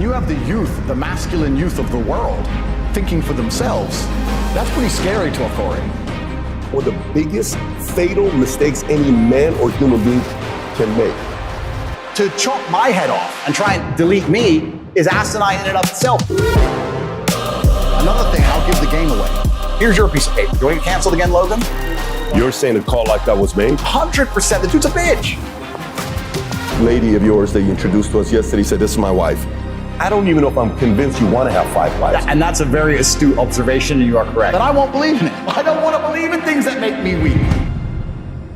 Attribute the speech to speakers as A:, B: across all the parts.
A: When you have the youth, the masculine youth of the world, thinking for themselves, that's pretty scary to authority.
B: One of the biggest fatal mistakes any man or human being can make.
A: To chop my head off and try and delete me is asinine in and of itself. Another thing, I'll give the game away. Here's your piece of paper. Do you want to get canceled again, Logan?
B: You're saying a call like that was made?
A: 100%. The dude's a bitch.
B: Lady of yours that you introduced to us yesterday said, this is my wife. I don't even know if I'm convinced you want to have 5 wives.
A: And that's a very astute observation, and you are correct. But I won't believe in it. I don't want to believe in things that make me weak.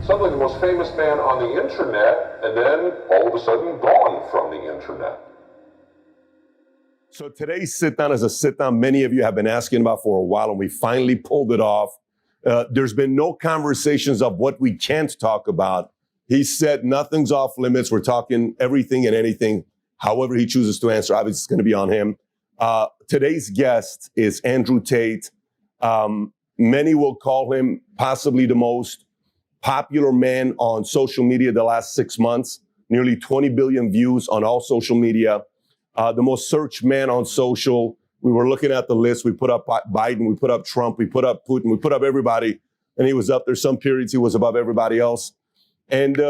C: Suddenly the most famous man on the internet, and then all of a sudden gone from the internet.
B: So today's sit-down is a sit-down many of you have been asking about for a while, and we finally pulled it off. There's been no conversations of what we can't talk about. He said nothing's off limits. We're talking everything and anything. However he chooses to answer, obviously it's going to be on him. Today's guest is Andrew Tate. Many will call him possibly the most popular man on social media the last 6 months. Nearly 20 billion views on all social media. The most searched man on social. We were looking at the list. We put up Biden, we put up Trump, we put up Putin, we put up everybody. And he was up there. Some periods he was above everybody else. And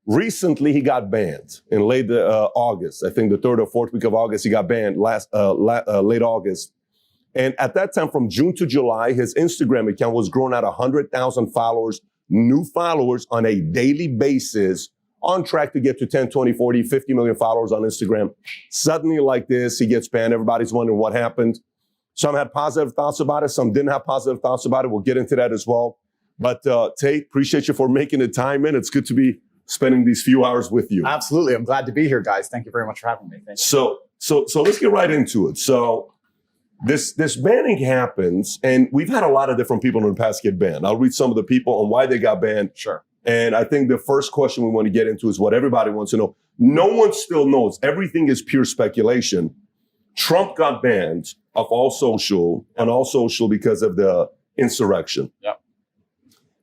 B: recently he got banned in late August. I think the 3rd or 4th week of August, he got banned late August. And at that time, from June to July, his Instagram account was growing at 100,000 followers, new followers on a daily basis, on track to get to 10, 20, 40, 50 million followers on Instagram. Suddenly like this, he gets banned. Everybody's wondering what happened. Some had positive thoughts about it. Some didn't have positive thoughts about it. We'll get into that as well. But Tate, appreciate you for making the time in. It's good to be spending these few hours with you.
A: Absolutely. I'm glad to be here, guys. Thank you very much for having me. Thank you.
B: So let's get right into it. So this banning happens, and we've had a lot of different people in the past get banned. I'll read some of the people on why they got banned.
A: Sure.
B: And I think the first question we want to get into is what everybody wants to know. No one still knows. Everything is pure speculation. Trump got banned of all social, because of the insurrection.
A: Yep.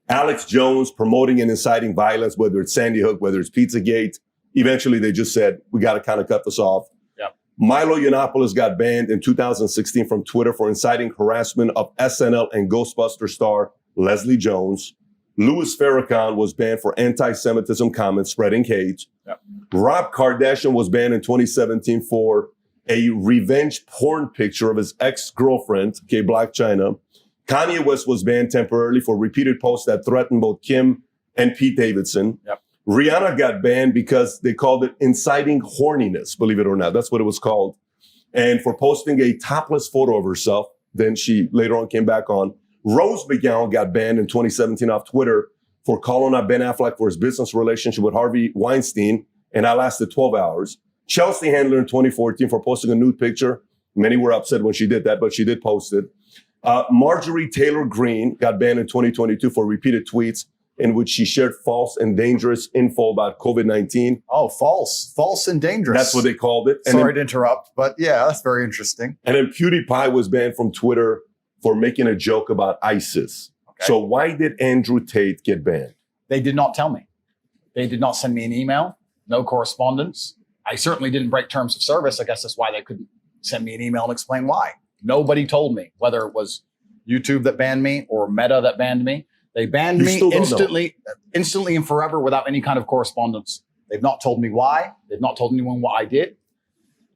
B: Alex Jones promoting and inciting violence, whether it's Sandy Hook, whether it's Pizzagate. Eventually, they just said, we got to kind of cut this off.
A: Yep.
B: Milo Yiannopoulos got banned in 2016 from Twitter for inciting harassment of SNL and Ghostbuster star Leslie Jones. Louis Farrakhan was banned for anti-Semitism comments spreading hate.
A: Yep.
B: Rob Kardashian was banned in 2017 for a revenge porn picture of his ex-girlfriend, Blac Chyna. Kanye West was banned temporarily for repeated posts that threatened both Kim and Pete Davidson.
A: Yep.
B: Rihanna got banned because they called it inciting horniness, believe it or not. That's what it was called. And for posting a topless photo of herself. Then she later on came back on. Rose McGowan got banned in 2017 off Twitter for calling out Ben Affleck for his business relationship with Harvey Weinstein, and that lasted 12 hours. Chelsea Handler in 2014 for posting a nude picture. Many were upset when she did that, but she did post it. Marjorie Taylor Greene got banned in 2022 for repeated tweets in which she shared false and dangerous info about COVID-19.
A: Oh, false and dangerous.
B: That's what they called it.
A: Sorry to interrupt, but yeah, that's very interesting.
B: And then PewDiePie was banned from Twitter for making a joke about ISIS. Okay. So why did Andrew Tate get banned?
A: They did not tell me. They did not send me an email, no correspondence. I certainly didn't break terms of service. I guess that's why they couldn't send me an email and explain why. Nobody told me, whether it was YouTube that banned me or Meta that banned me. They banned me instantly and forever without any kind of correspondence. They've not told me why. They've not told anyone what I did.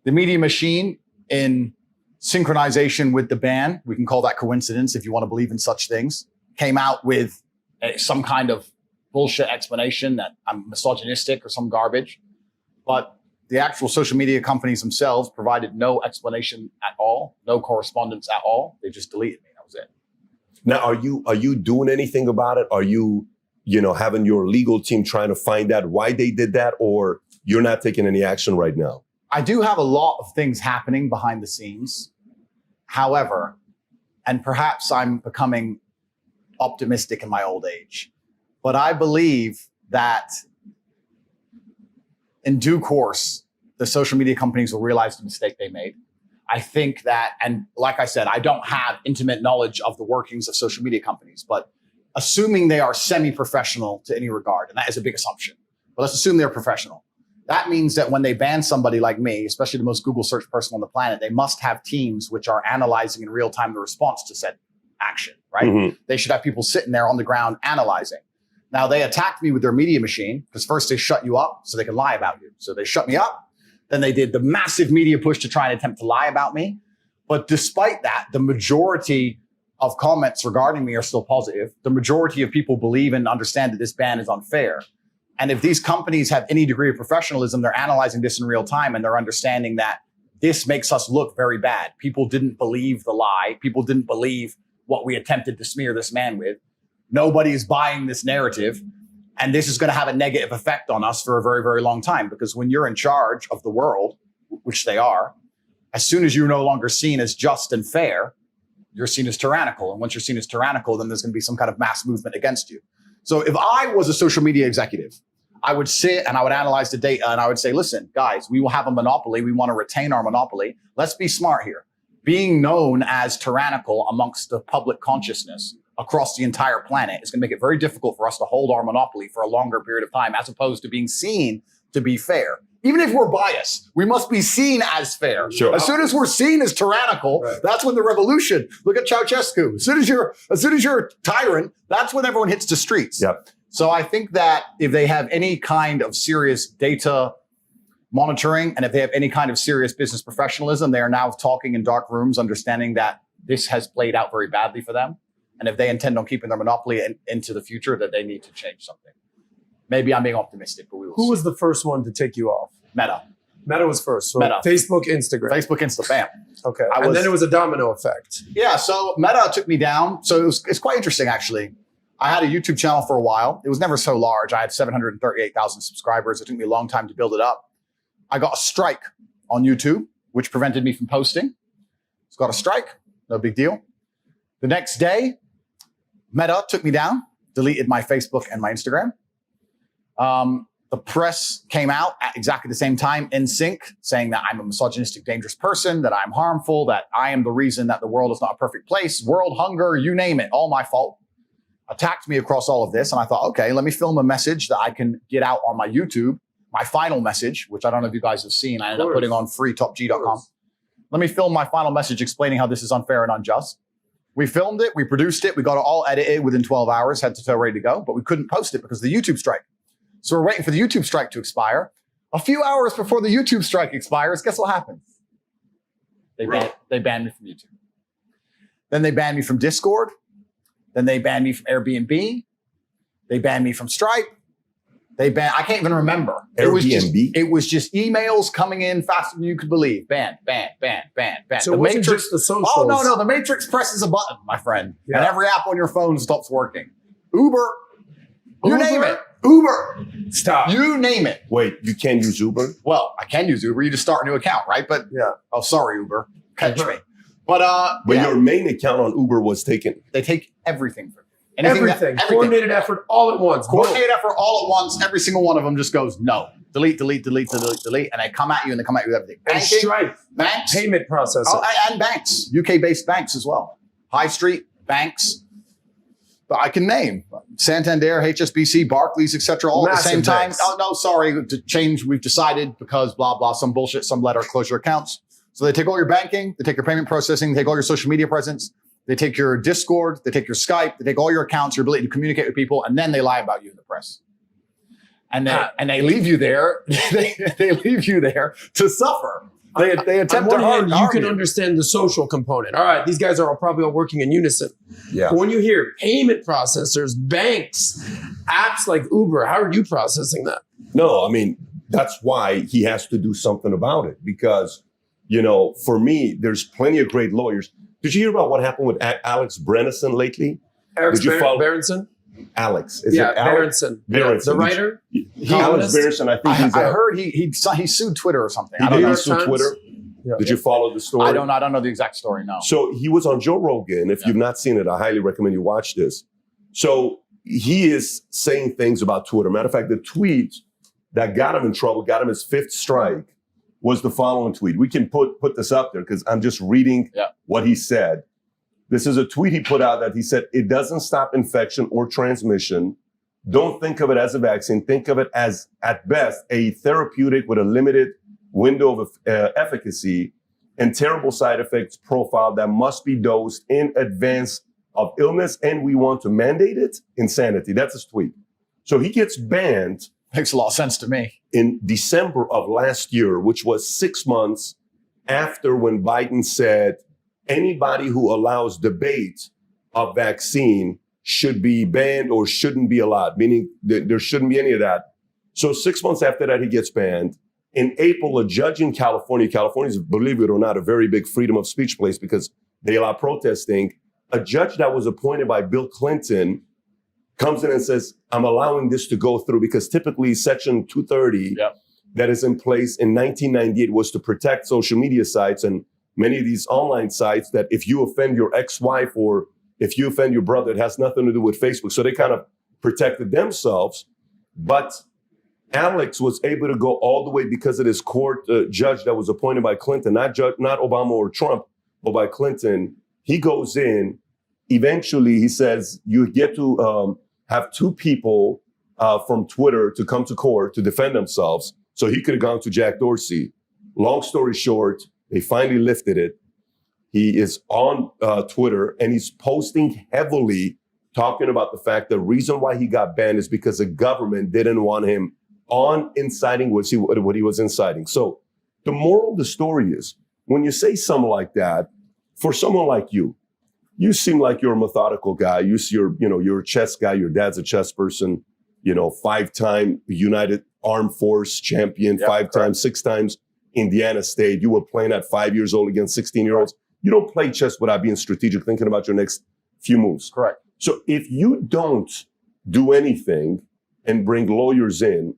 A: The media machine, in synchronization with the ban, we can call that coincidence if you want to believe in such things, came out with some kind of bullshit explanation that I'm misogynistic or some garbage. But the actual social media companies themselves provided no explanation at all, no correspondence at all. They just deleted me. That was it.
B: Now, are you doing anything about it? Are you having your legal team trying to find out why they did that, or you're not taking any action right now?
A: I do have a lot of things happening behind the scenes. However, and perhaps I'm becoming optimistic in my old age, but I believe that in due course, the social media companies will realize the mistake they made. I think that, and like I said, I don't have intimate knowledge of the workings of social media companies, but assuming they are semi-professional to any regard, and that is a big assumption, but let's assume they're professional. That means that when they ban somebody like me, especially the most Google search person on the planet, they must have teams which are analyzing in real time the response to said action, right?
B: Mm-hmm.
A: They should have people sitting there on the ground analyzing. Now, they attacked me with their media machine because first they shut you up so they can lie about you. So they shut me up. Then they did the massive media push to try and attempt to lie about me. But despite that, the majority of comments regarding me are still positive. The majority of people believe and understand that this ban is unfair. And if these companies have any degree of professionalism, they're analyzing this in real time and they're understanding that this makes us look very bad. People didn't believe the lie. People didn't believe what we attempted to smear this man with. Nobody's buying this narrative. And this is going to have a negative effect on us for a very, very long time. Because when you're in charge of the world, which they are, as soon as you're no longer seen as just and fair, you're seen as tyrannical. And once you're seen as tyrannical, then there's going to be some kind of mass movement against you. So if I was a social media executive, I would sit and I would analyze the data and I would say, listen, guys, we will have a monopoly. We want to retain our monopoly. Let's be smart here. Being known as tyrannical amongst the public consciousness across the entire planet is going to make it very difficult for us to hold our monopoly for a longer period of time, as opposed to being seen to be fair. Even if we're biased, we must be seen as fair.
B: Sure.
A: As soon as we're seen as tyrannical, that's when the revolution. Look at Ceausescu. As soon as you're a tyrant, that's when everyone hits the streets.
B: Yep.
A: So I think that if they have any kind of serious data monitoring and if they have any kind of serious business professionalism, they are now talking in dark rooms, understanding that this has played out very badly for them. And if they intend on keeping their monopoly into the future, that they need to change something. Maybe I'm being optimistic, but we will
D: Who
A: see.
D: was the first one to take you off?
A: Meta.
D: Meta was first. So
A: Meta.
D: Facebook, Instagram.
A: Facebook, Insta, bam.
D: Okay. And then it was a domino effect.
A: Yeah, so Meta took me down. So it's quite interesting, actually. I had a YouTube channel for a while. It was never so large. I had 738,000 subscribers. It took me a long time to build it up. I got a strike on YouTube, which prevented me from posting. It's got a strike. No big deal. The next day, Meta took me down, deleted my Facebook and my Instagram. The press came out at exactly the same time in sync, saying that I'm a misogynistic, dangerous person, that I'm harmful, that I am the reason that the world is not a perfect place, world hunger, you name it, all my fault. Attacked me across all of this. And I thought, okay, let me film a message that I can get out on my YouTube, my final message, which I don't know if you guys have seen. I ended up putting on freetopg.com. Let me film my final message explaining how this is unfair and unjust. We filmed it, we produced it, we got it all edited within 12 hours, head to toe ready to go, but we couldn't post it because of the YouTube strike. So we're waiting for the YouTube strike to expire. A few hours before the YouTube strike expires, guess what happens? They banned me from YouTube. Then they banned me from Discord. Then they banned me from Airbnb. They banned me from Stripe. I can't even remember.
B: Airbnb?
A: It was just emails coming in faster than you could believe. Ban.
D: So it wasn't just the socials.
A: Oh, no. The Matrix presses a button, my friend.
D: Yeah.
A: And every app on your phone stops working. Uber. You name it. Uber.
D: Stop.
A: You name it.
B: Wait, you can't use Uber?
A: Well, I can use Uber. You just start a new account, right? But,
D: Yeah.
A: oh, sorry, Uber. Catch me. But
B: Your main account on Uber was taken.
A: They take everything from you.
D: Everything. Coordinated effort all at once.
A: Coordinated effort all at once. Every single one of them just goes, no. Delete. And they come at you and they come at you with everything.
D: And
A: Banking,
D: Stripe.
A: banks.
D: Payment processor.
A: Oh, and banks. UK-based banks as well. High Street, banks. But I can name Santander, HSBC, Barclays, etc. all at the same time.
D: Banks.
A: Oh, no, sorry. To change, we've decided because blah, blah, some bullshit, some letter, close your accounts. So they take all your banking, they take your payment processing, they take all your social media presence, they take your Discord, they take your Skype, they take all your accounts, your ability to communicate with people, and then they lie about you in the press. And they leave you there. they leave you there to suffer. They attempt
D: on
A: to
D: one hand, you can
A: you.
D: understand the social component. All right, these guys are probably all working in unison.
B: Yeah.
D: But when you hear payment processors, banks, apps like Uber, how are you processing that?
B: No, I mean, that's why he has to do something about it. Because, for me, there's plenty of great lawyers. Did you hear about what happened with Alex Brenneson lately?
D: Eric
B: Did you follow
D: Berenson?
B: Alex? Is it Alex?
D: Berenson.
B: Berenson.
D: The writer?
B: Alex Berenson, I think
A: I heard he sued Twitter or something. I
B: he
A: don't
B: did
A: know.
B: sue Twitter.
D: Yeah.
B: Did you follow the story?
A: I don't know the exact story, no.
B: So he was on Joe Rogan. If you've not seen it, I highly recommend you watch this. So he is saying things about Twitter. Matter of fact, the tweet that got him in trouble, got him his fifth strike, was the following tweet. We can put this up there because I'm just reading what he said. This is a tweet he put out that he said, it doesn't stop infection or transmission, don't think of it as a vaccine. Think of it as, at best, a therapeutic with a limited window of efficacy and terrible side effects profile that must be dosed in advance of illness, and we want to mandate it. Insanity. That's his tweet. So he gets banned.
A: Makes a lot of sense to me.
B: In December of last year, which was 6 months after when Biden said anybody who allows debate of vaccine should be banned or shouldn't be allowed, meaning that there shouldn't be any of that. So 6 months after that, he gets banned. In April, a judge in California is, believe it or not, a very big freedom of speech place because they allow protesting. A judge that was appointed by Bill Clinton comes in and says, I'm allowing this to go through because typically Section 230 that is in place in 1998 was to protect social media sites and many of these online sites that if you offend your ex-wife or if you offend your brother, it has nothing to do with Facebook. So they kind of protected themselves. But Alex was able to go all the way because of this court judge that was appointed by Clinton, not Obama or Trump, but by Clinton. He goes in. Eventually, he says, you get to have two people from Twitter to come to court to defend themselves. So he could have gone to Jack Dorsey. Long story short, they finally lifted it. He is on Twitter and he's posting heavily talking about the fact the reason why he got banned is because the government didn't want him on inciting what he was inciting. So the moral of the story is when you say something like that, for someone like you seem like you're a methodical guy. You're a chess guy. Your dad's a chess person, 5-time United Armed Force champion, 5 times, 6 times Indiana State. You were playing at 5 years old against 16-year-olds. You don't play chess without being strategic, thinking about your next few moves.
A: Correct.
B: So if you don't do anything and bring lawyers in,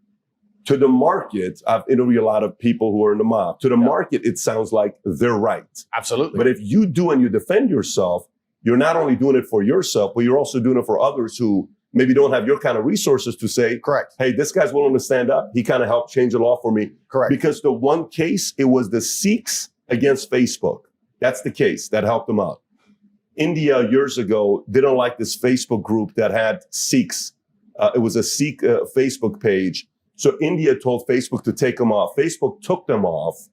B: to the market, I've interviewed a lot of people who are in the mob. To the market, it sounds like they're right.
A: Absolutely.
B: But if you do and you defend yourself, you're not only doing it for yourself, but you're also doing it for others who maybe don't have your kind of resources to say,
A: correct,
B: hey, this guy's willing to stand up. He kind of helped change the law for me.
A: Correct.
B: Because the one case, it was the Sikhs against Facebook. That's the case that helped them out. India years ago didn't like this Facebook group that had Sikhs. It was a Sikh Facebook page. So India told Facebook to take them off. Facebook took them off.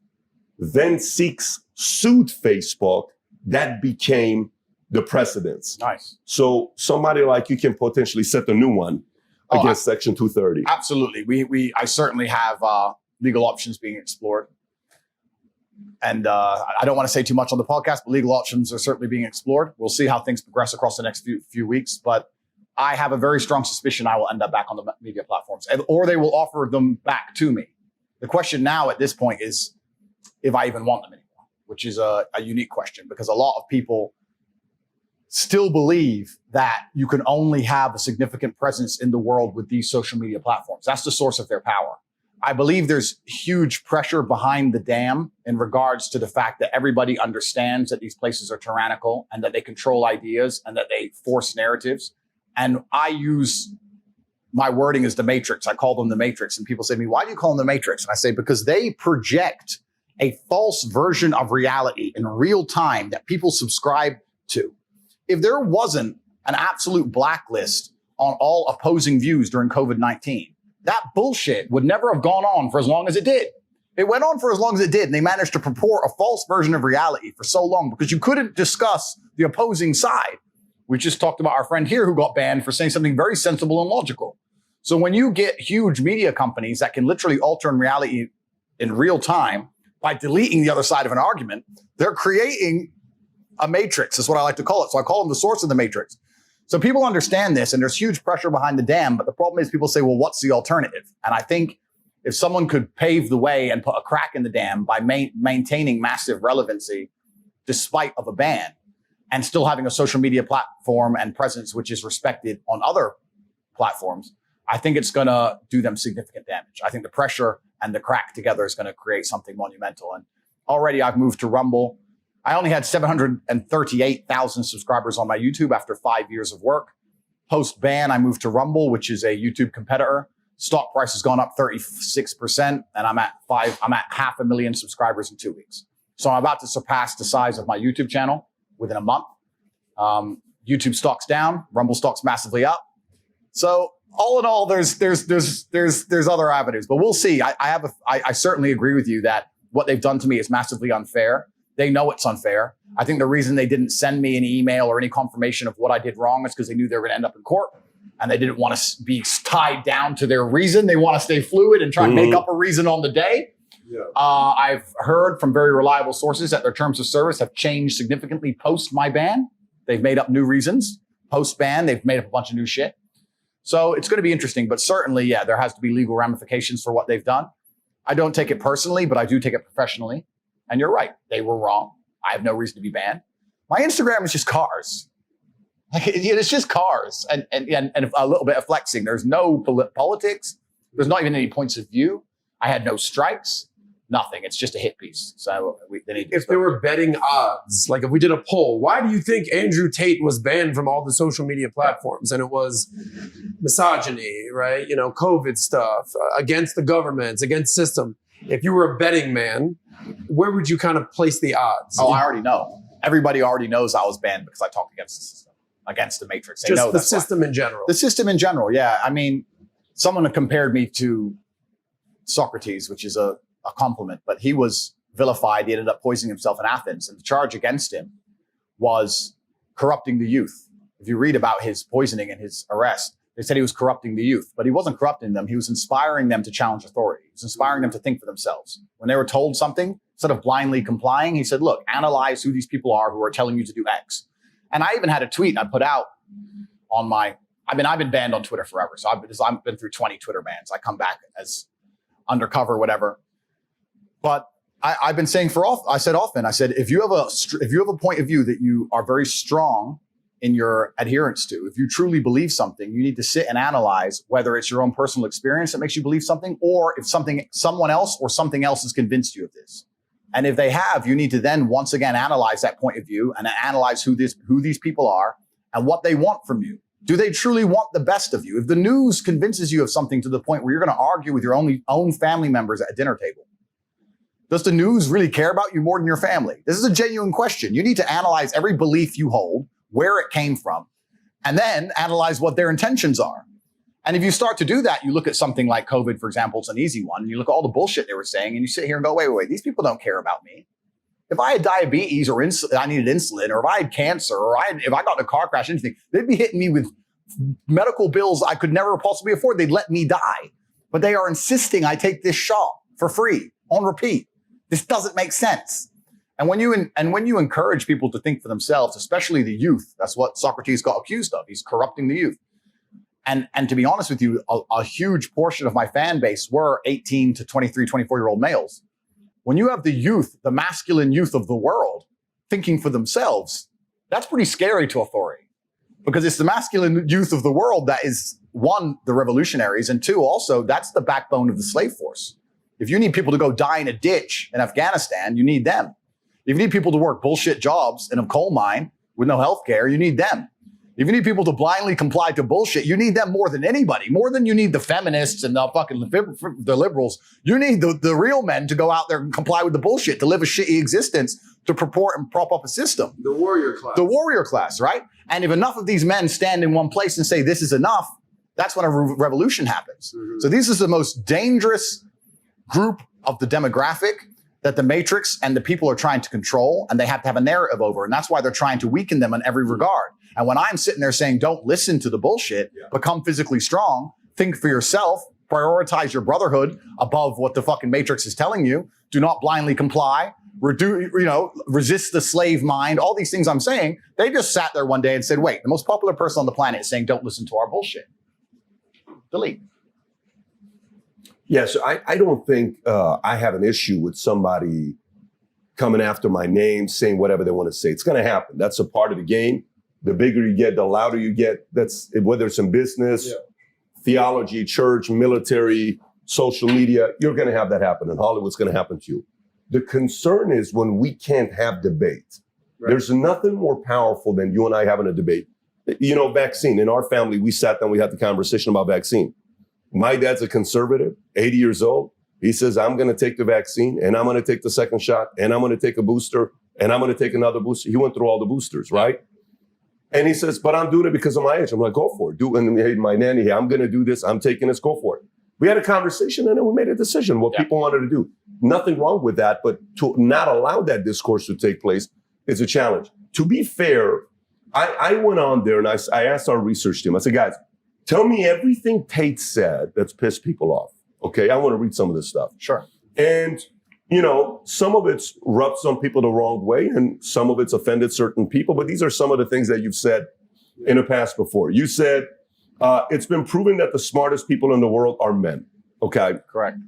B: Then Sikhs sued Facebook. That became the precedence.
A: Nice.
B: So somebody like you can potentially set a new one against Section 230.
A: Absolutely. I certainly have legal options being explored. And I don't want to say too much on the podcast, but legal options are certainly being explored. We'll see how things progress across the next few weeks. But I have a very strong suspicion I will end up back on the media platforms, or they will offer them back to me. The question now at this point is if I even want them anymore, which is a unique question because a lot of people still believe that you can only have a significant presence in the world with these social media platforms. That's the source of their power. I believe there's huge pressure behind the dam in regards to the fact that everybody understands that these places are tyrannical and that they control ideas and that they force narratives. And I use my wording as the Matrix. I call them the Matrix. And people say to me, why do you call them the Matrix? And I say, because they project a false version of reality in real time that people subscribe to. If there wasn't an absolute blacklist on all opposing views during COVID-19, that bullshit would never have gone on for as long as it did. It went on for as long as it did, and they managed to purport a false version of reality for so long because you couldn't discuss the opposing side. We just talked about our friend here who got banned for saying something very sensible and logical. So when you get huge media companies that can literally alter in reality in real time by deleting the other side of an argument, they're creating a matrix, is what I like to call it. So I call them the source of the matrix. So people understand this, and there's huge pressure behind the dam. But the problem is people say, well, what's the alternative? And I think if someone could pave the way and put a crack in the dam by maintaining massive relevancy despite of a ban, and still having a social media platform and presence which is respected on other platforms, I think it's going to do them significant damage. I think the pressure and the crack together is going to create something monumental. And already I've moved to Rumble. I only had 738,000 subscribers on my YouTube after 5 years of work. Post-ban, I moved to Rumble, which is a YouTube competitor. Stock price has gone up 36%, and I'm at 500,000 subscribers in 2 weeks. So I'm about to surpass the size of my YouTube channel within a month. YouTube stock's down, Rumble stock's massively up. So all in all, there's other avenues, but we'll see. I certainly agree with you that what they've done to me is massively unfair. They know it's unfair. I think the reason they didn't send me an email or any confirmation of what I did wrong is because they knew they were going to end up in court, and they didn't want to be tied down to their reason. They want to stay fluid and try and make up a reason on the day.
B: Yeah.
A: I've heard from very reliable sources that their terms of service have changed significantly post my ban. They've made up new reasons. Post ban, they've made up a bunch of new shit. So it's going to be interesting, but certainly, yeah, there has to be legal ramifications for what they've done. I don't take it personally, but I do take it professionally. And you're right. They were wrong. I have no reason to be banned. My Instagram is just cars. Like, it's just cars and a little bit of flexing. There's no politics. There's not even any points of view. I had no strikes. Nothing. It's just a hit piece. So
D: if there were betting odds, like if we did a poll, why do you think Andrew Tate was banned from all the social media platforms? And it was misogyny, right? You know, COVID stuff, against the government, against system. If you were a betting man, where would you kind of place the odds?
A: Oh, I already know. Everybody already knows I was banned because I talked against the system, against the Matrix. They know
D: the system in general.
A: The system in general, yeah. I mean, someone compared me to Socrates, which is a compliment, but he was vilified. He ended up poisoning himself in Athens, and the charge against him was corrupting the youth. If you read about his poisoning and his arrest, they said he was corrupting the youth, but he wasn't corrupting them. He was inspiring them to challenge authority. He was inspiring them to think for themselves. When they were told something, instead of blindly complying, he said, look, analyze who these people are who are telling you to do X. And I even had a tweet I put out on I've been banned on Twitter forever. So I've been through 20 Twitter bans. I come back as undercover, whatever. But I've been saying I said, if you have a point of view that you are very strong in your adherence to, if you truly believe something, you need to sit and analyze whether it's your own personal experience that makes you believe something, or if someone else or something else has convinced you of this. And if they have, you need to then once again analyze that point of view and analyze who these people are and what they want from you. Do they truly want the best of you? If the news convinces you of something to the point where you're going to argue with your own family members at a dinner table, does the news really care about you more than your family? This is a genuine question. You need to analyze every belief you hold, where it came from, and then analyze what their intentions are. And if you start to do that, you look at something like COVID, for example, it's an easy one. And you look at all the bullshit they were saying, and you sit here and go, wait, these people don't care about me. If I had diabetes or I needed insulin, or if I had cancer, or if I got in a car crash, anything, they'd be hitting me with medical bills I could never possibly afford. They'd let me die. But they are insisting I take this shot for free on repeat. This doesn't make sense. And when you encourage people to think for themselves, especially the youth, that's what Socrates got accused of. He's corrupting the youth. And to be honest with you, a huge portion of my fan base were 18 to 23, 24-year-old males. When you have the youth, the masculine youth of the world, thinking for themselves, that's pretty scary to authority. Because it's the masculine youth of the world that is, one, the revolutionaries, and two, also, that's the backbone of the slave force. If you need people to go die in a ditch in Afghanistan, you need them. If you need people to work bullshit jobs in a coal mine with no health care, you need them. If you need people to blindly comply to bullshit, you need them more than anybody, more than you need the feminists and the liberals. You need the real men to go out there and comply with the bullshit, to live a shitty existence, to purport and prop up a system.
D: The warrior class.
A: The warrior class, right? And if enough of these men stand in one place and say, this is enough, that's when a revolution happens. Mm-hmm. So this is the most dangerous group of the demographic that the Matrix and the people are trying to control, and they have to have a narrative over. And that's why they're trying to weaken them in every regard. And when I'm sitting there saying, don't listen to the bullshit, become physically strong, think for yourself, prioritize your brotherhood above what the fucking Matrix is telling you, do not blindly comply, resist the slave mind, all these things I'm saying, they just sat there one day and said, wait, the most popular person on the planet is saying, don't listen to our bullshit. Delete.
B: Yes, I don't think I have an issue with somebody coming after my name, saying whatever they want to say. It's going to happen. That's a part of the game. The bigger you get, the louder you get. That's whether it's in business, theology, church, military, social media, you're going to have that happen. And Hollywood's going to happen to you. The concern is when we can't have debate. Right. There's nothing more powerful than you and I having a debate. You know, vaccine. In our family, we sat down, we had the conversation about vaccine. My dad's a conservative, 80 years old. He says, I'm going to take the vaccine, and I'm going to take the second shot, and I'm going to take a booster, and I'm going to take another booster. He went through all the boosters, right? And he says, but I'm doing it because of my age. I'm like, go for it. And hey, my nanny, hey, I'm going to do this. I'm taking this. Go for it. We had a conversation and then we made a decision what people wanted to do. Nothing wrong with that, but to not allow that discourse to take place is a challenge. To be fair, I went on there and I asked our research team, I said, guys, tell me everything Tate said that's pissed people off. Okay, I want to read some of this stuff.
A: Sure.
B: And, some of it's rubbed some people the wrong way and some of it's offended certain people, but these are some of the things that you've said in the past before. You said, it's been proven that the smartest people in the world are men. Okay.
A: Correct.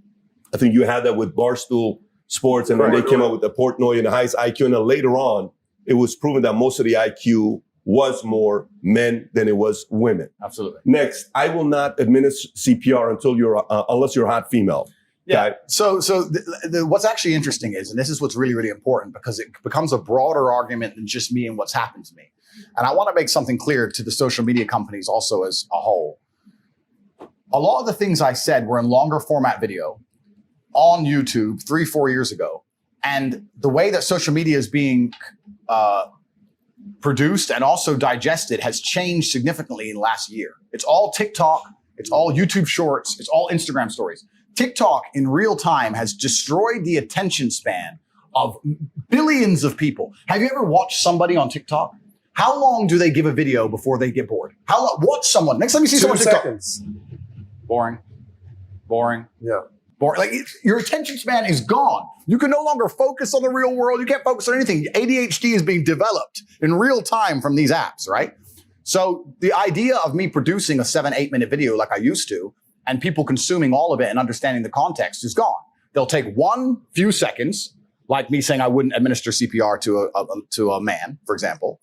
B: I think you had that with Barstool Sports, and then they came out with the Portnoy and the highest IQ. And then later on, it was proven that most of the IQ was more men than it was women.
A: Absolutely.
B: Next, I will not administer CPR unless you're a hot female.
A: Yeah.
B: Okay?
A: So what's actually interesting is, and this is what's really, really important because it becomes a broader argument than just me and what's happened to me. And I want to make something clear to the social media companies also as a whole. A lot of the things I said were in longer format video on YouTube 3-4 years ago. And the way that social media is being produced and also digested has changed significantly in the last year. It's all TikTok. It's all YouTube Shorts. It's all Instagram stories. TikTok in real time has destroyed the attention span of billions of people. Have you ever watched somebody on TikTok? How long do they give a video before they get bored? How long? Watch someone. Next time you see
D: 2
A: someone on TikTok.
D: seconds.
A: Boring.
D: Yeah.
A: Boring. Like your attention span is gone. You can no longer focus on the real world. You can't focus on anything. ADHD is being developed in real time from these apps, right? So the idea of me producing a 7-8 minute video like I used to, and people consuming all of it and understanding the context is gone. They'll take one few seconds, like me saying I wouldn't administer CPR to a man, for example.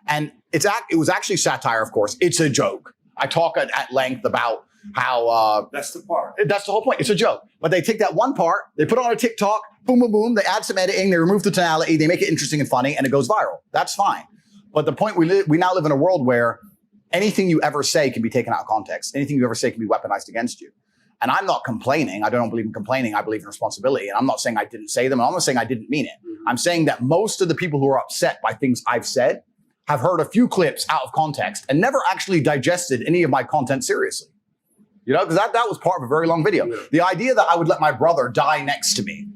A: And it was actually satire, of course. It's a joke. I talk at length about how
B: That's the part.
A: that's the whole point. It's a joke. But they take that one part, they put it on a TikTok, boom, boom, boom. They add some editing, they remove the tonality, they make it interesting and funny, and it goes viral. That's fine. But the point we now live in a world where anything you ever say can be taken out of context. Anything you ever say can be weaponized against you. And I'm not complaining. I don't believe in complaining. I believe in responsibility. And I'm not saying I didn't say them. I'm not saying I didn't mean it. I'm saying that most of the people who are upset by things I've said have heard a few clips out of context and never actually digested any of my content seriously. Because that was part of a very long video. The idea that I would let my brother die next to me,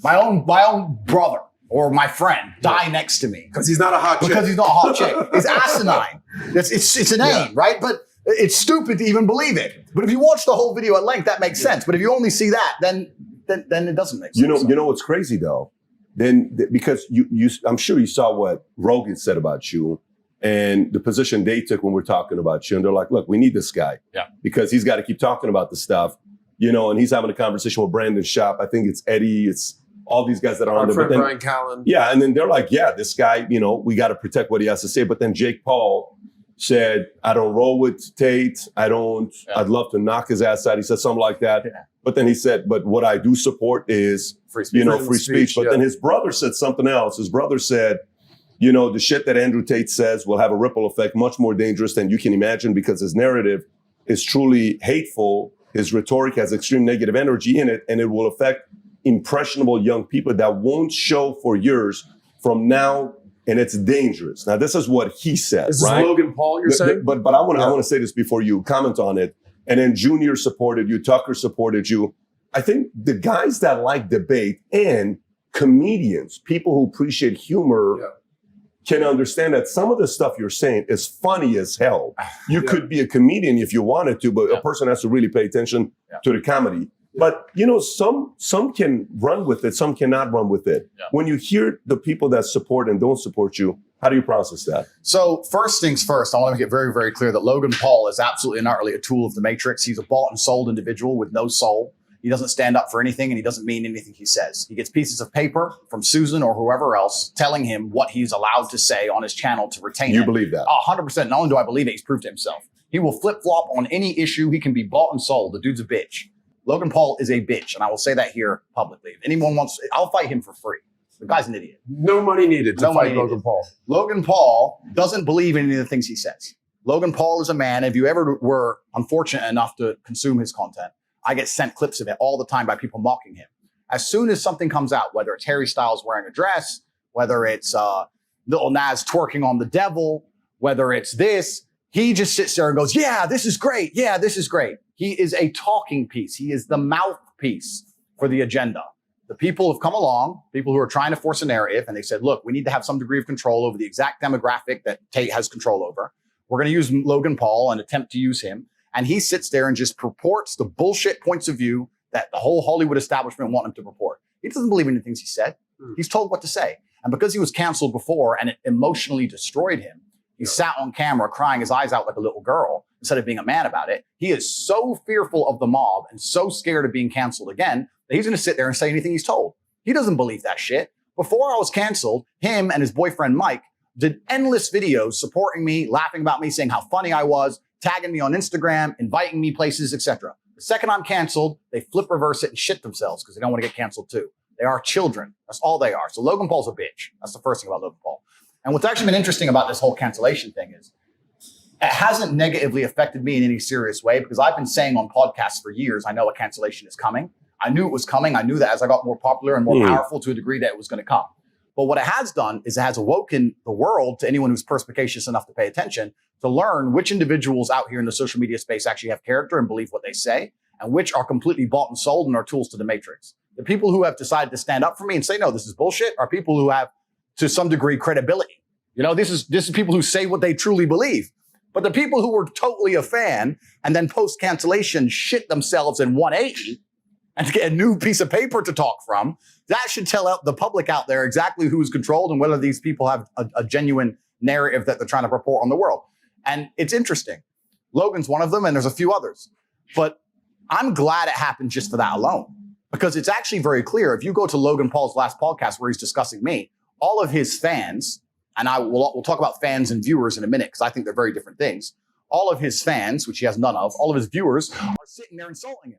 A: my own brother or my friend die next to me.
D: Because he's not a hot chick.
A: Because he's not a hot chick. It's asinine. It's an aim, right? But it's stupid to even believe it. But if you watch the whole video at length, that makes sense. But if you only see that, then it doesn't make sense.
B: You know what's crazy though? Because I'm sure you saw what Rogan said about you and the position they took when we're talking about you. And they're like, look, we need this guy.
A: Yeah.
B: Because he's got to keep talking about the stuff, and he's having a conversation with Brandon Schaap. I think it's Eddie. It's all these guys that are on there.
D: Our friend Brian Callen.
B: Yeah. And then they're like, yeah, this guy, we got to protect what he has to say. But then Jake Paul said, I don't roll with Tate. I'd love to knock his ass out. He said something like that. Yeah. But then he said, but what I do support is, free speech. But then his brother said something else. His brother said, the shit that Andrew Tate says will have a ripple effect much more dangerous than you can imagine because his narrative is truly hateful. His rhetoric has extreme negative energy in it, and it will affect impressionable young people that won't show for years from now, and it's dangerous. Now, this is what he says,
D: This
B: right?
D: is Logan Paul, you're saying?
B: But I want to say this before you comment on it. And then Junior supported you, Tucker supported you. I think the guys that like debate and comedians, people who appreciate humor, can understand that some of the stuff you're saying is funny as hell. You could be a comedian if you wanted to, but a person has to really pay attention to the comedy. But, some can run with it, some cannot run with it. Yeah. When you hear the people that support and don't support you, how do you process that?
A: So first things first, I want to make it very, very clear that Logan Paul is absolutely not really a tool of the Matrix. He's a bought and sold individual with no soul. He doesn't stand up for anything, and he doesn't mean anything he says. He gets pieces of paper from Susan or whoever else telling him what he's allowed to say on his channel to retain it.
B: You believe that?
A: 100%. Not only do I believe it, he's proved it himself. He will flip-flop on any issue. He can be bought and sold. The dude's a bitch. Logan Paul is a bitch, and I will say that here publicly. If anyone wants, I'll fight him for free. The guy's an idiot.
D: No money needed to fight Logan Paul.
A: Logan Paul doesn't believe in any of the things he says. Logan Paul is a man. If you ever were unfortunate enough to consume his content, I get sent clips of it all the time by people mocking him. As soon as something comes out, whether it's Harry Styles wearing a dress, whether it's Lil Nas twerking on the devil, whether it's this, he just sits there and goes, yeah, this is great. Yeah, this is great. He is a talking piece. He is the mouthpiece for the agenda. The people have come along, people who are trying to force a narrative, and they said, look, we need to have some degree of control over the exact demographic that Tate has control over. We're going to use Logan Paul and attempt to use him. And he sits there and just purports the bullshit points of view that the whole Hollywood establishment want him to purport. He doesn't believe in the things he said. He's told what to say. And because he was canceled before and it emotionally destroyed him, he sat on camera crying his eyes out like a little girl instead of being a man about it. He is so fearful of the mob and so scared of being canceled again that he's going to sit there and say anything he's told. He doesn't believe that shit. Before I was canceled, him and his boyfriend Mike did endless videos supporting me, laughing about me, saying how funny I was, tagging me on Instagram, inviting me places, etc. The second I'm canceled, they flip reverse it and shit themselves because they don't want to get canceled too. They are children. That's all they are. So Logan Paul's a bitch. That's the first thing about Logan Paul. And what's actually been interesting about this whole cancellation thing is it hasn't negatively affected me in any serious way because I've been saying on podcasts for years, I know a cancellation is coming. I knew it was coming. I knew that as I got more popular and more powerful to a degree that it was going to come. But what it has done is it has awoken the world, to anyone who's perspicacious enough to pay attention, to learn which individuals out here in the social media space actually have character and believe what they say, and which are completely bought and sold and are tools to the matrix. The people who have decided to stand up for me and say, no, this is bullshit, are people who have, to some degree, credibility. You know, this is people who say what they truly believe. But the people who were totally a fan and then post-cancellation shit themselves in 180 and to get a new piece of paper to talk from, that should tell out the public out there exactly who's controlled and whether these people have a genuine narrative that they're trying to report on the world. And it's interesting. Logan's one of them, and there's a few others. But I'm glad it happened just for that alone, because it's actually very clear. If you go to Logan Paul's last podcast where he's discussing me, all of his fans, and we'll talk about fans and viewers in a minute because I think they're very different things. All of his fans, which he has none of, all of his viewers are sitting there insulting him,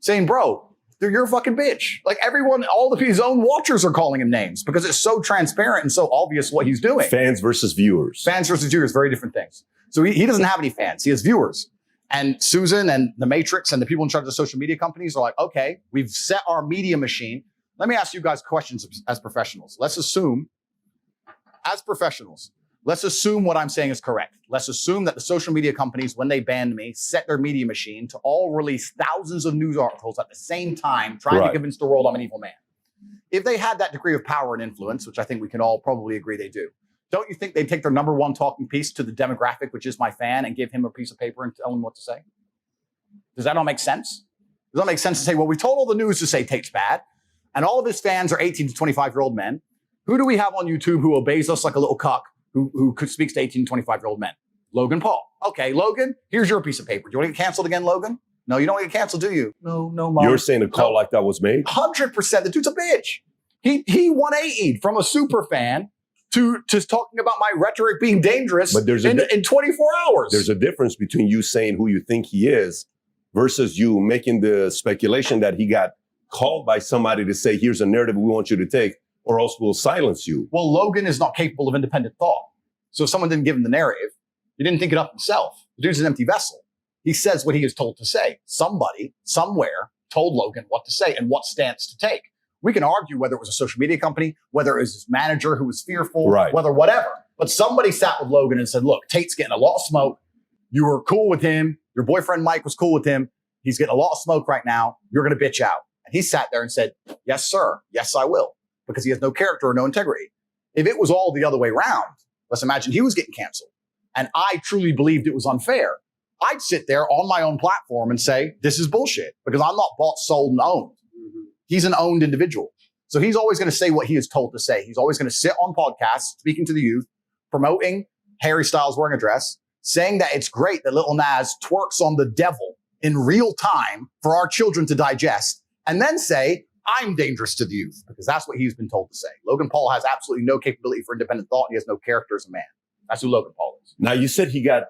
A: saying, bro, you're a fucking bitch. Like everyone, all of his own watchers are calling him names because it's so transparent and so obvious what he's doing.
B: Fans versus viewers.
A: Fans versus viewers, very different things. So he doesn't have any fans. He has viewers. And Susan and the Matrix and the people in charge of the social media companies are like, okay, we've set our media machine. Let me ask you guys questions as professionals. Let's assume, as professionals, let's assume what I'm saying is correct. Let's assume that the social media companies, when they banned me, set their media machine to all release thousands of news articles at the same time, trying to convince the world I'm an evil man. If they had that degree of power and influence, which I think we can all probably agree they do, don't you think they'd take their number one talking piece to the demographic, which is my fan, and give him a piece of paper and tell him what to say? Does that all make sense? Does that make sense to say, well, we told all the news to say Tate's bad, and all of his fans are 18 to 25-year-old men. Who do we have on YouTube who obeys us like a little cuck who speaks to 18 to 25-year-old men? Logan Paul. Okay, Logan, here's your piece of paper. Do you want to get canceled again, Logan? No, you don't want to get canceled, do you? No, Mom.
B: You're saying a call like that was made?
A: 100%. The dude's a bitch. He 180'd from a super fan to talking about my rhetoric being dangerous
B: but
A: in 24 hours.
B: There's a difference between you saying who you think he is versus you making the speculation that he got called by somebody to say, here's a narrative we want you to take, or else we'll silence you.
A: Well, Logan is not capable of independent thought. So if someone didn't give him the narrative, he didn't think it up himself. The dude's an empty vessel. He says what he is told to say. Somebody, somewhere, told Logan what to say and what stance to take. We can argue whether it was a social media company, whether it was his manager who was fearful, whether whatever. But somebody sat with Logan and said, look, Tate's getting a lot of smoke. You were cool with him. Your boyfriend Mike was cool with him. He's getting a lot of smoke right now. You're going to bitch out. And he sat there and said, yes, sir. Yes, I will. Because he has no character or no integrity. If it was all the other way around, let's imagine he was getting canceled, and I truly believed it was unfair, I'd sit there on my own platform and say, this is bullshit, because I'm not bought, sold, and owned. He's an owned individual. So he's always going to say what he is told to say. He's always going to sit on podcasts, speaking to the youth, promoting Harry Styles wearing a dress, saying that it's great that Lil Nas twerks on the devil in real time for our children to digest, and then say, I'm dangerous to the youth, because that's what he's been told to say. Logan Paul has absolutely no capability for independent thought. And he has no character as a man. That's who Logan Paul is.
B: Now, you said he got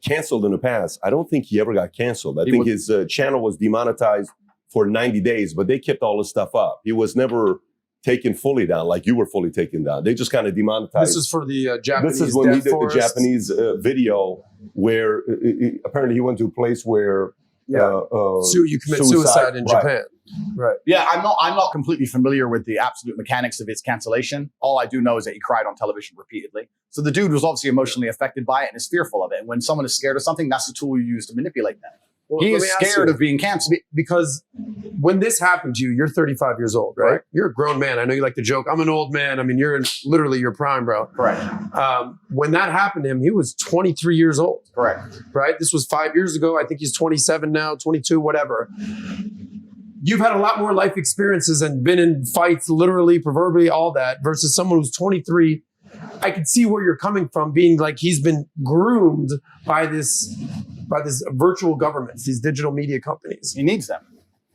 B: canceled in the past. I don't think he ever got canceled. I think his channel was demonetized for 90 days, but they kept all his stuff up. He was never taken fully down like you were fully taken down. They just kind of demonetized.
D: This is for the Japanese.
B: This is when he did the Japanese video where apparently he went to a place where
D: You commit suicide in
B: right.
D: Japan. Right.
A: Yeah, I'm not completely familiar with the absolute mechanics of its cancellation. All I do know is that he cried on television repeatedly. So the dude was obviously emotionally affected by it and is fearful of it. And when someone is scared of something, that's the tool you use to manipulate them.
D: Well,
A: He
D: let
A: is
D: me ask
A: scared
D: you,
A: of being canceled.
D: because when this happened to you, you're 35 years old, right?
A: Right.
D: You're a grown man. I know you like to joke. I'm an old man. I mean, you're in literally your prime, bro.
A: Correct.
D: When that happened to him, he was 23 years old,
A: Correct.
D: right? This was 5 years ago. I think he's 27 now, 22, whatever. You've had a lot more life experiences and been in fights, literally, proverbially, all that, versus someone who's 23. I can see where you're coming from, being like he's been groomed by this virtual governments, these digital media companies.
A: He needs them.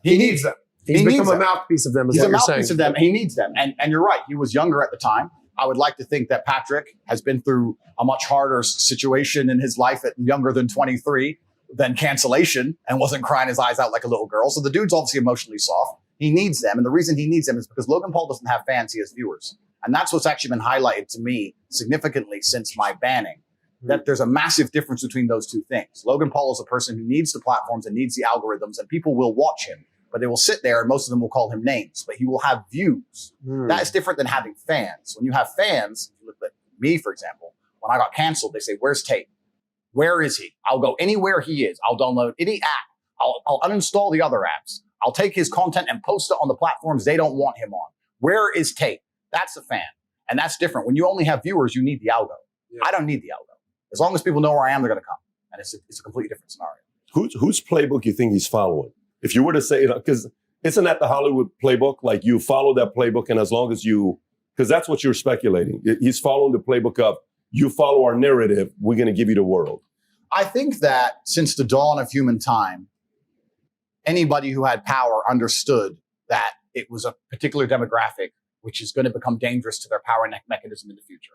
D: He needs them. He's
A: He
D: become
A: needs
D: a
A: them.
D: mouthpiece of them, is
A: He's
D: what
A: a
D: you're
A: mouthpiece
D: saying.
A: of them. He needs them. And you're right. He was younger at the time. I would like to think that Patrick has been through a much harder situation in his life at younger than 23 than cancellation and wasn't crying his eyes out like a little girl. So the dude's obviously emotionally soft. He needs them. And the reason he needs them is because Logan Paul doesn't have fans, he has viewers. And that's what's actually been highlighted to me significantly since my banning, that there's a massive difference between those two things. Logan Paul is a person who needs the platforms and needs the algorithms, and people will watch him, but they will sit there and most of them will call him names, but he will have views. That is different than having fans. When you have fans, look at me, for example, when I got canceled, they say, "Where's Tate? Where is he?" I'll go anywhere he is. I'll download any app. I'll uninstall the other apps. I'll take his content and post it on the platforms they don't want him on. Where is Tate? That's a fan. And that's different. When you only have viewers, you need the algo.
D: Yeah.
A: I don't need the algo. As long as people know where I am, they're going to come. And it's a completely different scenario.
B: Whose playbook you think he's following? If you were to say, because isn't that the Hollywood playbook? Like you follow that playbook, and as long as because that's what you're speculating. He's following the playbook of you follow our narrative, we're going to give you the world.
A: I think that since the dawn of human time, anybody who had power understood that it was a particular demographic which is going to become dangerous to their power mechanism in the future.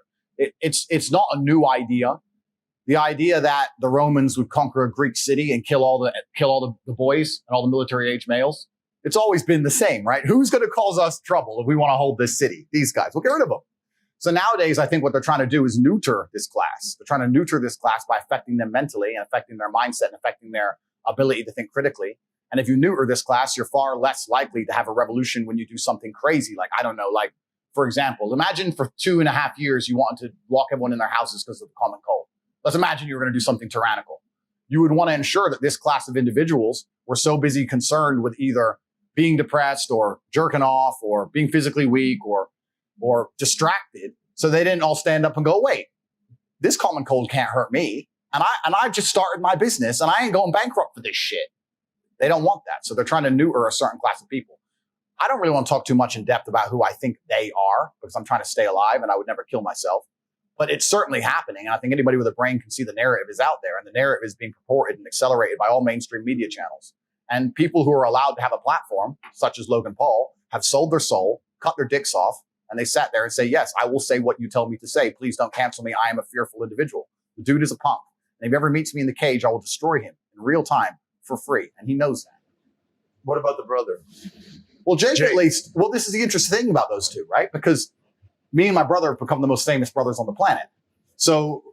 A: It's not a new idea. The idea that the Romans would conquer a Greek city and kill all the boys and all the military age males, it's always been the same, right? Who's going to cause us trouble if we want to hold this city? These guys. We'll get rid of them. So nowadays, I think what they're trying to do is neuter this class. They're trying to neuter this class by affecting them mentally and affecting their mindset and affecting their ability to think critically. And if you neuter this class, you're far less likely to have a revolution when you do something crazy. Like, I don't know, like, for example, imagine for 2.5 years, you wanted to lock everyone in their houses because of the common cold. Let's imagine you were going to do something tyrannical. You would want to ensure that this class of individuals were so busy concerned with either being depressed or jerking off or being physically weak or distracted. So they didn't all stand up and go, wait, this common cold can't hurt me. And I just started my business and I ain't going bankrupt for this shit. They don't want that. So they're trying to neuter a certain class of people. I don't really want to talk too much in depth about who I think they are because I'm trying to stay alive and I would never kill myself. But it's certainly happening. And I think anybody with a brain can see the narrative is out there. And the narrative is being purported and accelerated by all mainstream media channels. And people who are allowed to have a platform, such as Logan Paul, have sold their soul, cut their dicks off, and they sat there and say, yes, I will say what you tell me to say. Please don't cancel me. I am a fearful individual. The dude is a punk. And if he ever meets me in the cage, I will destroy him in real time for free. And he knows that.
D: What about the brother?
A: Well, Jake, at least, well, this is the interesting thing about those two, right? Because me and my brother have become the most famous brothers on the planet. So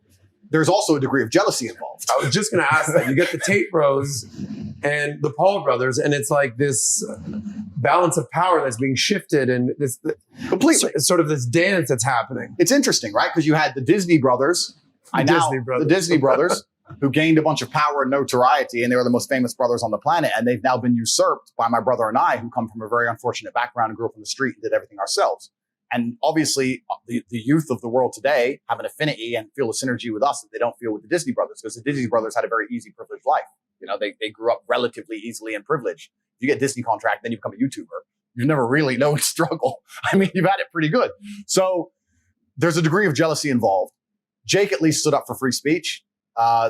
A: there's also a degree of jealousy involved.
D: I was just going to ask that. You get the Tate bros and the Paul brothers, and it's like this balance of power that's being shifted, and this
A: Completely.
D: sort of this dance that's happening.
A: It's interesting, right? Because you had the Disney brothers. The Disney brothers who gained a bunch of power and notoriety, and they were the most famous brothers on the planet. And they've now been usurped by my brother and I, who come from a very unfortunate background and grew up on the street and did everything ourselves. And obviously, the youth of the world today have an affinity and feel a synergy with us that they don't feel with the Disney brothers, because the Disney brothers had a very easy, privileged life. You know, they grew up relatively easily and privileged. If you get a Disney contract, then you become a YouTuber. You never really know struggle. I mean, you've had it pretty good. So there's a degree of jealousy involved. Jake at least stood up for free speech.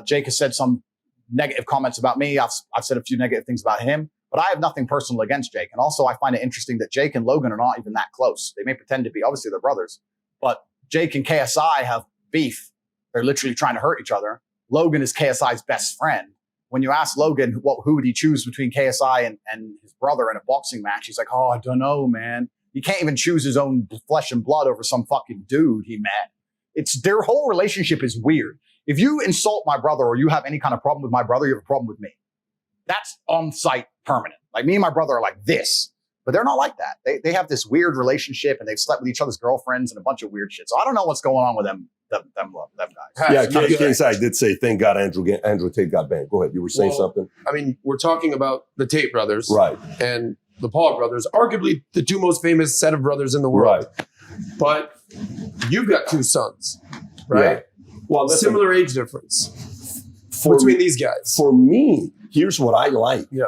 A: Jake has said some negative comments about me. I've said a few negative things about him, but I have nothing personal against Jake. And also I find it interesting that Jake and Logan are not even that close. They may pretend to be, obviously they're brothers, but Jake and KSI have beef. They're literally trying to hurt each other. Logan is KSI's best friend. When you ask Logan who would he choose between KSI and his brother in a boxing match, he's like, oh, I don't know, man. He can't even choose his own flesh and blood over some fucking dude he met. Their whole relationship is weird. If you insult my brother or you have any kind of problem with my brother, you have a problem with me. that's on site permanent. Like me and my brother are like this, but they're not like that. They have this weird relationship and they've slept with each other's girlfriends and a bunch of weird shit. So I don't know what's going on with them guys.
B: Yeah, KSI did say, thank God Andrew Tate got banned. Go ahead. You were saying something?
D: I mean, we're talking about the Tate brothers.
B: Right.
D: And the Paul brothers, arguably the two most famous set of brothers in the world.
B: Right.
D: But you've got two sons, right?
B: Yeah. Well, listen,
D: similar age difference between these guys.
B: For me, here's what I like.
D: Yeah.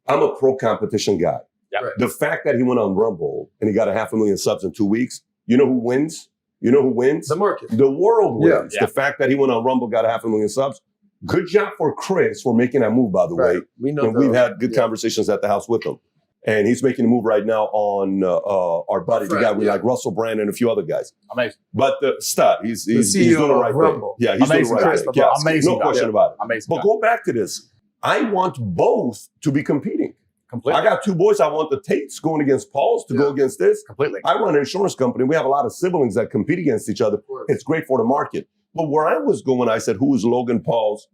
B: I'm a pro competition guy.
A: Yeah.
D: Right.
B: The fact that he went on Rumble and he got 500,000 subs in 2 weeks, you know who wins? You know who wins?
D: The market.
B: The world wins.
A: Yeah.
B: The fact that he went on Rumble, got 500,000 subs. Good job for Chris for making that move, by the way.
D: We know
B: And we've had good conversations at the house with him. And he's making a move right now on our buddy, the guy we like, Russell Brand and a few other guys.
A: Amazing.
B: But the stud, he's
D: CEO
B: doing the right thing.
D: Rumble.
B: Yeah, he's
A: Amazing
B: doing the right
A: guy.
B: thing. Yeah,
A: Amazing
B: no
A: guy.
B: question about it.
A: Amazing.
B: But
A: guy.
B: go back to this. I want both to be competing.
A: Completely.
B: I got two boys. I want the Tates going against Pauls to go against this.
A: Completely.
B: I run an insurance company. We have a lot of siblings that compete against each other. It's great for the market. But where I was going, I said, who is Logan Paul's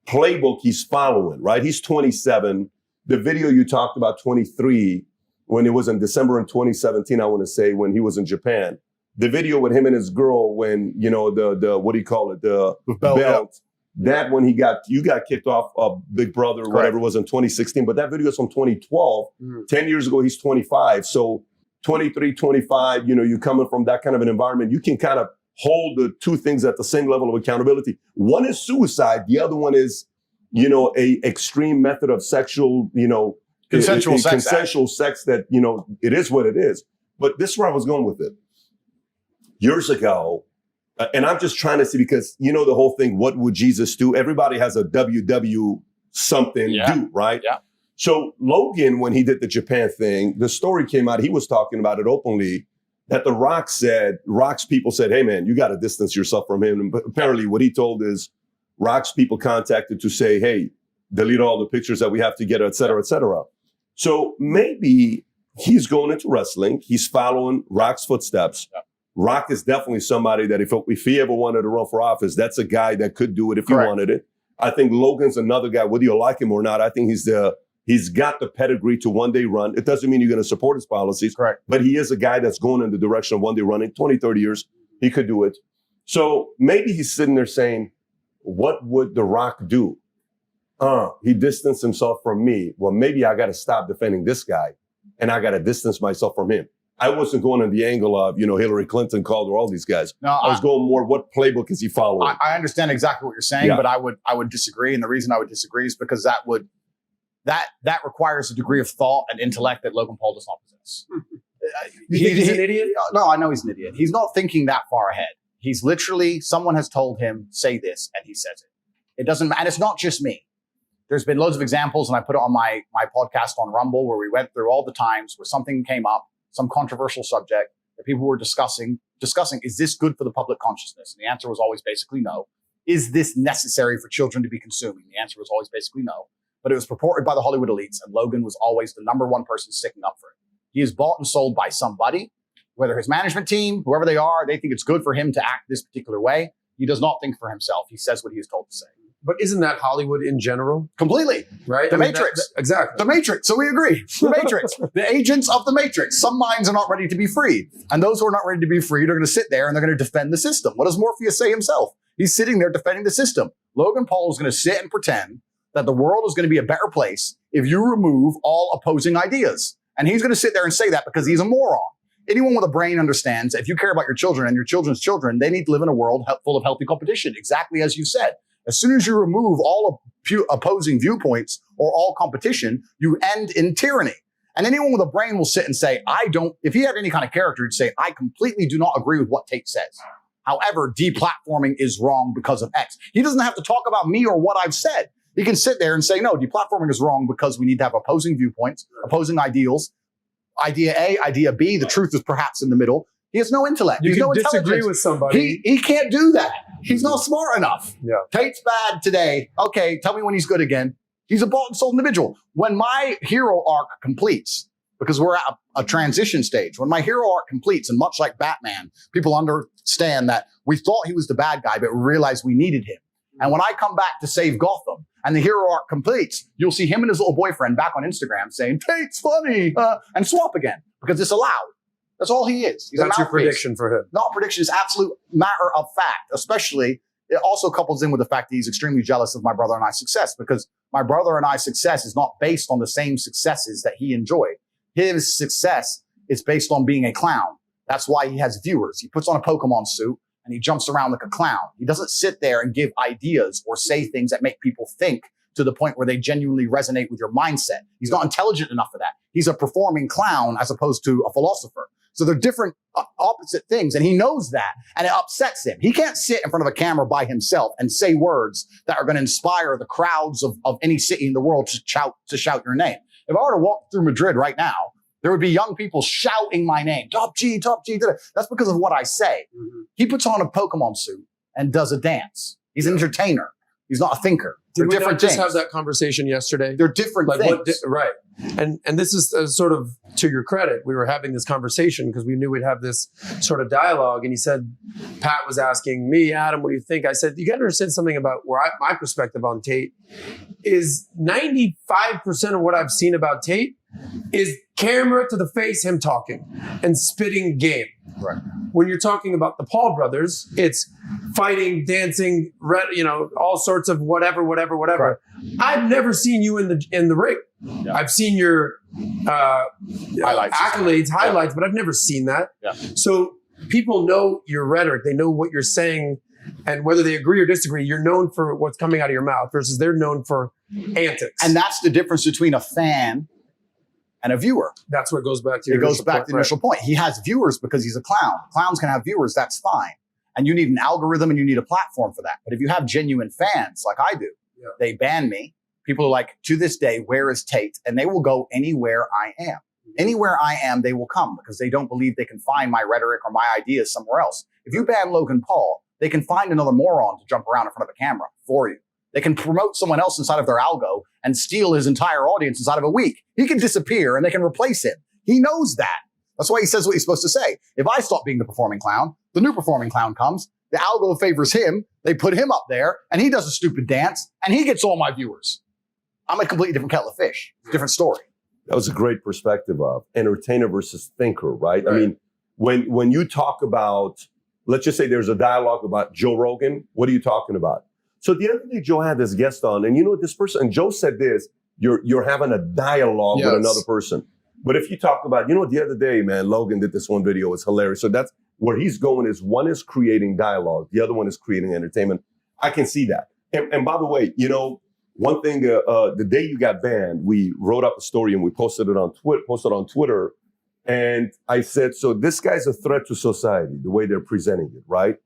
B: playbook he's following, right? He's 27. The video you talked about, 23, when it was in December in 2017, I want to say, when he was in Japan. The video with him and his girl when, you know, the what do you call it? The belt. That when you got kicked off of Big Brother or whatever it was in 2016. But that video is from 2012. 10 years ago, he's 25. So 23, 25, you know, you coming from that kind of an environment, you can kind of hold the two things at the same level of accountability. One is suicide. The other one is, you know, a extreme method of sexual, you know,
A: Consensual
B: sex that, you know, it is what it is. But this is where I was going with it. Years ago, and I'm just trying to see, because, you know, the whole thing, what would Jesus do? Everybody has a WW something do, right?
A: Yeah.
B: So Logan, when he did the Japan thing, the story came out, he was talking about it openly, that Rock's people said, hey man, you got to distance yourself from him. And apparently what he told is Rock's people contacted to say, hey, delete all the pictures that we have together, et cetera, et cetera. So maybe he's going into wrestling. He's following Rock's footsteps. Yeah. Rock is definitely somebody that if he ever wanted to run for office, that's a guy that could do it if he wanted it. I think Logan's another guy, whether you like him or not. I think he's got the pedigree to one day run. It doesn't mean you're going to support his policies, but he is a guy that's going in the direction of one day running. 20, 30 years, he could do it. So maybe he's sitting there saying, what would The Rock do? He distanced himself from me. Well, maybe I got to stop defending this guy and I got to distance myself from him. I wasn't going on the angle of, you know, Hillary Clinton, Calder, all these guys. No, I was going more, what playbook is he following?
A: I understand exactly what you're saying, but I would disagree. And the reason I would disagree is because that requires a degree of thought and intellect that Logan Paul does not possess.
D: You think he's an idiot?
A: No, I know he's an idiot. He's not thinking that far ahead. He's literally, someone has told him, say this, and he says it. It doesn't, and it's not just me. There's been loads of examples, and I put it on my podcast on Rumble, where we went through all the times where something came up, some controversial subject that people were discussing, is this good for the public consciousness? And the answer was always basically no. Is this necessary for children to be consuming? The answer was always basically no. But it was purported by the Hollywood elites, and Logan was always the number one person sticking up for it. He is bought and sold by somebody, whether his management team, whoever they are, they think it's good for him to act this particular way. He does not think for himself. He says what he is told to say.
D: But isn't that Hollywood in general?
A: Completely.
D: Right?
A: The Matrix.
D: Exactly.
A: The Matrix. So we agree. The Matrix. The agents of the Matrix. Some minds are not ready to be freed. And those who are not ready to be freed are going to sit there and they're going to defend the system. What does Morpheus say himself? He's sitting there defending the system. Logan Paul is going to sit and pretend that the world is going to be a better place if you remove all opposing ideas. And he's going to sit there and say that because he's a moron. Anyone with a brain understands that if you care about your children and your children's children, they need to live in a world full of healthy competition, exactly as you said. As soon as you remove all opposing viewpoints or all competition, you end in tyranny. And anyone with a brain will sit and say, if he had any kind of character, he'd say, I completely do not agree with what Tate says. However, deplatforming is wrong because of X. He doesn't have to talk about me or what I've said. He can sit there and say, no, deplatforming is wrong because we need to have opposing viewpoints, opposing ideals. Idea A, idea B, the truth is perhaps in the middle. He has no intellect.
D: You
A: He's
D: can
A: no
D: disagree with somebody.
A: He can't do that. He's not smart enough.
D: Yeah.
A: Tate's bad today. Okay, tell me when he's good again. He's a bought and sold individual. When my hero arc completes, because we're at a transition stage, when my hero arc completes, and much like Batman, people understand that we thought he was the bad guy, but we realized we needed him. And when I come back to save Gotham, and the hero arc completes, you'll see him and his little boyfriend back on Instagram saying, Tate's funny, and swap again because it's allowed. That's all he is. He's
D: That's your prediction for him.
A: Not prediction, is absolute matter of fact, especially it also couples in with the fact that he's extremely jealous of my brother and I's success because my brother and I's success is not based on the same successes that he enjoyed. His success is based on being a clown. That's why he has viewers. He puts on a Pokemon suit and he jumps around like a clown. He doesn't sit there and give ideas or say things that make people think to the point where they genuinely resonate with your mindset. He's not intelligent enough for that. He's a performing clown as opposed to a philosopher. So they're different opposite things. And he knows that and it upsets him. He can't sit in front of a camera by himself and say words that are going to inspire the crowds of any city in the world to shout your name. If I were to walk through Madrid right now, there would be young people shouting my name. Top G, Top G. That's because of what I say. Mm-hmm. He puts on a Pokemon suit and does a dance. He's an entertainer. He's not a thinker.
D: Did we not just have that conversation yesterday?
A: They're different things.
D: Right. And this is sort of to your credit. We were having this conversation because we knew we'd have this sort of dialogue. And he said, Pat was asking me, Adam, what do you think? I said, you got to understand something about my perspective on Tate is 95% of what I've seen about Tate is camera to the face, him talking and spitting game.
A: Right.
D: When you're talking about the Paul brothers, it's fighting, dancing, all sorts of whatever. Right. I've never seen you in the ring. Yeah. I've seen your accolades, highlights, but I've never seen that.
A: Yeah.
D: So people know your rhetoric. They know what you're saying. And whether they agree or disagree, you're known for what's coming out of your mouth versus they're known for antics.
A: And that's the difference between a fan and a viewer.
D: That's what goes back to
A: your initial point. He has viewers because he's a clown. Clowns can have viewers. That's fine. And you need an algorithm and you need a platform for that. But if you have genuine fans like I do, they ban me. People are like, to this day, where is Tate? And they will go anywhere I am. Anywhere I am, they will come because they don't believe they can find my rhetoric or my ideas somewhere else. If you ban Logan Paul, they can find another moron to jump around in front of a camera for you. They can promote someone else inside of their algo and steal his entire audience inside of a week. He can disappear and they can replace him. He knows that. That's why he says what he's supposed to say. If I stop being the performing clown, the new performing clown comes, the algo favors him, they put him up there, and he does a stupid dance, and he gets all my viewers. I'm a completely different kettle of fish. Different story.
B: That was a great perspective of entertainer versus thinker, right? I mean, when you talk about, let's just say there's a dialogue about Joe Rogan, what are you talking about? So the other day, Joe had this guest on, and you know this person, and Joe said this, you're having a dialogue with another person. But if you talk about, the other day, man, Logan did this one video, it's hilarious. So that's where he's going is one is creating dialogue, the other one is creating entertainment. I can see that. And by the way, one thing, the day you got banned, we wrote up a story and we posted it on Twitter. And I said, so this guy's a threat to society, the way they're presenting it, right?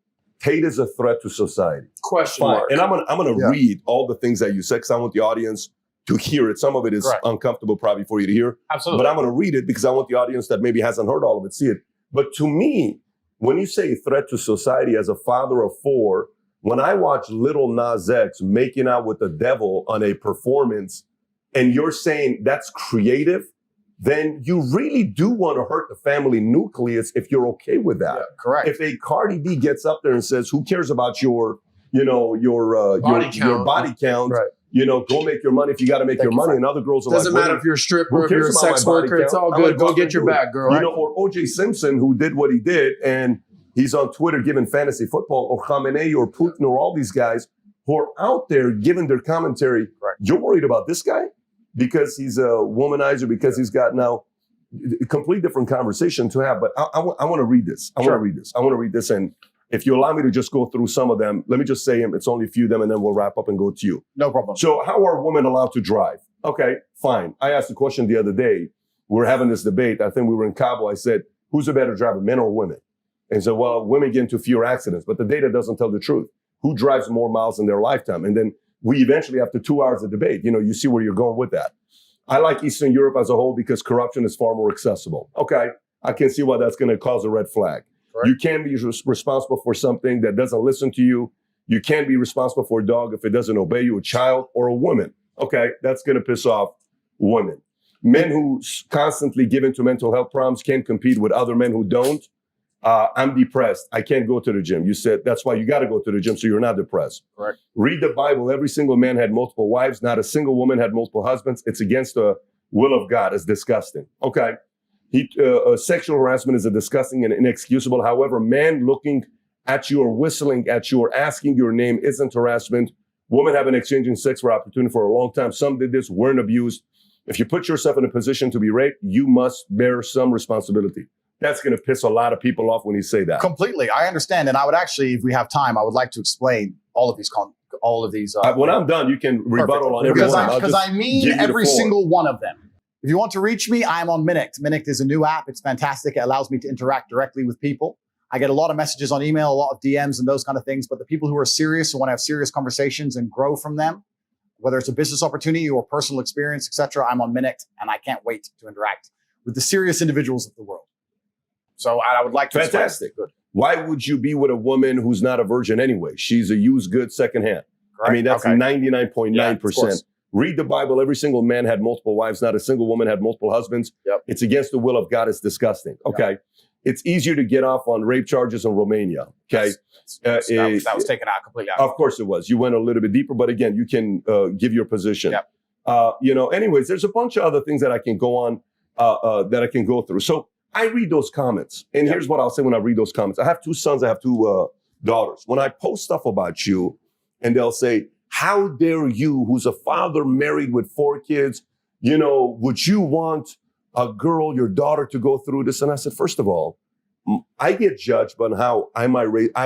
B: Tate is a threat to society.
D: Question mark.
B: And I'm gonna read all the things that you said because I want the audience to hear it. Some of it is uncomfortable probably for you to hear.
A: Absolutely.
B: But I'm gonna read it because I want the audience that maybe hasn't heard all of it see it. But to me, when you say threat to society as a father of four, when I watch Little Nas X making out with the devil on a performance and you're saying that's creative, then you really do want to hurt the family nucleus if you're okay with that.
A: Yeah, correct.
B: If a Cardi B gets up there and says, who cares about your body count, go make your money if you got to make your money. And other girls are
D: doesn't matter if you're a stripper, if you're a sex worker, it's all good. Go get your bag, girl.
B: Or O.J. Simpson, who did what he did, and he's on Twitter giving fantasy football, or Khamenei or Putin or all these guys who are out there giving their commentary.
A: Right.
B: You're worried about this guy because he's a womanizer, because he's got now a complete different conversation to have. But I want to read this. I want to read this. And if you allow me to just go through some of them, let me just say them. It's only a few of them, and then we'll wrap up and go to you.
A: No problem.
B: So how are women allowed to drive? Okay, fine. I asked the question the other day. We were having this debate. I think we were in Cabo. I said, who's a better driver, men or women? And so, well, women get into fewer accidents, but the data doesn't tell the truth. Who drives more miles in their lifetime? And then we eventually, after 2 hours of debate, you see where you're going with that. I like Eastern Europe as a whole because corruption is far more accessible. Okay, I can see why that's going to cause a red flag. Right. You can't be responsible for something that doesn't listen to you. You can't be responsible for a dog if it doesn't obey you, a child or a woman. Okay, that's going to piss off women. Men who constantly give into mental health problems can't compete with other men who don't. I'm depressed. I can't go to the gym. You said that's why you got to go to the gym so you're not depressed.
A: Correct.
B: Read the Bible. Every single man had multiple wives. Not a single woman had multiple husbands. It's against the will of God. It's disgusting. Okay. Sexual harassment is a disgusting and inexcusable. However, man looking at you or whistling at you or asking your name isn't harassment. Women have been exchanging sex for opportunity for a long time. Some did this, weren't abused. If you put yourself in a position to be raped, you must bear some responsibility. That's going to piss a lot of people off when you say that.
A: Completely. I understand. And I would actually, if we have time, I would like to explain all of these.
B: When I'm done, you can rebuttal on every one.
A: Because I mean every single one of them. If you want to reach me, I'm on Minict. Minict is a new app. It's fantastic. It allows me to interact directly with people. I get a lot of messages on email, a lot of DMs and those kind of things. But the people who are serious, who want to have serious conversations and grow from them, whether it's a business opportunity or personal experience, etc., I'm on Minict, and I can't wait to interact with the serious individuals of the world. So I would like to.
B: Fantastic. Why would you be with a woman who's not a virgin anyway? She's a used good secondhand. Correct. I mean, that's 99.9%. Read the Bible. Every single man had multiple wives. Not a single woman had multiple husbands.
A: Yep.
B: It's against the will of God. It's disgusting. Okay. Yep. It's easier to get off on rape charges in Romania. Okay.
A: That was taken out completely out.
B: Of course it was. You went a little bit deeper, but again, you can give your position.
A: Yep.
B: Anyways, there's a bunch of other things that I can go on, that I can go through. So I read those comments. And here's what I'll say when I read those comments. I have 2 sons. I have 2 daughters. When I post stuff about you and they'll say, how dare you, who's a father married with 4 kids, would you want a girl, your daughter, to go through this? And I said, first of all, I get judged on how I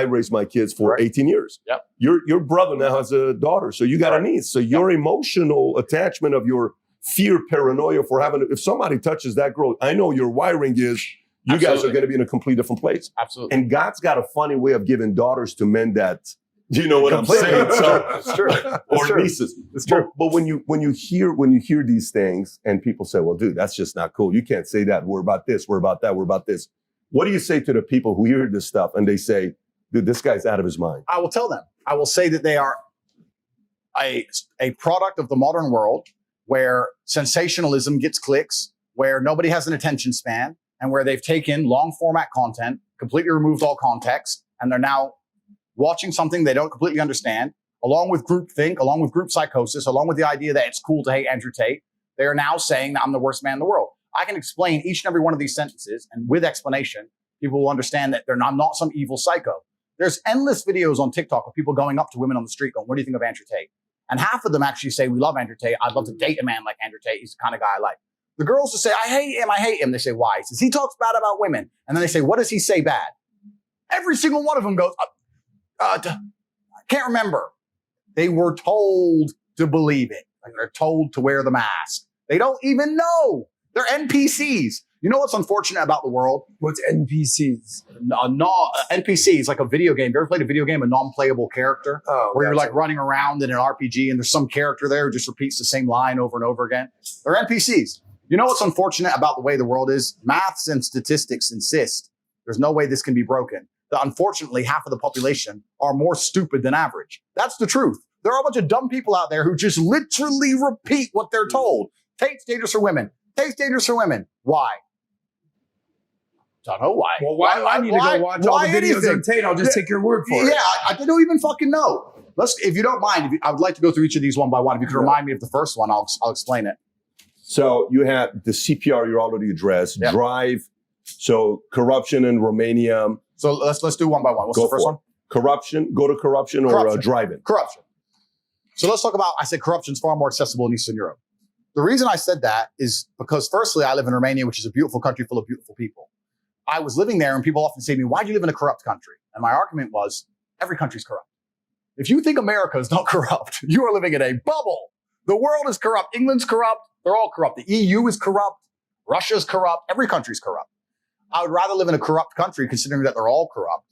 B: raised my kids for 18 years.
A: Yep.
B: Your brother now has a daughter, so you got a niece. So your emotional attachment of your fear, paranoia for if somebody touches that girl, I know your wiring is, you guys are going to be in a completely different place.
A: Absolutely.
B: And God's got a funny way of giving daughters to men that, you know what I'm saying? So,
A: it's true.
B: Or nieces.
A: It's true.
B: But when you hear these things and people say, well, dude, that's just not cool. You can't say that. We're about this. We're about that. We're about this. What do you say to the people who hear this stuff and they say, dude, this guy's out of his mind?
A: I will tell them. I will say that they are a product of the modern world where sensationalism gets clicks, where nobody has an attention span, and where they've taken long format content, completely removed all context, and they're now watching something they don't completely understand, along with groupthink, along with group psychosis, along with the idea that it's cool to hate Andrew Tate. They are now saying that I'm the worst man in the world. I can explain each and every one of these sentences, and with explanation, people will understand that I'm not some evil psycho. There's endless videos on TikTok of people going up to women on the street going, what do you think of Andrew Tate? And half of them actually say, we love Andrew Tate. I'd love to date a man like Andrew Tate. He's the kind of guy I like. The girls just say, I hate him. They say, why? He says, he talks bad about women. And then they say, what does he say bad? Every single one of them goes, I can't remember. They were told to believe it. Like they're told to wear the mask. They don't even know. They're NPCs. You know what's unfortunate about the world?
D: What's NPCs?
A: NPC is like a video game. Have you ever played a video game, a non-playable character? Where you're like running around in an RPG and there's some character there who just repeats the same line over and over again? They're NPCs. You know what's unfortunate about the way the world is? Maths and statistics insist there's no way this can be broken. That unfortunately, half of the population are more stupid than average. That's the truth. There are a bunch of dumb people out there who just literally repeat what they're told. Tate's dangerous for women. Tate's dangerous for women. Why? Don't know why.
D: Well, why do I need to go watch all the videos on Tate? I'll just take your word for it.
A: Yeah, I don't even fucking know. If you don't mind, I would like to go through each of these one by one. If you could remind me of the first one, I'll explain it.
B: So you had the CPR you already addressed, Drive, so corruption in Romania.
A: So let's do one by one. What's the first one?
B: Corruption, go to corruption or driving.
A: Corruption. So let's talk about, I said corruption is far more accessible in Eastern Europe. The reason I said that is because firstly, I live in Romania, which is a beautiful country full of beautiful people. I was living there and people often say to me, why do you live in a corrupt country? And my argument was, every country's corrupt. If you think America is not corrupt, you are living in a bubble. The world is corrupt. England's corrupt. They're all corrupt. The EU is corrupt. Russia's corrupt. Every country's corrupt. I would rather live in a corrupt country, considering that they're all corrupt,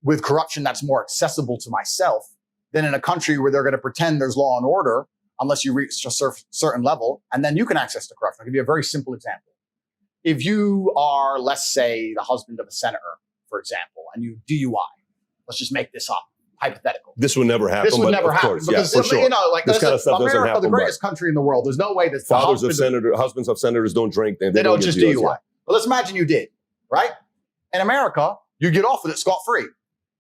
A: with corruption that's more accessible to myself, than in a country where they're going to pretend there's law and order unless you reach a certain level, and then you can access the corruption. I'll give you a very simple example. If you are, let's say, the husband of a senator, for example, and you DUI, let's just make this up, hypothetical.
B: This would never happen.
A: This would never happen.
B: Because, for sure.
A: You know, like
B: this kind of stuff doesn't happen.
A: The greatest country in the world. There's no way that
B: husbands of senators don't drink.
A: They don't just DUI. Well, let's imagine you did, right? In America, you get off with it scot-free.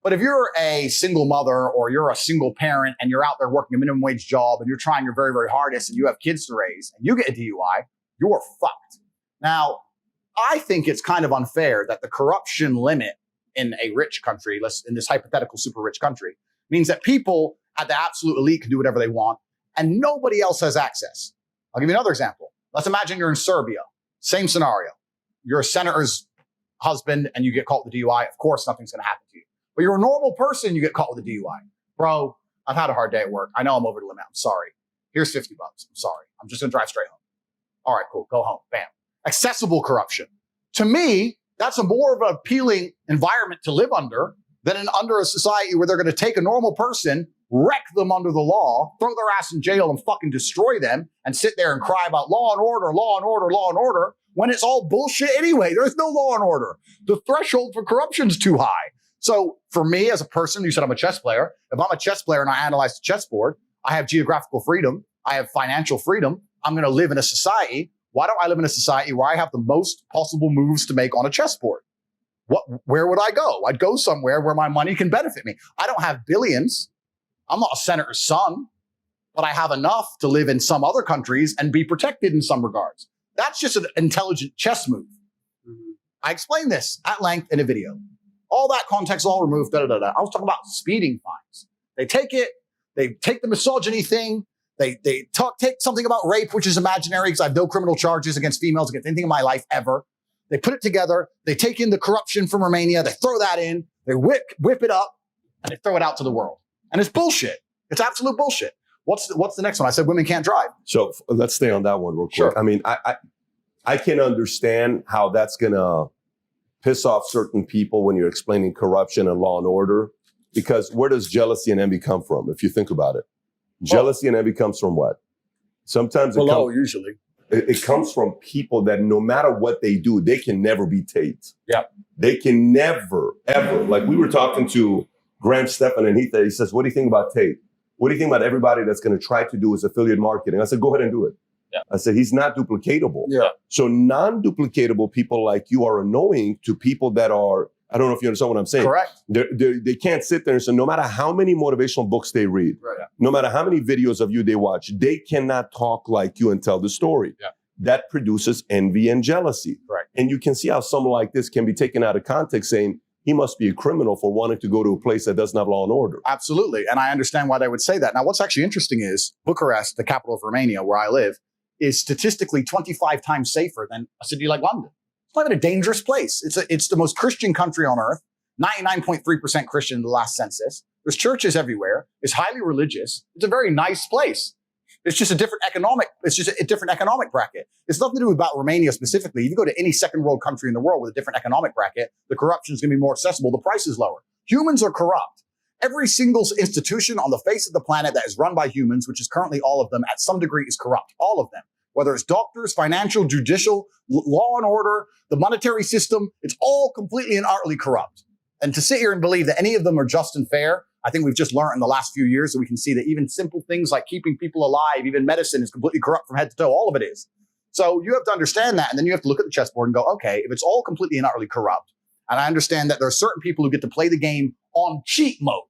A: But if you're a single mother or you're a single parent and you're out there working a minimum wage job and you're trying your very, very hardest and you have kids to raise and you get a DUI, you're fucked. Now, I think it's kind of unfair that the corruption limit in a rich country, in this hypothetical super rich country, means that people at the absolute elite can do whatever they want and nobody else has access. I'll give you another example. Let's imagine you're in Serbia. Same scenario. You're a senator's husband and you get caught with a DUI. Of course, nothing's going to happen to you. But you're a normal person, you get caught with a DUI. Bro, I've had a hard day at work. I know I'm over the limit. I'm sorry. Here's $50. I'm sorry. I'm just going to drive straight home. All right, cool. Go home. Bam. Accessible corruption. To me, that's a more of an appealing environment to live under than under a society where they're going to take a normal person, wreck them under the law, throw their ass in jail and fucking destroy them and sit there and cry about law and order, law and order, law and order, when it's all bullshit anyway. There's no law and order. The threshold for corruption's too high. So for me as a person, you said I'm a chess player. If I'm a chess player and I analyze the chessboard, I have geographical freedom. I have financial freedom. I'm going to live in a society. Why don't I live in a society where I have the most possible moves to make on a chessboard? Where would I go? I'd go somewhere where my money can benefit me. I don't have billions. I'm not a senator's son, but I have enough to live in some other countries and be protected in some regards. That's just an intelligent chess move. I explained this at length in a video. All that context all removed, I was talking about speeding fines. They take the misogyny thing. They take something about rape, which is imaginary because I have no criminal charges against females, against anything in my life ever. They put it together. They take in the corruption from Romania. They throw that in. They whip it up and they throw it out to the world. And it's bullshit. It's absolute bullshit. What's the next one? I said women can't drive.
B: So let's stay on that one real quick.
A: Sure.
B: I mean, I can understand how that's going to piss off certain people when you're explaining corruption and law and order, because where does jealousy and envy come from? If you think about it, jealousy and envy comes from what? Sometimes
A: usually.
B: It comes from people that no matter what they do, they can never be Tate.
A: Yeah.
B: They can never, ever. Like we were talking to Graham Stephan and he says, what do you think about Tate? What do you think about everybody that's going to try to do his affiliate marketing? I said, go ahead and do it.
A: Yeah.
B: I said, he's not duplicatable.
A: Yeah.
B: So non-duplicatable people like you are annoying to people that are, I don't know if you understand what I'm saying.
A: Correct.
B: They can't sit there and say, no matter how many motivational books they read,
A: right.
B: no matter how many videos of you they watch, they cannot talk like you and tell the story.
A: Yeah.
B: That produces envy and jealousy.
A: Right.
B: And you can see how someone like this can be taken out of context saying, he must be a criminal for wanting to go to a place that doesn't have law and order.
A: Absolutely. And I understand why they would say that. Now, what's actually interesting is Bucharest, the capital of Romania, where I live, is statistically 25 times safer than a city like London. It's not even a dangerous place. It's the most Christian country on earth, 99.3% Christian in the last census. There's churches everywhere. It's highly religious. It's a very nice place. It's just a different economic bracket. It's nothing to do about Romania specifically. If you go to any second world country in the world with a different economic bracket, the corruption is going to be more accessible. The price is lower. Humans are corrupt. Every single institution on the face of the planet that is run by humans, which is currently all of them at some degree, is corrupt. All of them. Whether it's doctors, financial, judicial, law and order, the monetary system, it's all completely and utterly corrupt. And to sit here and believe that any of them are just and fair, I think we've just learned in the last few years that we can see that even simple things like keeping people alive, even medicine is completely corrupt from head to toe. All of it is. So you have to understand that. And then you have to look at the chessboard and go, okay, if it's all completely and utterly corrupt, and I understand that there are certain people who get to play the game on cheat mode.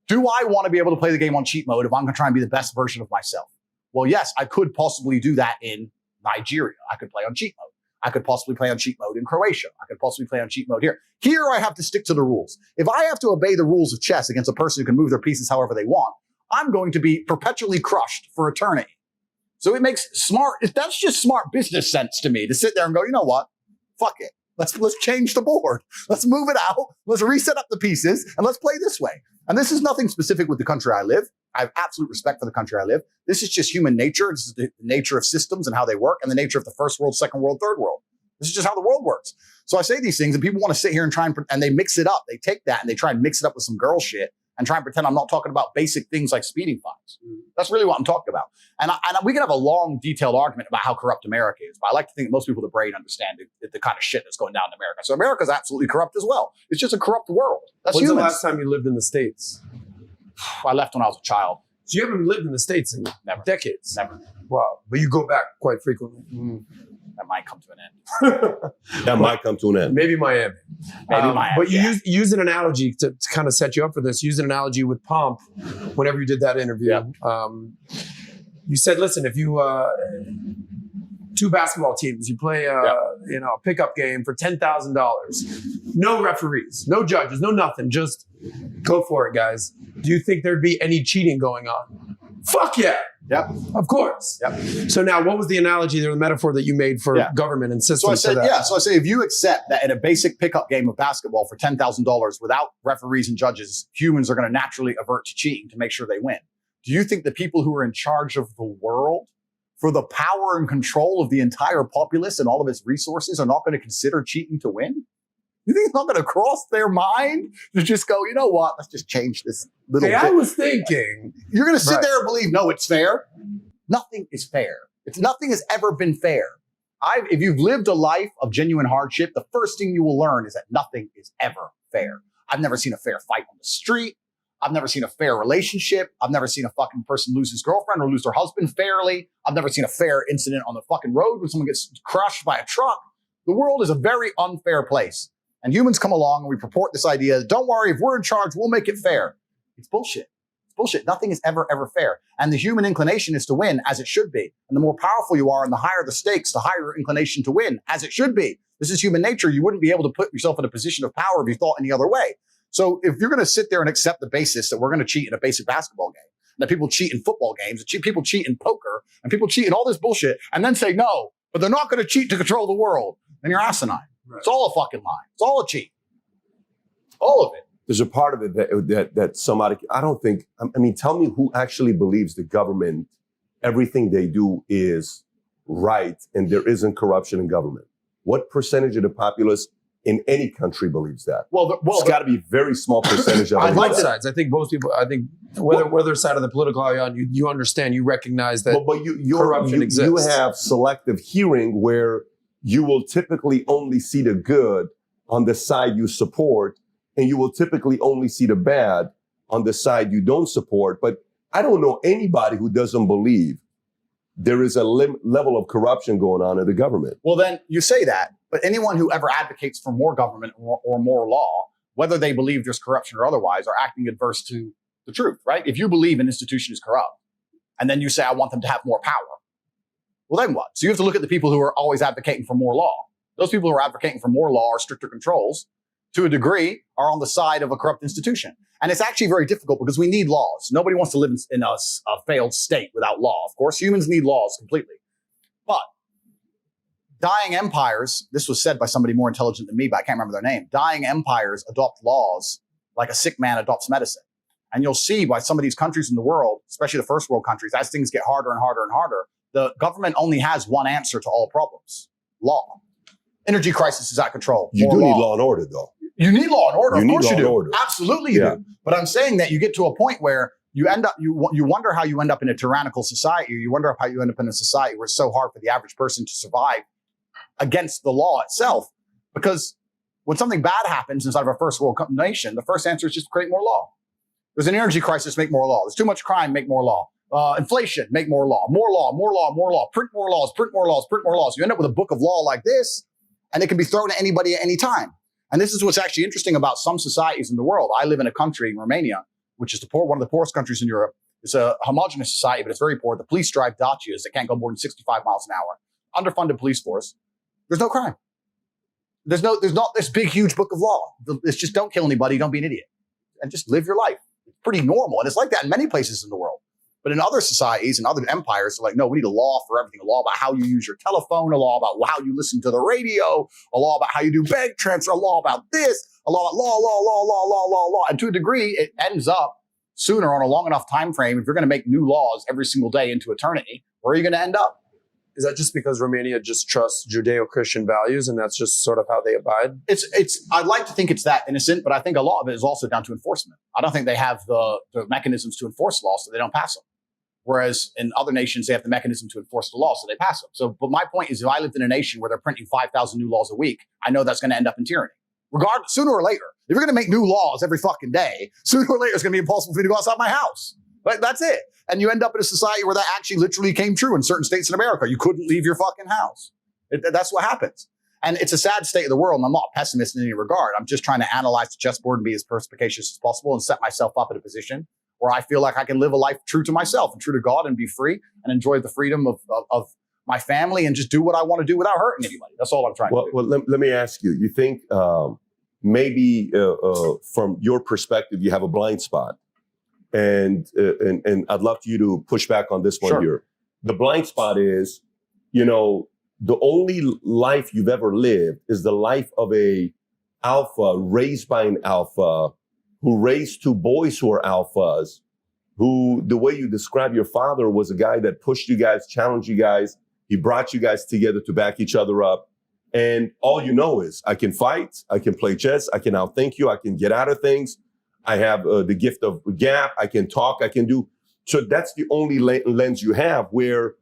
A: Do I want to be able to play the game on cheat mode if I'm going to try and be the best version of myself? Well, yes, I could possibly do that in Nigeria. I could play on cheat mode. I could possibly play on cheat mode in Croatia. I could possibly play on cheat mode here. Here, I have to stick to the rules. If I have to obey the rules of chess against a person who can move their pieces however they want, I'm going to be perpetually crushed for eternity. So it makes that's just smart business sense to me to sit there and go, you know what? Fuck it. Let's change the board. Let's move it out. Let's reset up the pieces and let's play this way. And this is nothing specific with the country I live. I have absolute respect for the country I live. This is just human nature. This is the nature of systems and how they work and the nature of the first world, second world, third world. This is just how the world works. So I say these things and people want to sit here and try and they mix it up. They take that and they try and mix it up with some girl shit and try and pretend I'm not talking about basic things like speeding fines. That's really what I'm talking about. And we can have a long, detailed argument about how corrupt America is, but I like to think that most people with the brain understand the kind of shit that's going down in America. So America's absolutely corrupt as well. It's just a corrupt world. That's
D: When's
A: humans.
D: the last time you lived in the States?
A: I left when I was a child.
D: So you haven't lived in the States in
A: Never.
D: decades?
A: Never.
D: Wow. But you go back quite frequently.
A: That might come to an end.
B: That might come to an end.
D: Maybe Miami.
A: Maybe Miami.
D: But you
A: yeah.
D: use an analogy to kind of set you up for this. Use an analogy with Pomp whenever you did that interview.
A: Yeah.
D: You said, listen, if you two basketball teams, you play a pickup game for $10,000, no referees, no judges, no nothing, just go for it, guys. Do you think there'd be any cheating going on? Fuck yeah.
A: Yep.
D: Of course.
A: Yep.
D: So now, what was the analogy or the metaphor that you made for government and systems?
A: So I said,
D: to that?
A: So I say, if you accept that in a basic pickup game of basketball for $10,000 without referees and judges, humans are going to naturally avert to cheating to make sure they win. Do you think the people who are in charge of the world, for the power and control of the entire populace and all of its resources, are not going to consider cheating to win? You think it's not going to cross their mind to just go, you know what, let's just change this little bit?
D: I was thinking.
A: You're going to sit there and believe, no, it's fair. Nothing is fair. Nothing has ever been fair. If you've lived a life of genuine hardship, the first thing you will learn is that nothing is ever fair. I've never seen a fair fight on the street. I've never seen a fair relationship. I've never seen a fucking person lose his girlfriend or lose their husband fairly. I've never seen a fair incident on the fucking road when someone gets crushed by a truck. The world is a very unfair place. And humans come along and we purport this idea, don't worry, if we're in charge, we'll make it fair. It's bullshit. It's bullshit. Nothing is ever fair. And the human inclination is to win, as it should be. And the more powerful you are and the higher the stakes, the higher your inclination to win, as it should be. This is human nature. You wouldn't be able to put yourself in a position of power if you thought any other way. So if you're going to sit there and accept the basis that we're going to cheat in a basic basketball game, that people cheat in football games, that people cheat in poker, and people cheat in all this bullshit, and then say no, but they're not going to cheat to control the world, then you're asinine. Right. It's all a fucking lie. It's all a cheat. All of it.
B: There's a part of it that somebody, I don't think, I mean, tell me who actually believes the government, everything they do is right and there isn't corruption in government. What percentage of the populace in any country believes that? It's got to be a very small percentage of it.
D: Both sides. I think most people, whether side of the political aisle you understand, you recognize that corruption exists.
B: You have selective hearing where you will typically only see the good on the side you support, and you will typically only see the bad on the side you don't support. But I don't know anybody who doesn't believe there is a level of corruption going on in the government.
A: Well, then you say that, but anyone who ever advocates for more government or more law, whether they believe there's corruption or otherwise, are acting adverse to the truth, right? If you believe an institution is corrupt, and then you say, I want them to have more power, well, then what? So you have to look at the people who are always advocating for more law. Those people who are advocating for more law or stricter controls, to a degree, are on the side of a corrupt institution. And it's actually very difficult because we need laws. Nobody wants to live in a failed state without law. Of course, humans need laws completely. But dying empires, this was said by somebody more intelligent than me, but I can't remember their name. Dying empires adopt laws like a sick man adopts medicine. And you'll see by some of these countries in the world, especially the first world countries, as things get harder and harder and harder, the government only has one answer to all problems: law. Energy crisis is out of control.
B: You do need law and order, though.
A: You need law and order. Of course you do.
B: Order.
A: Absolutely you do. But I'm saying that you get to a point where you end up, you wonder how you end up in a tyrannical society. You wonder how you end up in a society where it's so hard for the average person to survive against the law itself. Because when something bad happens inside of a first world nation, the first answer is just create more law. There's an energy crisis, make more law. There's too much crime, make more law. Inflation, make more law. More law, more law, more law. Print more laws, print more laws, print more laws. You end up with a book of law like this, and it can be thrown at anybody at any time. And this is what's actually interesting about some societies in the world. I live in a country, Romania, which is one of the poorest countries in Europe. It's a homogenous society, but it's very poor. The police drive Dacias that can't go more than 65 miles an hour. Underfunded police force. There's no crime. There's not this big, huge book of law. It's just don't kill anybody, don't be an idiot, and just live your life. It's pretty normal. And it's like that in many places in the world. But in other societies and other empires, they're like, no, we need a law for everything. A law about how you use your telephone, a law about how you listen to the radio, a law about how you do bank transfer, a law about this, a law about law. And to a degree, it ends up sooner on a long enough time frame. If you're going to make new laws every single day into eternity, where are you going to end up?
D: Is that just because Romania just trusts Judeo-Christian values and that's just sort of how they abide?
A: I'd like to think it's that innocent, but I think a lot of it is also down to enforcement. I don't think they have the mechanisms to enforce laws, so they don't pass them. Whereas in other nations, they have the mechanism to enforce the law, so they pass them. So, but my point is, if I lived in a nation where they're printing 5,000 new laws a week, I know that's going to end up in tyranny. Regardless, sooner or later, if you're going to make new laws every fucking day, sooner or later it's going to be impossible for me to go outside my house. Like, that's it. And you end up in a society where that actually literally came true in certain states in America. You couldn't leave your fucking house. That's what happens. And it's a sad state of the world. And I'm not a pessimist in any regard. I'm just trying to analyze the chessboard and be as perspicacious as possible and set myself up in a position where I feel like I can live a life true to myself and true to God and be free and enjoy the freedom of my family and just do what I want to do without hurting anybody. That's all I'm trying to do.
B: Well, let me ask you, you think maybe from your perspective, you have a blind spot? And I'd love for you to push back on this one
A: Sure.
B: here. The blind spot is, the only life you've ever lived is the life of a alpha raised by an alpha who raised two boys who are alphas, who the way you describe your father was a guy that pushed you guys, challenged you guys. He brought you guys together to back each other up. And all you know is I can fight, I can play chess, I can outthink you, I can get out of things. I have the gift of gap, I can talk, I can do. So that's the only lens you have where,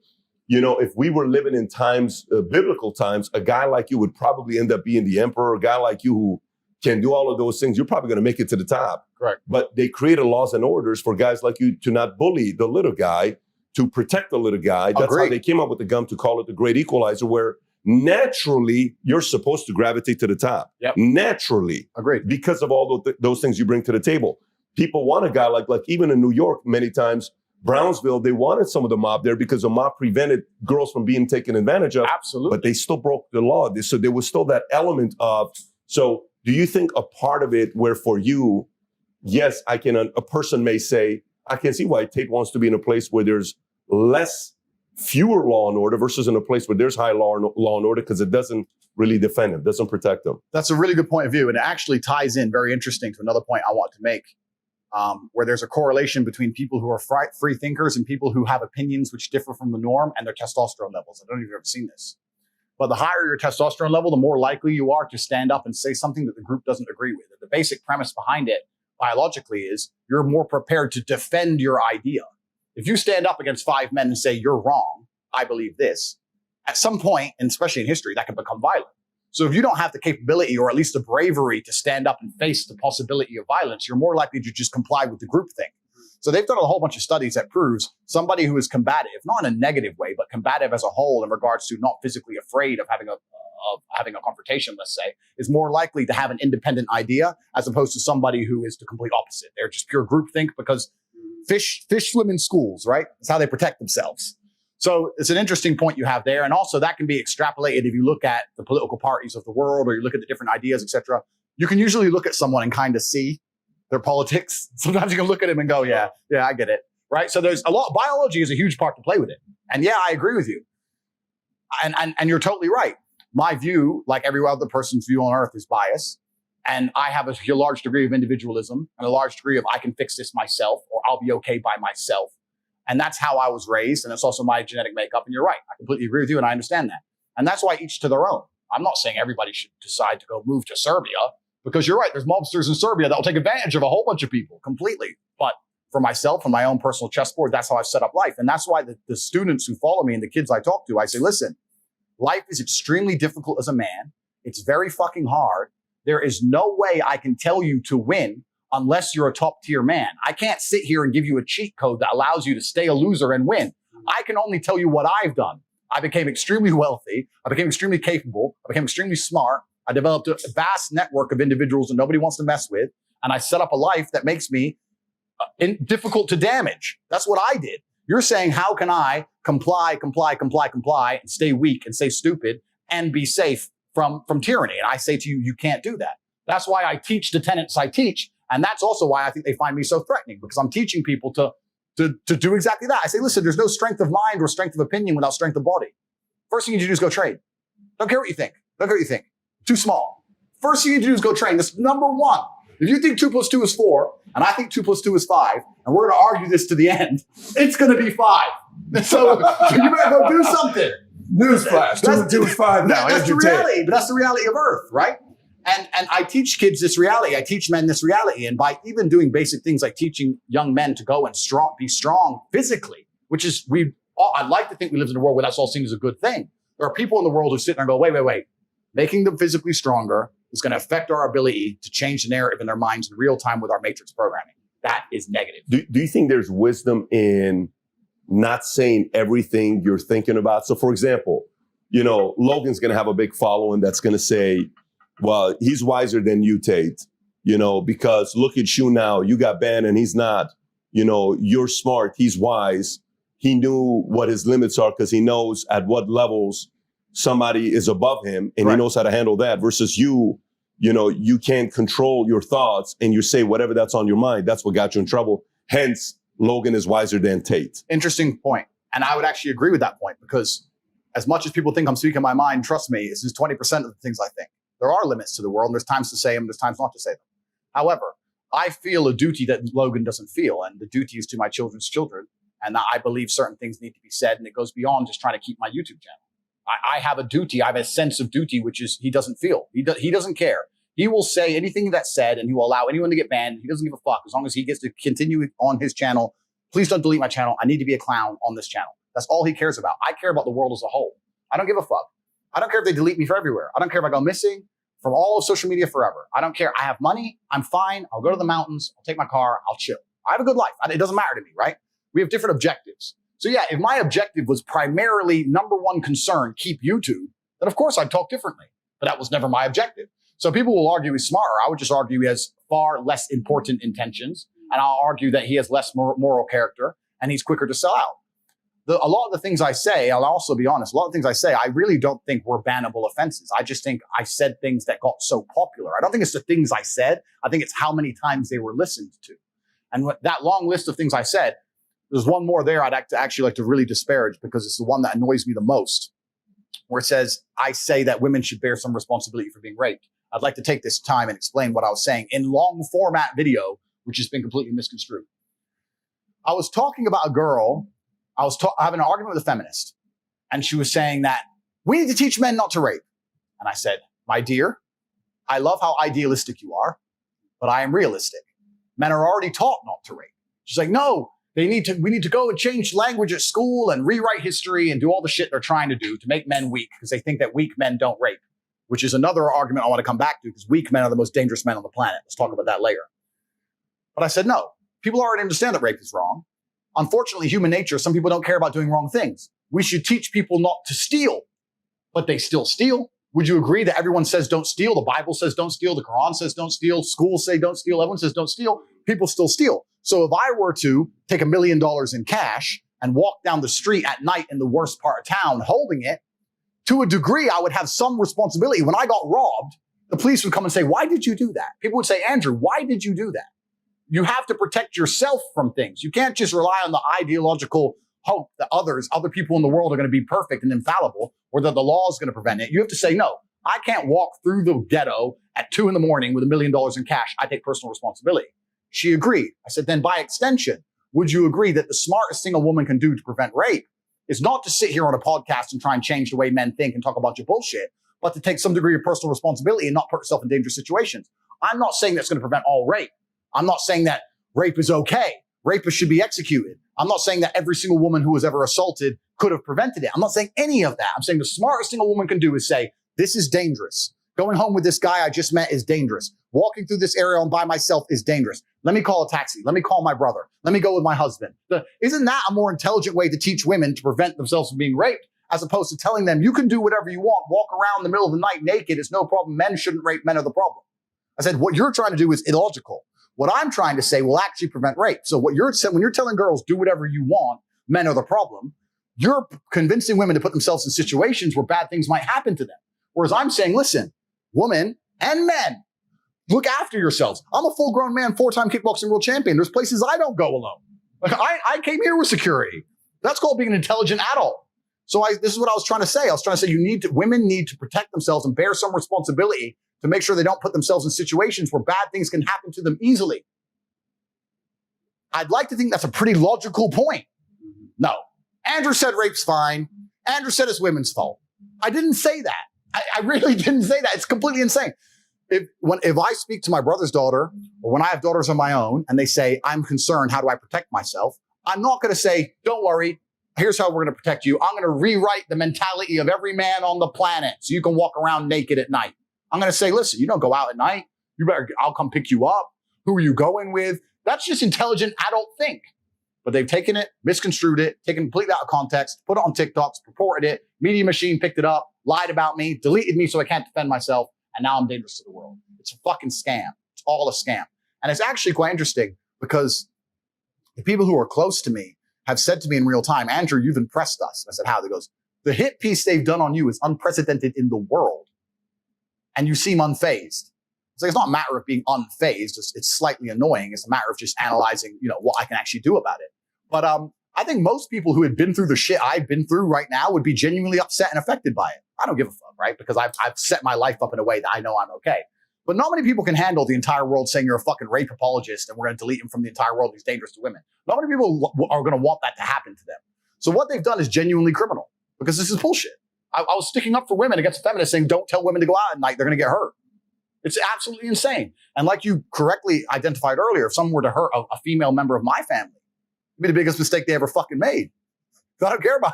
B: if we were living in times, biblical times, a guy like you would probably end up being the emperor. A guy like you who can do all of those things, you're probably going to make it to the top.
A: Correct.
B: But they created laws and orders for guys like you to not bully the little guy, to protect the little guy. That's
A: Agreed.
B: how they came up with the gum to call it the great equalizer, where naturally you're supposed to gravitate to the top.
A: Yep.
B: Naturally.
A: Agreed.
B: Because of all those things you bring to the table. People want a guy like even in New York, many times, Brownsville, they wanted some of the mob there because the mob prevented girls from being taken advantage of.
A: Absolutely.
B: But they still broke the law. So there was still that element of, so do you think a part of it where for you, yes, a person may say, I can see why Tate wants to be in a place where there's fewer law and order versus in a place where there's high law and order because it doesn't really defend them, doesn't protect them.
A: That's a really good point of view. And it actually ties in very interesting to another point I want to make. Where there's a correlation between people who are free thinkers and people who have opinions which differ from the norm and their testosterone levels. I don't know if you've ever seen this. But the higher your testosterone level, the more likely you are to stand up and say something that the group doesn't agree with. And the basic premise behind it biologically is you're more prepared to defend your idea. If you stand up against 5 men and say, you're wrong, I believe this, at some point, and especially in history, that can become violent. So if you don't have the capability or at least the bravery to stand up and face the possibility of violence, you're more likely to just comply with the group thing. So they've done a whole bunch of studies that proves somebody who is combative, not in a negative way, but combative as a whole in regards to not physically afraid of having a confrontation, let's say, is more likely to have an independent idea as opposed to somebody who is the complete opposite. They're just pure groupthink because fish swim in schools, right? That's how they protect themselves. So it's an interesting point you have there. And also that can be extrapolated if you look at the political parties of the world or you look at the different ideas, et cetera. You can usually look at someone and kind of see their politics. Sometimes you can look at him and go, yeah, I get it. Right. So there's a lot. Biology is a huge part to play with it. And yeah, I agree with you. And you're totally right. My view, like every other person's view on earth, is bias. And I have a large degree of individualism and a large degree of I can fix this myself or I'll be okay by myself. And that's how I was raised. And it's also my genetic makeup. And you're right. I completely agree with you. And I understand that. And that's why each to their own. I'm not saying everybody should decide to go move to Serbia because you're right. There's mobsters in Serbia that will take advantage of a whole bunch of people completely. But for myself and my own personal chessboard, that's how I've set up life. And that's why the students who follow me and the kids I talk to, I say, listen, life is extremely difficult as a man. It's very fucking hard. There is no way I can tell you to win unless you're a top tier man. I can't sit here and give you a cheat code that allows you to stay a loser and win. I can only tell you what I've done. I became extremely wealthy. I became extremely capable. I became extremely smart. I developed a vast network of individuals that nobody wants to mess with. And I set up a life that makes me difficult to damage. That's what I did. You're saying, how can I comply, and stay weak and stay stupid and be safe from tyranny? And I say to you, you can't do that. That's why I teach the tenets I teach. And that's also why I think they find me so threatening, because I'm teaching people to do exactly that. I say, listen, there's no strength of mind or strength of opinion without strength of body. First thing you need to do is go train. Don't care what you think. Don't care what you think. Too small. First thing you need to do is go train. That's number one. If you think 2 + 2 is 4, and I think 2 + 2 is 5, and we're going to argue this to the end, it's going to be 5. So you better go do something.
D: Newsflash. 2 + 2 is 5 now.
A: That's the reality, but that's the reality of Earth, right? And I teach kids this reality. I teach men this reality. And by even doing basic things like teaching young men to go and be strong physically, which is, I'd like to think we live in a world where that's all seen as a good thing. There are people in the world who sit there and go, wait. Making them physically stronger is going to affect our ability to change the narrative in their minds in real time with our matrix programming. That is negative.
B: Do you think there's wisdom in not saying everything you're thinking about? So for example, Logan's going to have a big following that's going to say, well, he's wiser than you, Tate, because look at you now. You got banned and he's not. You're smart. He's wise. He knew what his limits are because he knows at what levels somebody is above him and he knows how to handle that versus you can't control your thoughts and you say whatever that's on your mind. That's what got you in trouble. Hence, Logan is wiser than Tate.
A: Interesting point. And I would actually agree with that point because as much as people think I'm speaking my mind, trust me, this is 20% of the things I think. There are limits to the world and there's times to say them, there's times not to say them. However, I feel a duty that Logan doesn't feel, and the duty is to my children's children. And I believe certain things need to be said, and it goes beyond just trying to keep my YouTube channel. I have a duty. I have a sense of duty, which is he doesn't feel. He doesn't care. He will say anything that's said, and he will allow anyone to get banned. He doesn't give a fuck as long as he gets to continue on his channel. Please don't delete my channel. I need to be a clown on this channel. That's all he cares about. I care about the world as a whole. I don't give a fuck. I don't care if they delete me for everywhere. I don't care if I go missing from all of social media forever. I don't care. I have money. I'm fine. I'll go to the mountains. I'll take my car. I'll chill. I have a good life. It doesn't matter to me, right? We have different objectives. So yeah, if my objective was primarily number one concern, keep YouTube, then of course I'd talk differently. But that was never my objective. So people will argue he's smarter. I would just argue he has far less important intentions. And I'll argue that he has less moral character and he's quicker to sell out. A lot of the things I say, I'll also be honest, a lot of things I say, I really don't think were bannable offenses. I just think I said things that got so popular. I don't think it's the things I said. I think it's how many times they were listened to. And that long list of things I said, there's one more there I'd actually like to really disparage because it's the one that annoys me the most, where it says, I say that women should bear some responsibility for being raped. I'd like to take this time and explain what I was saying in long format video, which has been completely misconstrued. I was talking about a girl. I was having an argument with a feminist, and she was saying that we need to teach men not to rape. And I said, my dear, I love how idealistic you are, but I am realistic. Men are already taught not to rape. She's like, no, we need to go and change language at school and rewrite history and do all the shit they're trying to do to make men weak because they think that weak men don't rape, which is another argument I want to come back to because weak men are the most dangerous men on the planet. Let's talk about that later. But I said, no, people already understand that rape is wrong. Unfortunately, human nature, some people don't care about doing wrong things. We should teach people not to steal, but they still steal. Would you agree that everyone says don't steal? The Bible says don't steal. The Quran says don't steal. Schools say don't steal. Everyone says don't steal. People still steal. So if I were to take $1 million in cash and walk down the street at night in the worst part of town holding it, to a degree, I would have some responsibility. When I got robbed, the police would come and say, why did you do that? People would say, Andrew, why did you do that? You have to protect yourself from things. You can't just rely on the ideological hope that other people in the world are going to be perfect and infallible, or that the law is going to prevent it. You have to say, no, I can't walk through the ghetto at 2 a.m. with $1 million in cash. I take personal responsibility. She agreed. I said, then by extension, would you agree that the smartest thing a woman can do to prevent rape is not to sit here on a podcast and try and change the way men think and talk about your bullshit, but to take some degree of personal responsibility and not put herself in dangerous situations? I'm not saying that's going to prevent all rape. I'm not saying that rape is okay. Rapists should be executed. I'm not saying that every single woman who was ever assaulted could have prevented it. I'm not saying any of that. I'm saying the smartest thing a woman can do is say, this is dangerous. Going home with this guy I just met is dangerous. Walking through this area by myself is dangerous. Let me call a taxi. Let me call my brother. Let me go with my husband. Isn't that a more intelligent way to teach women to prevent themselves from being raped, as opposed to telling them you can do whatever you want, walk around in the middle of the night naked, it's no problem. Men shouldn't rape, men are the problem. I said, what you're trying to do is illogical. What I'm trying to say will actually prevent rape. So what you're saying, when you're telling girls, do whatever you want, men are the problem, you're convincing women to put themselves in situations where bad things might happen to them. Whereas I'm saying, listen, women and men, look after yourselves. I'm a full-grown man, 4-time kickboxing world champion. There's places I don't go alone. Like I came here with security. That's called being an intelligent adult. So this is what I was trying to say. I was trying to say women need to protect themselves and bear some responsibility to make sure they don't put themselves in situations where bad things can happen to them easily. I'd like to think that's a pretty logical point. No. Andrew said rape's fine. Andrew said it's women's fault. I didn't say that. I really didn't say that. It's completely insane. If I speak to my brother's daughter, or when I have daughters of my own, and they say, I'm concerned, how do I protect myself? I'm not going to say, don't worry, here's how we're going to protect you. I'm going to rewrite the mentality of every man on the planet so you can walk around naked at night. I'm going to say, listen, you don't go out at night. I'll come pick you up. Who are you going with? That's just intelligent adult think. But they've taken it, misconstrued it, taken it completely out of context, put it on TikToks, purported it, Media Machine picked it up, lied about me, deleted me so I can't defend myself, and now I'm dangerous to the world. It's a fucking scam. It's all a scam. And it's actually quite interesting because the people who are close to me have said to me in real time, Andrew, you've impressed us. I said, how? He goes, the hit piece they've done on you is unprecedented in the world. And you seem unfazed. It's like, it's not a matter of being unfazed. It's slightly annoying. It's a matter of just analyzing, what I can actually do about it. But I think most people who had been through the shit I've been through right now would be genuinely upset and affected by it. I don't give a fuck, right? Because I've set my life up in a way that I know I'm okay. But not many people can handle the entire world saying you're a fucking rape apologist and we're going to delete him from the entire world. He's dangerous to women. Not many people are going to want that to happen to them. So what they've done is genuinely criminal because this is bullshit. I was sticking up for women against feminists saying, don't tell women to go out at night. They're going to get hurt. It's absolutely insane. And like you correctly identified earlier, if someone were to hurt a female member of my family, it'd be the biggest mistake they ever fucking made. So I don't care about,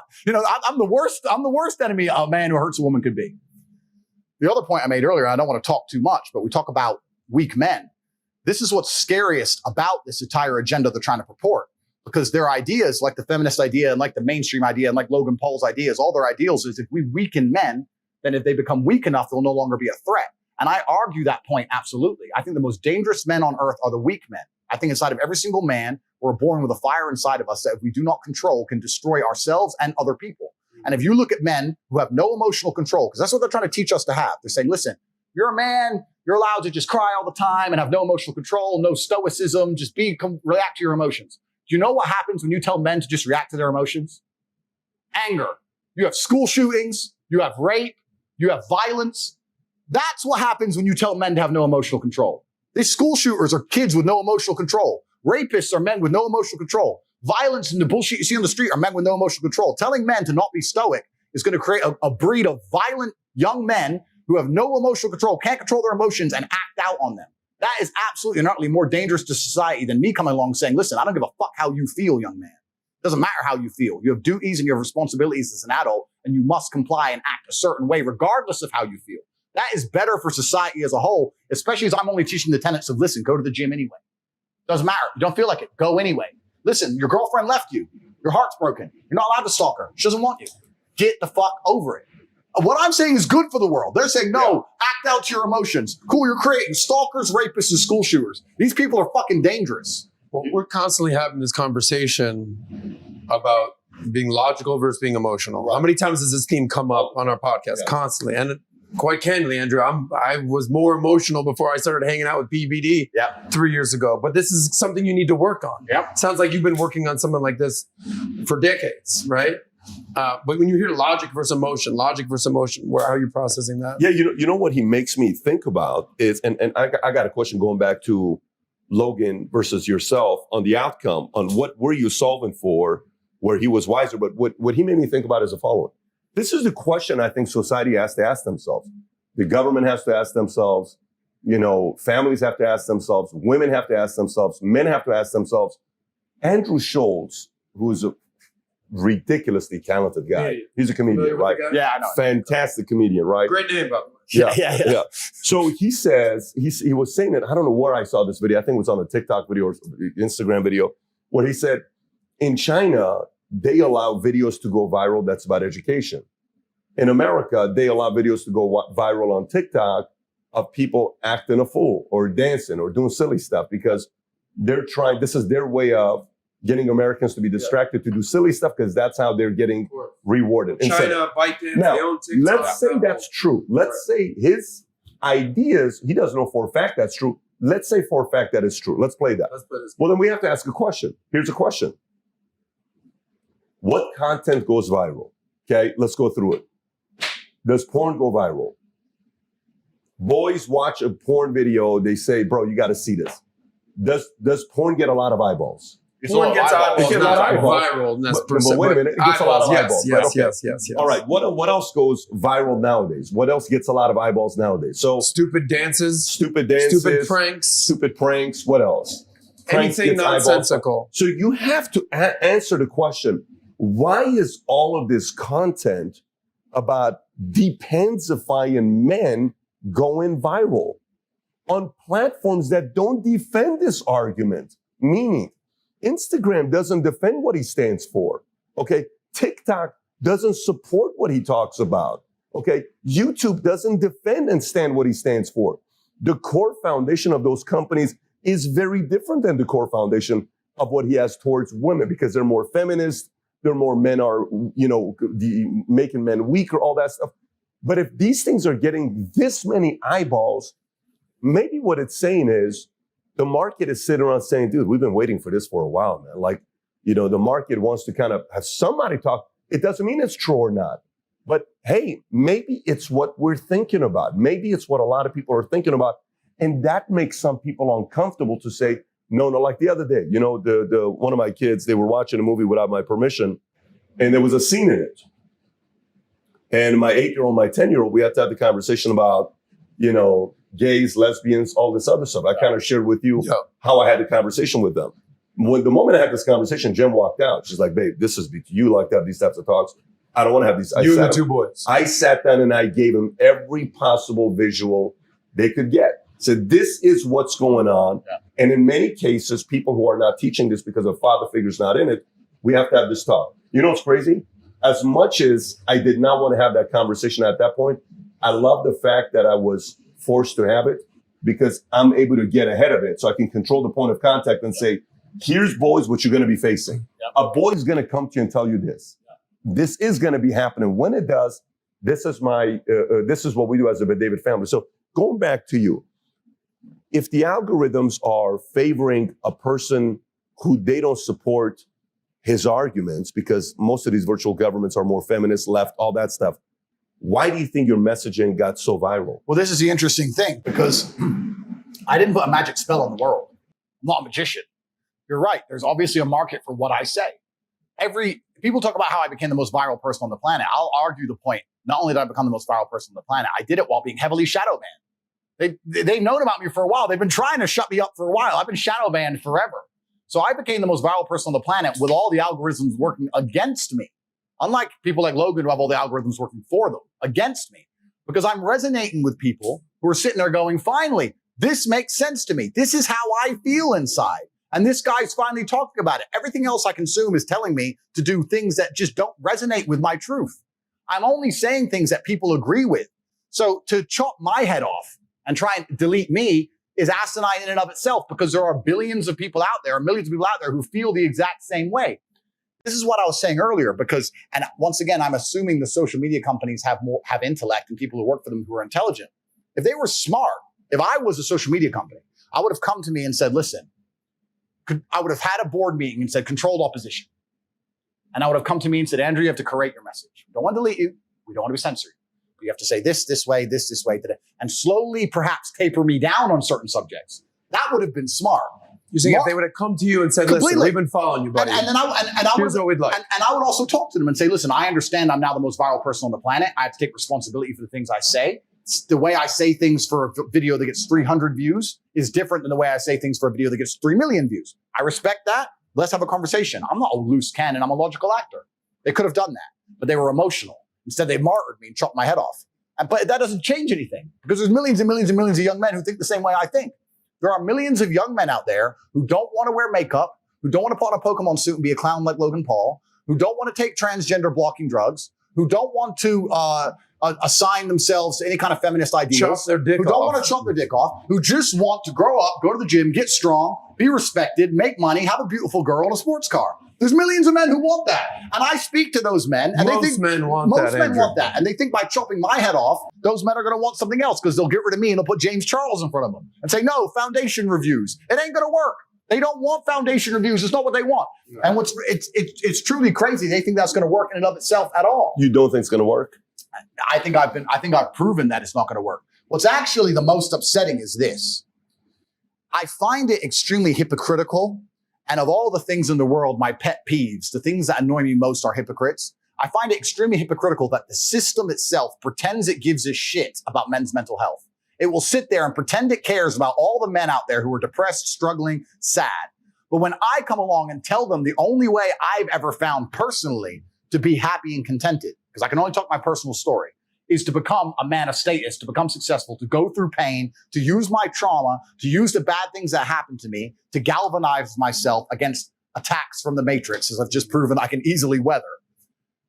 A: I'm the worst enemy a man who hurts a woman could be. The other point I made earlier, I don't want to talk too much, but we talk about weak men. This is what's scariest about this entire agenda they're trying to purport, because their ideas, like the feminist idea and like the mainstream idea and like Logan Paul's ideas, all their ideals is if we weaken men, then if they become weak enough, they'll no longer be a threat. And I argue that point absolutely. I think the most dangerous men on earth are the weak men. I think inside of every single man, we're born with a fire inside of us that if we do not control can destroy ourselves and other people. And if you look at men who have no emotional control, because that's what they're trying to teach us to have. They're saying, listen, you're a man, you're allowed to just cry all the time and have no emotional control, no stoicism, just react to your emotions. Do you know what happens when you tell men to just react to their emotions? Anger. You have school shootings, you have rape, you have violence. That's what happens when you tell men to have no emotional control. These school shooters are kids with no emotional control. Rapists are men with no emotional control. Violence and the bullshit you see on the street are men with no emotional control. Telling men to not be stoic is going to create a breed of violent young men who have no emotional control, can't control their emotions, and act out on them. That is absolutely and utterly more dangerous to society than me coming along saying, listen, I don't give a fuck how you feel, young man. It doesn't matter how you feel. You have duties and you have responsibilities as an adult, and you must comply and act a certain way regardless of how you feel. That is better for society as a whole, especially as I'm only teaching the tenets of, listen, go to the gym anyway. Doesn't matter. You don't feel like it. Go anyway. Listen, your girlfriend left you. Your heart's broken. You're not allowed to stalk her. She doesn't want you. Get the fuck over it. What I'm saying is good for the world. They're saying, no, act out to your emotions. Cool, you're creating stalkers, rapists, and school shooters. These people are fucking dangerous.
D: Well, we're constantly having this conversation about being logical versus being emotional. Right. How many times does this theme come up on our podcast? Yeah. Constantly. And quite candidly, Andrew, I was more emotional before I started hanging out with PBD 3 years ago. But this is something you need to work on. Yep. Sounds like you've been working on something like this for decades, right? But when you hear logic versus emotion, how are you processing that?
B: Yeah, you know what he makes me think about is, and I got a question going back to Logan versus yourself on the outcome, on what were you solving for, where he was wiser. But what he made me think about is the following. This is the question I think society has to ask themselves. The government has to ask themselves, families have to ask themselves, women have to ask themselves, men have to ask themselves. Andrew Schultz, who's a ridiculously talented guy. Yeah. He's a comedian, right?
A: Yeah, I know.
B: Fantastic comedian, right?
D: Great name, by the way.
B: Yeah. So he says, he was saying that, I don't know where I saw this video. I think it was on a TikTok video or Instagram video, where he said, in China, they allow videos to go viral that's about education. In America, they allow videos to go viral on TikTok of people acting a fool or dancing or doing silly stuff because this is their way of getting Americans to be distracted to do silly stuff because that's how they're getting rewarded.
D: China, ByteDance,
B: now,
D: they own TikTok.
B: Let's say that's true. Let's say his ideas, he doesn't know for a fact that's true. Let's say for a fact that it's true. Let's play that. Well, then we have to ask a question. Here's a question. What content goes viral? Okay, let's go through it. Does porn go viral? Boys watch a porn video, they say, bro, you got to see this. Does porn get a lot of eyeballs?
D: Porn gets eyeballs, not viral.
B: But wait a minute, it gets a lot of eyeballs.
D: Yes.
B: All right, what else goes viral nowadays? What else gets a lot of eyeballs nowadays? So
D: stupid dances,
B: stupid pranks, what else?
D: Anything nonsensical.
B: So you have to answer the question, why is all of this content about depensifying men going viral on platforms that don't defend this argument? Meaning, Instagram doesn't defend what he stands for. Okay, TikTok doesn't support what he talks about. Okay. YouTube doesn't defend and stand what he stands for. The core foundation of those companies is very different than the core foundation of what he has towards women, because they're more feminist. They're more men are, making men weaker, all that stuff. But if these things are getting this many eyeballs, maybe what it's saying is the market is sitting around saying, dude, we've been waiting for this for a while, man. Like, the market wants to kind of have somebody talk. It doesn't mean it's true or not. But hey, maybe it's what we're thinking about. Maybe it's what a lot of people are thinking about. And that makes some people uncomfortable to say, no, like the other day, the one of my kids, they were watching a movie without my permission, and there was a scene in it. And my 8-year-old, my 10-year-old, we had to have the conversation about, gays, lesbians, all this other stuff. I kind of shared with you how I had the conversation with them. The moment I had this conversation, Jen walked out. She's like, babe, you like to have these types of talks. I don't want to have these.
D: You and the two boys.
B: I sat down and I gave them every possible visual they could get. Said, this is what's going on. Yeah. And in many cases, people who are not teaching this because a father figure's not in it, we have to have this talk. You know what's crazy? As much as I did not want to have that conversation at that point, I love the fact that I was forced to have it, because I'm able to get ahead of it. So I can control the point of contact and say, here's, boys, what you're going to be facing. Yeah. A boy is going to come to you and tell you this. Yeah. This is going to be happening. When it does, this is what we do as a David family. So going back to you, if the algorithms are favoring a person who they don't support his arguments, because most of these virtual governments are more feminist, left, all that stuff, why do you think your messaging got so viral?
A: Well, this is the interesting thing, because I didn't put a magic spell on the world. I'm not a magician. You're right. There's obviously a market for what I say. People talk about how I became the most viral person on the planet. I'll argue the point. Not only did I become the most viral person on the planet, I did it while being heavily shadow banned. They've known about me for a while. They've been trying to shut me up for a while. I've been shadow banned forever. So I became the most viral person on the planet with all the algorithms working against me. Unlike people like Logan who have all the algorithms working for them, against me. Because I'm resonating with people who are sitting there going, finally, this makes sense to me. This is how I feel inside. And this guy's finally talking about it. Everything else I consume is telling me to do things that just don't resonate with my truth. I'm only saying things that people agree with. So to chop my head off and try and delete me is asinine in and of itself, because there are billions of people out there, or millions of people out there who feel the exact same way. This is what I was saying earlier, because, and once again, I'm assuming the social media companies have intellect and people who work for them who are intelligent. If they were smart, if I was a social media company, I would have come to me and said, listen, I would have had a board meeting and said controlled opposition. And I would have come to me and said, Andrew, you have to correct your message. We don't want to delete you. We don't want to be censored. You have to say this way, this way, today, and slowly perhaps taper me down on certain subjects. That would have been smart.
D: You see, if they would have come to you and said, listen, we've been following you, buddy. Here's what we'd like.
A: And I would also talk to them and say, listen, I understand I'm now the most viral person on the planet. I have to take responsibility for the things I say. The way I say things for a video that gets 300 views is different than the way I say things for a video that gets 3 million views. I respect that. Let's have a conversation. I'm not a loose cannon. I'm a logical actor. They could have done that, but they were emotional. Instead, they martyred me and chopped my head off. But that doesn't change anything, because there's millions and millions and millions of young men who think the same way I think. There are millions of young men out there who don't want to wear makeup, who don't want to put on a Pokemon suit and be a clown like Logan Paul, who don't want to take transgender blocking drugs, who don't want to assign themselves to any kind of feminist ideals,
D: who
A: don't want to chop their dick off, who just want to grow up, go to the gym, get strong, be respected, make money, have a beautiful girl and a sports car. There's millions of men who want that. And I speak to those men, and
D: most men want that.
A: And they think by chopping my head off, those men are going to want something else, because they'll get rid of me and they'll put James Charles in front of them and say, no, foundation reviews. It ain't going to work. They don't want foundation reviews. It's not what they want. No. And it's truly crazy. They think that's going to work in and of itself at all.
B: You don't think it's going to work?
A: I think I've proven that it's not going to work. What's actually the most upsetting is this. I find it extremely hypocritical. And of all the things in the world, my pet peeves, the things that annoy me most are hypocrites. I find it extremely hypocritical that the system itself pretends it gives a shit about men's mental health. It will sit there and pretend it cares about all the men out there who are depressed, struggling, sad. But when I come along and tell them the only way I've ever found personally to be happy and contented, because I can only talk my personal story, is to become a man of status, to become successful, to go through pain, to use my trauma, to use the bad things that happened to me, to galvanize myself against attacks from the Matrix, as I've just proven I can easily weather.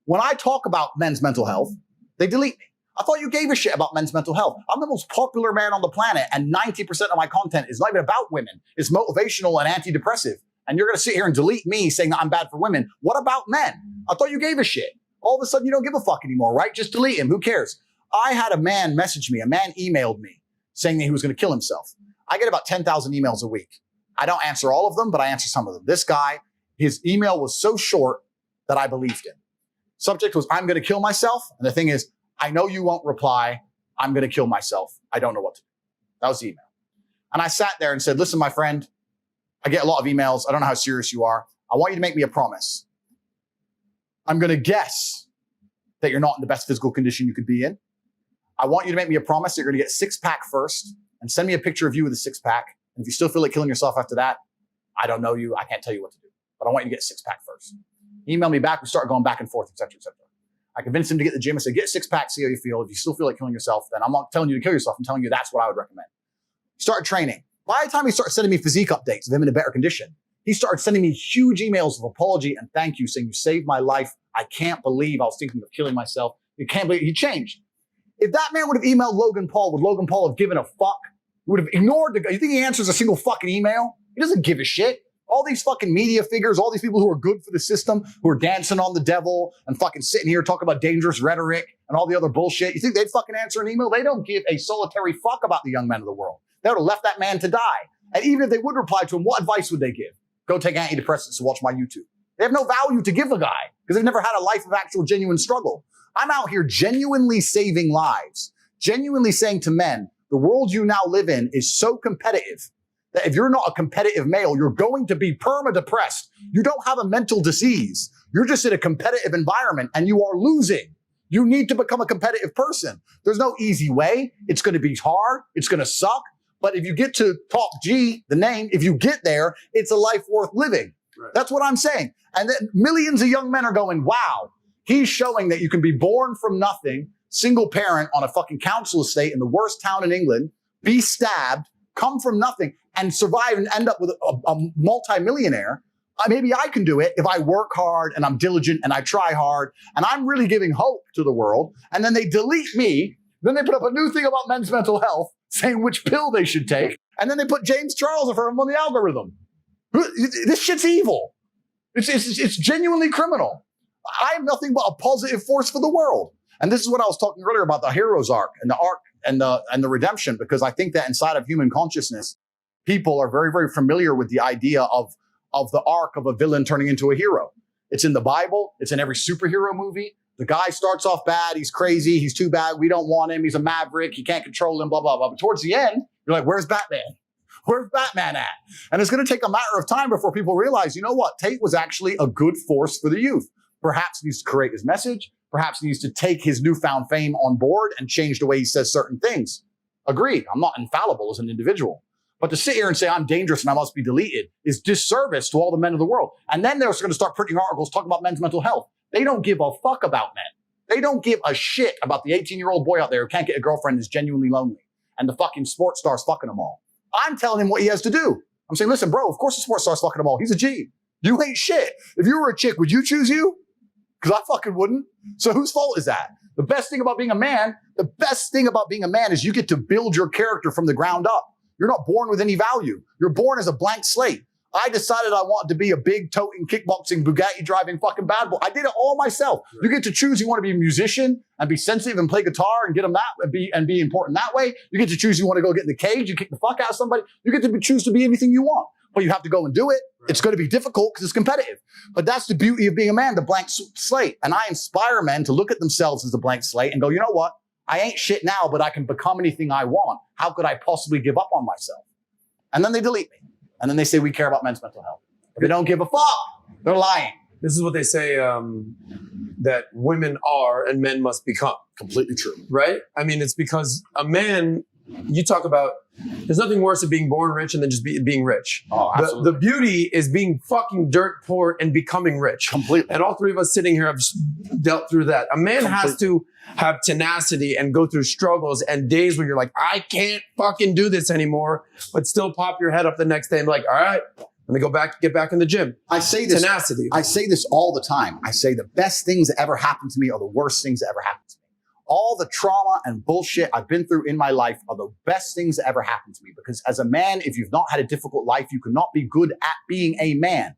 A: When I talk about men's mental health, they delete me. I thought you gave a shit about men's mental health. I'm the most popular man on the planet, and 90% of my content is not even about women. It's motivational and antidepressive. And you're going to sit here and delete me saying that I'm bad for women. What about men? I thought you gave a shit. All of a sudden, you don't give a fuck anymore, right? Just delete him. Who cares? I had a man message me. A man emailed me saying that he was going to kill himself. I get about 10,000 emails a week. I don't answer all of them, but I answer some of them. This guy, his email was so short that I believed him. Subject was, I'm going to kill myself. And the thing is, I know you won't reply. I'm going to kill myself. I don't know what to do. That was the email. And I sat there and said, listen, my friend, I get a lot of emails. I don't know how serious you are. I want you to make me a promise. I'm going to guess that you're not in the best physical condition you could be in. I want you to make me a promise that you're going to get a six-pack first and send me a picture of you with a six-pack. And if you still feel like killing yourself after that, I don't know you. I can't tell you what to do. But I want you to get a six-pack first. Email me back. We start going back and forth, et cetera, et cetera. I convinced him to get the gym. I said, get a six-pack, see how you feel. If you still feel like killing yourself, then I'm not telling you to kill yourself. I'm telling you that's what I would recommend. Start training. By the time he started sending me physique updates of him in a better condition, he started sending me huge emails of apology and thank you, saying you saved my life. I can't believe I was thinking of killing myself. You can't believe he changed. If that man would have emailed Logan Paul, would Logan Paul have given a fuck? He would have ignored the guy. You think he answers a single fucking email? He doesn't give a shit. All these fucking media figures, all these people who are good for the system, who are dancing on the devil and fucking sitting here talking about dangerous rhetoric and all the other bullshit. You think they'd fucking answer an email? They don't give a solitary fuck about the young men of the world. They would have left that man to die. And even if they would reply to him, what advice would they give? Go take antidepressants and watch my YouTube. They have no value to give a guy because they've never had a life of actual genuine struggle. I'm out here genuinely saving lives, genuinely saying to men, the world you now live in is so competitive that if you're not a competitive male, you're going to be perma-depressed. You don't have a mental disease. You're just in a competitive environment and you are losing. You need to become a competitive person. There's no easy way. It's going to be hard. It's going to suck. But if you get to top G, the name, if you get there, it's a life worth living. Right. That's what I'm saying. And then millions of young men are going, wow, he's showing that you can be born from nothing, single parent on a fucking council estate in the worst town in England, be stabbed, come from nothing, and survive and end up with a multi-millionaire. Maybe I can do it if I work hard and I'm diligent and I try hard and I'm really giving hope to the world. And then they delete me. Then they put up a new thing about men's mental health, saying which pill they should take. And then they put James Charles in front of them on the algorithm. This shit's evil. It's genuinely criminal. I am nothing but a positive force for the world. And this is what I was talking earlier about the hero's arc and the redemption, because I think that inside of human consciousness, people are very, very familiar with the idea of the arc of a villain turning into a hero. It's in the Bible. It's in every superhero movie. The guy starts off bad. He's crazy. He's too bad. We don't want him. He's a maverick. He can't control him, blah, blah, blah. But towards the end, you're like, where's Batman? Where's Batman at? And it's going to take a matter of time before people realize, you know what? Tate was actually a good force for the youth. Perhaps he needs to create his message. Perhaps he needs to take his newfound fame on board and change the way he says certain things. Agreed. I'm not infallible as an individual. But to sit here and say I'm dangerous and I must be deleted is disservice to all the men of the world. And then they're going to start printing articles talking about men's mental health. They don't give a fuck about men. They don't give a shit about the 18-year-old boy out there who can't get a girlfriend and is genuinely lonely. And the fucking sports star's fucking them all. I'm telling him what he has to do. I'm saying, listen, bro, of course the sports star's fucking them all. He's a G. You ain't shit. If you were a chick, would you choose you? Because I fucking wouldn't. So whose fault is that? The best thing about being a man is you get to build your character from the ground up. You're not born with any value. You're born as a blank slate. I decided I wanted to be a big toting, kickboxing, Bugatti driving fucking bad boy. I did it all myself. Right. You get to choose. You want to be a musician and be sensitive and play guitar and get them that and be important that way. You get to choose. You want to go get in the cage. You kick the fuck out of somebody. You get to choose to be anything you want, but you have to go and do it. Right. It's going to be difficult because it's competitive, but that's the beauty of being a man, the blank slate. And I inspire men to look at themselves as a blank slate and go, you know what? I ain't shit now, but I can become anything I want. How could I possibly give up on myself? And then they delete me. And then they say, we care about men's mental health. If they don't give a fuck, they're lying.
D: This is what they say, that women are and men must become.
A: Completely true.
D: Right? I mean, it's because a man, you talk about, there's nothing worse than being born rich and then just being rich.
A: Oh, absolutely.
D: The beauty is being fucking dirt poor and becoming rich.
A: Completely.
D: And all three of us sitting here have dealt through that. A man has to have tenacity and go through struggles and days where you're like, I can't fucking do this anymore, but still pop your head up the next day and be like, all right, let me get back in the gym.
A: I say this.
D: Tenacity.
A: I say this all the time. I say the best things that ever happened to me are the worst things that ever happened to me. all the trauma and bullshit I've been through in my life are the best things that ever happened to me. Because as a man, if you've not had a difficult life, you cannot be good at being a man.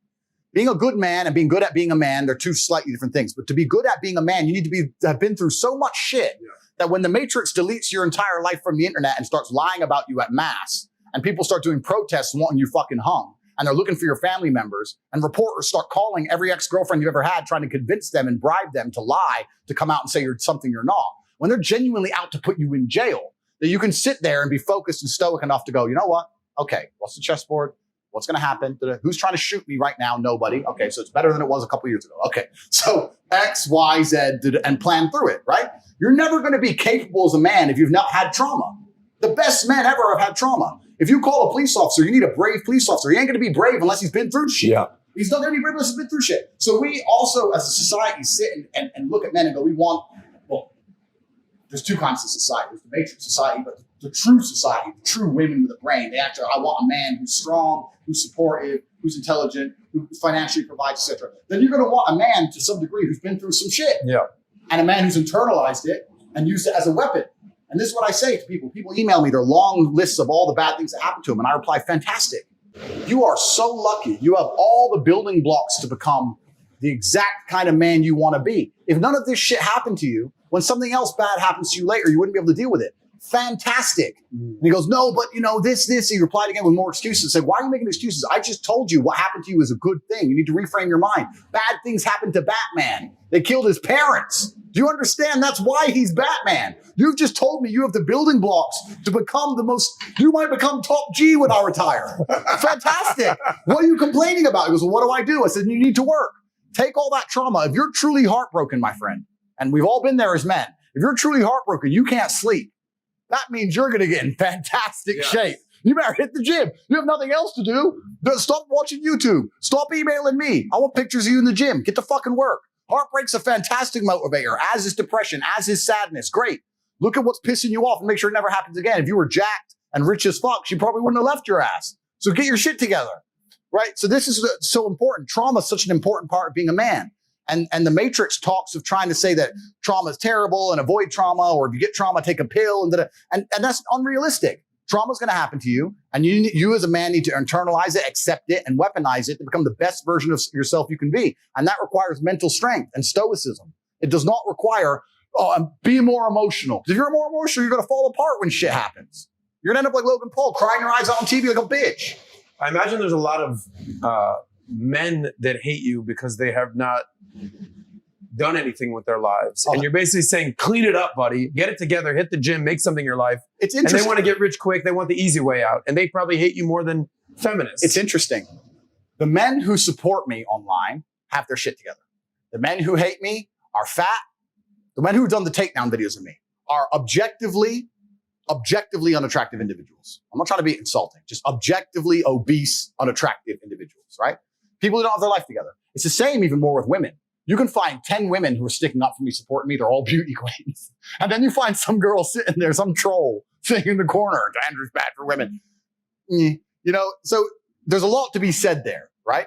A: Being a good man and being good at being a man, they're two slightly different things. But to be good at being a man, you need to have been through so much shit that when the Matrix deletes your entire life from the internet and starts lying about you at mass, and people start doing protests and wanting you fucking hung, and they're looking for your family members, and reporters start calling every ex-girlfriend you've ever had, trying to convince them and bribe them to lie, to come out and say you're something you're not, when they're genuinely out to put you in jail, that you can sit there and be focused and stoic enough to go, you know what? Okay, what's the chessboard? What's going to happen? Who's trying to shoot me right now? Nobody. Okay, so it's better than it was a couple years ago. Okay, so X, Y, Z, and plan through it, right? You're never going to be capable as a man if you've not had trauma. The best men ever have had trauma. If you call a police officer, you need a brave police officer. He ain't going to be brave unless he's been through shit.
B: Yeah.
A: He's not going to be brave unless he's been through shit. So we also, as a society, sit and look at men and go, we want, well, there's two kinds of society. There's the matrix society, but the true society, the true women with a brain, they actually, I want a man who's strong, who's supportive, who's intelligent, who financially provides, etc. Then you're going to want a man to some degree who's been through some shit.
B: Yeah.
A: And a man who's internalized it and used it as a weapon. And this is what I say to people. People email me their long lists of all the bad things that happened to them. And I reply, fantastic. You are so lucky. You have all the building blocks to become the exact kind of man you want to be. If none of this shit happened to you, when something else bad happens to you later, you wouldn't be able to deal with it. Fantastic. And he goes, no, but you know, this. He replied again with more excuses. Said, why are you making excuses? I just told you what happened to you is a good thing. You need to reframe your mind. Bad things happened to Batman. They killed his parents. Do you understand? That's why he's Batman. You've just told me you have the building blocks to become you might become top G when I retire. Fantastic. What are you complaining about? He goes, well, what do I do? I said, you need to work. Take all that trauma. If you're truly heartbroken, my friend, and we've all been there as men, if you're truly heartbroken, you can't sleep. That means you're going to get in fantastic shape. You better hit the gym. You have nothing else to do. Stop watching YouTube. Stop emailing me. I want pictures of you in the gym. Get to fucking work. Heartbreak's a fantastic motivator, as is depression, as is sadness. Great. Look at what's pissing you off and make sure it never happens again. If you were jacked and rich as fuck, she probably wouldn't have left your ass. So get your shit together, right? So this is so important. Trauma is such an important part of being a man. And the Matrix talks of trying to say that trauma is terrible and avoid trauma, or if you get trauma, take a pill, and that's unrealistic. Trauma is going to happen to you, and you as a man need to internalize it, accept it, and weaponize it to become the best version of yourself you can be. And that requires mental strength and stoicism. It does not require, be more emotional. Because if you're more emotional, you're going to fall apart when shit happens. You're going to end up like Logan Paul, crying your eyes out on TV like a bitch.
D: I imagine there's a lot of men that hate you because they have not done anything with their lives. And you're basically saying, clean it up, buddy. Get it together. Hit the gym. Make something in your life.
A: It's interesting.
D: And they want to get rich quick. They want the easy way out. And they probably hate you more than feminists.
A: It's interesting. The men who support me online have their shit together. The men who hate me are fat. The men who've done the takedown videos of me are objectively unattractive individuals. I'm not trying to be insulting. Just objectively obese, unattractive individuals, right? People who don't have their life together. It's the same even more with women. You can find 10 women who are sticking up for me, supporting me. They're all beauty queens. And then you find some girl sitting there, some troll sitting in the corner. Andrew's bad for women. You know, so there's a lot to be said there, right?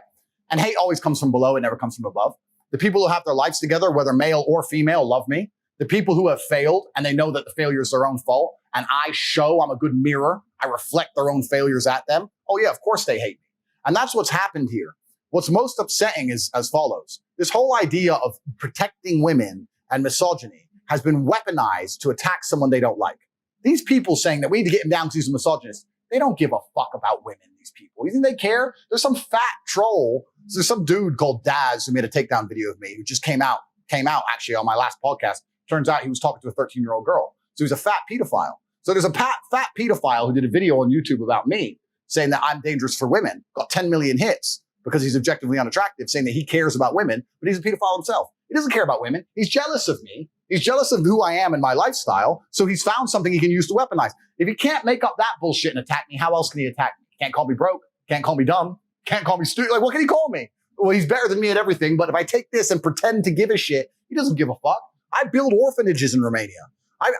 A: And hate always comes from below. It never comes from above. The people who have their lives together, whether male or female, love me. The people who have failed and they know that the failure is their own fault, and I show I'm a good mirror, I reflect their own failures at them. Oh yeah, of course they hate me. And that's what's happened here. What's most upsetting is as follows. This whole idea of protecting women and misogyny has been weaponized to attack someone they don't like. These people saying that we need to get him down because he's a misogynist, they don't give a fuck about women, these people. You think they care? There's some fat troll. There's some dude called Daz who made a takedown video of me who just came out actually on my last podcast. Turns out he was talking to a 13-year-old girl. So he's a fat pedophile. So there's a fat pedophile who did a video on YouTube about me saying that I'm dangerous for women, got 10 million hits because he's objectively unattractive, saying that he cares about women, but he's a pedophile himself. He doesn't care about women. He's jealous of me. He's jealous of who I am and my lifestyle. So he's found something he can use to weaponize. If he can't make up that bullshit and attack me, how else can he attack me? Can't call me broke. Can't call me dumb. Can't call me stupid. Like, what can he call me? Well, he's better than me at everything. But if I take this and pretend to give a shit, he doesn't give a fuck. I build orphanages in Romania. I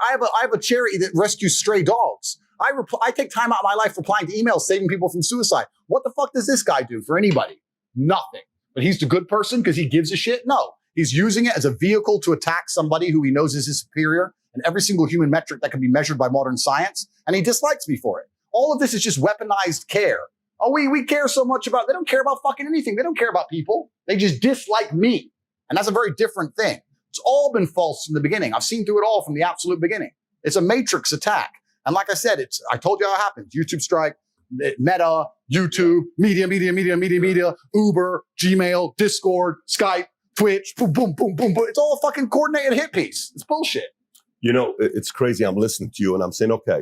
A: have a charity that rescues stray dogs. I take time out of my life replying to emails, saving people from suicide. What the fuck does this guy do for anybody? Nothing. But he's the good person because he gives a shit? No. He's using it as a vehicle to attack somebody who he knows is his superior and every single human metric that can be measured by modern science, and he dislikes me for it. All of this is just weaponized care. Oh, we care so much about, they don't care about fucking anything. They don't care about people. They just dislike me. And that's a very different thing. It's all been false from the beginning. I've seen through it all from the absolute beginning. It's a matrix attack. And like I said, I told you how it happens. YouTube strike, Meta, YouTube, media, Uber, Gmail, Discord, Skype, Twitch, boom, boom, boom, boom, boom. It's all a fucking coordinated hit piece. It's bullshit.
B: You know, it's crazy. I'm listening to you and I'm saying, okay,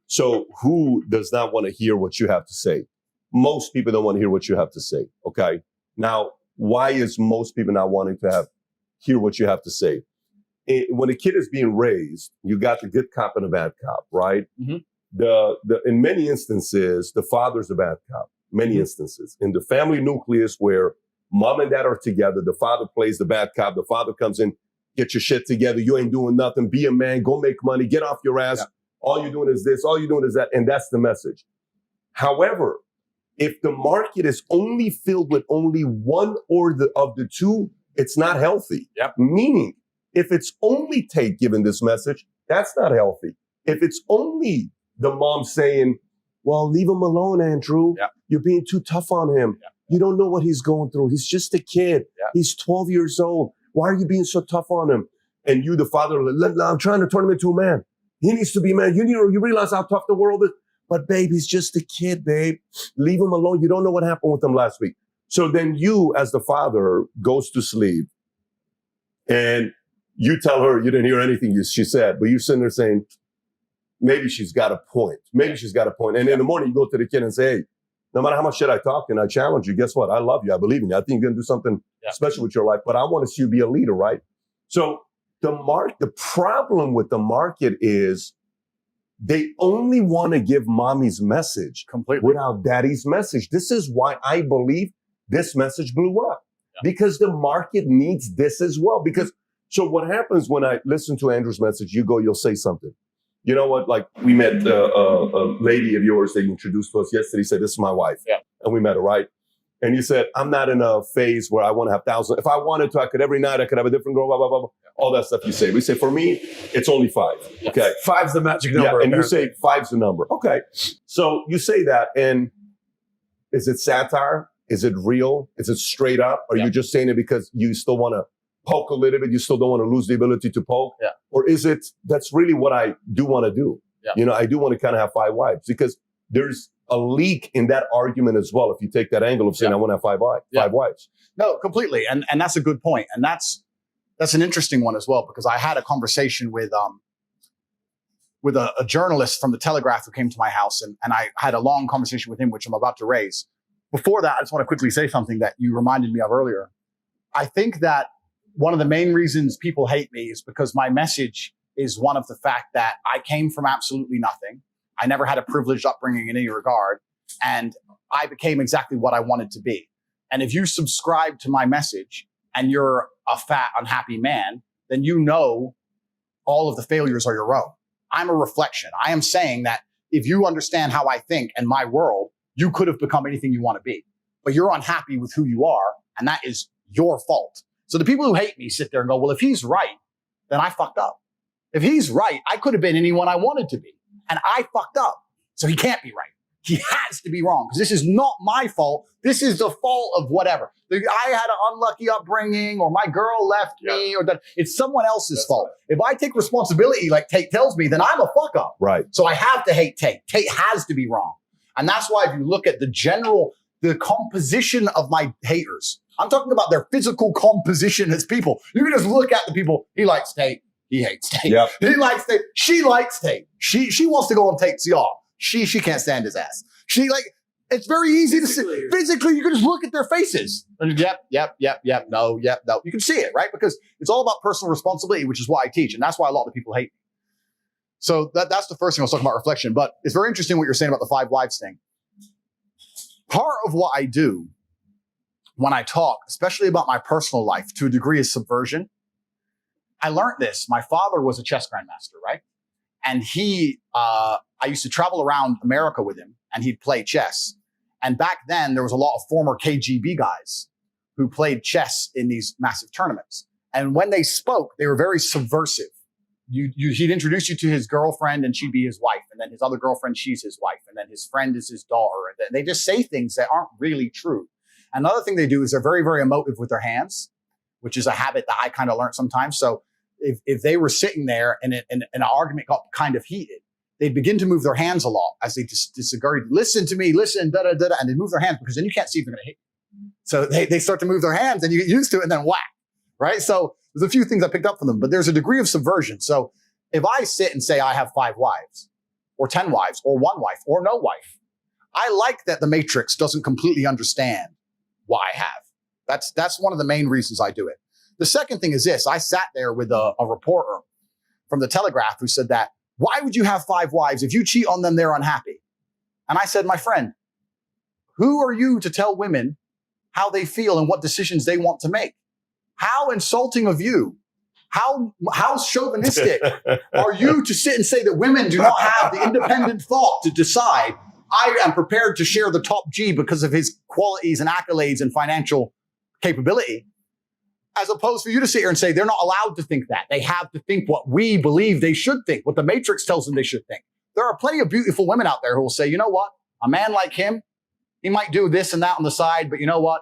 B: so who does not want to hear what you have to say? Most people don't want to hear what you have to say. Okay. Now, why is most people not wanting to hear what you have to say? When a kid is being raised, you got the good cop and the bad cop, right? Mm-hmm. In many instances, the father's the bad cop. Many mm-hmm. instances. In the family nucleus where mom and dad are together, the father plays the bad cop. The father comes in, get your shit together. You ain't doing nothing. Be a man. Go make money. Get off your ass. Yeah. All you're doing is this. All you're doing is that. And that's the message. However, if the market is only filled with only one of the two, it's not healthy. Yep. Meaning, if it's only Tate giving this message, that's not healthy. If it's only the mom saying, well, leave him alone, Andrew. Yep. You're being too tough on him. Yep. You don't know what he's going through. He's just a kid. Yep. He's 12 years old. Why are you being so tough on him? And you, the father, I'm trying to turn him into a man. He needs to be a man. You realize how tough the world is. But babe, he's just a kid, babe. Leave him alone. You don't know what happened with him last week. So then you, as the father, goes to sleep and you tell her you didn't hear anything she said, but you're sitting there saying, maybe she's got a point. Maybe she's got a point. And in the morning, you go to the kid and say, hey, no matter how much shit I talk and I challenge you, guess what? I love you. I believe in you. I think you're going to do something special with your life, but I want to see you be a leader, right? So the problem with the market is they only want to give mommy's message completely without daddy's message. This is why I believe this message blew up because the market needs this as well. Because so what happens when I listen to Andrew's message, you'll say something. You know what? Like we met a lady of yours that you introduced to us yesterday. Said, this is my wife. Yeah. And we met her, right? And you said, I'm not in a phase where I want to have thousands. If I wanted to, I could every night, I could have a different girl, blah, blah, blah, blah. All that stuff you say. We say, for me, it's only 5. Okay.
D: 5's the magic number.
B: Yeah, and you say 5's the number. Okay. So you say that, and is it satire? Is it real? Is it straight up? Or are you just saying it because you still want to poke a little bit? You still don't want to lose the ability to poke? Yeah. Or is it, that's really what I do want to do? Yeah. You know, I do want to kind of have 5 wives because there's a leak in that argument as well. If you take that angle of saying, I want to have 5 wives.
A: No, completely. And that's a good point. And that's an interesting one as well, because I had a conversation with a journalist from the Telegraph who came to my house, and I had a long conversation with him, which I'm about to raise. Before that, I just want to quickly say something that you reminded me of earlier. I think that one of the main reasons people hate me is because my message is one of the fact that I came from absolutely nothing. I never had a privileged upbringing in any regard, and I became exactly what I wanted to be. And if you subscribe to my message and you're a fat, unhappy man, then you know all of the failures are your own. I'm a reflection. I am saying that if you understand how I think and my world, you could have become anything you want to be. But you're unhappy with who you are, and that is your fault. So the people who hate me sit there and go, well, if he's right, then I fucked up. If he's right, I could have been anyone I wanted to be. And I fucked up. So he can't be right. He has to be wrong, because this is not my fault. This is the fault of whatever. I had an unlucky upbringing, or my girl left me, or that it's someone else's fault. Right. If I take responsibility like Tate tells me, then I'm a fuck up.
B: Right.
A: So I have to hate Tate. Tate has to be wrong. And that's why if you look at the composition of my haters, I'm talking about their physical composition as people. You can just look at the people. He likes Tate. He hates Tate. Yep. He likes Tate. She likes Tate. She wants to go on Tate's yacht. She can't stand his ass. It's very easy to see. Physically, you can just look at their faces. And yep, no. You can see it, right? Because it's all about personal responsibility, which is what I teach. And that's why a lot of people hate me. So that's the first thing I was talking about, reflection. But it's very interesting what you're saying about the 5 wives thing. Part of what I do when I talk, especially about my personal life, to a degree, is subversion. I learned this. My father was a chess grandmaster, right? And I used to travel around America with him, and he'd play chess. And back then, there was a lot of former KGB guys who played chess in these massive tournaments. And when they spoke, they were very subversive. he'd introduce you to his girlfriend and she'd be his wife. And then his other girlfriend, she's his wife. And then his friend is his daughter. And they just say things that aren't really true. Another thing they do is they're very, very emotive with their hands, which is a habit that I kind of learned sometimes. So if they were sitting there and an argument got kind of heated, they'd begin to move their hands a lot as they disagreed. Listen to me, listen, da da da, and they move their hands because then you can't see if they're going to hit you. So they start to move their hands and you get used to it and then whack, right? So there's a few things I picked up from them, but there's a degree of subversion. So if I sit and say I have 5 wives or 10 wives or 1 wife or no wife, I like that the Matrix doesn't completely understand why I have. That's one of the main reasons I do it. The second thing is this. I sat there with a reporter from the Telegraph who said that, why would you have 5 wives? If you cheat on them, they're unhappy. And I said, my friend, who are you to tell women how they feel and what decisions they want to make? How insulting of you. How chauvinistic are you to sit and say that women do not have the independent thought to decide, I am prepared to share the top G because of his qualities and accolades and financial capability, as opposed for you to sit here and say they're not allowed to think that. They have to think what we believe they should think, what the Matrix tells them they should think. There are plenty of beautiful women out there who will say, you know what? A man like him, he might do this and that on the side, but you know what?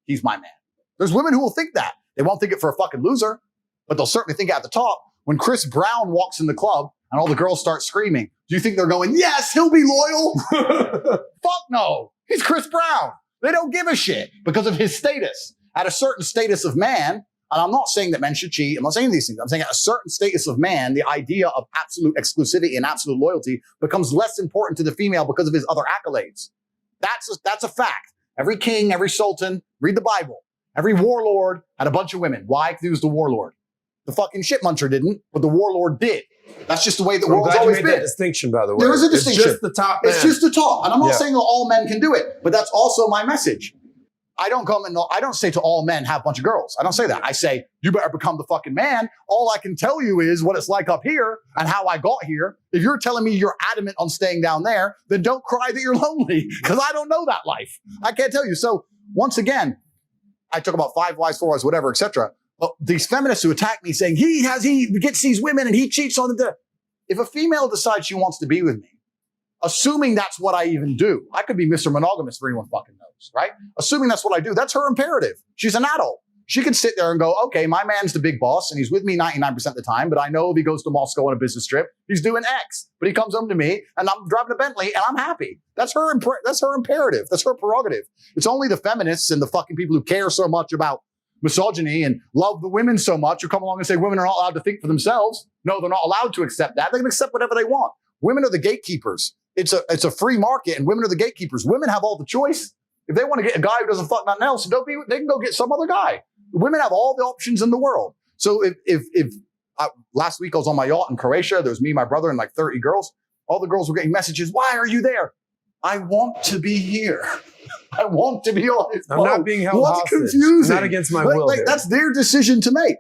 A: He's my man. There's women who will think that. They won't think it for a fucking loser, but they'll certainly think it at the top. When Chris Brown walks in the club and all the girls start screaming, do you think they're going, yes, he'll be loyal? Fuck no. He's Chris Brown. They don't give a shit because of his status. At a certain status of man, and I'm not saying that men should cheat, I'm not saying these things, I'm saying at a certain status of man, the idea of absolute exclusivity and absolute loyalty becomes less important to the female because of his other accolades. That's a fact. Every king, every sultan, read the Bible. Every warlord had a bunch of women. Why? Because he was the warlord. The fucking shit muncher didn't, but the warlord did. That's just the way the world's always been.
D: That distinction, by the way.
A: There is a distinction.
D: It's just the top man.
A: It's just the top. And I'm not saying that all men can do it, but that's also my message. I don't say to all men, have a bunch of girls. I don't say that. I say, you better become the fucking man. All I can tell you is what it's like up here and how I got here. If you're telling me you're adamant on staying down there, then don't cry that you're lonely because I don't know that life. I can't tell you. So once again, I talk about 5 wives, 4 wives, whatever, etc. But these feminists who attack me saying he gets these women and he cheats on them. If a female decides she wants to be with me, assuming that's what I even do, I could be Mr. Monogamous for anyone fucking knows, right? Assuming that's what I do, that's her imperative. She's an adult. She can sit there and go, okay, my man's the big boss and he's with me 99% of the time, but I know if he goes to Moscow on a business trip, he's doing X, but he comes home to me and I'm driving a Bentley and I'm happy. That's her imperative. That's her prerogative. It's only the feminists and the fucking people who care so much about misogyny and love the women so much who come along and say women are not allowed to think for themselves. No, they're not allowed to accept that. They can accept whatever they want. Women are the gatekeepers. It's a free market and women are the gatekeepers. Women have all the choice. If they want to get a guy who doesn't fuck nothing else, they can go get some other guy. Women have all the options in the world. So if last week I was on my yacht in Croatia, there was me, my brother, and like 30 girls. All the girls were getting messages. Why are you there? I want to be here. I want to be on his boat.
D: I'm not being held
A: What's
D: hostage.
A: confusing?
D: Not against my will.
A: That's their decision to make.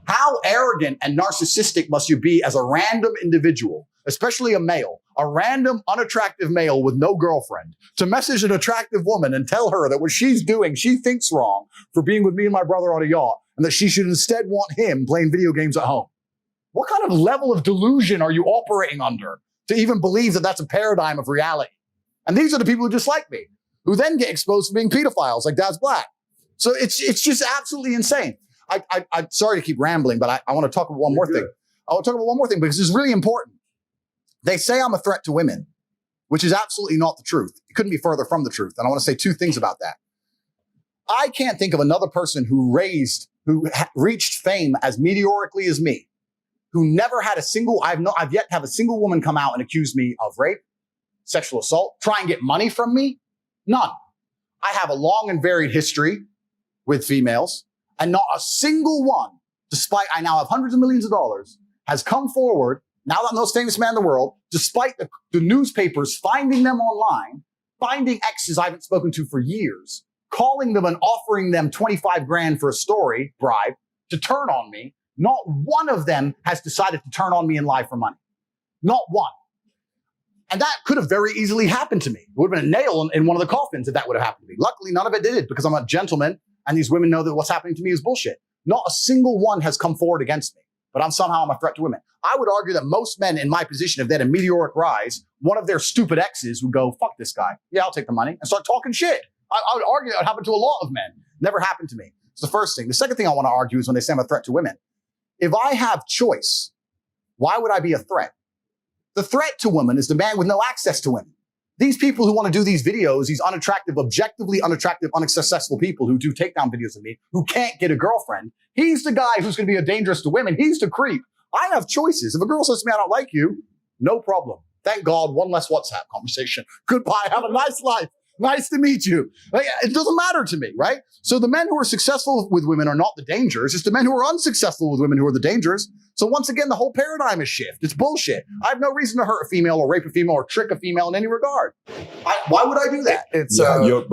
A: How arrogant and narcissistic must you be as a random individual, especially a male, a random, unattractive male with no girlfriend, to message an attractive woman and tell her that what she's doing, she thinks wrong for being with me and my brother on a yacht, and that she should instead want him playing video games at home. What kind of level of delusion are you operating under to even believe that that's a paradigm of reality? And these are the people who dislike me, who then get exposed for being pedophiles like Dad's Black. So it's just absolutely insane. I'm sorry to keep rambling, but I want to talk about one more thing. I want to talk about one more thing because it's really important. They say I'm a threat to women, which is absolutely not the truth. It couldn't be further from the truth. And I want to say 2 things about that. I can't think of another person who reached fame as meteorically as me, who never had I've yet to have a single woman come out and accuse me of rape, sexual assault, try and get money from me. None. I have a long and varied history with females, and not a single one, despite I now have hundreds of millions of dollars, has come forward, now that I'm the most famous man in the world, despite the newspapers finding them online, finding exes I haven't spoken to for years, calling them and offering them 25 grand for a story, bribe, to turn on me. Not one of them has decided to turn on me and lie for money. Not one. And that could have very easily happened to me. It would have been a nail in one of the coffins if that would have happened to me. Luckily, none of it did because I'm a gentleman and these women know that what's happening to me is bullshit. Not a single one has come forward against me, but I'm a threat to women. I would argue that most men in my position, if they had a meteoric rise, one of their stupid exes would go, fuck this guy. Yeah, I'll take the money, and start talking shit. I would argue that would happen to a lot of men. Never happened to me. It's the first thing. The second thing I want to argue is when they say I'm a threat to women. If I have choice, why would I be a threat? The threat to women is the man with no access to women. These people who want to do these videos, these unattractive, objectively unattractive, unsuccessful people who do takedown videos of me, who can't get a girlfriend, he's the guy who's going to be dangerous to women. He's the creep. I have choices. If a girl says to me, I don't like you, no problem. Thank God, one less WhatsApp conversation. Goodbye. Have a nice life. Nice to meet you. Like, it doesn't matter to me, right? So the men who are successful with women are not the dangers. It's the men who are unsuccessful with women who are the dangers. So once again, the whole paradigm is shift. It's bullshit. I have no reason to hurt a female or rape a female or trick a female in any regard. Why would I do that?
D: It's
B: you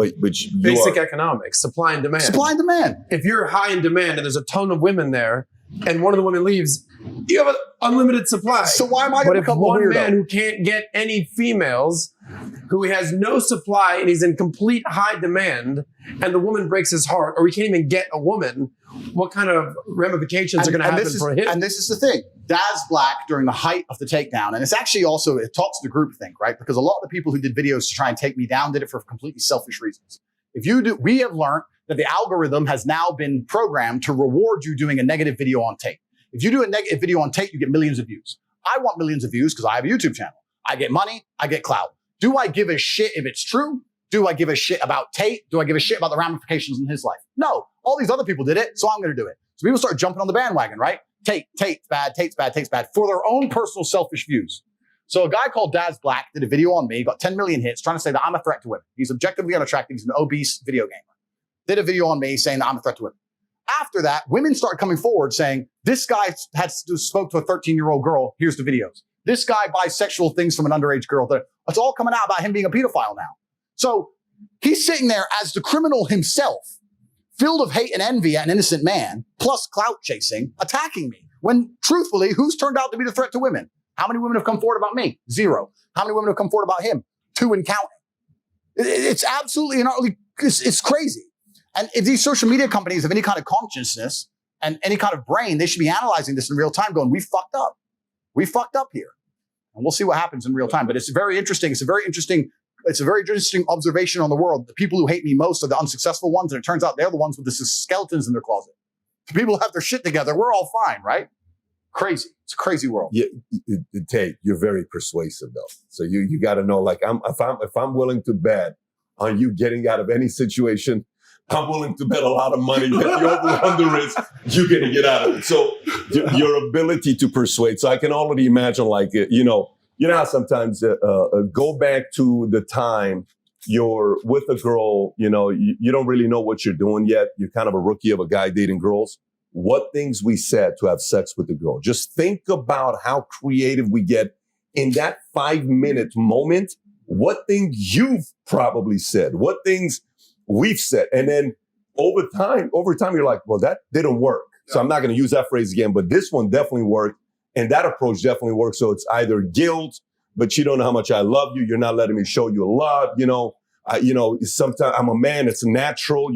D: basic
B: are,
D: economics, supply and demand.
A: Supply and demand.
D: If you're high in demand and there's a ton of women there, and one of the women leaves, you have an unlimited supply.
A: So why am I
D: But
A: going to
D: if
A: become a
D: one
A: weirdo?
D: man who can't get any females, who he has no supply and he's in complete high demand, and the woman breaks his heart, or he can't even get a woman, what kind of ramifications are going to happen for him?
A: And this is the thing. Daz Black, during the height of the takedown, and it's actually also, it talks to the groupthink, right? Because a lot of the people who did videos to try and take me down did it for completely selfish reasons. We have learned that the algorithm has now been programmed to reward you doing a negative video on Tate. If you do a negative video on Tate, you get millions of views. I want millions of views because I have a YouTube channel. I get money, I get clout. Do I give a shit if it's true? Do I give a shit about Tate? Do I give a shit about the ramifications in his life? No. All these other people did it, so I'm going to do it. So people start jumping on the bandwagon, right? Tate's bad, Tate's bad, Tate's bad, for their own personal selfish views. So a guy called Daz Black did a video on me, got 10 million hits, trying to say that I'm a threat to women. He's objectively unattractive. He's an obese video gamer. Did a video on me saying that I'm a threat to women. After that, women started coming forward saying, this guy spoke to a 13-year-old girl. Here's the videos. This guy buys sexual things from an underage girl. It's all coming out about him being a pedophile now. So he's sitting there as the criminal himself, filled of hate and envy at an innocent man, plus clout chasing, attacking me. When truthfully, who's turned out to be the threat to women? How many women have come forward about me? 0. How many women have come forward about him? 2 and counting. It's absolutely and utterly, it's crazy. And if these social media companies have any kind of consciousness and any kind of brain, they should be analyzing this in real time going, we fucked up. We fucked up here. And we'll see what happens in real time. But it's very interesting. It's a very interesting observation on the world. The people who hate me most are the unsuccessful ones. And it turns out they're the ones with the skeletons in their closet. The people who have their shit together, we're all fine, right? Crazy. It's a crazy world.
B: Yeah, Tate, you're very persuasive though. So you got to know, like, if I'm willing to bet on you getting out of any situation, I'm willing to bet a lot of money that you overrun the risk, you're going to get out of it. So your ability to persuade. So I can already imagine, like, you know how sometimes go back to the time you're with a girl, you don't really know what you're doing yet. You're kind of a rookie of a guy dating girls. What things we said to have sex with the girl. Just think about how creative we get in that 5-minute moment. What things you've probably said, what things we've said. And then over time, you're like, well, that didn't work. So I'm not going to use that phrase again, but this one definitely worked. And that approach definitely works. So it's either guilt, but you don't know how much I love you. You're not letting me show you love. Sometimes I'm a man. It's natural,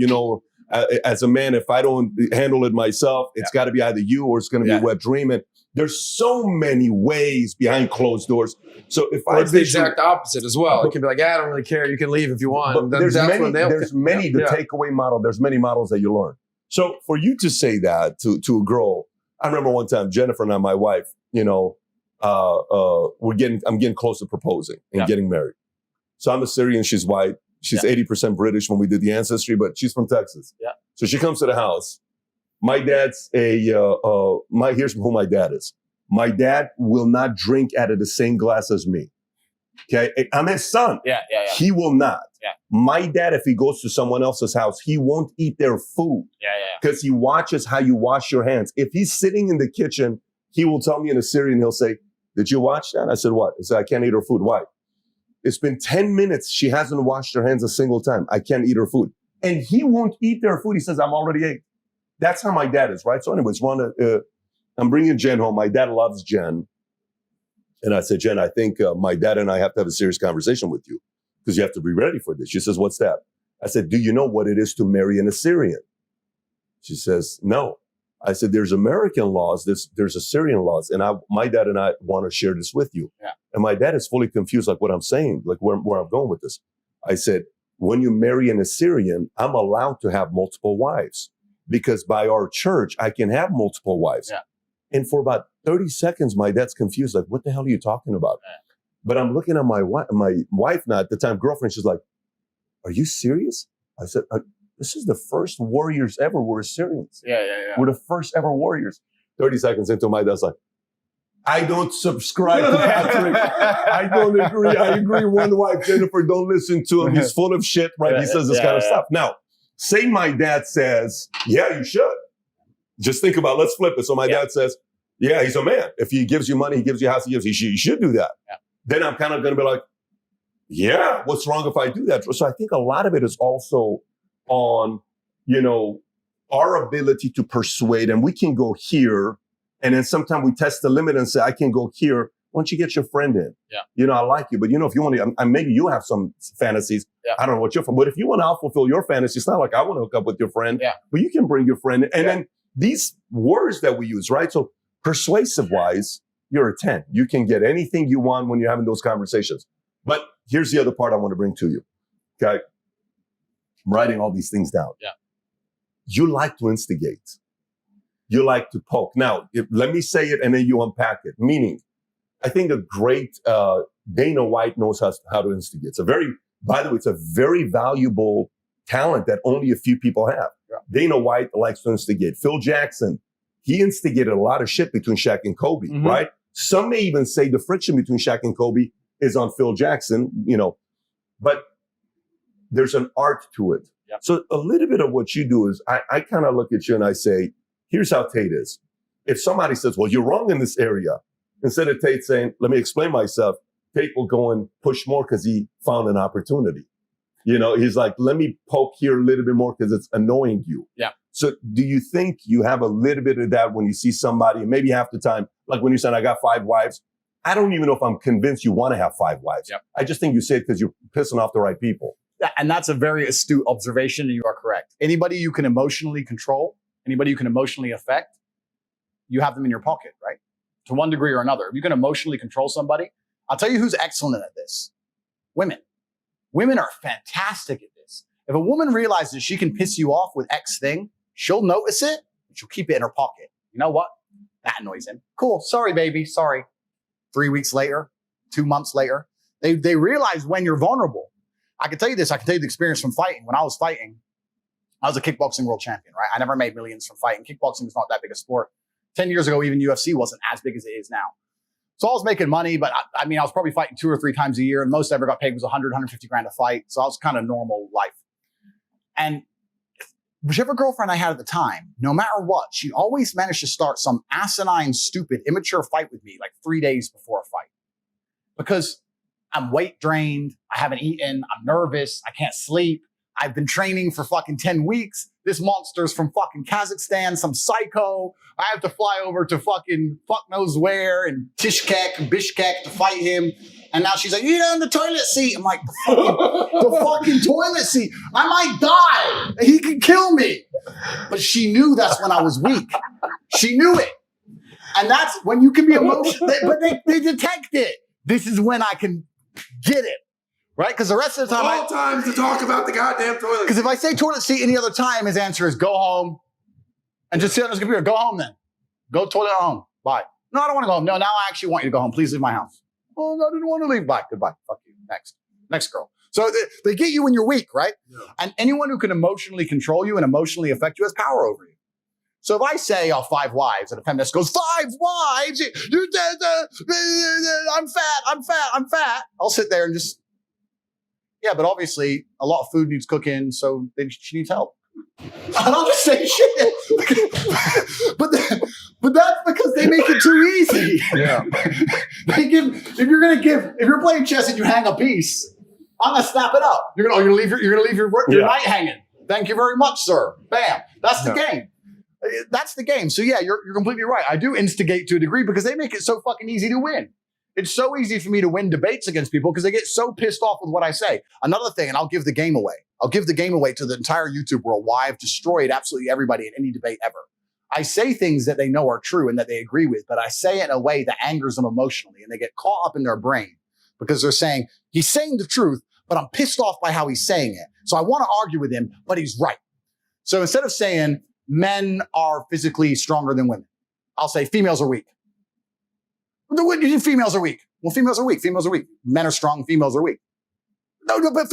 B: as a man, if I don't handle it myself, it's got to be either you or it's going to be a wet dream. And there's so many ways behind closed doors. So if
D: it's the exact opposite as well. It can be like, I don't really care. You can leave if you want.
B: There's many takeaway model. There's many models that you learn. So for you to say that to a girl, I remember one time Jennifer and I, my wife, I'm getting close to proposing and getting married. So I'm a Syrian. She's white. She's 80% British when we did the ancestry, but she's from Texas. Yeah. So she comes to the house. My dad's here's who my dad is. My dad will not drink out of the same glass as me. Okay. I'm his son. Yeah. He will not. Yeah. My dad, if he goes to someone else's house, he won't eat their food. Because he watches how you wash your hands. If he's sitting in the kitchen, he will tell me in Assyrian, he'll say, did you watch that? I said, what? He said, I can't eat her food. Why? It's been 10 minutes. She hasn't washed her hands a single time. I can't eat her food. And he won't eat their food. He says, I'm already ate. That's how my dad is, right? So anyways, I'm bringing Jen home. My dad loves Jen. And I said, Jen, I think my dad and I have to have a serious conversation with you because you have to be ready for this. She says, what's that? I said, do you know what it is to marry an Assyrian? She says, no. I said, there's American laws, there's Assyrian laws. And my dad and I want to share this with you.
A: Yeah.
B: And my dad is fully confused, like what I'm saying, like where I'm going with this. I said, when you marry an Assyrian, I'm allowed to have multiple wives because by our church, I can have multiple wives.
A: Yeah.
B: And for about 30 seconds, my dad's confused, like, what the hell are you talking about?
A: Yeah.
B: But I'm looking at my wife now, at the time, girlfriend, she's like, are you serious? I said, this is the first warriors ever were Assyrians.
A: Yeah.
B: We're the first ever warriors. 30 seconds into, my dad's like, I don't subscribe to Patrick. I don't agree. I agree. One wife, Jennifer, don't listen to him. He's full of shit, right? He says this kind of stuff. Now, say my dad says, yeah, you should. Just think about, let's flip it. So my dad says, yeah, he's a man. If he gives you money, he gives you a house, you should do that. Yeah. Then I'm kind of going to be like, yeah, what's wrong if I do that? So I think a lot of it is also on, our ability to persuade, and we can go here. And then sometimes we test the limit and say, I can go here. Why don't you get your friend in? Yeah. I like you. But, if you want to, maybe you have some fantasies. Yeah. I don't know what you're from. But if you want to fulfill your fantasy, it's not like I want to hook up with your friend. Yeah. But you can bring your friend in. And then these words that we use, right? So persuasive wise, you're a 10. You can get anything you want when you're having those conversations. But here's the other part I want to bring to you. Okay. I'm writing all these things down. Yeah. You like to instigate. You like to poke. Now, let me say it and then you unpack it. Meaning, I think a great Dana White knows how to instigate. By the way, it's a very valuable talent that only a few people have. Yeah. Dana White likes to instigate. Phil Jackson, he instigated a lot of shit between Shaq and Kobe, right? Some may even say the friction between Shaq and Kobe is on Phil Jackson, but there's an art to it. Yep. So a little bit of what you do is I kind of look at you and I say, here's how Tate is. If somebody says, well, you're wrong in this area, instead of Tate saying, let me explain myself, Tate will go and push more because he found an opportunity. He's like, let me poke here a little bit more because it's annoying you. Yeah. So do you think you have a little bit of that when you see somebody, and maybe half the time, like when you said, I got 5 wives, I don't even know if I'm convinced you want to have 5 wives. Yep. I just think you say it because you're pissing off the right people.
A: Yeah, and that's a very astute observation, and you are correct. Anybody you can emotionally control, anybody you can emotionally affect, you have them in your pocket, right? To one degree or another. If you can emotionally control somebody, I'll tell you who's excellent at this. Women. Women are fantastic at this. If a woman realizes she can piss you off with X thing, she'll notice it, and she'll keep it in her pocket. You know what? That annoys him. Cool. Sorry, baby. Sorry. 3 weeks later, 2 months later, they realize when you're vulnerable. I can tell you this. I can tell you the experience from fighting. When I was fighting, I was a kickboxing world champion, right? I never made millions from fighting. Kickboxing is not that big a sport. 10 years ago, even UFC wasn't as big as it is now. So I was making money, but I was probably fighting 2 or 3 times a year. And most I ever got paid was 100, 150 grand a fight. So I was kind of normal life. And whichever girlfriend I had at the time, no matter what, she always managed to start some asinine, stupid, immature fight with me like 3 days before a fight. Because I'm weight drained. I haven't eaten. I'm nervous. I can't sleep. I've been training for fucking 10 weeks. This monster's from fucking Kazakhstan, some psycho. I have to fly over to fucking fuck knows where and Bishkek to fight him. And now she's like, you're on the toilet seat. I'm like, the fucking toilet seat. I might die. He could kill me. But she knew that's when I was weak. She knew it. And that's when you can be emotional. But they detect it. This is when I can get it. Right? Because the rest of the time,
D: all times to talk about the goddamn toilet.
A: Because if I say toilet seat any other time, his answer is go home and just sit on his computer. Go home then. Go toilet at home. Bye. No, I don't want to go home. No, now I actually want you to go home. Please leave my house. Oh, I didn't want to leave. Bye. Goodbye. Fuck you. Next girl. So they get you when you're weak, right? Yeah. And anyone who can emotionally control you and emotionally affect you has power over you. So if I say, 5 wives, and a feminist goes, 5 wives, I'm fat. I'll sit there and just, yeah, but obviously a lot of food needs cooking, so she needs help. And I'll just say shit. but that's because they make it too easy. Yeah. If you're playing chess and you hang a piece, I'm gonna snap it up. You're gonna leave your knight hanging. Thank you very much, sir. Bam. That's the game. That's the game. So yeah, you're completely right. I do instigate to a degree because they make it so fucking easy to win. It's so easy for me to win debates against people because they get so pissed off with what I say. Another thing, and I'll give the game away. I'll give the game away to the entire YouTube world. Why I've destroyed absolutely everybody in any debate ever. I say things that they know are true and that they agree with, but I say it in a way that angers them emotionally, and they get caught up in their brain because they're saying, he's saying the truth, but I'm pissed off by how he's saying it. So I want to argue with him, but he's right. So instead of saying men are physically stronger than women, I'll say females are weak. Females are weak. Well, females are weak. Females are weak. Men are strong. Females are weak. No, but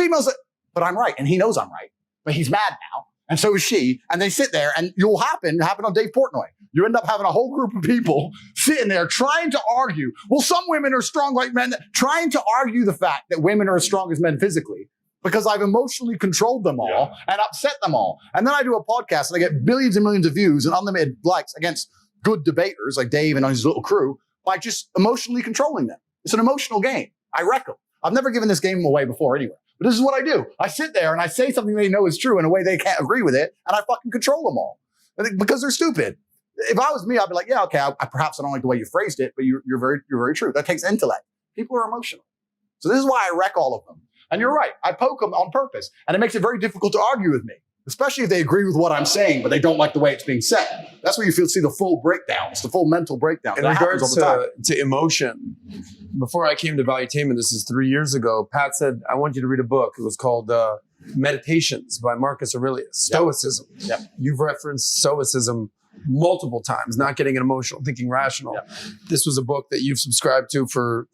A: but I'm right. And he knows I'm right, but he's mad now. And so is she. And they sit there, and it happened on Dave Portnoy. You end up having a whole group of people sitting there trying to argue. Well, some women are strong like men, trying to argue the fact that women are as strong as men physically, because I've emotionally controlled them all and upset them all. And then I do a podcast and I get billions and millions of views and unlimited likes against good debaters like Dave and his little crew by just emotionally controlling them. It's an emotional game. I wreck them. I've never given this game away before anywhere. But this is what I do. I sit there and I say something they know is true in a way they can't agree with it, and I fucking control them all. Because they're stupid. If I was me, I'd be like, yeah, okay, perhaps I don't like the way you phrased it, but you're very true. That takes intellect. People are emotional. So this is why I wreck all of them. And you're right. I poke them on purpose. And it makes it very difficult to argue with me, especially if they agree with what I'm saying, but they don't like the way it's being said. That's where you see the full breakdowns, the full mental breakdown.
D: In regards to emotion, before I came to Valuetainment, this is 3 years ago, Pat said, I want you to read a book. It was called Meditations by Marcus Aurelius, Stoicism.
A: Yep.
D: You've referenced Stoicism multiple times, not getting an emotional, thinking rational.
A: Yep.
D: This was a book that you've subscribed to for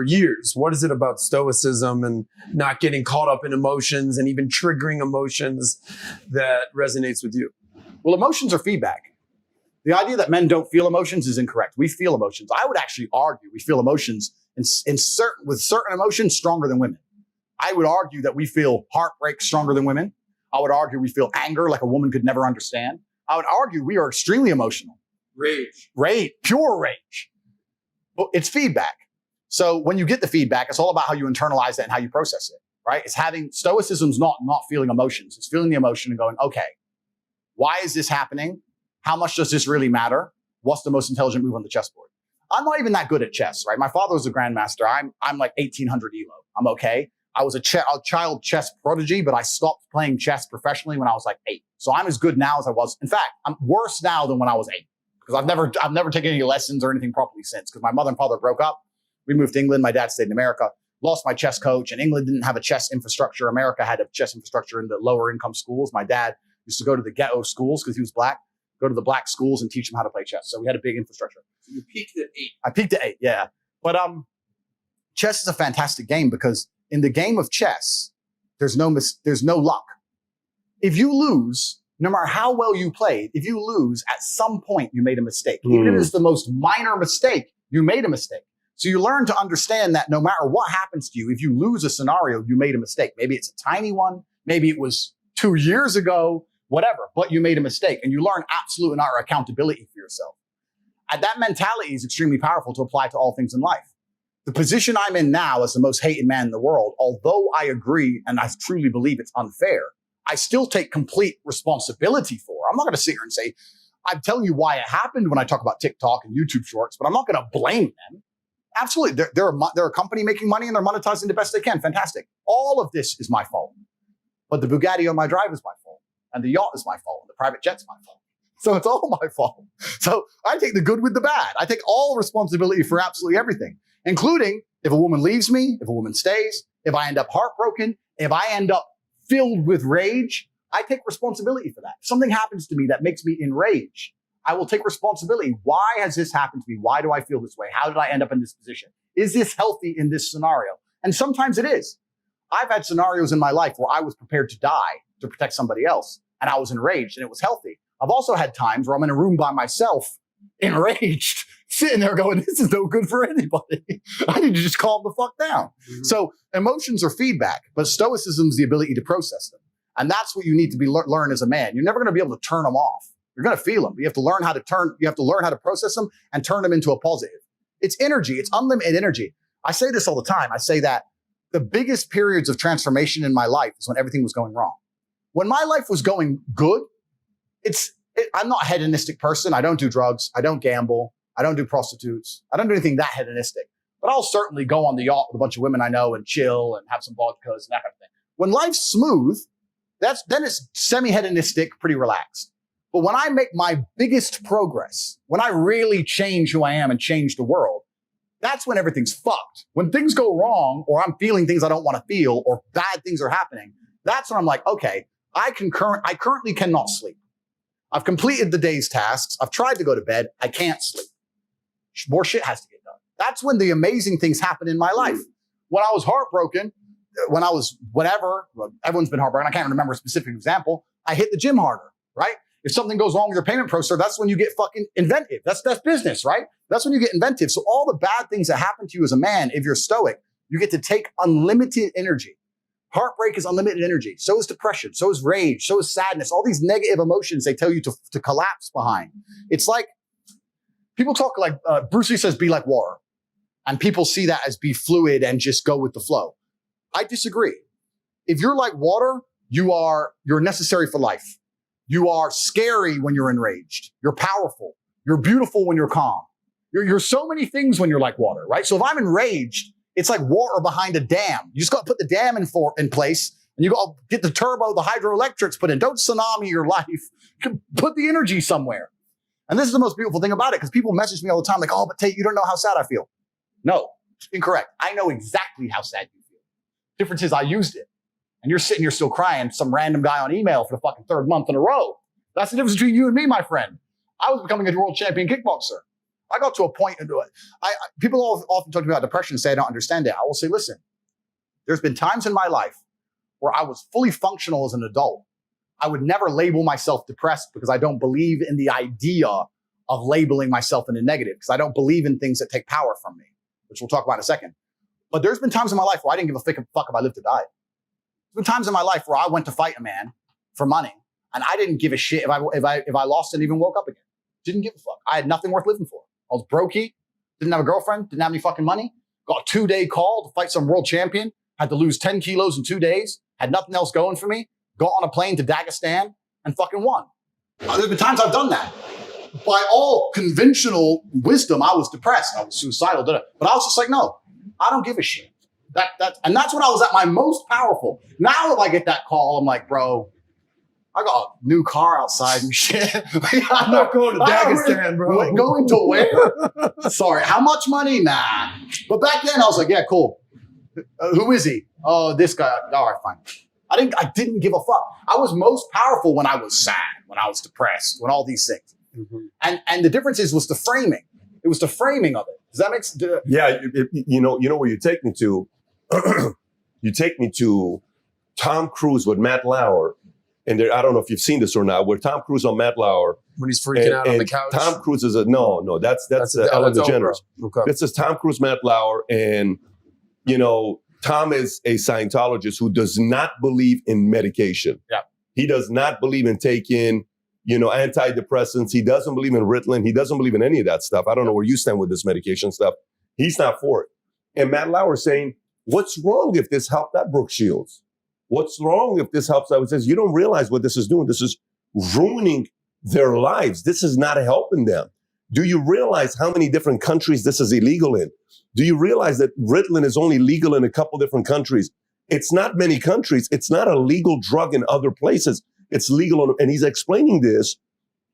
D: years. What is it about Stoicism and not getting caught up in emotions and even triggering emotions that resonates with you?
A: Well, emotions are feedback. The idea that men don't feel emotions is incorrect. We feel emotions. I would actually argue we feel emotions with certain emotions stronger than women. I would argue that we feel heartbreak stronger than women. I would argue we feel anger like a woman could never understand. I would argue we are extremely emotional. Rage, pure rage. But it's feedback. So when you get the feedback, it's all about how you internalize it and how you process it, right? It's Stoicism's not feeling emotions. It's feeling the emotion and going, okay, why is this happening? How much does this really matter? What's the most intelligent move on the chessboard? I'm not even that good at chess, right? My father was a grandmaster. I'm like 1800 ELO. I'm okay. I was a child chess prodigy, but I stopped playing chess professionally when I was like 8. So I'm as good now as I was. In fact, I'm worse now than when I was 8, because I've never taken any lessons or anything properly since, because my mother and father broke up. We moved to England. My dad stayed in America. Lost my chess coach, and England didn't have a chess infrastructure. America had a chess infrastructure in the lower income schools. My dad used to go to the ghetto schools because he was black, go to the black schools and teach them how to play chess. So we had a big infrastructure.
D: So you peaked at 8.
A: I peaked at 8, yeah. But chess is a fantastic game because in the game of chess, there's no luck. If you lose, no matter how well you played, if you lose, at some point you made a mistake. Even if it's the most minor mistake, you made a mistake. So you learn to understand that no matter what happens to you, if you lose a scenario, you made a mistake. Maybe it's a tiny one. Maybe it was 2 years ago, whatever, but you made a mistake, and you learn absolute and utter accountability for yourself. And that mentality is extremely powerful to apply to all things in life. The position I'm in now as the most hated man in the world, although I agree and I truly believe it's unfair, I still take complete responsibility for. I'm not going to sit here and say, I'm telling you why it happened when I talk about TikTok and YouTube shorts, but I'm not going to blame them. Absolutely. They're a company making money and they're monetizing the best they can. Fantastic. All of this is my fault. But the Bugatti on my drive is my fault. And the yacht is my fault. And the private jet's my fault. So it's all my fault. So I take the good with the bad. I take all responsibility for absolutely everything, including if a woman leaves me, if a woman stays, if I end up heartbroken, if I end up filled with rage, I take responsibility for that. If something happens to me that makes me enraged, I will take responsibility. Why has this happened to me? Why do I feel this way? How did I end up in this position? Is this healthy in this scenario? And sometimes it is. I've had scenarios in my life where I was prepared to die to protect somebody else, and I was enraged, and it was healthy. I've also had times where I'm in a room by myself, enraged, sitting there going, this is no good for anybody. I need to just calm the fuck down. Mm-hmm. So emotions are feedback, but stoicism is the ability to process them. And that's what you need to learn as a man. You're never going to be able to turn them off. You're going to feel them. You have to learn how to process them and turn them into a positive. It's energy. It's unlimited energy. I say this all the time. I say that the biggest periods of transformation in my life is when everything was going wrong. When my life was going good, I'm not a hedonistic person. I don't do drugs. I don't gamble. I don't do prostitutes. I don't do anything that hedonistic. But I'll certainly go on the yacht with a bunch of women I know and chill and have some vodkas and that kind of thing. When life's smooth, then it's semi-hedonistic, pretty relaxed. But when I make my biggest progress, when I really change who I am and change the world, that's when everything's fucked. When things go wrong, or I'm feeling things I don't want to feel, or bad things are happening, that's when I'm like, okay, I currently cannot sleep. I've completed the day's tasks. I've tried to go to bed. I can't sleep. More shit has to get done. That's when the amazing things happen in my life. When I was heartbroken, when I was whatever, everyone's been heartbroken. I can't remember a specific example. I hit the gym harder, right? If something goes wrong with your payment processor, that's when you get fucking inventive. That's business, right? That's when you get inventive. So all the bad things that happen to you as a man, if you're stoic, you get to take unlimited energy. Heartbreak is unlimited energy. So is depression. So is rage. So is sadness. All these negative emotions they tell you to collapse behind. It's like people talk like Bruce Lee says, be like water. And people see that as be fluid and just go with the flow. I disagree. If you're like water, you're necessary for life. You are scary when you're enraged. You're powerful. You're beautiful when you're calm. You're so many things when you're like water, right? So if I'm enraged, it's like water behind a dam. You just got to put the dam in place, and you got to get the turbo, the hydroelectrics put in. Don't tsunami your life. Put the energy somewhere. And this is the most beautiful thing about it, because people message me all the time like, oh, but Tate, you don't know how sad I feel. No, incorrect. I know exactly how sad you feel. Difference is I used it. And you're sitting here still crying, some random guy on email for the fucking third month in a row. That's the difference between you and me, my friend. I was becoming a world champion kickboxer. I got to a point, people often talk about depression and say I don't understand it. I will say, listen, there's been times in my life where I was fully functional as an adult. I would never label myself depressed because I don't believe in the idea of labeling myself in a negative, because I don't believe in things that take power from me, which we'll talk about in a second. But there's been times in my life where I didn't give a fuck if I lived or died. There's been times in my life where I went to fight a man for money, and I didn't give a shit if I lost and even woke up again. Didn't give a fuck. I had nothing worth living for. I was brokey, didn't have a girlfriend, didn't have any fucking money. Got a 2-day call to fight some world champion. Had to lose 10 kilos in 2 days. Had nothing else going for me. Got on a plane to Dagestan and fucking won. There's been times I've done that. By all conventional wisdom, I was depressed. I was suicidal. But I was just like, no, I don't give a shit. And that's when I was at my most powerful. Now if I get that call, I'm like, bro, I got a new car outside and shit.
D: I'm not going to Dagestan, bro.
A: Going to where? Sorry, how much money? Nah. But back then I was like, yeah, cool. Who is he? Oh, this guy. All right, fine. I didn't give a fuck. I was most powerful when I was sad, when I was depressed, when all these things. Mm-hmm. And the difference was the framing. It was the framing of it. Does that make sense?
B: Yeah, you know where you take me to. You take me to Tom Cruise with Matt Lauer, and I don't know if you've seen this or not. Where Tom Cruise on Matt Lauer
D: when he's freaking out on the couch.
B: Tom Cruise is no. That's Ellen DeGeneres. Okay. This is Tom Cruise, Matt Lauer, and Tom is a Scientologist who does not believe in medication.
A: Yeah,
B: he does not believe in taking antidepressants. He doesn't believe in Ritalin. He doesn't believe in any of that stuff. I don't know where you stand with this medication stuff. He's not for it. And Matt Lauer is saying, what's wrong if this helped that Brooke Shields? What's wrong if this helps that? He says, you don't realize what this is doing. This is ruining their lives. This is not helping them. Do you realize how many different countries this is illegal in? Do you realize that Ritalin is only legal in a couple different countries? It's not many countries. It's not a legal drug in other places. It's legal. And he's explaining this.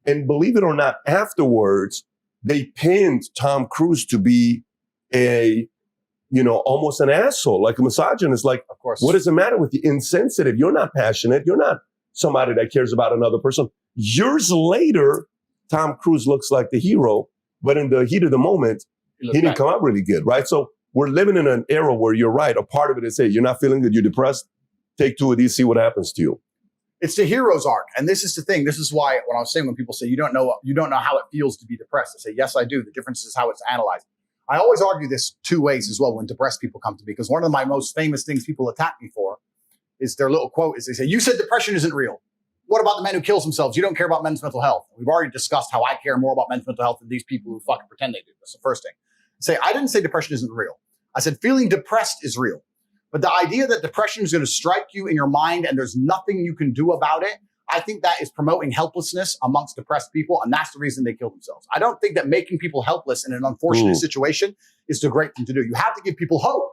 B: And believe it or not, afterwards, they pinned Tom Cruise to be almost an asshole, like a misogynist. Like,
A: of course,
B: what does it matter with you? Insensitive. You're not passionate. You're not somebody that cares about another person. Years later, Tom Cruise looks like the hero, but in the heat of the moment, he didn't come out really good, right? So we're living in an era where you're right. A part of it is, hey, you're not feeling good, you're depressed. Take 2 of these, see what happens to you.
A: It's the hero's arc. And this is the thing. This is why when I was saying, when people say you don't know how it feels to be depressed, I say, yes, I do. The difference is how it's analyzed. I always argue this 2 ways as well when depressed people come to me, because one of my most famous things people attack me for is their little quote is they say, you said depression isn't real. What about the men who kills themselves? You don't care about men's mental health. We've already discussed how I care more about men's mental health than these people who fucking pretend they do. That's the first thing. I didn't say depression isn't real. I said feeling depressed is real. But the idea that depression is going to strike you in your mind and there's nothing you can do about it, I think that is promoting helplessness amongst depressed people, and that's the reason they kill themselves. I don't think that making people helpless in an unfortunate situation is the great thing to do. You have to give people hope.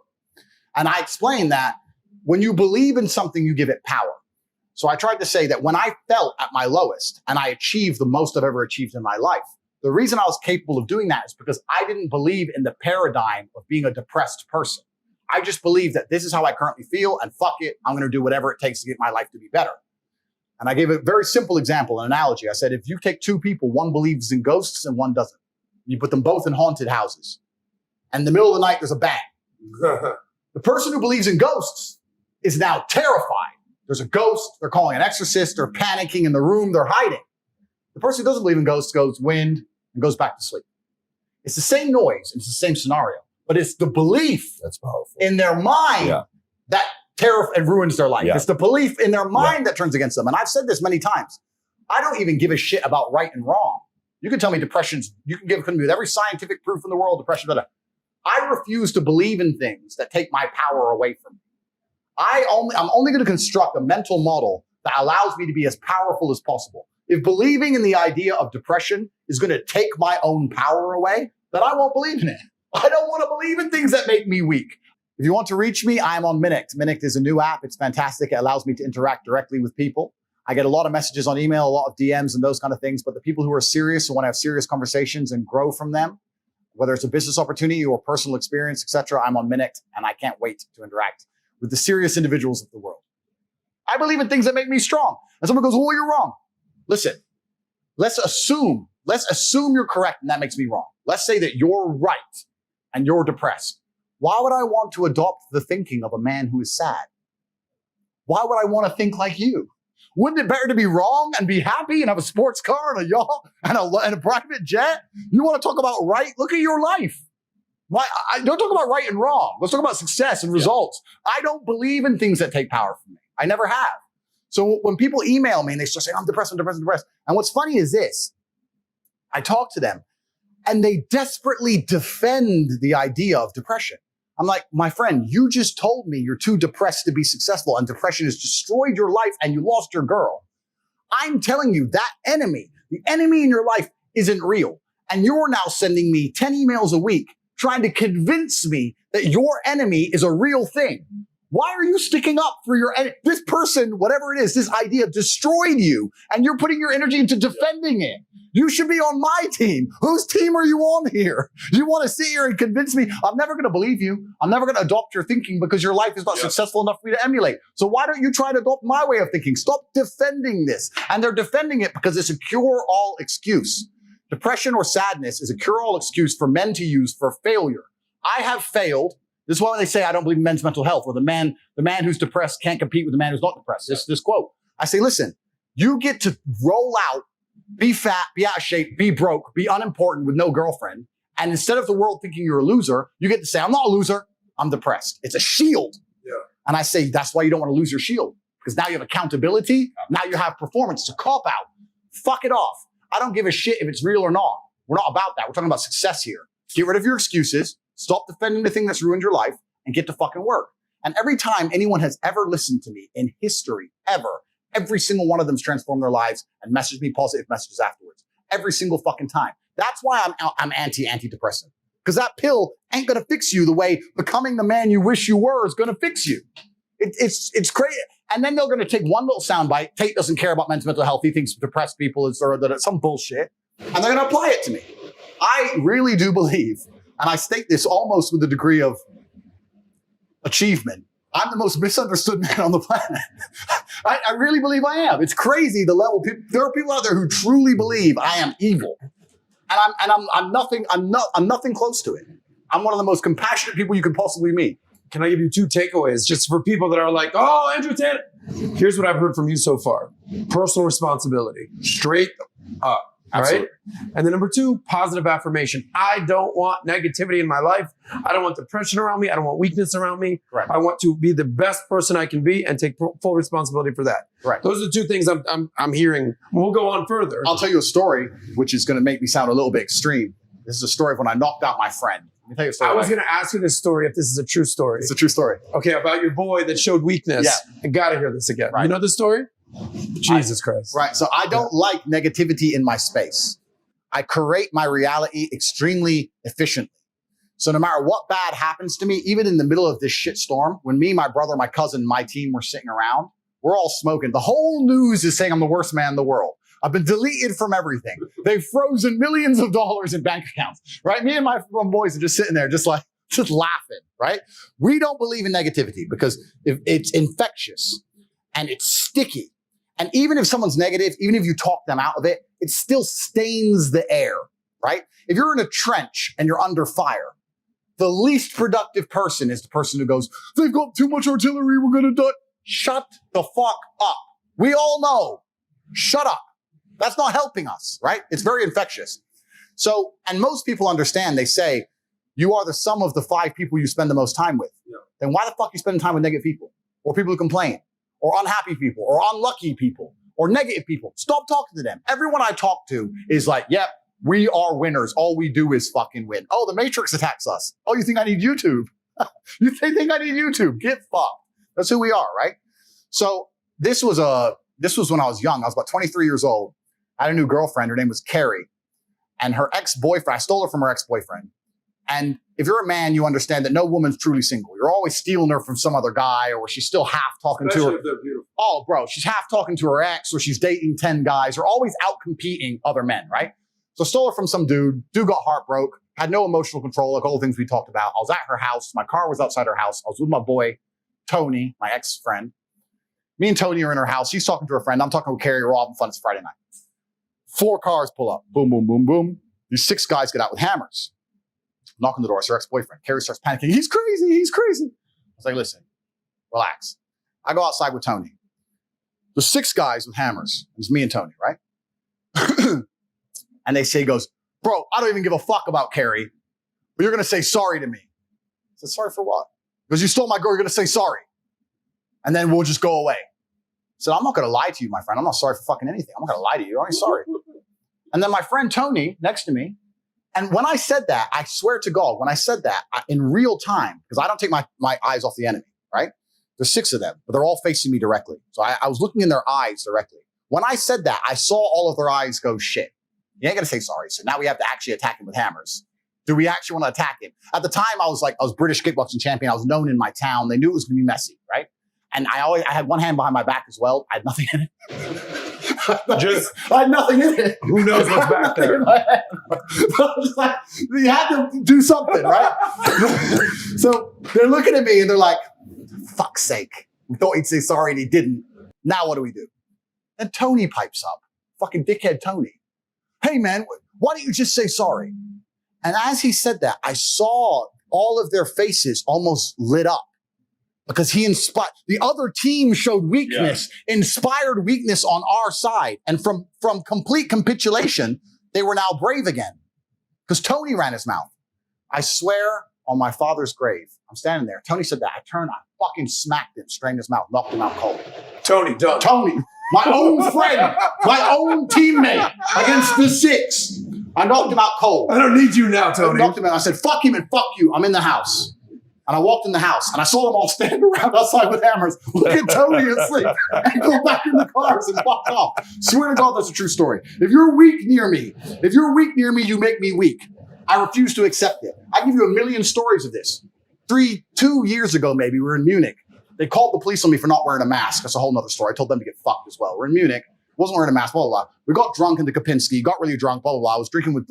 A: And I explain that when you believe in something, you give it power. So I tried to say that when I felt at my lowest and I achieved the most I've ever achieved in my life, the reason I was capable of doing that is because I didn't believe in the paradigm of being a depressed person. I just believed that this is how I currently feel, and fuck it, I'm going to do whatever it takes to get my life to be better. And I gave a very simple example, an analogy. I said, if you take two people, one believes in ghosts and one doesn't. You put them both in haunted houses. And in the middle of the night, there's a bang. The person who believes in ghosts is now terrified. There's a ghost. They're calling an exorcist. They're panicking in the room. They're hiding. The person who doesn't believe in ghosts goes wind and goes back to sleep. It's the same noise. It's the same scenario. But it's the belief
B: That's powerful.
A: in their mind that and ruins their life.
B: Yeah.
A: It's the belief in their mind that turns against them. And I've said this many times. I don't even give a shit about right and wrong. You can tell me depression's, you can give me with every scientific proof in the world, depression, blah, blah. I refuse to believe in things that take my power away from me. I'm only going to construct a mental model that allows me to be as powerful as possible. If believing in the idea of depression is going to take my own power away, then I won't believe in it. I don't want to believe in things that make me weak. If you want to reach me, I'm on Minict. Minict is a new app. It's fantastic. It allows me to interact directly with people. I get a lot of messages on email, a lot of DMs and those kind of things. But the people who are serious, who want to have serious conversations and grow from them, whether it's a business opportunity or personal experience, etc., I'm on Minict, and I can't wait to interact with the serious individuals of the world. I believe in things that make me strong. And someone goes, well, you're wrong. Listen, let's assume you're correct and that makes me wrong. Let's say that you're right and you're depressed. Why would I want to adopt the thinking of a man who is sad? Why would I want to think like you? Wouldn't it better to be wrong and be happy and have a sports car and a yacht and a private jet? You want to talk about right? Look at your life. Why? Don't talk about right and wrong. Let's talk about success and results. I don't believe in things that take power from me. I never have. So when people email me and they start saying, I'm depressed. And what's funny is this. I talk to them and they desperately defend the idea of depression. I'm like, my friend, you just told me you're too depressed to be successful and depression has destroyed your life and you lost your girl. I'm telling you that the enemy in your life isn't real. And you're now sending me 10 emails a week trying to convince me that your enemy is a real thing. Why are you sticking up for your enemy? This person, whatever it is, this idea destroyed you and you're putting your energy into defending it. You should be on my team. Whose team are you on here? You want to sit here and convince me? I'm never going to believe you. I'm never going to adopt your thinking because your life is not successful enough for me to emulate. So why don't you try to adopt my way of thinking? Stop defending this. And they're defending it because it's a cure-all excuse. Depression or sadness is a cure-all excuse for men to use for failure. I have failed. This is why they say I don't believe in men's mental health, or the man who's depressed can't compete with the man who's not depressed. This quote. I say, listen, you get to roll out, be fat, be out of shape, be broke, be unimportant with no girlfriend. And instead of the world thinking you're a loser, you get to say, I'm not a loser, I'm depressed. It's a shield. Yeah. And I say, that's why you don't want to lose your shield. Because now you have accountability. Now you have performance. It's a cop out. Fuck it off. I don't give a shit if it's real or not. We're not about that. We're talking about success here. Get rid of your excuses. Stop defending the thing that's ruined your life and get to fucking work. And every time anyone has ever listened to me in history, every single one of them's transformed their lives and messaged me positive messages afterwards. Every single fucking time. That's why I'm antidepressant. Because that pill ain't going to fix you the way becoming the man you wish you were is going to fix you. It's crazy. And then they're going to take one little soundbite. Tate doesn't care about men's mental health. He thinks depressed people is some bullshit. And they're going to apply it to me. I really do believe, and I state this almost with a degree of achievement, I'm the most misunderstood man on the planet. I really believe I am. It's crazy the level. There are people out there who truly believe I am evil, and I'm nothing close to it. I'm one of the most compassionate people you could possibly meet.
D: Can I give you two takeaways just for people that are like, oh, Andrew Tate? Here's what I've heard from you so far. Personal responsibility, straight up. Absolutely. Right? And then number two, positive affirmation. I don't want negativity in my life. I don't want depression around me. I don't want weakness around me.
A: Correct.
D: I want to be the best person I can be and take full responsibility for that.
A: Right.
D: Those are the two things I'm hearing. We'll go on further.
A: I'll tell you a story, which is going to make me sound a little bit extreme. This is a story of when I knocked out my friend. Let me tell you a story.
D: I was going to ask you this story if this is a true story.
A: It's a true story.
D: Okay, about your boy that showed weakness. Yeah. I got to hear this again.
A: Right.
D: You know the story? Jesus Christ.
A: Right. So I don't like negativity in my space. I create my reality extremely efficiently. So no matter what bad happens to me, even in the middle of this shit storm, when me, my brother, my cousin, my team were sitting around, We're all smoking. The whole news is saying I'm the worst man in the world. I've been deleted from everything. They've frozen millions of dollars in bank accounts, right? Me and my boys are just sitting there just laughing, right? We don't believe in negativity because if it's infectious and it's sticky. And even if someone's negative, even if you talk them out of it, it still stains the air, right? If you're in a trench and you're under fire, the least productive person is the person who goes, they've got too much artillery, we're going to die. Shut the fuck up. We all know. Shut up. That's not helping us, right? It's very infectious. So, and most people understand, they say, you are the sum of the 5 people you spend the most time with. Yeah. Then why the fuck are you spending time with negative people? Or people who complain? Or unhappy people? Or unlucky people? Or negative people? Stop talking to them. Everyone I talk to is like, yep, we are winners. All we do is fucking win. Oh, the Matrix attacks us. Oh, you think I need YouTube? You think I need YouTube? Get fucked. That's who we are, right? So this was when I was young. I was about 23 years old. I had a new girlfriend. Her name was Carrie. And her ex-boyfriend, I stole her from her ex-boyfriend. And if you're a man, you understand that no woman's truly single. You're always stealing her from some other guy, or she's still half talking to her.
D: If they're beautiful.
A: Oh, bro, she's half talking to her ex, or she's dating 10 guys. They're always out competing other men, right? So I stole her from some dude. Dude got heartbroken. Had no emotional control, like all the things we talked about. I was at her house. My car was outside her house. I was with my boy, Tony, my ex-friend. Me and Tony are in her house. She's talking to her friend. I'm talking with Carrie. We're all having fun. It's Friday night. 4 cars pull up. Boom, boom, boom, boom. These 6 guys get out with hammers. Knock on the door. It's her ex-boyfriend. Carrie starts panicking. He's crazy. He's crazy. I was like, listen, relax. I go outside with Tony. There's 6 guys with hammers. It's me and Tony, right? And he goes, bro, I don't even give a fuck about Carrie, but you're going to say sorry to me. I said, sorry for what? Because you stole my girl, you're going to say sorry. And then we'll just go away. I said, I'm not going to lie to you, my friend. I'm not sorry for fucking anything. I'm not going to lie to you. I'm sorry. And then my friend Tony next to me, and when I said that, I swear to God, when I said that in real time, because I don't take my eyes off the enemy, right? There's 6 of them, but they're all facing me directly. So I was looking in their eyes directly. When I said that, I saw all of their eyes go, shit. You ain't going to say sorry. So now we have to actually attack him with hammers. Do we actually want to attack him? At the time, I was British kickboxing champion. I was known in my town. They knew it was going to be messy, right? And I had one hand behind my back as well. I had nothing in it. I had nothing in it.
D: Who knows what's back there?
A: Like, you had to do something, right? So they're looking at me and they're like, fuck's sake. We thought he'd say sorry and he didn't. Now what do we do? And Tony pipes up. Fucking dickhead Tony. Hey, man, why don't you just say sorry? And as he said that, I saw all of their faces almost lit up because he inspired. The other team showed weakness, inspired weakness on our side. And from complete capitulation, they were now brave again because Tony ran his mouth. I swear on my father's grave, I'm standing there. Tony said that. I turned, I fucking smacked him, strained his mouth, knocked him out cold.
D: Tony, done.
A: Tony. My own friend, my own teammate against the 6. I knocked him out cold.
D: I don't need you now, Tony.
A: I knocked him out. I said, fuck him and fuck you. I'm in the house. And I walked in the house and I saw them all standing around outside with hammers, look at Tony asleep and go back in the cars and fuck off. Swear to God, that's a true story. If you're weak near me, you make me weak. I refuse to accept it. I give you a million stories of this. 2 years ago, maybe, we were in Munich. They called the police on me for not wearing a mask. That's a whole nother story. I told them to get fucked as well. We're in Munich. Wasn't wearing a mask, blah, blah, blah. We got drunk in the Kapinski, got really drunk, blah, blah, blah. I was drinking with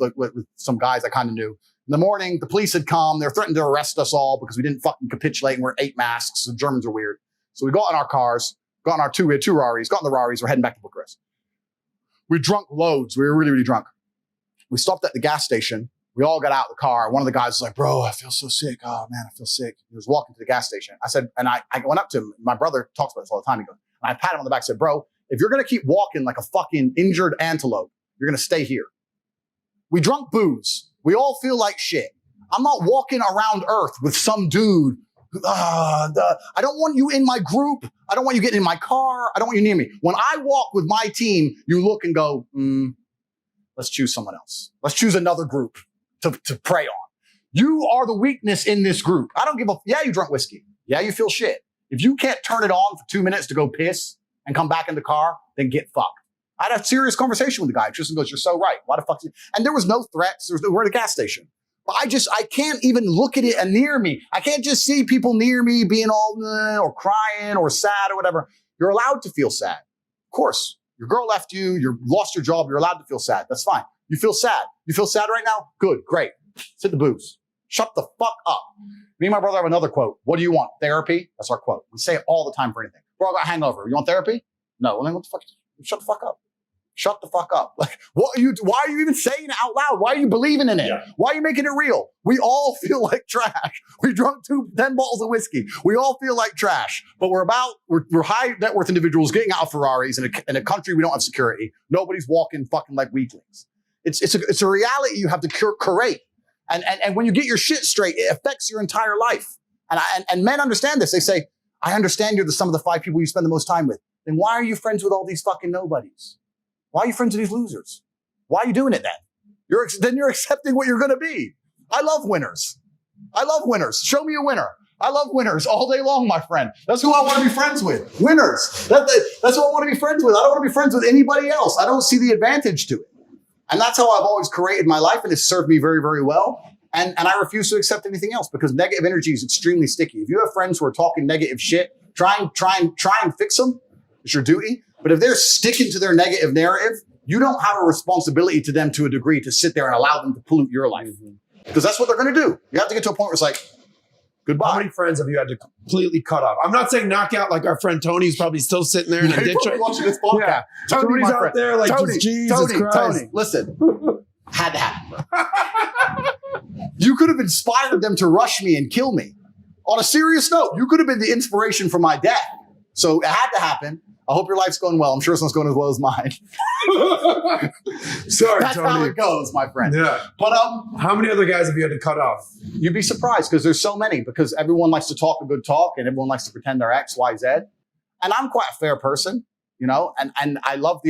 A: some guys I kind of knew. In the morning, the police had come. They were threatening to arrest us all because we didn't fucking capitulate and we're 8 masks. The Germans are weird. So we got in our cars, got in our we had 2 Raris, got in the Raris. We're heading back to Bucharest. We drunk loads. We were really, really drunk. We stopped at the gas station. We all got out of the car. One of the guys was like, bro, I feel so sick. Oh, man, I feel sick. He was walking to the gas station. I said, and I went up to him. My brother talks about this all the time. He goes, and I pat him on the back and said, bro, if you're going to keep walking like a fucking injured antelope, you're going to stay here. We drunk booze. We all feel like shit. I'm not walking around Earth with some dude. I don't want you in my group. I don't want you getting in my car. I don't want you near me. When I walk with my team, you look and go, let's choose someone else. Let's choose another group to prey on. You are the weakness in this group. I don't give a, yeah, you drunk whiskey. Yeah, you feel shit. If you can't turn it on for 2 minutes to go piss and come back in the car, then get fucked. I had a serious conversation with the guy. Tristan goes, you're so right. Why the fuck? And there was no threats. We're at a gas station. But I can't even look at it near me. I can't just see people near me being all or crying or sad or whatever. You're allowed to feel sad. Of course, your girl left you, you lost your job, you're allowed to feel sad. That's fine. You feel sad. You feel sad right now? Good, great. Sit the booze. Shut the fuck up. Me and my brother have another quote. What do you want? Therapy? That's our quote. We say it all the time for anything. Bro, I got a hangover. You want therapy? No. Well, then what the fuck? Shut the fuck up. Shut the fuck up. Like, why are you even saying it out loud? Why are you believing in it? Yeah. Why are you making it real? We all feel like trash. We drunk 10 bottles of whiskey. We all feel like trash, but we're high net worth individuals getting out of Ferraris in a country we don't have security. Nobody's walking fucking like weaklings. It's a reality you have to curate. And when you get your shit straight, it affects your entire life. And men understand this. They say, I understand you're the sum of the 5 people you spend the most time with. Then why are you friends with all these fucking nobodies? Why are you friends with these losers? Why are you doing it then? Then you're accepting what you're going to be. I love winners. I love winners. Show me a winner. I love winners all day long, my friend. That's who I want to be friends with. Winners. That's who I want to be friends with. I don't want to be friends with anybody else. I don't see the advantage to it. And that's how I've always created my life, and it's served me very, very well. And I refuse to accept anything else because negative energy is extremely sticky. If you have friends who are talking negative shit, try and fix them. It's your duty. But if they're sticking to their negative narrative, you don't have a responsibility to them to a degree to sit there and allow them to pollute your life. Because that's what they're going to do. You have to get to a point where it's like, goodbye.
D: How many friends have you had to completely cut off? I'm not saying knock out like our friend Tony's probably still sitting there in a ditch.
A: Watching this podcast. Yeah.
D: Tony's out there like, Jesus Christ.
A: Tony, listen. Had to happen. You could have inspired them to rush me and kill me. On a serious note, you could have been the inspiration for my death. So it had to happen. I hope your life's going well. I'm sure it's not going as well as mine.
D: Sorry,
A: That's
D: Tony.
A: how it goes, my friend.
D: Yeah.
A: But
D: how many other guys have you had to cut off?
A: You'd be surprised because there's so many. Because everyone likes to talk a good talk, and everyone likes to pretend they're X, Y, Z. And I'm quite a fair person, you know. And I love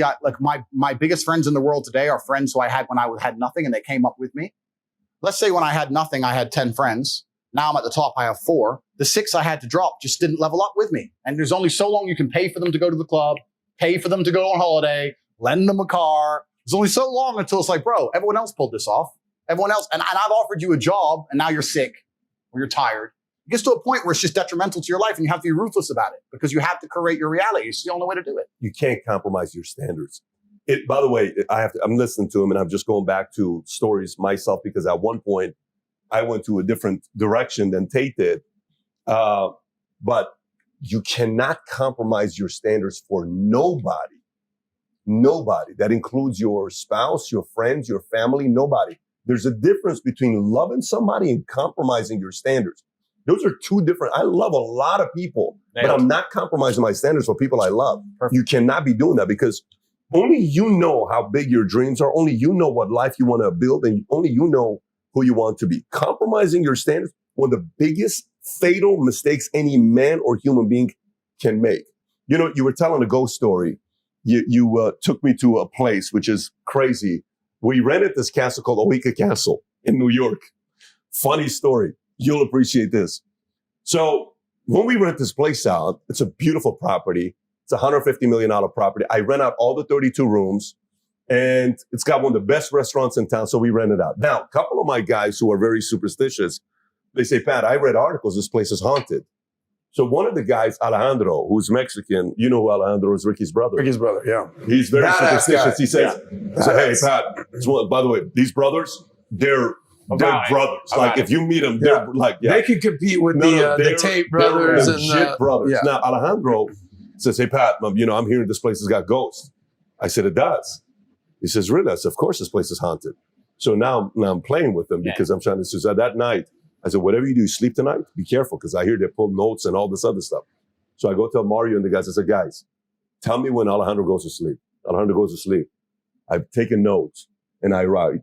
A: my biggest friends in the world today are friends who I had when I had nothing, and they came up with me. Let's say when I had nothing, I had 10 friends. Now I'm at the top, I have 4. The 6 I had to drop just didn't level up with me. And there's only so long you can pay for them to go to the club, pay for them to go on holiday, lend them a car. There's only so long until it's like, bro, everyone else pulled this off. Everyone else. And I've offered you a job and now you're sick or you're tired. It gets to a point where it's just detrimental to your life and you have to be ruthless about it because you have to create your reality. It's the only way to do it.
B: You can't compromise your standards. By the way, I'm listening to him and I'm just going back to stories myself because at one point I went to a different direction than Tate did. But you cannot compromise your standards for nobody. Nobody. That includes your spouse, your friends, your family, nobody. There's a difference between loving somebody and compromising your standards. Those are 2 different. I love a lot of people, but I'm not compromising my standards for people I love. Perfect. You cannot be doing that because only you know how big your dreams are. Only you know what life you want to build, and only you know who you want to be. Compromising your standards, one of the biggest fatal mistakes any man or human being can make. You know, you were telling a ghost story. You took me to a place which is crazy. We rented this castle called Oika Castle in New York. Funny story. You'll appreciate this. So when we rent this place out, it's a beautiful property. It's a $150 million property. I rent out all the 32 rooms. And it's got one of the best restaurants in town, so we rent it out. Now, a couple of my guys who are very superstitious, they say, Pat, I read articles, this place is haunted. So one of the guys, Alejandro, who's Mexican, you know who Alejandro is, Ricky's brother.
D: Ricky's brother, yeah.
B: He's very superstitious. He says, hey, Pat, by the way, these brothers, they're brothers. Like, if you meet them, they're like,
D: they can compete with the Tate brothers.
B: They're legit brothers. Yeah. Now, Alejandro says, hey, Pat, I'm hearing this place has got ghosts. I said, it does. He says, really? I said, of course this place is haunted. So now I'm playing with them because I'm trying to, so that night, I said, whatever you do, sleep tonight, be careful because I hear they pull notes and all this other stuff. So I go tell Mario and the guys, I said, guys, tell me when Alejandro goes to sleep. Alejandro goes to sleep. I've taken notes and I write,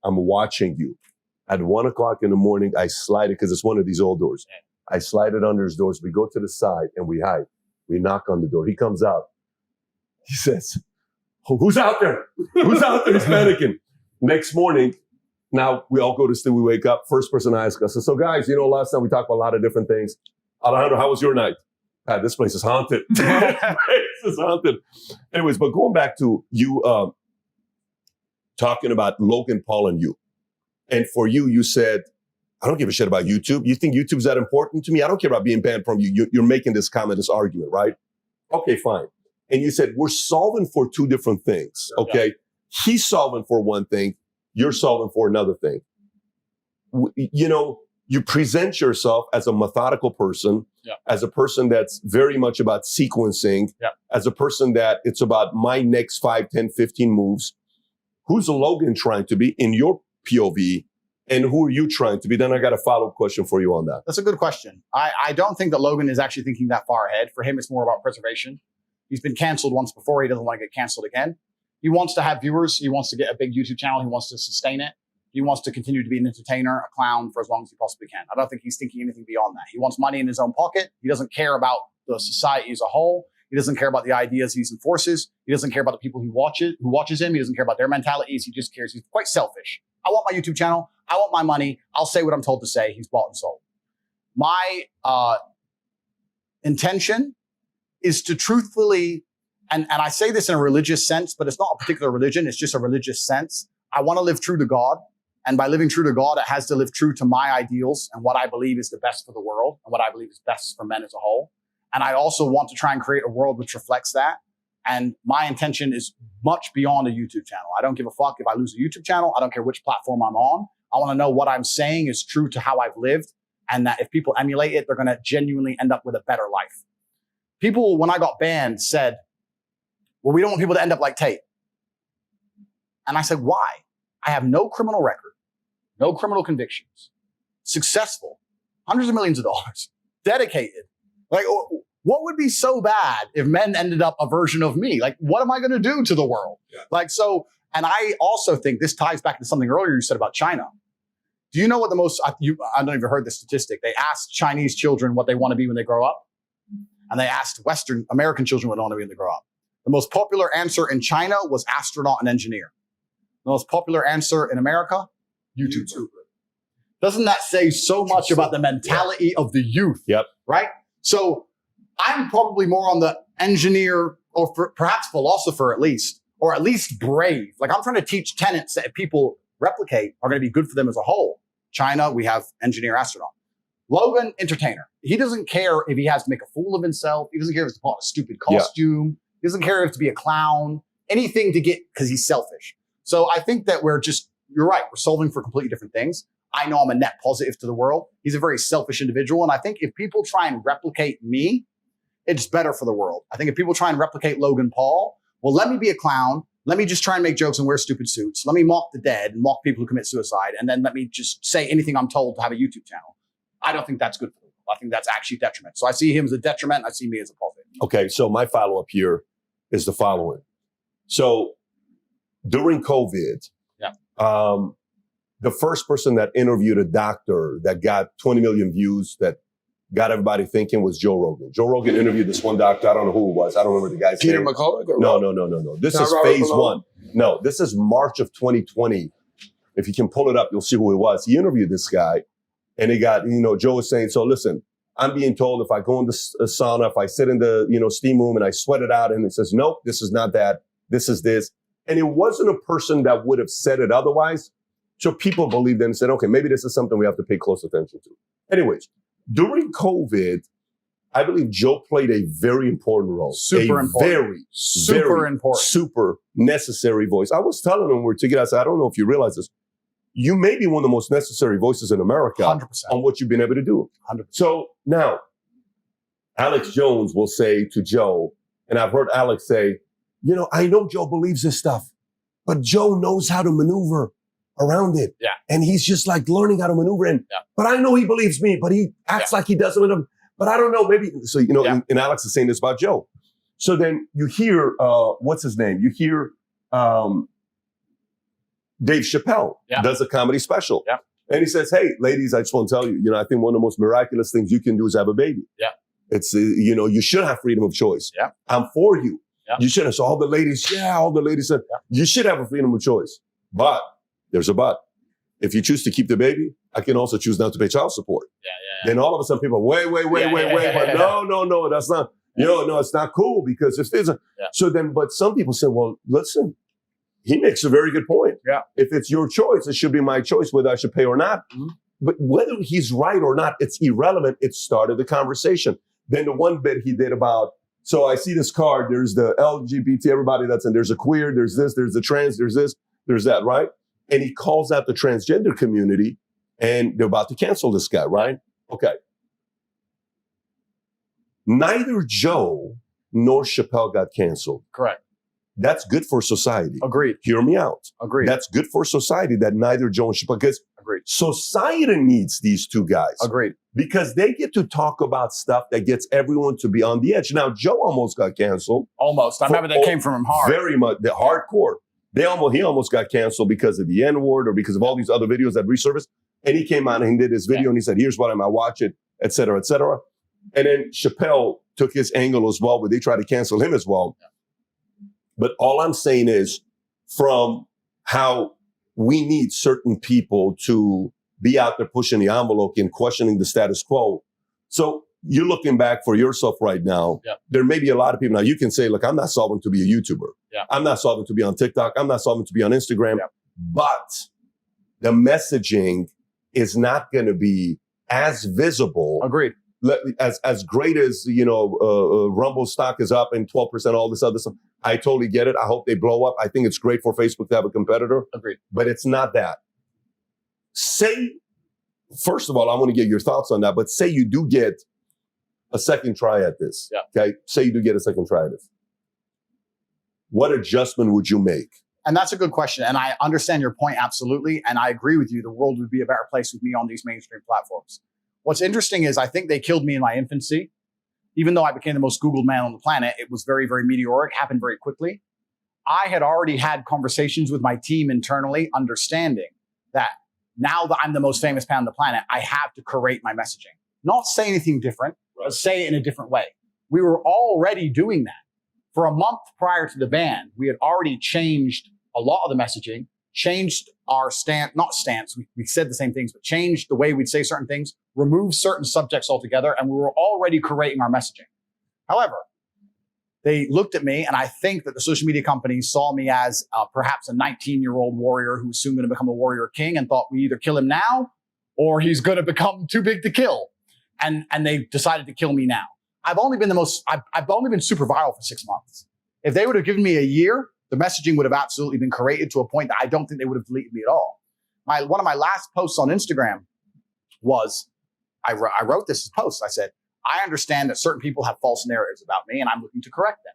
B: I'm watching you. At 1:00 in the morning, I slide it because it's one of these old doors. I slide it under his doors. We go to the side and we hide. We knock on the door. He comes out. He says, who's out there? Who's out there? He's panicking. Next morning, now we all go to sleep. We wake up. First person I ask us, so guys, last time we talked about a lot of different things. Alejandro, how was your night? This place is haunted. This place is haunted. Anyways, but going back to you talking about Logan Paul and you. And for you, you said, I don't give a shit about YouTube. You think YouTube's that important to me? I don't care about being banned from you. You're making this comment, this argument, right? Okay, fine. And you said, we're solving for two different things. Okay. He's solving for one thing. You're solving for another thing. You know, you present yourself as a methodical person, as a person that's very much about sequencing, as a person that it's about my next 5, 10, 15 moves. Who's Logan trying to be in your POV? And who are you trying to be? Then I got a follow-up question for you on that.
A: That's a good question. I don't think that Logan is actually thinking that far ahead. For him, it's more about preservation. He's been canceled once before. He doesn't want to get canceled again. He wants to have viewers. He wants to get a big YouTube channel. He wants to sustain it. He wants to continue to be an entertainer, a clown for as long as he possibly can. I don't think he's thinking anything beyond that. He wants money in his own pocket. He doesn't care about the society as a whole. He doesn't care about the ideas he enforces. He doesn't care about the people who watches him. He doesn't care about their mentalities. He just cares. He's quite selfish. I want my YouTube channel. I want my money. I'll say what I'm told to say. He's bought and sold. My intention is to truthfully, and I say this in a religious sense, but it's not a particular religion. It's just a religious sense. I want to live true to God. And by living true to God, it has to live true to my ideals and what I believe is the best for the world and what I believe is best for men as a whole. And I also want to try and create a world which reflects that. And my intention is much beyond a YouTube channel. I don't give a fuck if I lose a YouTube channel. I don't care which platform I'm on. I want to know what I'm saying is true to how I've lived, and that if people emulate it, they're going to genuinely end up with a better life. People, when I got banned, said, well, we don't want people to end up like Tate. And I said, why? I have no criminal record, no criminal convictions, successful, hundreds of millions of dollars, dedicated. Like, what would be so bad if men ended up a version of me? Like, what am I going to do to the world? Like, so, and I also think this ties back to something earlier you said about China. Do you know what the most, I don't even heard the statistic. They asked Chinese children what they want to be when they grow up. And they asked Western American children what they want to be when they grow up. The most popular answer in China was astronaut and engineer. The most popular answer in America, YouTuber. Doesn't that say so much about the mentality of the youth? Right? So I'm probably more on the engineer or perhaps philosopher at least, or at least brave. Like I'm trying to teach tenets that if people replicate are going to be good for them as a whole. China, we have engineer, astronaut. Logan, entertainer. He doesn't care if he has to make a fool of himself. He doesn't care if it's to put on a stupid costume. He doesn't care if to be a clown. Anything to get, because he's selfish. So I think that you're right. We're solving for completely different things. I know I'm a net positive to the world. He's a very selfish individual. And I think if people try and replicate me, it's better for the world. I think if people try and replicate Logan Paul, well, let me be a clown. Let me just try and make jokes and wear stupid suits. Let me mock the dead and mock people who commit suicide. And then let me just say anything I'm told to have a YouTube channel. I don't think that's good for the world. I think that's actually detriment. So I see him as a detriment. I see me as a positive.
B: Okay. So my follow-up here is the following. So during COVID, the first person that interviewed a doctor that got 20 million views that got everybody thinking was Joe Rogan. Joe Rogan interviewed this one doctor. I don't know who it was. I don't remember the guy's name.
D: Peter McCullough?
B: No. This is phase one. No, this is March of 2020. If you can pull it up, you'll see who it was. He interviewed this guy and he got, Joe was saying, so listen, I'm being told if I go in the sauna, if I sit in the, steam room and I sweat it out, and it says, nope, this is not that. This is this. And it wasn't a person that would have said it otherwise. So people believed them and said, okay, maybe this is something we have to pay close attention to. Anyways, during COVID, I believe Joe played a very important role. Super important. Super necessary voice. I was telling him we're together. I said, I don't know if you realize this. You may be one of the most necessary voices in America
A: 100%.
B: On what you've been able to do.
A: 100%.
B: So now, Alex Jones will say to Joe, and I've heard Alex say, I know Joe believes this stuff, but Joe knows how to maneuver around it.
A: Yeah.
B: And he's just like learning how to maneuver in.
A: Yeah.
B: But I know he believes me, but he acts like he doesn't with him. But I don't know, maybe. So, and Alex is saying this about Joe. So then you hear, what's his name? You hear Dave Chappelle does a comedy special.
A: Yeah.
B: And he says, hey, ladies, I just want to tell you, I think one of the most miraculous things you can do is have a baby.
A: Yeah.
B: It's, you should have freedom of choice.
A: Yeah.
B: I'm for you.
A: Yeah.
B: You should have. So all the ladies said, you should have a freedom of choice. But there's a but. If you choose to keep the baby, I can also choose not to pay child support. Then all of a sudden people, wait. But no, that's not, no, it's not cool because if there's so then, but some people say, well, listen, he makes a very good point.
A: Yeah.
B: If it's your choice, it should be my choice whether I should pay or not. Mm-hmm. But whether he's right or not, it's irrelevant. It started the conversation. Then the one bit he did about So I see this card. There's the LGBT, everybody that's in. There's a queer, there's this, there's the trans, there's this, there's that, right? And he calls out the transgender community and they're about to cancel this guy, right? Okay. Neither Joe nor Chappelle got canceled.
A: Correct.
B: That's good for society.
A: Agreed.
B: Hear me out.
A: Agreed.
B: That's good for society that neither Joe and Chappelle, because
A: Agreed.
B: society needs these two guys.
A: Agreed.
B: Because they get to talk about stuff that gets everyone to be on the edge. Now, Joe almost got canceled.
A: Almost. I remember that came from him hard.
B: Very much. The hardcore. He almost got canceled because of the N-word or because of all these other videos that resurfaced. And he came out and he did his video and he said, here's what I'm, I watch it, et cetera, et cetera. And then Chappelle took his angle as well, but they tried to cancel him as well. Yeah. But all I'm saying is from how we need certain people to be out there pushing the envelope and questioning the status quo. So you're looking back for yourself right now.
A: Yeah.
B: There may be a lot of people now. You can say, look, I'm not solving to be a YouTuber.
A: Yeah.
B: I'm not solving to be on TikTok. I'm not solving to be on Instagram. Yeah. But the messaging is not going to be as visible.
A: Agreed.
B: As great as, Rumble stock is up and 12%, all this other stuff. I totally get it. I hope they blow up. I think it's great for Facebook to have a competitor.
A: Agreed.
B: But it's not that. First of all, I want to get your thoughts on that, but say you do get a second try at this.
A: Yeah.
B: Okay. Say you do get a second try at this. What adjustment would you make?
A: And that's a good question. And I understand your point absolutely. And I agree with you. The world would be a better place with me on these mainstream platforms. What's interesting is I think they killed me in my infancy. Even though I became the most Googled man on the planet, it was very, very meteoric, happened very quickly. I had already had conversations with my team internally, understanding that now that I'm the most famous man on the planet, I have to curate my messaging. Not say anything different, but say it in a different way. We were already doing that. For a month prior to the ban, we had already changed a lot of the messaging, changed our stance, we said the same things, but changed the way we'd say certain things, removed certain subjects altogether, and we were already curating our messaging. However, they looked at me, and I think that the social media companies saw me as perhaps a 19-year-old warrior who's soon going to become a warrior king and thought we either kill him now or he's going to become too big to kill. And they decided to kill me now. I've only been super viral for 6 months. If they would have given me a year, the messaging would have absolutely been curated to a point that I don't think they would have deleted me at all. One of my last posts on Instagram was, I wrote this post. I said, I understand that certain people have false narratives about me and I'm looking to correct them.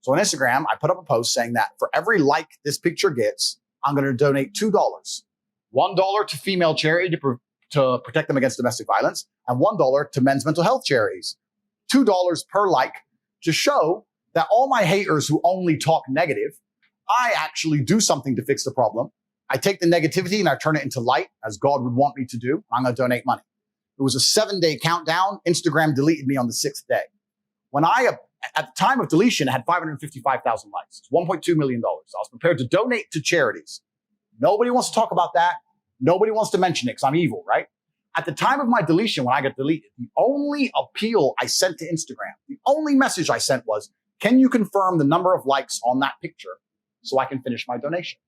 A: So on Instagram, I put up a post saying that for every like this picture gets, I'm going to donate $2. $1 to female charity to protect them against domestic violence, and $1 to men's mental health charities. $2 per like to show that all my haters who only talk negative, I actually do something to fix the problem. I take the negativity and I turn it into light, as God would want me to do. I'm going to donate money. It was a 7-day countdown. Instagram deleted me on the 6th day. When at the time of deletion, I had 555,000 likes. It's $1.2 million. I was prepared to donate to charities. Nobody wants to talk about that. Nobody wants to mention it because I'm evil, right? At the time of my deletion, when I got deleted, the only appeal I sent to Instagram, the only message I sent was, can you confirm the number of likes on that picture so I can finish my donation?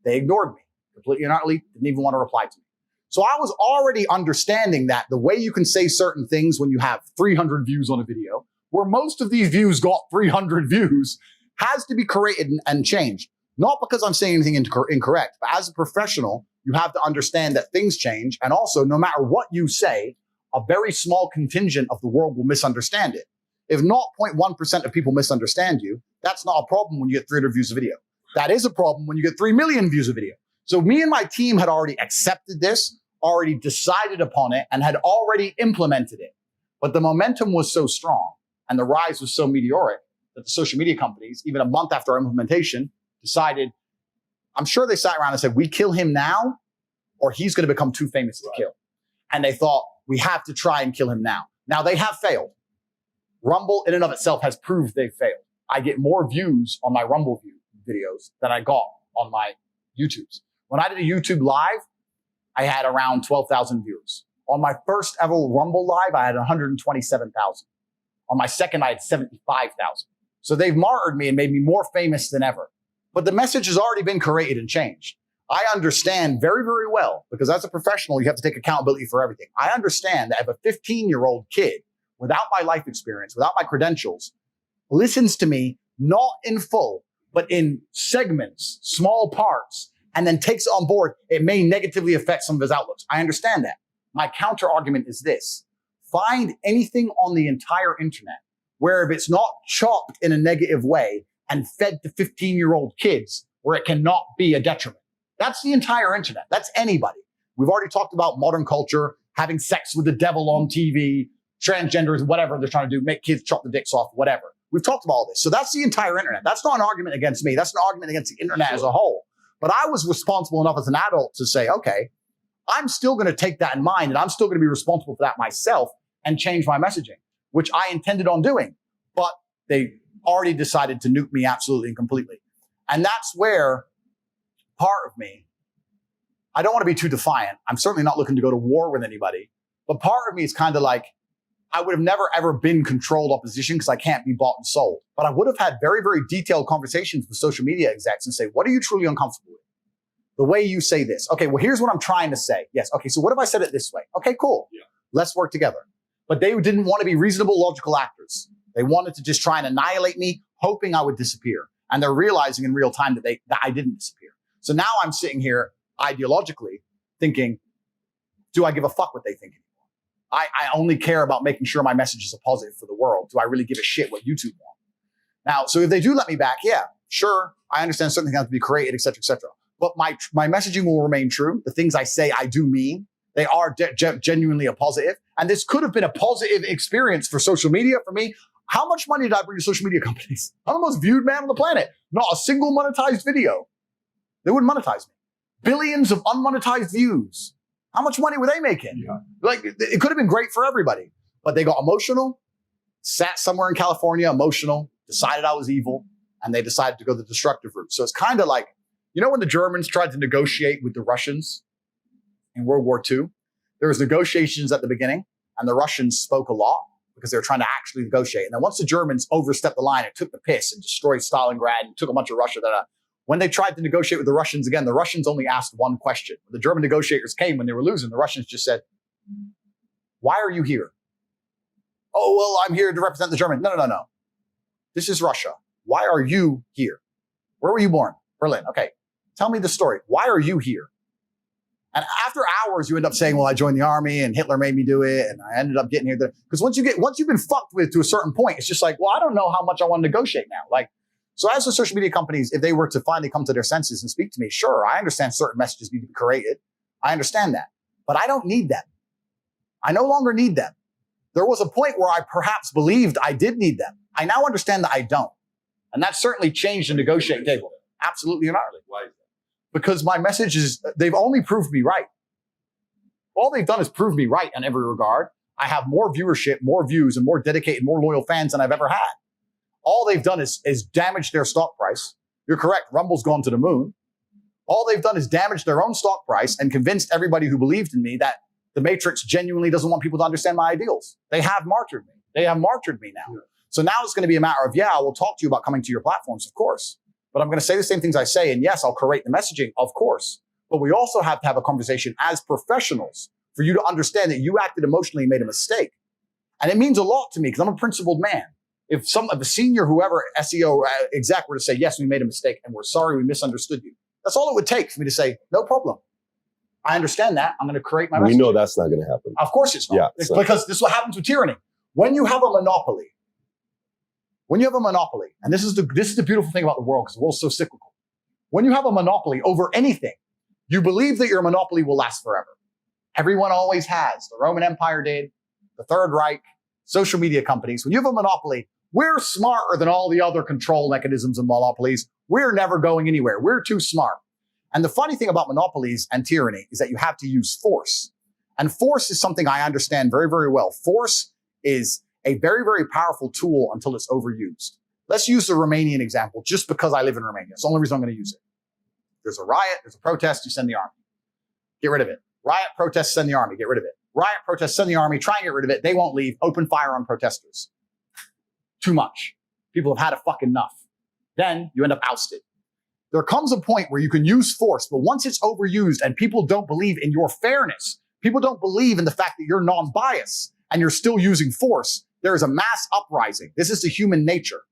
A: They ignored me completely and utterly, didn't even want to reply to me. So I was already understanding that the way you can say certain things when you have 300 views on a video, where most of these views got 300 views, has to be created and changed. Not because I'm saying anything incorrect, but as a professional, you have to understand that things change. And also, no matter what you say, a very small contingent of the world will misunderstand it. If 0.1% of people misunderstand you, that's not a problem when you get 300 views a video. That is a problem when you get 3 million views a video. So me and my team had already accepted this, already decided upon it, and had already implemented it. But the momentum was so strong and the rise was so meteoric that the social media companies, even a month after our implementation, decided, I'm sure they sat around and said, we kill him now or he's going to become too famous to kill. And they thought, we have to try and kill him now. Now they have failed. Rumble in and of itself has proved they've failed. I get more views on my Rumble videos than I got on my YouTubes. When I did a YouTube live, I had around 12,000 viewers. On my first ever Rumble live, I had 127,000. On my second, I had 75,000. So they've martyred me and made me more famous than ever. But the message has already been created and changed. I understand very, very well, because as a professional, you have to take accountability for everything. I understand that if a 15-year-old kid, without my life experience, without my credentials, listens to me, not in full, but in segments, small parts, and then takes it on board, it may negatively affect some of his outlooks. I understand that. My counter argument is this. Find anything on the entire internet where if it's not chopped in a negative way and fed to 15-year-old kids, where it cannot be a detriment. That's the entire internet. That's anybody. We've already talked about modern culture, having sex with the devil on TV, transgenders, whatever they're trying to do, make kids chop the dicks off, whatever. We've talked about all this. So that's the entire internet. That's not an argument against me. That's an argument against the internet as a whole. But I was responsible enough as an adult to say, okay, I'm still going to take that in mind and I'm still going to be responsible for that myself and change my messaging, which I intended on doing. But they already decided to nuke me absolutely and completely. And that's where part of me, I don't want to be too defiant. I'm certainly not looking to go to war with anybody. But part of me is kind of like, I would have never, ever been controlled opposition because I can't be bought and sold. But I would have had very, very detailed conversations with social media execs and say, what are you truly uncomfortable with? The way you say this. Okay, well, here's what I'm trying to say. Yes. Okay, so what if I said it this way? Okay, cool. Yeah. Let's work together. But they didn't want to be reasonable, logical actors. They wanted to just try and annihilate me, hoping I would disappear. And they're realizing in real time that I didn't disappear. So now I'm sitting here ideologically thinking, do I give a fuck what they think anymore? I only care about making sure my message is a positive for the world. Do I really give a shit what YouTube want? Now, so if they do let me back, yeah, sure. I understand certain things have to be created, et cetera, et cetera. But my messaging will remain true. The things I say, I do mean. They are genuinely a positive. And this could have been a positive experience for social media for me. How much money did I bring to social media companies? I'm the most viewed man on the planet. Not a single monetized video. They wouldn't monetize me. Billions of unmonetized views. How much money were they making? Yeah. Like, it could have been great for everybody. But they got emotional, sat somewhere in California, emotional, decided I was evil, and they decided to go the destructive route. So it's kind of like, you know when the Germans tried to negotiate with the Russians in World War II? There was negotiations at the beginning, and the Russians spoke a lot because they were trying to actually negotiate. And then once the Germans overstepped the line and took the piss and destroyed Stalingrad and took a bunch of Russia, when they tried to negotiate with the Russians again, the Russians only asked one question. When the German negotiators came when they were losing, the Russians just said, why are you here? Oh, well, I'm here to represent the German. No. This is Russia. Why are you here? Where were you born? Berlin. Okay. Tell me the story. Why are you here? And after hours, you end up saying, well, I joined the army and Hitler made me do it. And I ended up getting here. Because once you've been fucked with to a certain point, it's just like, well, I don't know how much I want to negotiate now. Like, so as the social media companies, if they were to finally come to their senses and speak to me, sure, I understand certain messages need to be created. I understand that. But I don't need them. I no longer need them. There was a point where I perhaps believed I did need them. I now understand that I don't. And that certainly changed the negotiating table. Absolutely and utterly. Why is that? Because my messages, they've only proved me right. All they've done is prove me right in every regard. I have more viewership, more views, and more dedicated, more loyal fans than I've ever had. All they've done is damage their stock price. You're correct. Rumble's gone to the moon. All they've done is damage their own stock price and convinced everybody who believed in me that the Matrix genuinely doesn't want people to understand my ideals. They have martyred me. They have martyred me now. Yeah. So now it's going to be a matter of, yeah, I will talk to you about coming to your platforms, of course. But I'm going to say the same things I say. And yes, I'll correct the messaging, of course. But we also have to have a conversation as professionals for you to understand that you acted emotionally and made a mistake. And it means a lot to me because I'm a principled man. If a senior, whoever, SEO exec were to say, yes, we made a mistake and we're sorry we misunderstood you. That's all it would take for me to say, no problem. I understand that. I'm going to create my message.
B: We know that's not going to happen.
A: Of course it's not. Yeah, it's because this is what happens with tyranny. When you have a monopoly, and this is the beautiful thing about the world because the world's so cyclical. When you have a monopoly over anything, you believe that your monopoly will last forever. Everyone always has. The Roman Empire did, the Third Reich, social media companies. When you have a monopoly, we're smarter than all the other control mechanisms and monopolies. We're never going anywhere. We're too smart. And the funny thing about monopolies and tyranny is that you have to use force. And force is something I understand very, very well. Force is a very, very powerful tool until it's overused. Let's use the Romanian example just because I live in Romania. It's the only reason I'm going to use it. There's a riot, there's a protest, you send the army. Get rid of it. Riot, protest, send the army. Get rid of it. Riot, protest, send the army. Try and get rid of it. They won't leave. Open fire on protesters. Too much. People have had a fuck enough. Then you end up ousted. There comes a point where you can use force, but once it's overused and people don't believe in your fairness, people don't believe in the fact that you're non-biased and you're still using force, there is a mass uprising. This is the human nature.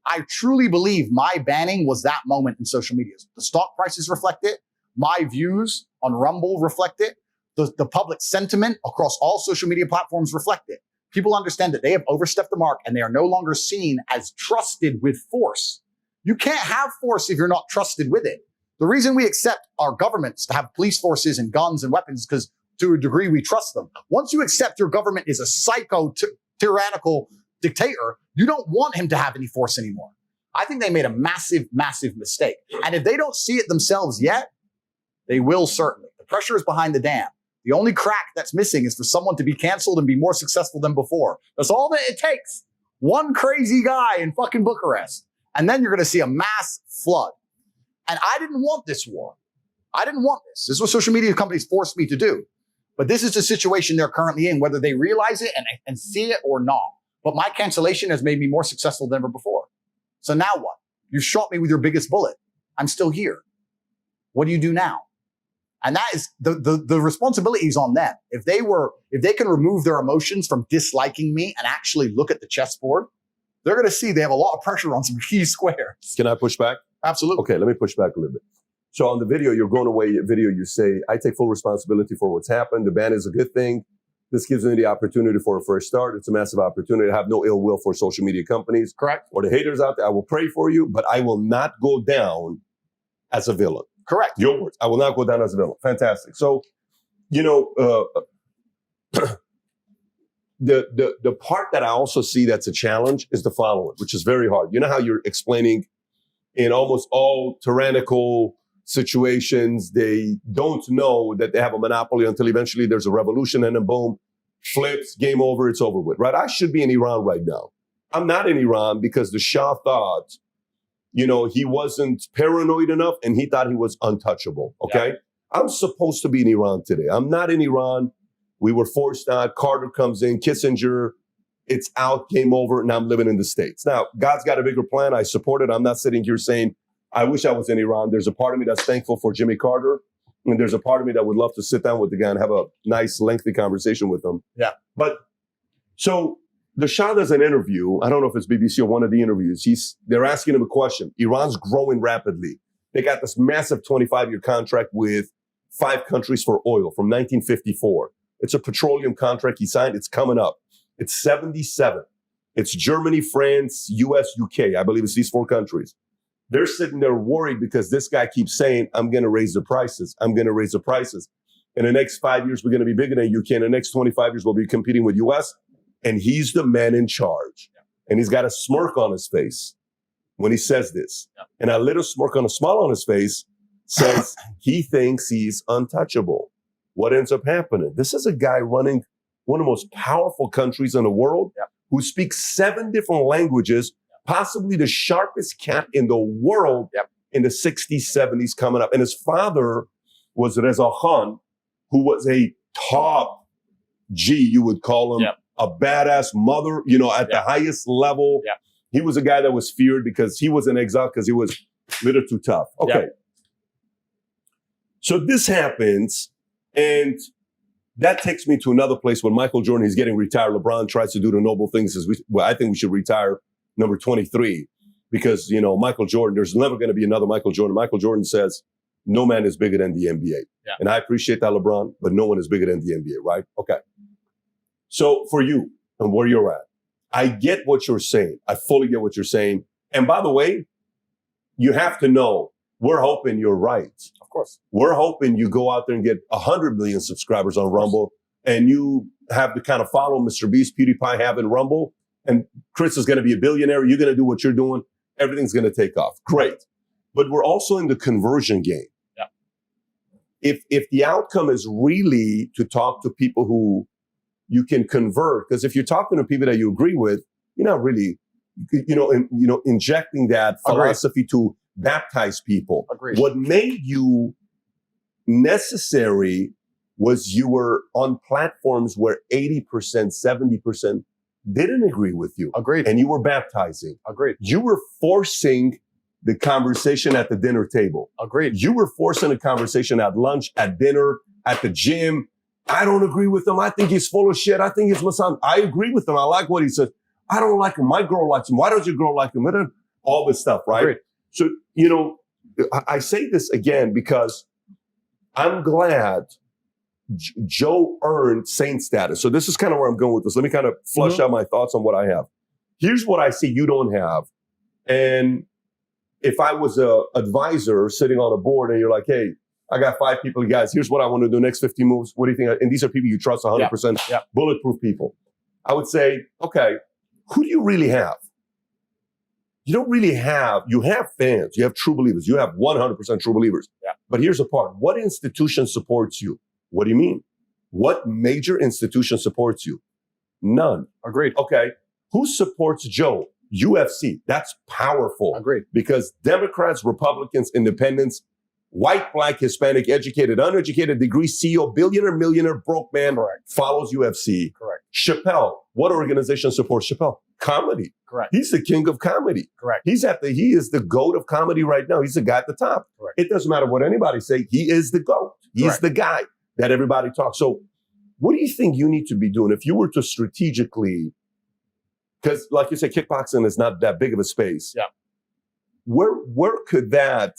A: I truly believe my banning was that moment in social media. The stock prices reflect it. My views on Rumble reflect it. The public sentiment across all social media platforms reflect it. People understand that they have overstepped the mark and they are no longer seen as trusted with force. You can't have force if you're not trusted with it. The reason we accept our governments to have police forces and guns and weapons is because to a degree we trust them. Once you accept your government is a psycho, tyrannical dictator, you don't want him to have any force anymore. I think they made a massive, massive mistake. And if they don't see it themselves yet, they will certainly. The pressure is behind the dam. The only crack that's missing is for someone to be canceled and be more successful than before. That's all that it takes. One crazy guy in fucking Bucharest. And then you're going to see a mass flood. And I didn't want this war. I didn't want this. This is what social media companies forced me to do. But this is the situation they're currently in, whether they realize it and see it or not. But my cancellation has made me more successful than ever before. So now what? You shot me with your biggest bullet. I'm still here. What do you do now? And that is the responsibility is on them. If they can remove their emotions from disliking me and actually look at the chessboard, they're going to see they have a lot of pressure on some key squares.
B: Can I push back?
A: Absolutely.
B: Okay, let me push back a little bit. So on the video, you're going away video, you say, I take full responsibility for what's happened. The ban is a good thing. This gives me the opportunity for a fresh start. It's a massive opportunity. I have no ill will for social media companies.
A: Correct.
B: Or the haters out there. I will pray for you, but I will not go down as a villain.
A: Correct.
B: Your words. I will not go down as a villain. Fantastic. So, you know, the part that I also see that's a challenge is the following, which is very hard. You know how you're explaining in almost all tyrannical situations, they don't know that they have a monopoly until eventually there's a revolution and then boom, flips, game over, it's over with, right? I should be in Iran right now. I'm not in Iran because the Shah thought, you know, he wasn't paranoid enough and he thought he was untouchable, okay? Yeah. I'm supposed to be in Iran today. I'm not in Iran. We were forced out. Carter comes in, Kissinger, it's out, game over, and I'm living in the States. Now, God's got a bigger plan. I support it. I'm not sitting here saying, I wish I was in Iran. There's a part of me that's thankful for Jimmy Carter. And there's a part of me that would love to sit down with the guy and have a nice, lengthy conversation with him.
A: Yeah.
B: But so the Shah does an interview. I don't know if it's BBC or one of the interviews. They're asking him a question. Iran's growing rapidly. They got this massive 25-year contract with 5 countries for oil from 1954. It's a petroleum contract he signed. It's coming up. It's 77. It's Germany, France, US, UK. I believe it's these 4 countries. They're sitting there worried because this guy keeps saying, I'm going to raise the prices. I'm going to raise the prices. In the next 5 years, we're going to be bigger than UK. In the next 25 years, we'll be competing with US. And he's the man in charge. Yeah. And he's got a smirk on his face when he says this. Yeah. And a little smirk on a smile on his face says he thinks he's untouchable. What ends up happening? This is a guy running one of the most powerful countries in the world, yeah, who speaks 7 different languages, possibly the sharpest cat in the world, yep, in the 60s, 70s coming up. And his father was Reza Khan, who was a top G, you would call him, yep, a badass mother, you know, at, yep, the highest level. Yep. He was a guy that was feared because he was in exile because he was a little too tough. Okay. Yep. So this happens, and that takes me to another place when Michael Jordan, he's getting retired. LeBron tries to do the noble things. I think we should retire number 23, because, you know, Michael Jordan, there's never going to be another Michael Jordan. Michael Jordan says, no man is bigger than the NBA. Yeah. And I appreciate that, LeBron, but no one is bigger than the NBA, right? Okay. So for you and where you're at, I get what you're saying. I fully get what you're saying. And by the way, you have to know, we're hoping you're right. Of course. We're hoping you go out there and get 100 million subscribers on Rumble, and you have the kind of follow Mr. Beast, PewDiePie have in Rumble. And Chris is going to be a billionaire. You're going to do what you're doing. Everything's going to take off. Great. But we're also in the conversion game. Yeah. If the outcome is really to talk to people who you can convert, because if you're talking to people that you agree with, you're not really, injecting that philosophy to baptize people. Agreed. What made you necessary was you were on platforms where 80%, 70% didn't agree with you. Agreed. And you were baptizing. Agreed. You were forcing the conversation at the dinner table. Agreed. You were forcing a conversation at lunch, at dinner, at the gym. I don't agree with him. I think he's full of shit. I think he's my son. I agree with him. I like what he says. I don't like him. My girl likes him. Why does your girl like him? all this stuff, right?
A: Agreed.
B: So, I say this again because I'm glad Joe earned saint status. So this is kind of where I'm going with this. Let me kind of flush out my thoughts on what I have. Here's what I see you don't have. And if I was a advisor sitting on a board and you're like, hey, I got 5 people, guys, here's what I want to do next 15 moves. What do you think? And these are people you trust 100%, bulletproof people. I would say, okay, who do you really have? You don't really have, you have fans, you have true believers, you have 100% true believers.
A: Yeah.
B: But here's the part. What institution supports you? What do you mean? What major institution supports you? None.
A: Agreed.
B: Okay. Who supports Joe? UFC. That's powerful.
A: Agreed.
B: Because Democrats, Republicans, independents, white, black, Hispanic, educated, uneducated, degree, CEO, billionaire, millionaire, broke man,
A: Correct.
B: follows UFC.
A: Correct.
B: Chappelle. What organization supports Chappelle? Comedy.
A: Correct.
B: He's the king of comedy.
A: Correct.
B: He is the GOAT of comedy right now. He's the guy at the top.
A: Correct.
B: It doesn't matter what anybody say. He is the GOAT. He's
A: Correct.
B: the guy that everybody talks. So what do you think you need to be doing if you were to strategically, because like you said, kickboxing is not that big of a space.
A: Yeah.
B: Where could that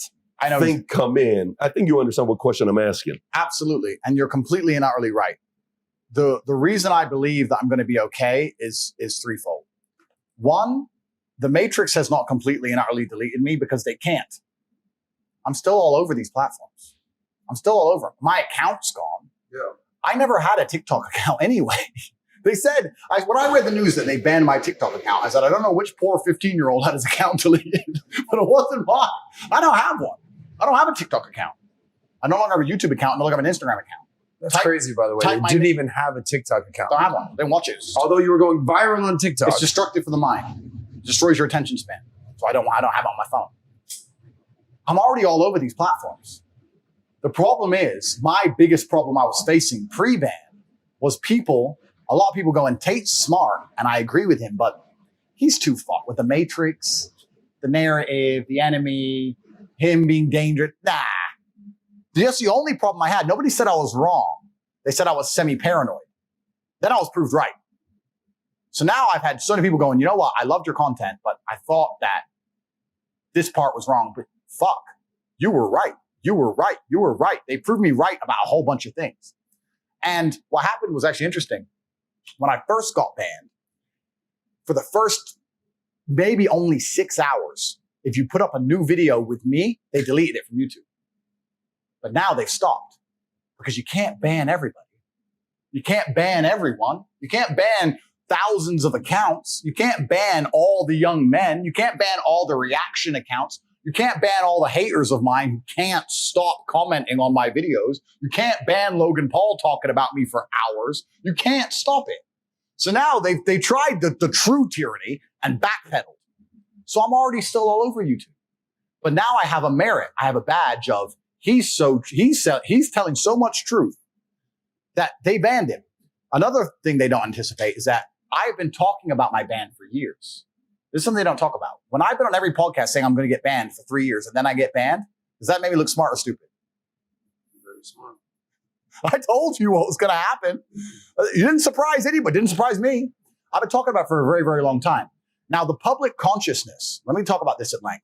B: thing come in? I think you understand what question I'm asking.
A: Absolutely. And you're completely and utterly right. The reason I believe that I'm going to be okay is threefold. One, the Matrix has not completely and utterly deleted me because they can't. I'm still all over these platforms. I'm still all over. My account's gone.
B: Yeah.
A: I never had a TikTok account anyway. They said, when I read the news that they banned my TikTok account, I said, I don't know which poor 15-year-old had his account deleted, but it wasn't mine. I don't have one. I don't have a TikTok account. I no longer have a YouTube account. I no longer have an Instagram account.
D: That's crazy, by the way. You didn't even have a TikTok account.
A: I don't have one. They watch it.
D: Although you were going viral on TikTok.
A: It's destructive for the mind. It destroys your attention span. So I don't have it on my phone. I'm already all over these platforms. The problem is, my biggest problem I was facing pre-ban was a lot of people going, Tate's smart, and I agree with him, but he's too far with the Matrix, the narrative, the enemy, him being dangerous. Nah. That's the only problem I had. Nobody said I was wrong. They said I was semi-paranoid. Then I was proved right. So now I've had so many people going, you know what? I loved your content, but I thought that this part was wrong. But fuck, you were right. You were right. You were right. They proved me right about a whole bunch of things. And what happened was actually interesting. When I first got banned, for the first maybe only 6 hours, if you put up a new video with me, they deleted it from YouTube. But now they've stopped because you can't ban everybody. You can't ban everyone. You can't ban thousands of accounts. You can't ban all the young men. You can't ban all the reaction accounts. You can't ban all the haters of mine who can't stop commenting on my videos. You can't ban Logan Paul talking about me for hours. You can't stop it. So now they tried the true tyranny and backpedaled. So I'm already still all over YouTube. But now I have a merit. I have a badge of he's telling so much truth that they banned him. Another thing they don't anticipate is that I've been talking about my ban for years. This is something they don't talk about. When I've been on every podcast saying I'm going to get banned for 3 years and then I get banned, does that make me look smart or stupid?
D: Very smart.
A: I told you what was going to happen. It didn't surprise anybody. It didn't surprise me. I've been talking about it for a very, very long time. Now, the public consciousness, let me talk about this at length.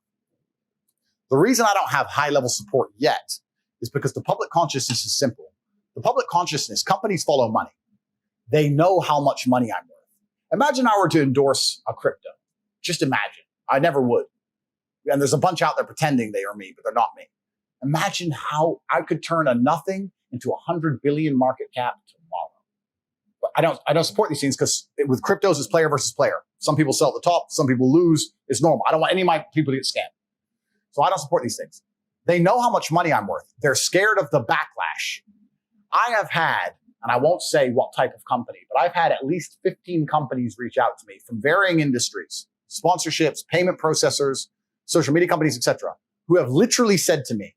A: The reason I don't have high-level support yet is because the public consciousness is simple. The public consciousness, companies follow money. They know how much money I'm worth. Imagine I were to endorse a crypto. Just imagine. I never would. And there's a bunch out there pretending they are me, but they're not me. Imagine how I could turn a nothing into 100 billion market cap tomorrow. But I don't support these things because with cryptos, it's player versus player. Some people sell at the top. Some people lose. It's normal. I don't want any of my people to get scammed. So I don't support these things. They know how much money I'm worth. They're scared of the backlash. I have had, and I won't say what type of company, but I've had at least 15 companies reach out to me from varying industries, sponsorships, payment processors, social media companies, etc., who have literally said to me,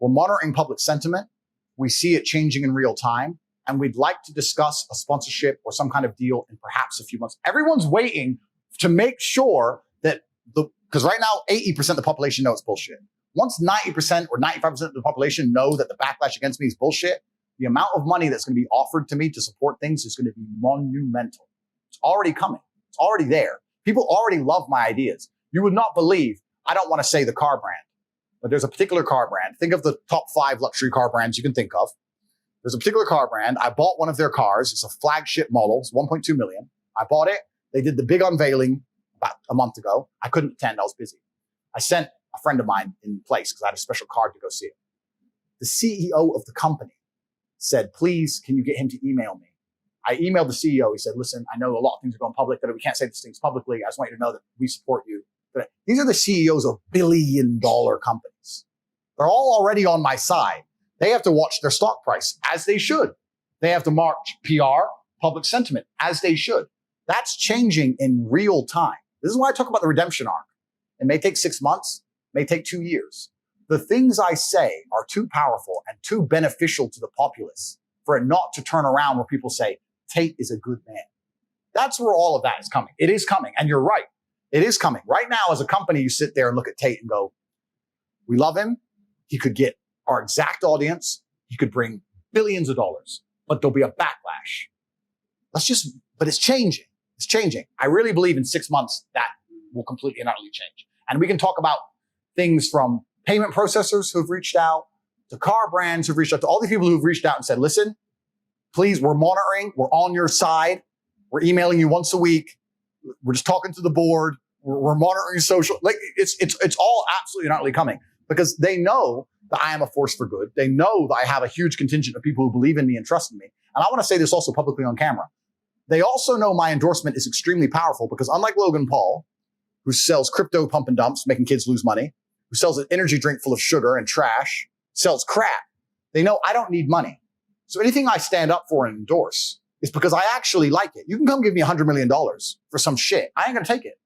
A: we're monitoring public sentiment. We see it changing in real time, and we'd like to discuss a sponsorship or some kind of deal in perhaps a few months. Everyone's waiting to make sure that because right now, 80% of the population knows it's bullshit. Once 90% or 95% of the population know that the backlash against me is bullshit, the amount of money that's going to be offered to me to support things is going to be monumental. It's already coming. It's already there. People already love my ideas. You would not believe, I don't want to say the car brand, but there's a particular car brand. Think of the top 5 luxury car brands you can think of. There's a particular car brand. I bought one of their cars. It's a flagship model. It's 1.2 million. I bought it. They did the big unveiling about a month ago. I couldn't attend. I was busy. I sent a friend of mine in place because I had a special card to go see it. The CEO of the company said, please, can you get him to email me? I emailed the CEO. He said, listen, I know a lot of things are going public, that we can't say these things publicly. I just want you to know that we support you. But these are the CEOs of billion-dollar companies. They're all already on my side. They have to watch their stock price, as they should. They have to mark PR, public sentiment, as they should. That's changing in real time. This is why I talk about the redemption arc. It may take 6 months, may take 2 years. The things I say are too powerful and too beneficial to the populace for it not to turn around where people say, Tate is a good man. That's where all of that is coming. It is coming. And you're right. It is coming. Right now, as a company, you sit there and look at Tate and go, we love him. He could get our exact audience. He could bring billions of dollars, but there'll be a backlash. But it's changing. It's changing. I really believe in 6 months that will completely and utterly change. And we can talk about things from payment processors who've reached out to car brands who've reached out to all these people who've reached out and said, listen, please, we're monitoring. We're on your side. We're emailing you once a week. We're just talking to the board. We're monitoring social. Like it's all absolutely and utterly coming because they know that I am a force for good. They know that I have a huge contingent of people who believe in me and trust in me. And I want to say this also publicly on camera. They also know my endorsement is extremely powerful because unlike Logan Paul, who sells crypto pump and dumps, making kids lose money, who sells an energy drink full of sugar and trash, sells crap, they know I don't need money. So anything I stand up for and endorse is because I actually like it. You can come give me $100 million for some shit. I ain't going to take it.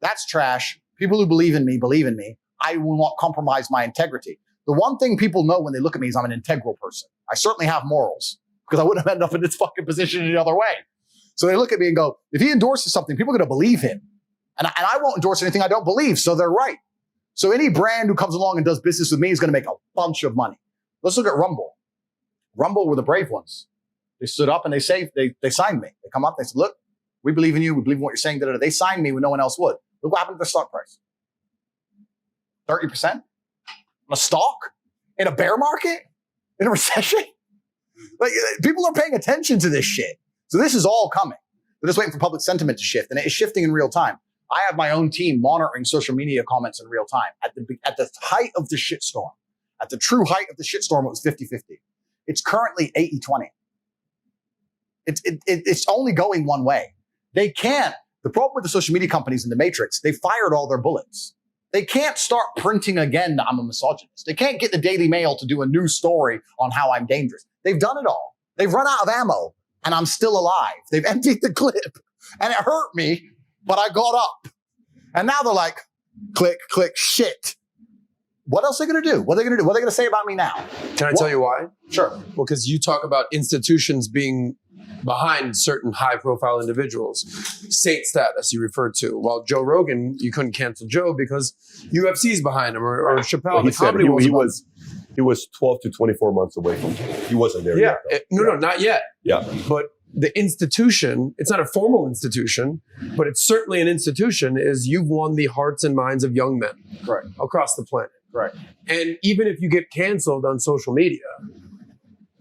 A: That's trash. People who believe in me, believe in me. I will not compromise my integrity. The one thing people know when they look at me is I'm an integral person. I certainly have morals because I wouldn't have ended up in this fucking position any other way. So they look at me and go, if he endorses something, people are going to believe him. And I won't endorse anything I don't believe. So they're right. So any brand who comes along and does business with me is going to make a bunch of money. Let's look at Rumble. Rumble were the brave ones. They stood up and they signed me. They come up, they said, look, we believe in you. We believe in what you're saying. They signed me when no one else would. Look what happened to their stock price. 30% on a stock in a bear market in a recession. Like people are paying attention to this shit. So this is all coming. They're just waiting for public sentiment to shift and it is shifting in real time. I have my own team monitoring social media comments in real time. At the height of the shitstorm, at the true height of the shitstorm, it was 50-50. It's currently 80-20. It's only going one way. They can't. The problem with the social media companies in the Matrix, they fired all their bullets. They can't start printing again that I'm a misogynist. They can't get the Daily Mail to do a new story on how I'm dangerous. They've done it all. They've run out of ammo and I'm still alive. They've emptied the clip and it hurt me, but I got up. And now they're like, click, click, shit. What else are they going to do? What are they going to do? What are they going to say about me now?
D: Can I tell you why?
A: Sure.
D: Well, because you talk about institutions being behind certain high-profile individuals. Saint status you referred to. While Joe Rogan, you couldn't cancel Joe because UFC's behind him or Chappelle.
B: Well, he said he was 12 to 24 months away from it. He wasn't there yet.
D: No, not yet.
B: Yeah.
D: But the institution, it's not a formal institution, but it's certainly an institution, is you've won the hearts and minds of young men across the planet.
A: Right.
D: And even if you get canceled on social media,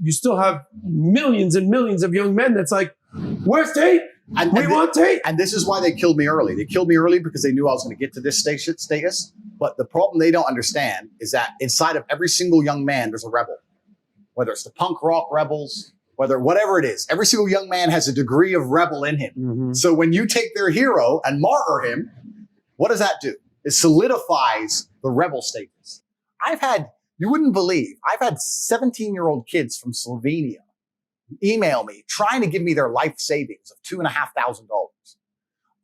D: you still have millions and millions of young men that's like, where's Tate? We want Tate.
A: And this is why they killed me early. They killed me early because they knew I was going to get to this status. But the problem they don't understand is that inside of every single young man, there's a rebel. Whether it's the punk rock rebels, whatever it is, every single young man has a degree of rebel in him. Mm-hmm. So when you take their hero and martyr him, what does that do? It solidifies the rebel status. You wouldn't believe, I've had 17-year-old kids from Slovenia email me trying to give me their life savings of $2,500.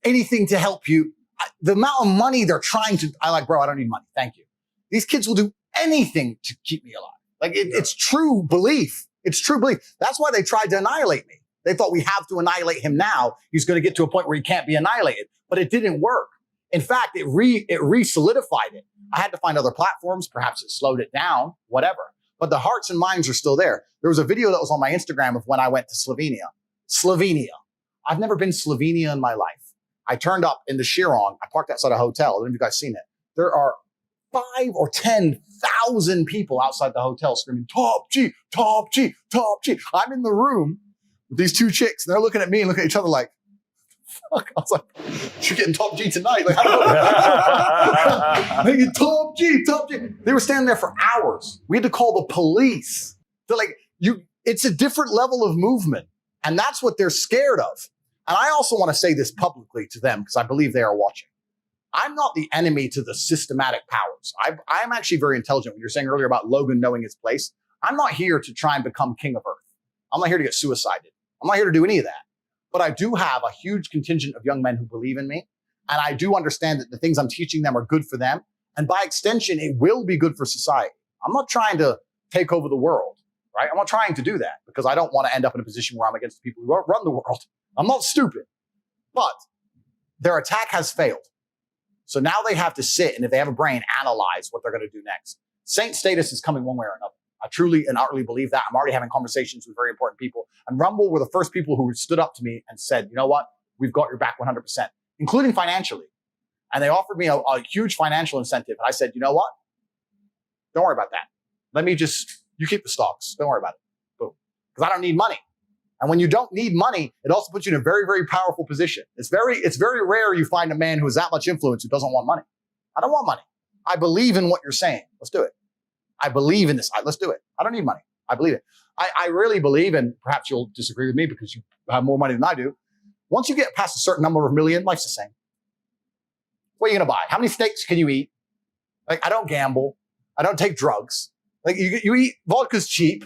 A: Anything to help you. The amount of money they're trying to, I don't need money. Thank you. These kids will do anything to keep me alive. It's true belief. It's true belief. That's why they tried to annihilate me. They thought we have to annihilate him now. He's going to get to a point where he can't be annihilated. But it didn't work. In fact, it re-solidified it. I had to find other platforms. Perhaps it slowed it down, whatever. But the hearts and minds are still there. There was a video that was on my Instagram of when I went to Slovenia. Slovenia. I've never been to Slovenia in my life. I turned up in the Chiron. I parked outside a hotel. I don't know if you guys seen it. There are 5 or 10,000 people outside the hotel screaming, top G, top G, top G. I'm in the room with these 2 chicks, and they're looking at me and looking at each other like, fuck. I was like, you're getting top G tonight. Like, I don't know. Top G, top G. They were standing there for hours. We had to call the police. They're like, it's a different level of movement. And that's what they're scared of. And I also want to say this publicly to them because I believe they are watching. I'm not the enemy to the systematic powers. I'm actually very intelligent. When you're saying earlier about Logan knowing his place, I'm not here to try and become king of Earth. I'm not here to get suicided. I'm not here to do any of that. But I do have a huge contingent of young men who believe in me. And I do understand that the things I'm teaching them are good for them. And by extension, it will be good for society. I'm not trying to take over the world, right? I'm not trying to do that because I don't want to end up in a position where I'm against the people who run the world. I'm not stupid. But their attack has failed. So now they have to sit and if they have a brain, analyze what they're going to do next. Saint status is coming one way or another. I truly and utterly believe that. I'm already having conversations with very important people. And Rumble were the first people who stood up to me and said, you know what? We've got your back 100%, including financially. And they offered me a huge financial incentive. And I said, you know what? Don't worry about that. You keep the stocks. Don't worry about it. Boom. Because I don't need money. And when you don't need money, it also puts you in a very, very powerful position. It's very rare you find a man who has that much influence who doesn't want money. I don't want money. I believe in what you're saying. Let's do it. I believe in this. Let's do it. I don't need money. I believe it. I really believe, and perhaps you'll disagree with me because you have more money than I do. Once you get past a certain number of million, life's the same. What are you going to buy? How many steaks can you eat? Like, I don't gamble. I don't take drugs. Like, you eat vodka's cheap.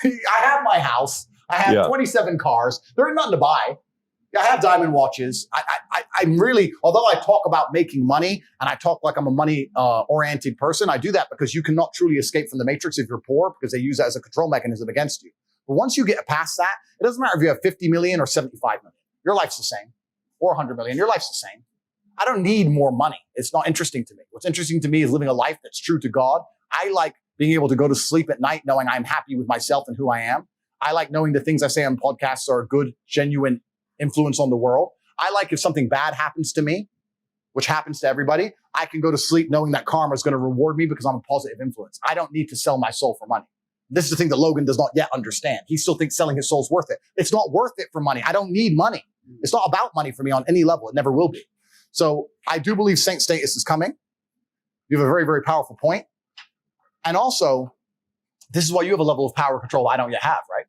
A: I have my house. I have 27 cars. There ain't nothing to buy. I have diamond watches. I'm really, although I talk about making money and I talk like I'm a money oriented person, I do that because you cannot truly escape from the matrix if you're poor because they use that as a control mechanism against you. But once you get past that, it doesn't matter if you have 50 million or 75 million. Your life's the same. Or 100 million. Your life's the same. I don't need more money. It's not interesting to me. What's interesting to me is living a life that's true to God. I like being able to go to sleep at night knowing I'm happy with myself and who I am. I like knowing the things I say on podcasts are a good, genuine influence on the world. I like if something bad happens to me, which happens to everybody, I can go to sleep knowing that karma is going to reward me because I'm a positive influence. I don't need to sell my soul for money. This is the thing that Logan does not yet understand. He still thinks selling his soul's worth it. It's not worth it for money. I don't need money. It's not about money for me on any level. It never will be. So I do believe saint status is coming. You have a very, very powerful point. And also, this is why you have a level of power control I don't yet have, right?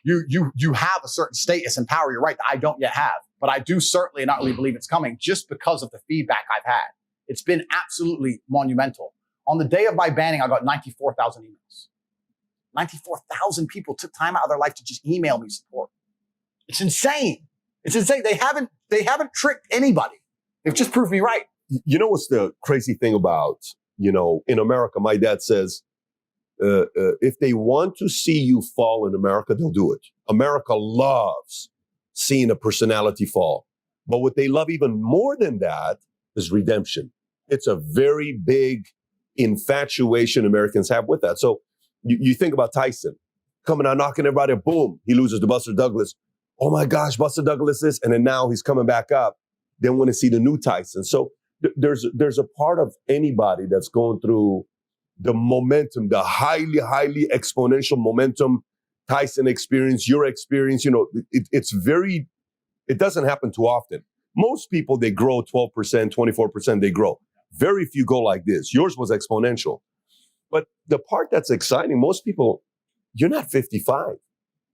A: You have a certain status and power, you're right, that I don't yet have. But I do certainly and utterly believe it's coming just because of the feedback I've had. It's been absolutely monumental. On the day of my banning, I got 94,000 emails. 94,000 people took time out of their life to just email me support. It's insane. It's insane. They haven't tricked anybody. They've just proved me right.
B: You know what's the crazy thing about, in America, my dad says, if they want to see you fall in America, they'll do it. America loves seeing a personality fall. But what they love even more than that is redemption. It's a very big infatuation Americans have with that. So you think about Tyson coming out, knocking everybody, boom, he loses to Buster Douglas. Oh my gosh, Buster Douglas is, and then now he's coming back up. They want to see the new Tyson. So there's a part of anybody that's going through the momentum, the highly, highly exponential momentum Tyson experience, your experience, it doesn't happen too often. Most people, they grow 12%, 24%, they grow. Very few go like this. Yours was exponential. But the part that's exciting, most people, you're not 55.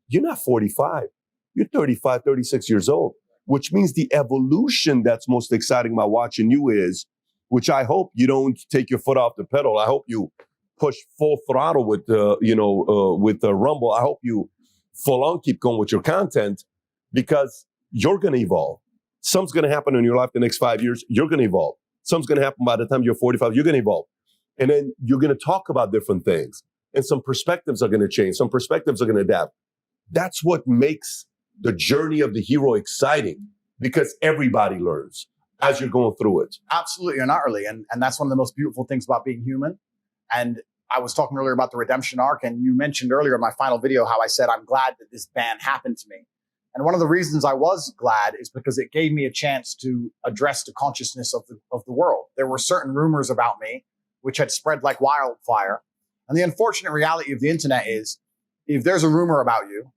B: You're not 45. You're 35, 36 years old, which means the evolution that's most exciting about watching you is, which I hope you don't take your foot off the pedal. I hope you push full throttle with the Rumble. I hope you full on keep going with your content because you're going to evolve. Something's going to happen in your life the next 5 years. You're going to evolve. Something's going to happen by the time you're 45. You're going to evolve. And then you're going to talk about different things. And some perspectives are going to change. Some perspectives are going to adapt. That's what makes the journey of the hero exciting because everybody learns as you're going through it.
A: Absolutely and utterly. And that's one of the most beautiful things about being human. And I was talking earlier about the redemption arc. And you mentioned earlier in my final video how I said, I'm glad that this ban happened to me And one of the reasons I was glad is because it gave me a chance to address the consciousness of the world. There were certain rumors about me which had spread like wildfire. And the unfortunate reality of the internet is if there's a rumor about you,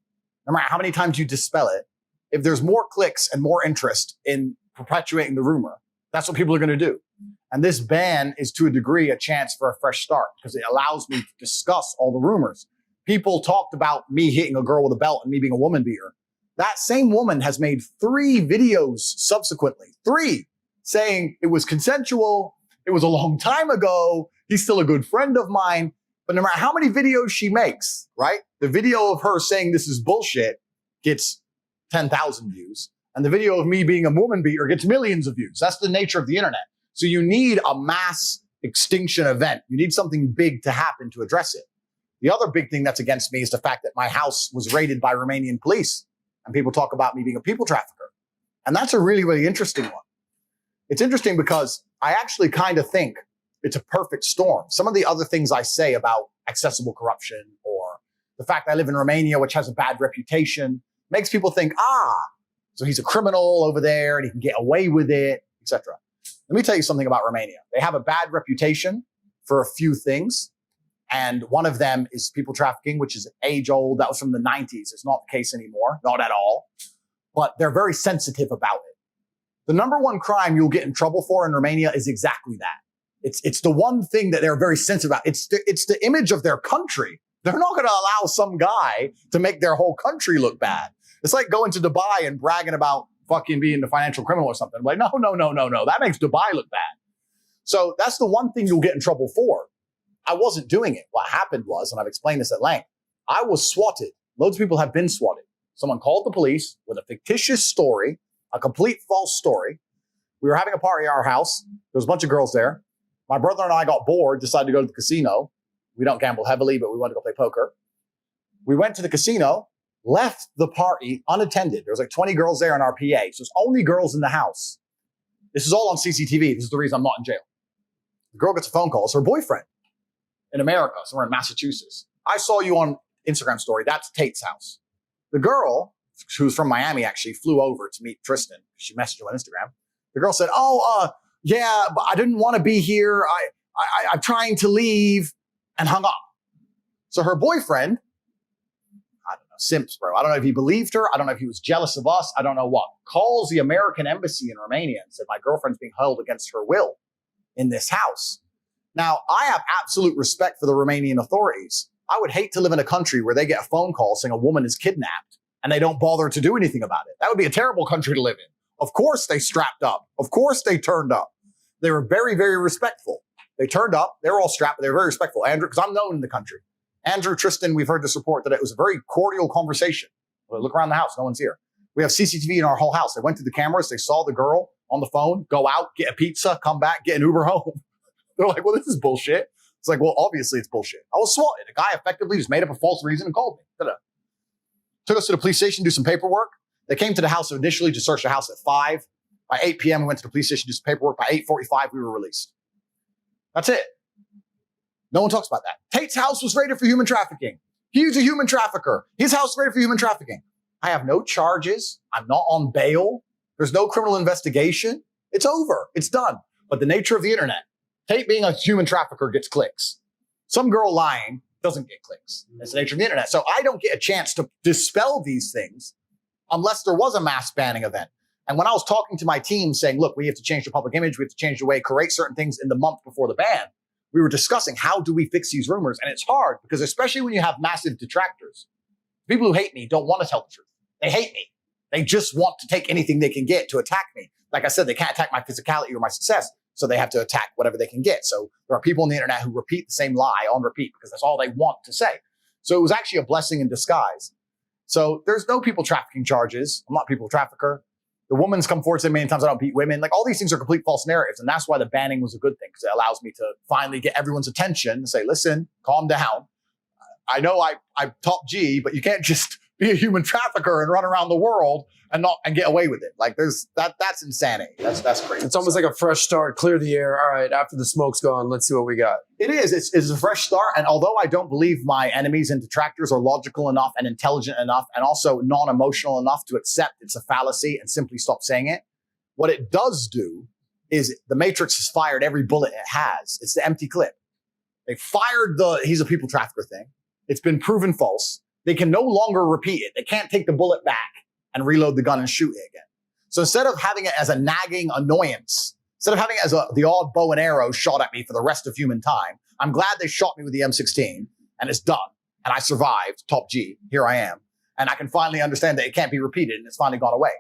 A: no matter how many times you dispel it, if there's more clicks and more interest in perpetuating the rumor, that's what people are going to do. And this ban is to a degree a chance for a fresh start because it allows me to discuss all the rumors. People talked about me hitting a girl with a belt and me being a woman beater. That same woman has made 3 videos subsequently, 3, saying it was consensual. It was a long time ago. He's still a good friend of mine. But no matter how many videos she makes, right? The video of her saying this is bullshit gets 10,000 views. And the video of me being a woman beater gets millions of views. That's the nature of the internet. So you need a mass extinction event. You need something big to happen to address it. The other big thing that's against me is the fact that my house was raided by Romanian police. And people talk about me being a people trafficker. And that's a really, really interesting one. It's interesting because I actually kind of think it's a perfect storm. Some of the other things I say about accessible corruption or the fact that I live in Romania, which has a bad reputation, makes people think, so he's a criminal over there and he can get away with it, etc. Let me tell you something about Romania. They have a bad reputation for a few things. And one of them is people trafficking, which is age old. That was from the 90s. It's not the case anymore. Not at all. But they're very sensitive about it. The number one crime you'll get in trouble for in Romania is exactly that. It's the one thing that they're very sensitive about. It's the image of their country. They're not going to allow some guy to make their whole country look bad. It's like going to Dubai and bragging about fucking being a financial criminal or something. Like, no. That makes Dubai look bad. So that's the one thing you'll get in trouble for. I wasn't doing it. What happened was, and I've explained this at length, I was swatted. Loads of people have been swatted. Someone called the police with a fictitious story, a complete false story. We were having a party at our house. There was a bunch of girls there. My brother and I got bored, decided to go to the casino. We don't gamble heavily, but we wanted to go play poker. We went to the casino, left the party unattended. There was like 20 girls there in our PA. So it's only girls in the house. This is all on CCTV. This is the reason I'm not in jail. The girl gets a phone call. It's her boyfriend in America, somewhere in Massachusetts. I saw you on Instagram story. That's Tate's house. The girl, who's from Miami, actually flew over to meet Tristan. She messaged him on Instagram. The girl said, yeah, but I didn't want to be here. I'm trying to leave, and hung up. So her boyfriend, I don't know, simps, bro. I don't know if he believed her. I don't know if he was jealous of us. I don't know what. Calls the American embassy in Romania and said, my girlfriend's being held against her will in this house. Now, I have absolute respect for the Romanian authorities. I would hate to live in a country where they get a phone call saying a woman is kidnapped and they don't bother to do anything about it. That would be a terrible country to live in. Of course they strapped up. Of course they turned up. They were very, very respectful. They turned up. They were all strapped, but they were very respectful. Andrew, because I'm known in the country. Andrew, Tristan, we've heard this report that it was a very cordial conversation. Well, look around the house. No one's here. We have CCTV in our whole house. They went to the cameras. They saw the girl on the phone, go out, get a pizza, come back, get an Uber home. They're like, well, this is bullshit. It's like, well, obviously it's bullshit. I was swatted. A guy effectively just made up a false reason and called me. Ta-da. Took us to the police station, do some paperwork. They came to the house initially to search the house at 5. By 8 p.m., we went to the police station, do some paperwork. By 8:45, we were released. That's it. No one talks about that. Tate's house was raided for human trafficking. He's a human trafficker. His house was raided for human trafficking. I have no charges. I'm not on bail. There's no criminal investigation. It's over. It's done. But the nature of the internet, Tate being a human trafficker gets clicks. Some girl lying doesn't get clicks. That's the nature of the internet. So I don't get a chance to dispel these things unless there was a mass banning event. And when I was talking to my team saying, look, we have to change the public image. We have to change the way, create certain things in the month before the ban. We were discussing how do we fix these rumors? And it's hard because especially when you have massive detractors, people who hate me don't want to tell the truth. They hate me. They just want to take anything they can get to attack me. Like I said, they can't attack my physicality or my success. So they have to attack whatever they can get. So there are people on the internet who repeat the same lie on repeat because that's all they want to say. So it was actually a blessing in disguise. So there's no people trafficking charges. I'm not a people trafficker. The woman's come forward saying many times I don't beat women. Like all these things are complete false narratives. And that's why the banning was a good thing because it allows me to finally get everyone's attention and say, listen, calm down. I know I'm top G, but you can't just be a human trafficker and run around the world and get away with it. Like that's insanity. That's crazy.
D: It's almost like a fresh start, clear the air. All right, after the smoke's gone, let's see what we got.
A: It is. It's a fresh start. And although I don't believe my enemies and detractors are logical enough and intelligent enough and also non-emotional enough to accept it's a fallacy and simply stop saying it, what it does do is the Matrix has fired every bullet it has. It's the empty clip. They fired he's a people trafficker thing. It's been proven false. They can no longer repeat it. They can't take the bullet back and reload the gun and shoot it again. So instead of having it as a nagging annoyance, instead of having it as the odd bow and arrow shot at me for the rest of human time, I'm glad they shot me with the M16 and it's done. And I survived, top G, here I am. And I can finally understand that it can't be repeated and it's finally gone away.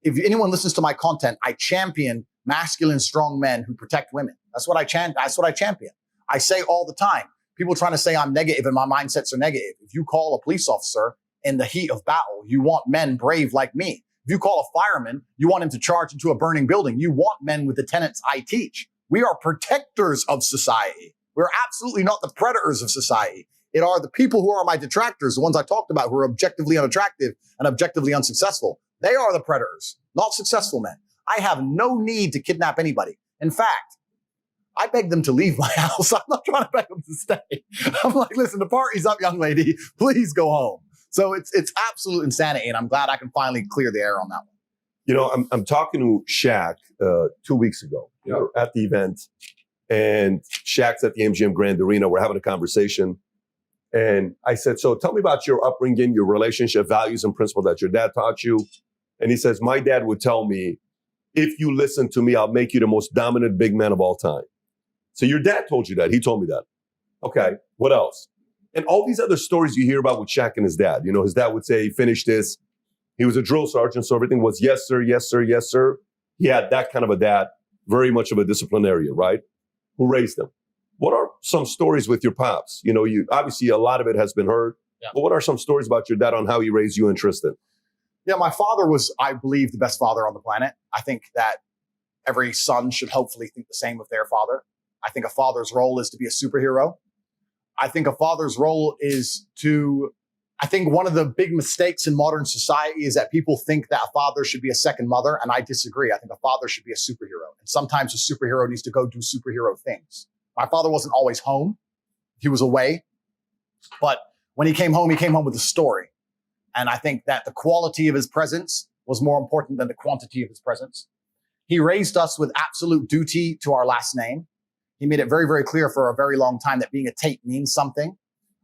A: If anyone listens to my content, I champion masculine, strong men who protect women. That's what I champion. I say all the time, people trying to say I'm negative and my mindsets are negative. If you call a police officer in the heat of battle, you want men brave like me. If you call a fireman, you want him to charge into a burning building. You want men with the tenets I teach. We are protectors of society. We're absolutely not the predators of society. It are the people who are my detractors, the ones I talked about, who are objectively unattractive and objectively unsuccessful. They are the predators, not successful men. I have no need to kidnap anybody. In fact, I beg them to leave my house. I'm not trying to beg them to stay. I'm like, listen, the party's up, young lady. Please go home. So it's absolute insanity, and I'm glad I can finally clear the air on that one.
B: You know, I'm talking to Shaq 2 weeks ago. We were at the event, and Shaq's at the MGM Grand Arena. We're having a conversation, and I said, so tell me about your upbringing, your relationship, values, and principles that your dad taught you. And he says, my dad would tell me, if you listen to me, I'll make you the most dominant big man of all time. So your dad told you that. He told me that. Okay, what else? And all these other stories you hear about with Shaq and his dad. You know, his dad would say, finish this. He was a drill sergeant, so everything was yes, sir, yes, sir, yes, sir. He had that kind of a dad, very much of a disciplinarian, right? Who raised him. What are some stories with your pops? You know, obviously a lot of it has been heard, but what are some stories about your dad on how he raised you and Tristan?
A: Yeah, my father was, I believe, the best father on the planet. I think that every son should hopefully think the same of their father. I think a father's role is to be a superhero. I think a father's role is I think one of the big mistakes in modern society is that people think that a father should be a second mother, and I disagree. I think a father should be a superhero. And sometimes a superhero needs to go do superhero things. My father wasn't always home. He was away. But when he came home with a story. And I think that the quality of his presence was more important than the quantity of his presence. He raised us with absolute duty to our last name. He made it very, very clear for a very long time that being a Tate means something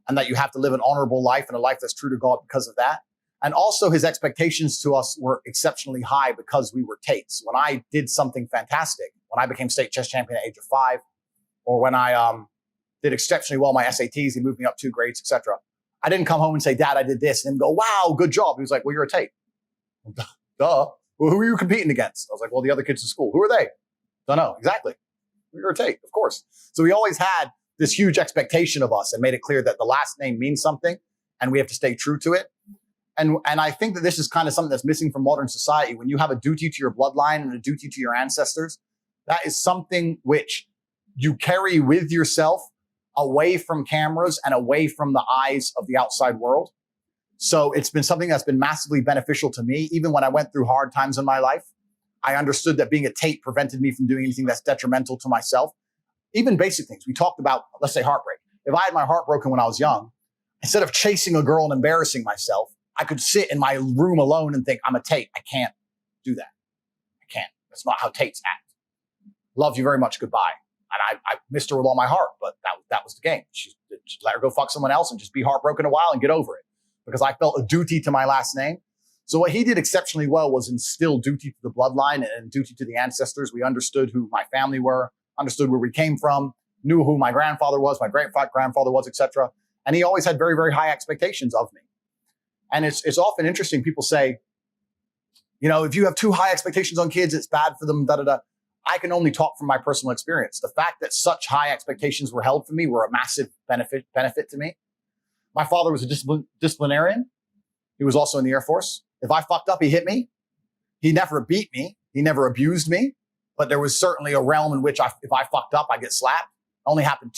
A: and that you have to live an honorable life and a life that's true to God because of that. And also his expectations to us were exceptionally high because we were Tates. When I did something fantastic, when I became state chess champion at the age of 5, or when I did exceptionally well my SATs, he moved me up 2 grades, etc. I didn't come home and say, Dad, I did this, and go, wow, good job. He was like, well, you're a Tate. Duh. Well, who are you competing against? I was like, well, the other kids in school. Who are they? Don't know. Exactly. You're a Tate, of course. So he always had this huge expectation of us and made it clear that the last name means something and we have to stay true to it. And I think that this is kind of something that's missing from modern society. When you have a duty to your bloodline and a duty to your ancestors, that is something which you carry with yourself away from cameras and away from the eyes of the outside world. So it's been something that's been massively beneficial to me. Even when I went through hard times in my life, I understood that being a Tate prevented me from doing anything that's detrimental to myself. Even basic things. We talked about, let's say, heartbreak. If I had my heart broken when I was young, instead of chasing a girl and embarrassing myself, I could sit in my room alone and think, I'm a Tate. I can't do that. I can't. That's not how Tates act. Love you very much. Goodbye. And I missed her with all my heart, but that was the game. She let her go fuck someone else and just be heartbroken a while and get over it because I felt a duty to my last name. So what he did exceptionally well was instill duty to the bloodline and duty to the ancestors. We understood who my family were, understood where we came from, knew who my grandfather was, my great-grandfather was, etc. And he always had very, very high expectations of me. And it's often interesting. People say, you know, if you have too high expectations on kids, it's bad for them, da-da-da. I can only talk from my personal experience. The fact that such high expectations were held for me were a massive benefit to me. My father was a disciplinarian. He was also in the Air Force. If I fucked up, he hit me. He never beat me. He never abused me. But there was certainly a realm in which if I fucked up, I get slapped. It only happened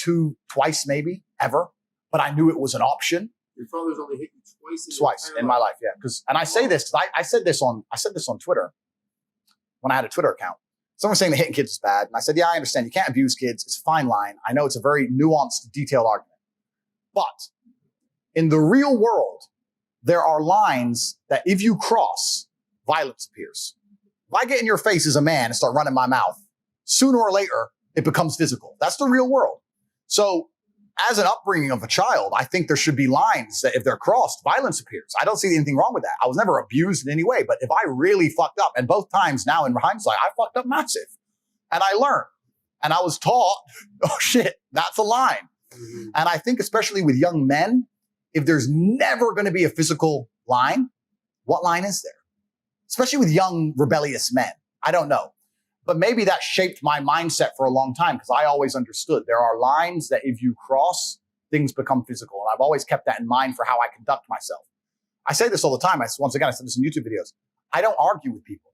A: twice maybe, ever. But I knew it was an option.
D: Your father's only hit you twice.
A: Twice in my life, yeah. And I say this because I said this on Twitter when I had a Twitter account. Someone was saying that hitting kids is bad, and I said, yeah, I understand. You can't abuse kids. It's a fine line. I know it's a very nuanced, detailed argument, but in the real world, there are lines that if you cross, violence appears. If I get in your face as a man and start running my mouth, sooner or later, it becomes physical. That's the real world. So as an upbringing of a child, I think there should be lines that if they're crossed, violence appears. I don't see anything wrong with that. I was never abused in any way, but if I really fucked up, and both times now in hindsight, I fucked up massive, and I learned, and I was taught, oh shit, that's a line. Mm-hmm. And I think especially with young men, if there's never going to be a physical line, what line is there? Especially with young rebellious men. I don't know. But maybe that shaped my mindset for a long time because I always understood there are lines that if you cross, things become physical. And I've always kept that in mind for how I conduct myself. I say this all the time. Once again, I said this in YouTube videos. I don't argue with people.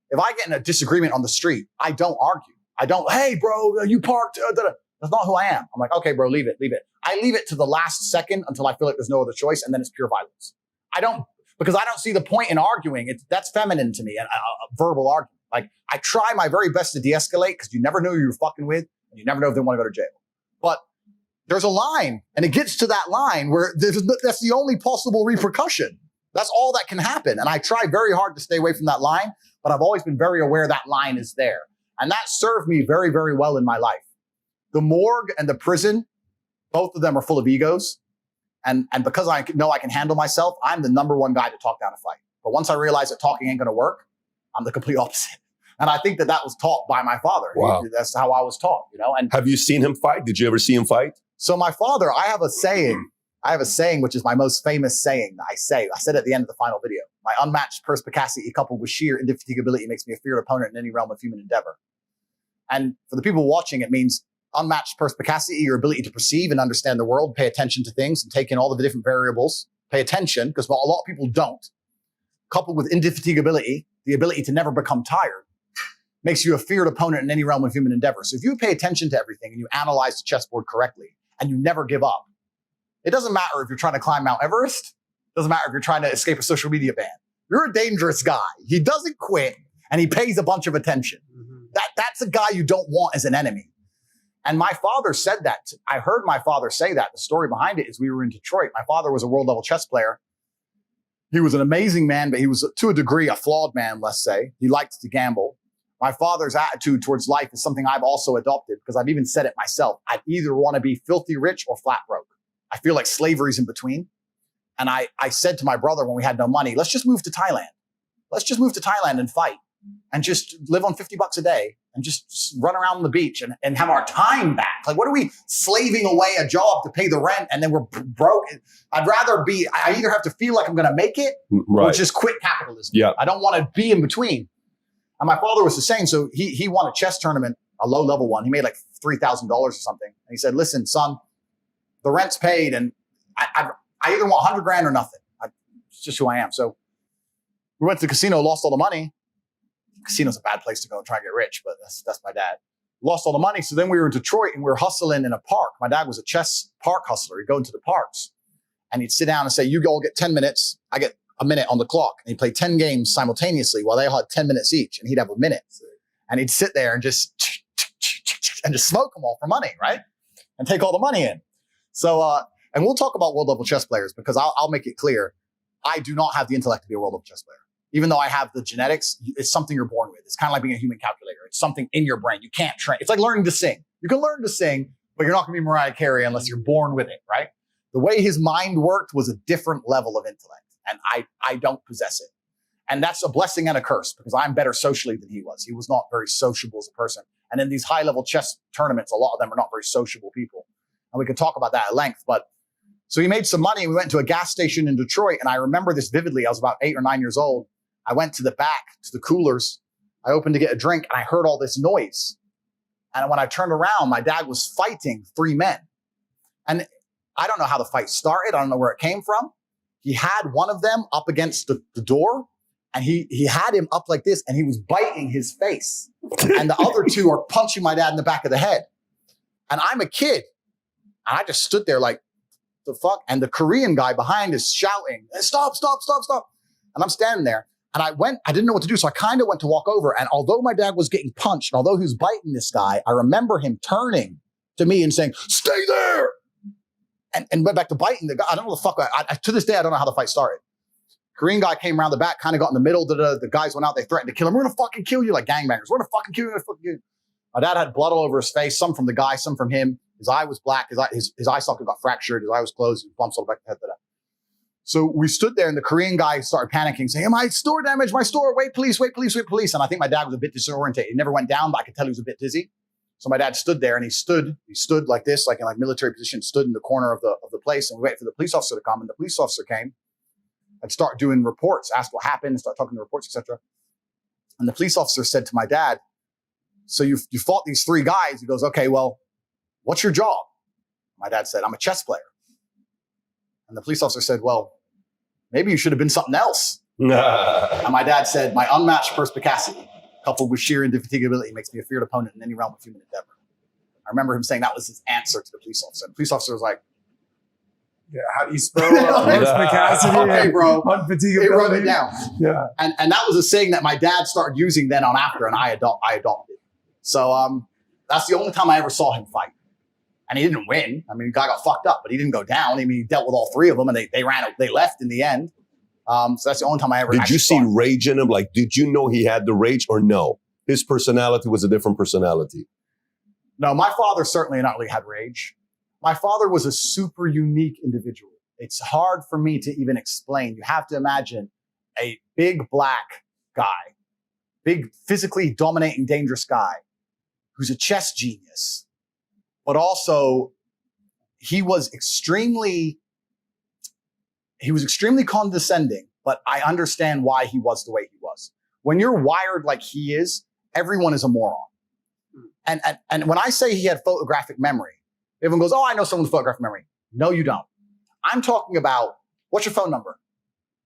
A: If I get in a disagreement on the street, I don't argue. I don't, hey, bro, you parked. That's not who I am. I'm like, okay, bro, leave it. I leave it to the last second until I feel like there's no other choice, and then it's pure violence. Because I don't see the point in arguing. That's feminine to me, a verbal argument. Like, I try my very best to de-escalate because you never know who you're fucking with, and you never know if they want to go to jail. But there's a line, and it gets to that line where that's the only possible repercussion. That's all that can happen. And I try very hard to stay away from that line, but I've always been very aware that line is there. And that served me very, very well in my life. The morgue and the prison, both of them are full of egos. And because I know I can handle myself, I'm the number one guy to talk down a fight. But once I realize that talking ain't going to work, I'm the complete opposite. And I think that was taught by my father.
B: Wow.
A: That's how I was taught, And
B: have you seen him fight? Did you ever see him fight?
A: So my father, I have a saying, which is my most famous saying that I say. I said at the end of the final video. My unmatched perspicacity coupled with sheer indefatigability makes me a feared opponent in any realm of human endeavor. And for the people watching, it means unmatched perspicacity, your ability to perceive and understand the world, pay attention to things and take in all of the different variables, pay attention, because a lot of people don't. Coupled with indefatigability, the ability to never become tired, makes you a feared opponent in any realm of human endeavor. So if you pay attention to everything and you analyze the chessboard correctly and you never give up, it doesn't matter if you're trying to climb Mount Everest. It doesn't matter if you're trying to escape a social media ban. You're a dangerous guy. He doesn't quit and he pays a bunch of attention. Mm-hmm. That's a guy you don't want as an enemy. And my father said that. I heard my father say that. The story behind it is we were in Detroit. My father was a world level chess player. He was an amazing man, but he was to a degree a flawed man, let's say. He liked to gamble. My father's attitude towards life is something I've also adopted because I've even said it myself. I'd either want to be filthy rich or flat broke. I feel like slavery's in between. And I said to my brother when we had no money, let's just move to Thailand. Let's just move to Thailand and fight and just live on $50 a day and just run around on the beach and have our time back. Like, what are we slaving away a job to pay the rent and then we're broke? I'd rather I either have to feel like I'm going to make it or just quit capitalism.
B: Yeah.
A: I don't want to be in between. And my father was the same. So he won a chess tournament, a low level one. He made like $3,000 or something. And he said, listen, son, the rent's paid and I either want 100 grand or nothing. It's just who I am. So we went to the casino, lost all the money. Casino's a bad place to go and try and get rich, but that's my dad. Lost all the money. So then we were in Detroit and we were hustling in a park. My dad was a chess park hustler. He'd go into the parks and he'd sit down and say, you all get 10 minutes. I get a minute on the clock. And he'd play 10 games simultaneously while they all had 10 minutes each. And he'd have a minute. And he'd sit there and just smoke them all for money, right? And take all the money in. So, and we'll talk about world level chess players because I'll make it clear. I do not have the intellect to be a world level chess player. Even though I have the genetics, it's something you're born with. It's kind of like being a human calculator. It's something in your brain. You can't train. It's like learning to sing. You can learn to sing, but you're not going to be Mariah Carey unless you're born with it, right? The way his mind worked was a different level of intellect, and I don't possess it. And that's a blessing and a curse because I'm better socially than he was. He was not very sociable as a person. And in these high-level chess tournaments, a lot of them are not very sociable people. And we can talk about that at length, but so he made some money. We went to a gas station in Detroit, and I remember this vividly. I was about 8 or 9 years old. I went to the back, to the coolers. I opened to get a drink, and I heard all this noise. And when I turned around, my dad was fighting 3 men. And I don't know how the fight started. I don't know where it came from. He had one of them up against the door, and he had him up like this, and he was biting his face. And the other 2 are punching my dad in the back of the head. And I'm a kid. And I just stood there like, the fuck? And the Korean guy behind is shouting, stop, stop, stop, stop. And I'm standing there. And I didn't know what to do. So I kind of went to walk over. And although my dad was getting punched, and although he was biting this guy, I remember him turning to me and saying, stay there. And went back to biting the guy. I don't know the fuck. To this day, I don't know how the fight started. Korean guy came around the back, kind of got in the middle. The guys went out. They threatened to kill him. We're going to fucking kill you like gangbangers. We're going to fucking kill you. We're gonna fucking kill you. My dad had blood all over his face, some from the guy, some from him. His eye was black. His eye socket got fractured. His eye was closed. Bumps all the back of the head. So we stood there and the Korean guy started panicking, saying, my store damaged, my store. Wait, police, wait, police, wait, police. And I think my dad was a bit disorientated. He never went down, but I could tell he was a bit dizzy. So my dad stood there and he stood like this, like in like military position, stood in the corner of the place and we waited for the police officer to come. And the police officer came and start doing reports, asked what happened, start talking to reports, etc. And the police officer said to my dad, so you fought these three guys. He goes, okay, well, what's your job? My dad said, I'm a chess player. And the police officer said, well, maybe you should have been something else. And my dad said, my unmatched perspicacity, coupled with sheer indefatigability, makes me a feared opponent in any realm of human endeavor. I remember him saying that was his answer to the police officer. The police officer was like,
D: yeah, how do you spell perspicacity?
A: Okay, bro.
D: Unfatigability.
A: He wrote it down.
D: Yeah.
A: And that was a saying that my dad started using then on after, and I adopted. So that's the only time I ever saw him fight. And he didn't win. I mean, the guy got fucked up, but he didn't go down. I mean, he dealt with all three of them, and they left in the end. So that's the only time I ever.
B: Did you see rage in him? Like, did you know he had the rage or no? His personality was a different personality.
A: No, my father certainly not really had rage. My father was a super unique individual. It's hard for me to even explain. You have to imagine a big black guy, big physically dominating, dangerous guy who's a chess genius. But also, he was extremely condescending, but I understand why he was the way he was. When you're wired like he is, everyone is a moron. And when I say he had photographic memory, everyone goes, oh, I know someone with photographic memory. No, you don't. I'm talking about, what's your phone number?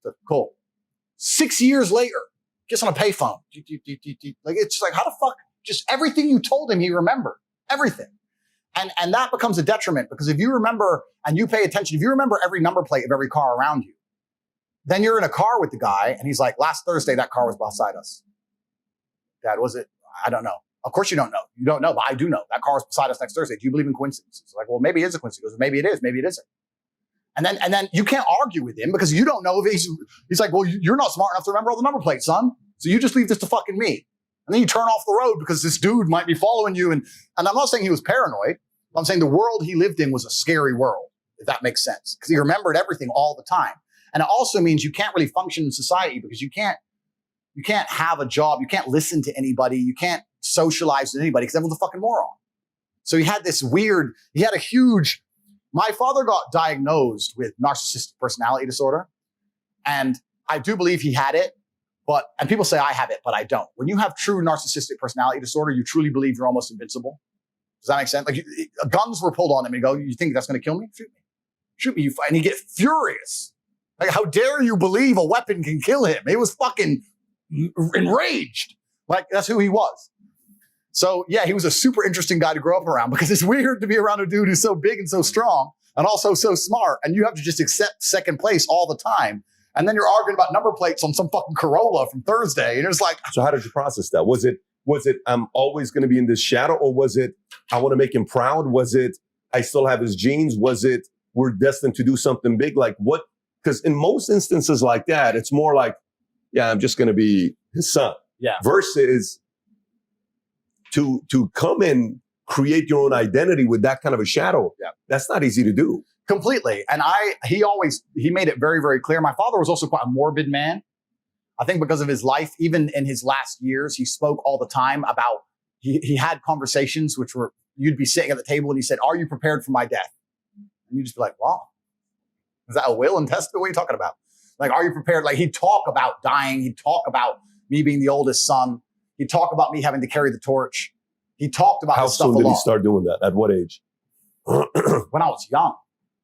A: So, cool. 6 years later, gets on a payphone. Like, it's just like, how the fuck? Just everything you told him, he remembered. Everything. And that becomes a detriment because if you remember and you pay attention, if you remember every number plate of every car around you, then you're in a car with the guy and he's like, last Thursday, that car was beside us. Dad, was it? I don't know. Of course you don't know. You don't know, but I do know. That car was beside us next Thursday. Do you believe in coincidences? Like, well, maybe it is a coincidence. He goes, maybe it is. Maybe it isn't. And then you can't argue with him because you don't know if he's like, well, you're not smart enough to remember all the number plates, son. So you just leave this to fucking me. And then you turn off the road because this dude might be following you. And I'm not saying he was paranoid. I'm saying the world he lived in was a scary world, if that makes sense. Because he remembered everything all the time. And it also means you can't really function in society because you can't have a job. You can't listen to anybody. You can't socialize with anybody because everyone's a fucking moron. So he had a huge, my father got diagnosed with narcissistic personality disorder. And I do believe he had it. And people say I have it, but I don't. When you have true narcissistic personality disorder, you truly believe you're almost invincible. Does that make sense? Like guns were pulled on him and you go, you think that's going to kill me? Shoot me. Shoot me. And you get furious. Like, how dare you believe a weapon can kill him? He was fucking enraged. Like, that's who he was. So yeah, he was a super interesting guy to grow up around because it's weird to be around a dude who's so big and so strong and also so smart. And you have to just accept second place all the time. And then you're arguing about number plates on some fucking Corolla from Thursday. And it's like,
B: so how did you process that? Was it, I'm always going to be in this shadow? Or was it, I want to make him proud? Was it, I still have his genes? Was it, we're destined to do something big? Like what? Because in most instances like that, it's more like, yeah, I'm just going to be his son.
A: Yeah.
B: Versus to come and create your own identity with that kind of a shadow.
A: Yeah.
B: That's not easy to do.
A: Completely. And he made it very, very clear. My father was also quite a morbid man. I think because of his life, even in his last years, he spoke all the time about, he had conversations which were, you'd be sitting at the table and he said, are you prepared for my death? And you'd just be like, wow, is that a will and testament? What are you talking about? Like, are you prepared? Like, he'd talk about dying. He'd talk about me being the oldest son. He'd talk about me having to carry the torch. He talked about this stuff a lot.
B: How soon did he start doing that? At what age?
A: When I was young,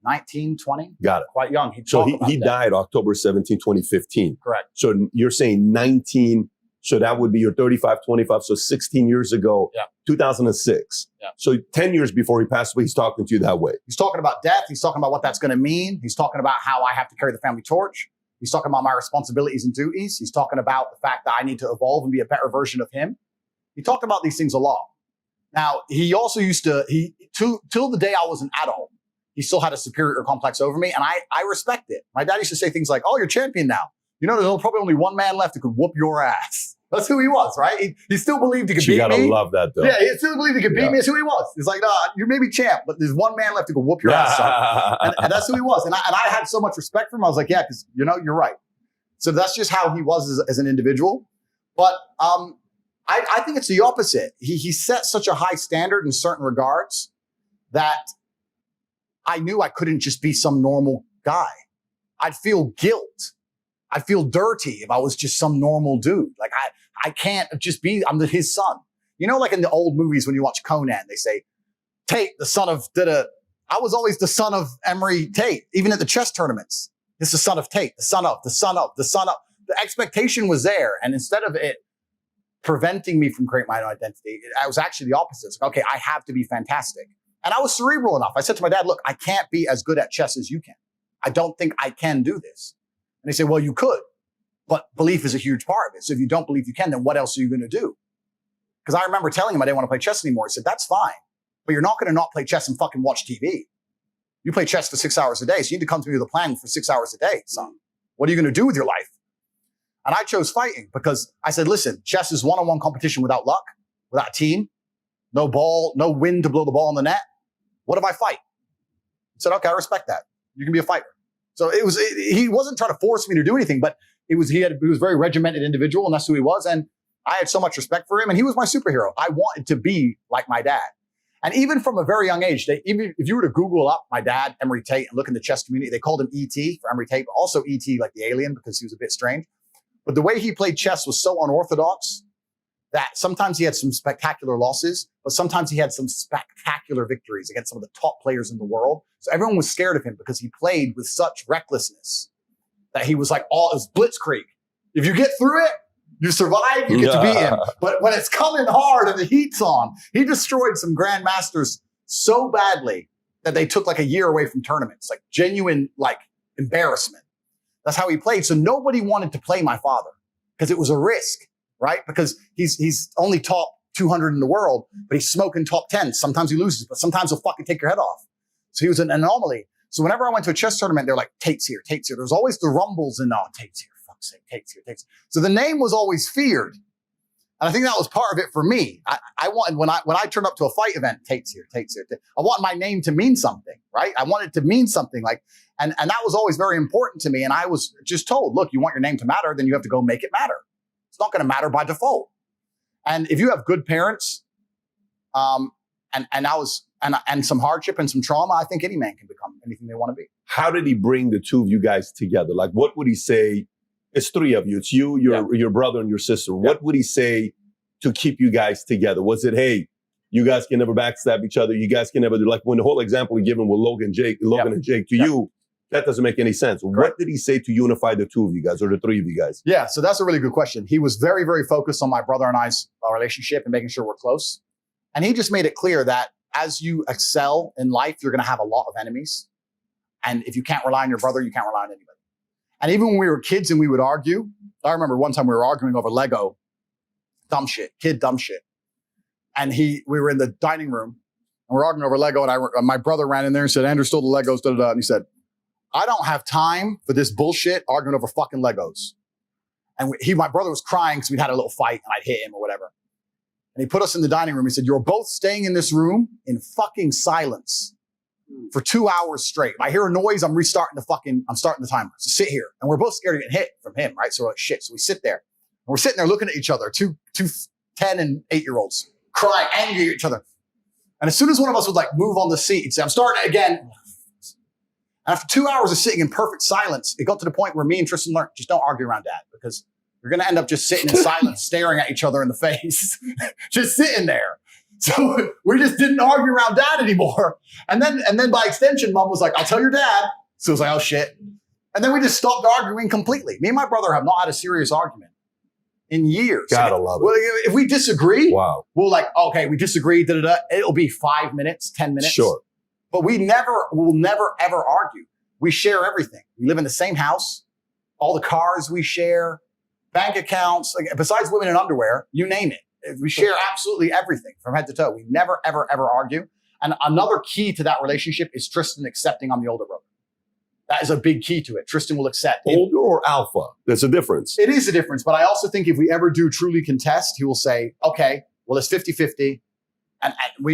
A: 19, 20.
B: Got it.
A: Quite young.
B: So he died October 17, 2015.
A: Correct.
B: So you're saying 19 So that would be your 35, 25. So 16 years ago, 2006.
A: Yeah.
B: So 10 years before he passed away, he's talking to you that way.
A: He's talking about death. He's talking about what that's going to mean. He's talking about how I have to carry the family torch. He's talking about my responsibilities and duties. He's talking about the fact that I need to evolve and be a better version of him. He talked about these things a lot. Now, he also used to, till the day I was an adult, he still had a superior complex over me, and I respect it. My dad used to say things like, "Oh, you're champion now. You know, there's probably only one man left who could whoop your ass." That's who he was, right? He still believed he could beat me.
B: You gotta love that, though.
A: Yeah, he still believed he could beat me. That's who he was. He's like, "Nah, you may be champ, but there's one man left who could whoop your ass, son." And that's who he was. And I had so much respect for him. I was like, yeah, because, you know, you're right. So that's just how he was as an individual. But I think it's the opposite. He set such a high standard in certain regards that I knew I couldn't just be some normal guy. I'd feel guilt. I'd feel dirty if I was just some normal dude. Like I can't just be, I'm his son. You know, like in the old movies when you watch Conan, they say, Tate, the son of da-da. I was always the son of Emery Tate, even at the chess tournaments. It's the son of Tate, the son of, the son of, the son of. The expectation was there. And instead of it preventing me from creating my own identity, I was actually the opposite. It's like, okay, I have to be fantastic. And I was cerebral enough. I said to my dad, look, I can't be as good at chess as you can. I don't think I can do this. And he said, well, you could, but belief is a huge part of it. So if you don't believe you can, then what else are you going to do? Because I remember telling him I didn't want to play chess anymore. He said, that's fine, but you're not going to not play chess and fucking watch TV. You play chess for 6 hours a day. So you need to come to me with a plan for 6 hours a day, son. What are you going to do with your life? And I chose fighting because I said, listen, chess is one-on-one competition without luck, without a team, no ball, no wind to blow the ball in the net. What if I fight? I said, okay, I respect that. You can be a fighter. So he wasn't trying to force me to do anything, but he was a very regimented individual, and that's who he was. And I had so much respect for him, and he was my superhero. I wanted to be like my dad. And even from a very young age, even if you were to Google up my dad, Emery Tate, and look in the chess community, they called him E.T. for Emery Tate, but also E.T. like the alien because he was a bit strange. But the way he played chess was so unorthodox that sometimes he had some spectacular losses, but sometimes he had some spectacular victories against some of the top players in the world. So everyone was scared of him because he played with such recklessness that he was like, it was blitzkrieg. If you get through it, you survive, you get to beat him. But when it's coming hard and the heat's on, he destroyed some grandmasters so badly that they took like a year away from tournaments, like genuine like embarrassment. That's how he played. So nobody wanted to play my father because it was a risk, right? Because he's only top 200 in the world, but he's smoking top 10. Sometimes he loses, but sometimes he'll fucking take your head off. So he was an anomaly. So whenever I went to a chess tournament, they're like, Tate's here, Tate's here. There's always the rumbles and, oh, Tate's here, fuck's sake, Tate's here, Tate's here. So the name was always feared. And I think that was part of it for me. I wanted, when I turned up to a fight event, Tate's here, Tate's here. I want my name to mean something, right? I want it to mean something like, and that was always very important to me. And I was just told, look, you want your name to matter, then you have to go make it matter. It's not going to matter by default. And if you have good parents, and some hardship and some trauma, I think any man can become anything they want to be. How
B: did he bring the two of you guys together? Like, what would he say? It's three of you. It's you, your brother, and your sister. Yeah. What would he say to keep you guys together? Was it, hey, you guys can never backstab each other. You guys can never do, like when the whole example we given with Logan and Jake to you, that doesn't make any sense. Correct. What did he say to unify the two of you guys or the three of you guys? Yeah, so that's a really good question. He was very, very focused on my brother and I's relationship and making sure we're close. And he just made it clear that as you excel in life, you're going to have a lot of enemies. And if you can't rely on your brother, you can't rely on anybody. And even when we were kids and we would argue, I remember one time we were arguing over Lego, dumb shit. And we were in the dining room and we're arguing over Lego. And my brother ran in there and said, Andrew stole the Legos, da-da-da. And he said, I don't have time for this bullshit arguing over fucking Legos. And my brother was crying because we'd had a little fight and I'd hit him or whatever. And he put us in the dining room. He said, you're both staying in this room in fucking silence for 2 hours straight. If I hear a noise, I'm starting the timer. So sit here. And we're both scared to get hit from him, right? So we're like, shit. So we sit there. And we're sitting there looking at each other, two 10 and 8-year-olds, crying, angry at each other. And as soon as one of us would like move on the seat, he'd say, I'm starting again. And after 2 hours of sitting in perfect silence, it got to the point where me and Tristan learned, just don't argue around dad because you're going to end up just sitting in silence, staring at each other in the face, just sitting there. So we just didn't argue around dad anymore. And then by extension, mom was like, I'll tell your dad. So it was like, oh shit. And then we just stopped arguing completely. Me and my brother have not had a serious argument
A: in years.
B: Gotta love it.
A: Well, if we disagree,
B: Wow.
A: we'll like, okay, we disagree, it'll be 5 minutes, 10 minutes.
B: Sure.
A: But we'll never, ever argue. We share everything. We live in the same house, all the cars we share, bank accounts, like, besides women in underwear, you name it. We share absolutely everything from head to toe. We never, ever, ever argue. And another key to that relationship is Tristan accepting I'm the older brother. That is a big key to it. Tristan will accept.
B: Older or alpha? There's a difference.
A: It is a difference. But I also think if we ever do truly contest, he will say, okay, well, it's 50-50. And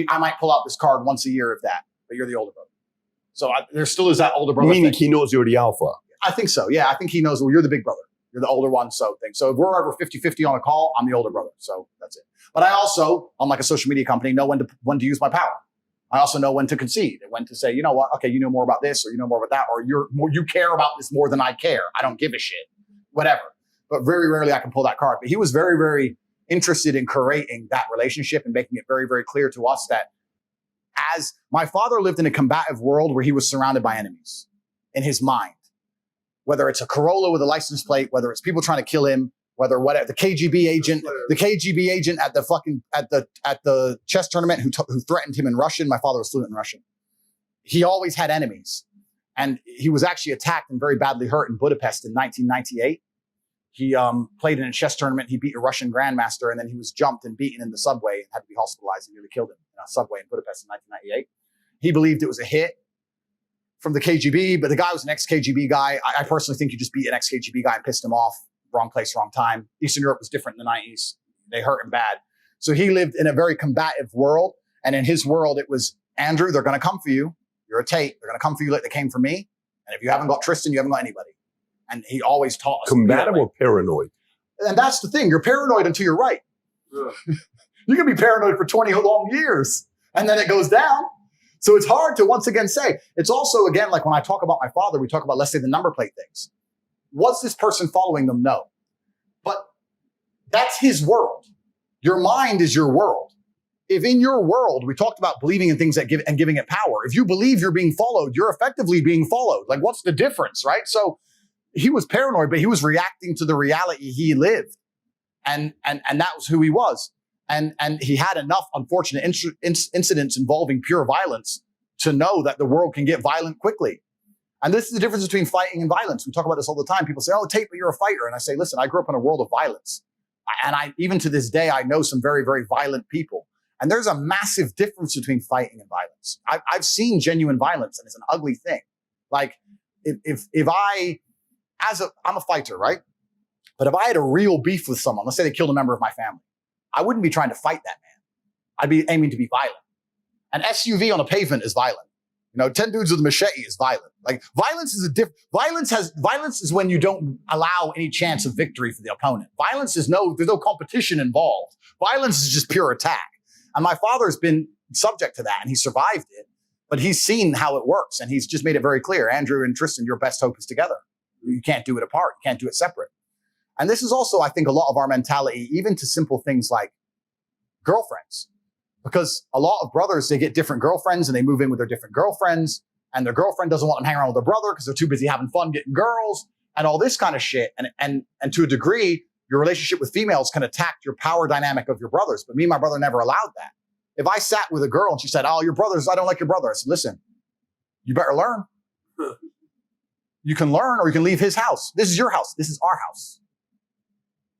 A: I might pull out this card once a year, if that, but you're the older brother. So there still is that older brother
B: Meaning
A: thing.
B: he knows you're the alpha.
A: I think so. Yeah, I think he knows, well, you're the big brother. You're the older one, so thing. So if we're ever 50-50 on a call, I'm the older brother. So that's it. But I also, unlike a social media company, know when to use my power. I also know when to concede and when to say, you know what, okay, you know more about this, or you know more about that, or you care about this more than I care. I don't give a shit. Whatever. But very rarely I can pull that card. But he was very, very interested in creating that relationship and making it very, very clear to us that as my father lived in a combative world where he was surrounded by enemies in his mind, whether it's a Corolla with a license plate, whether it's people trying to kill him, whether whatever, the KGB agent at the chess tournament who threatened him in Russian. My father was fluent in Russian. He always had enemies, and he was actually attacked and very badly hurt in Budapest in 1998. He played in a chess tournament. He beat a Russian grandmaster, and then he was jumped and beaten in the subway and had to be hospitalized and nearly killed him in a subway in Budapest in 1998. He believed it was a hit from the KGB, but the guy was an ex-KGB guy. I personally think you just beat an ex-KGB guy and pissed him off. Wrong place, wrong time. Eastern Europe was different in the 90s. They hurt him bad. So he lived in a very combative world. And in his world, it was, Andrew, they're going to come for you. You're a Tate. They're going to come for you like they came for me. And if you haven't got Tristan, you haven't got anybody. And he always taught us.
B: Combative or paranoid?
A: And that's the thing. You're paranoid until you're right. You can be paranoid for 20 long years. And then it goes down. So it's hard to once again say. It's also, again, like when I talk about my father, we talk about, let's say, the number plate things. Was this person following them? No. But that's his world. Your mind is your world. If in your world, we talked about believing in things that give and giving it power. If you believe you're being followed, you're effectively being followed. Like, what's the difference, right? So he was paranoid, but he was reacting to the reality he lived. And that was who he was. And he had enough unfortunate incidents involving pure violence to know that the world can get violent quickly. And this is the difference between fighting and violence. We talk about this all the time. People say, oh, Tate, but you're a fighter. And I say, listen, I grew up in a world of violence. And even to this day, I know some very, very violent people. And there's a massive difference between fighting and violence. I've seen genuine violence, and it's an ugly thing. Like, I'm a fighter, right? But if I had a real beef with someone, let's say they killed a member of my family, I wouldn't be trying to fight that man. I'd be aiming to be violent. An SUV on a pavement is violent. 10 dudes with a machete is violent. Like, violence is violence is when you don't allow any chance of victory for the opponent. Violence is there's no competition involved. Violence is just pure attack. And my father's been subject to that, and he survived it, but he's seen how it works, and he's just made it very clear. Andrew and Tristan, your best hope is together. You can't do it apart. You can't do it separate. And this is also, I think, a lot of our mentality, even to simple things like girlfriends. Because a lot of brothers, they get different girlfriends and they move in with their different girlfriends, and their girlfriend doesn't want them hanging around with their brother because they're too busy having fun getting girls and all this kind of shit. And to a degree, your relationship with females can attack your power dynamic of your brothers. But me and my brother never allowed that. If I sat with a girl and she said, oh, your brothers, I don't like your brother. I said, listen, you better learn. You can learn, or you can leave his house. This is your house. This is our house.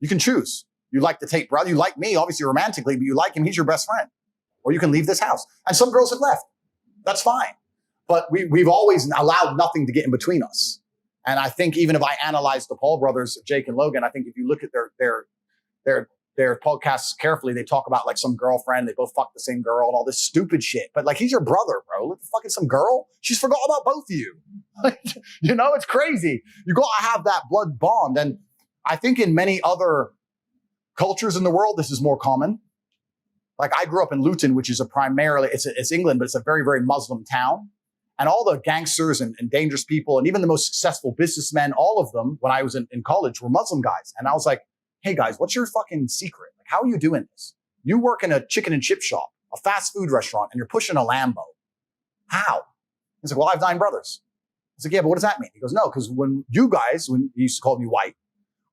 A: You can choose. You like the Tate brother. You like me, obviously romantically, but you like him. He's your best friend. Or you can leave this house. And some girls have left. That's fine. But we've always allowed nothing to get in between us. And I think even if I analyze the Paul brothers, Jake and Logan, I think if you look at their podcasts carefully, they talk about like some girlfriend, they both fuck the same girl and all this stupid shit. But like, he's your brother, bro. Look, fucking some girl. She's forgot about both of you. It's crazy. You got to have that blood bond. And I think in many other cultures in the world, this is more common. Like, I grew up in Luton, which is it's England, but it's a very, very Muslim town. And all the gangsters and dangerous people, and even the most successful businessmen, all of them, when I was in college, were Muslim guys. And I was like, hey guys, what's your fucking secret? Like, how are you doing this? You work in a chicken and chip shop, a fast food restaurant, and you're pushing a Lambo. How? He's like, well, I have 9 brothers. I was like, yeah, but what does that mean? He goes, no, because when he used to call me white.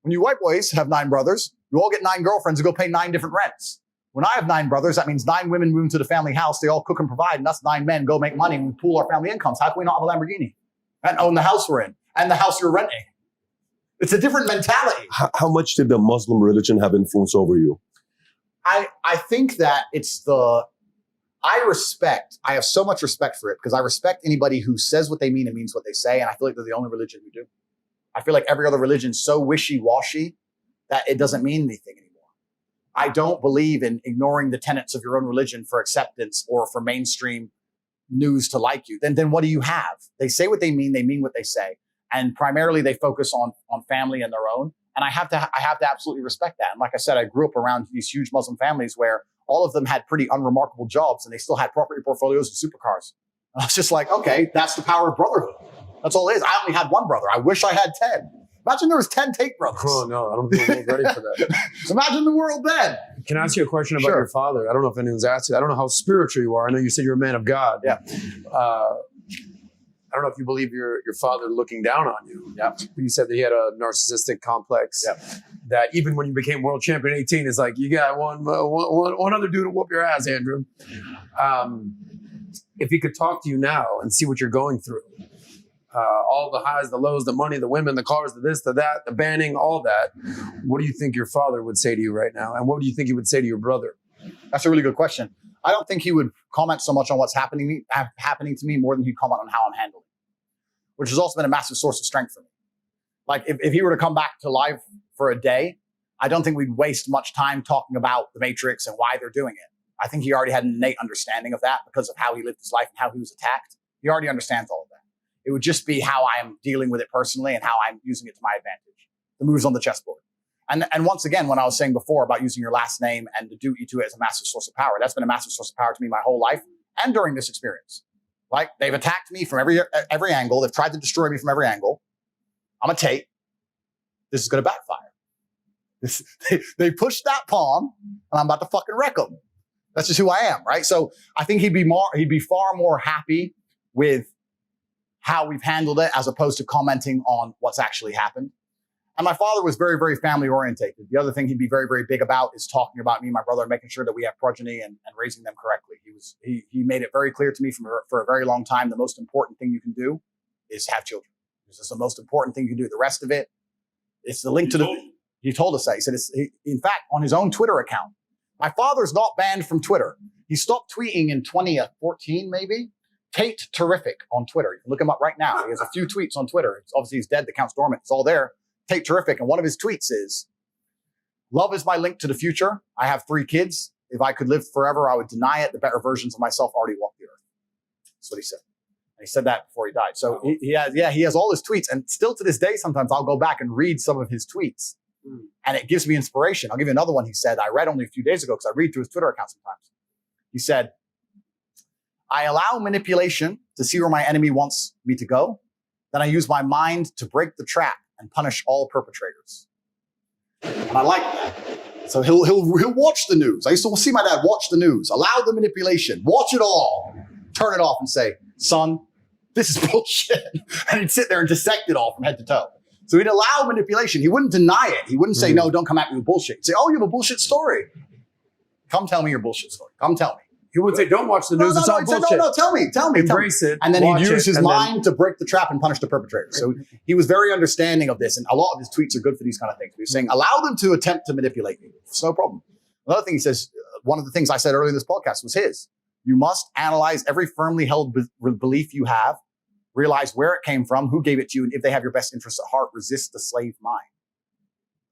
A: When you white boys have 9 brothers, you all get 9 girlfriends who go pay 9 different rents. When I have 9 brothers, that means 9 women move into the family house. They all cook and provide, and us 9 men go make money and we pool our family incomes. How can we not have a Lamborghini and own the house we're in and the house you're renting? It's a different mentality.
B: How much did the Muslim religion have influence over you?
A: I think that it's I have so much respect for it because I respect anybody who says what they mean and means what they say. And I feel like they're the only religion who do. I feel like every other religion is so wishy-washy that it doesn't mean anything anymore. I don't believe in ignoring the tenets of your own religion for acceptance or for mainstream news to like you. Then what do you have? They say what they mean what they say. And primarily they focus on family and their own. And I have to absolutely respect that. And like I said, I grew up around these huge Muslim families where all of them had pretty unremarkable jobs and they still had property portfolios and supercars. And I was just like, okay, that's the power of brotherhood. That's all it is. I only had 1 brother. I wish I had 10. Imagine there was 10 Tate brothers.
D: Oh, no, I don't think we're ready for that.
A: Imagine the world then.
D: Can I ask you a question about your father? I don't know if anyone's asked you. I don't know how spiritual you are. I know you said you're a man of God.
A: Yeah.
D: I don't know if you believe your father looking down on you.
A: Yeah.
D: You said that he had a narcissistic complex.
A: Yeah.
D: That even when you became world champion at 18, it's like, you got one other dude to whoop your ass, Andrew. If he could talk to you now and see what you're going through, all the highs, the lows, the money, the women, the cars, the this, the that, the banning, all that, what do you think your father would say to you right now? And what do you think he would say to your brother?
A: That's a really good question. I don't think he would comment so much on what's happening to me more than he'd comment on how I'm handling it, which has also been a massive source of strength for me. Like if he were to come back to life for a day, I don't think we'd waste much time talking about the Matrix and why they're doing it. I think he already had an innate understanding of that because of how he lived his life and how he was attacked. He already understands all of that. It would just be how I am dealing with it personally and how I'm using it to my advantage. The moves on the chessboard. And once again, when I was saying before about using your last name and the duty to it as a massive source of power, that's been a massive source of power to me my whole life and during this experience. Like they've attacked me from every angle. They've tried to destroy me from every angle. I'm a Tate. This is going to backfire. They pushed that pawn and I'm about to fucking wreck them. That's just who I am, right? So I think he'd be far more happy with how we've handled it as opposed to commenting on what's actually happened. And my father was very, very family orientated. The other thing he'd be very, very big about is talking about me and my brother and making sure that we have progeny and raising them correctly. He made it very clear to me for a very long time, the most important thing you can do is have children. This is the most important thing you can do. The rest of it, it's the link to he told us that. He said, in fact, on his own Twitter account, my father's not banned from Twitter. He stopped tweeting in 2014, maybe. Tate Terrific on Twitter. You can look him up right now. He has a few tweets on Twitter. Obviously, he's dead. The account's dormant. It's all there. Tate Terrific. And one of his tweets is, love is my link to the future. I have 3 kids. If I could live forever, I would deny it. The better versions of myself already walk the earth. That's what he said. And he said that before he died. So he has all his tweets. And still to this day, sometimes I'll go back and read some of his tweets. And it gives me inspiration. I'll give you another one he said. I read only a few days ago because I read through his Twitter account sometimes. He said, I allow manipulation to see where my enemy wants me to go. Then I use my mind to break the trap and punish all perpetrators. And I like that. So he'll watch the news. I used to see my dad watch the news, allow the manipulation, watch it all, turn it off and say, son, this is bullshit. And he'd sit there and dissect it all from head to toe. So he'd allow manipulation. He wouldn't deny it. He wouldn't say, no, don't come at me with bullshit. He'd say, oh, you have a bullshit story. Come tell me your bullshit story. Come tell me.
D: He would say, don't watch the news. It's all bullshit.
A: No, tell me.
D: Embrace it.
A: And then he'd use his mind to break the trap and punish the perpetrator. So he was very understanding of this. And a lot of his tweets are good for these kind of things. He was saying, allow them to attempt to manipulate you. It's no problem. Another thing he says, one of the things I said earlier in this podcast was his. You must analyze every firmly held belief you have, realize where it came from, who gave it to you, and if they have your best interests at heart, resist the slave mind.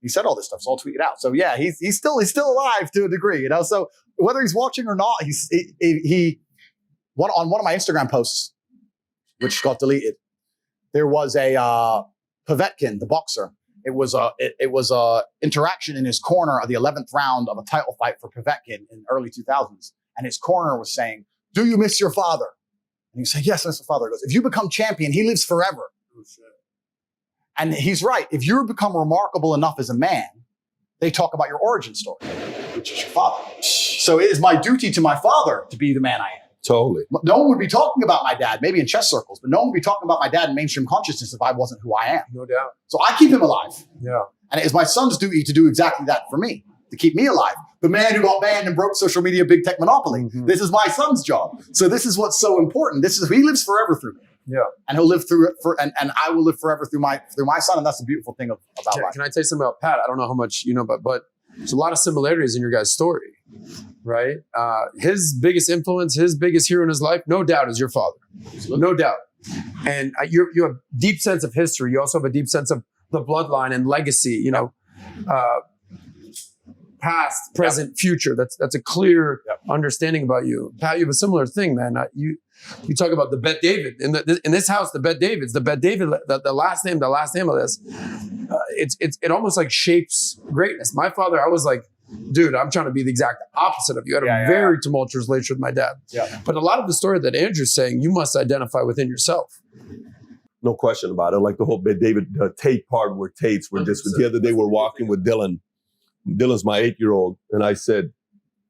A: He said all this stuff, so I'll tweet it out. So yeah, he's still alive to a degree, you know. So whether he's watching or not, on one of my Instagram posts, which got deleted, there was a Povetkin, the boxer. It was a interaction in his corner of the 11th round of a title fight for Povetkin in the early 2000s, and his corner was saying, "Do you miss your father?" And he said, "Yes, I miss my father." He goes, "If you become champion, he lives forever." Oh, shit. And he's right. If you become remarkable enough as a man, they talk about your origin story, which is your father. So it is my duty to my father to be the man I am.
B: Totally.
A: No one would be talking about my dad, maybe in chess circles, but no one would be talking about my dad in mainstream consciousness if I wasn't who I am.
D: No doubt.
A: So I keep him alive.
D: Yeah.
A: And it is my son's duty to do exactly that for me, to keep me alive. The man who got banned and broke social media big tech monopoly.
D: Mhm.
A: This is my son's job. So this is what's so important. He lives forever through me.
D: Yeah.
A: And he'll live through it and I will live forever through my son. And that's the beautiful thing about life.
D: Can I tell you something about Pat? I don't know how much you know, but there's a lot of similarities in your guys' story, right? His biggest influence, his biggest hero in his life, no doubt, is your father. No doubt. And you have a deep sense of history. You also have a deep sense of the bloodline and legacy, past, present, future. That's a clear understanding about you. Pat, you have a similar thing, man. You talk about the Bet David. In this house, the Bet Davids, the Bet David, the last name of this, it almost like shapes greatness. My father, I was like, dude, I'm trying to be the exact opposite of you. I had a very tumultuous relationship with my dad. Yeah. But a lot of the story that Andrew's saying, you must identify within yourself.
B: No question about it. Like the whole David Tate part where Tates were just, the other day we're walking with Dylan. Dylan's my 8-year-old. And I said,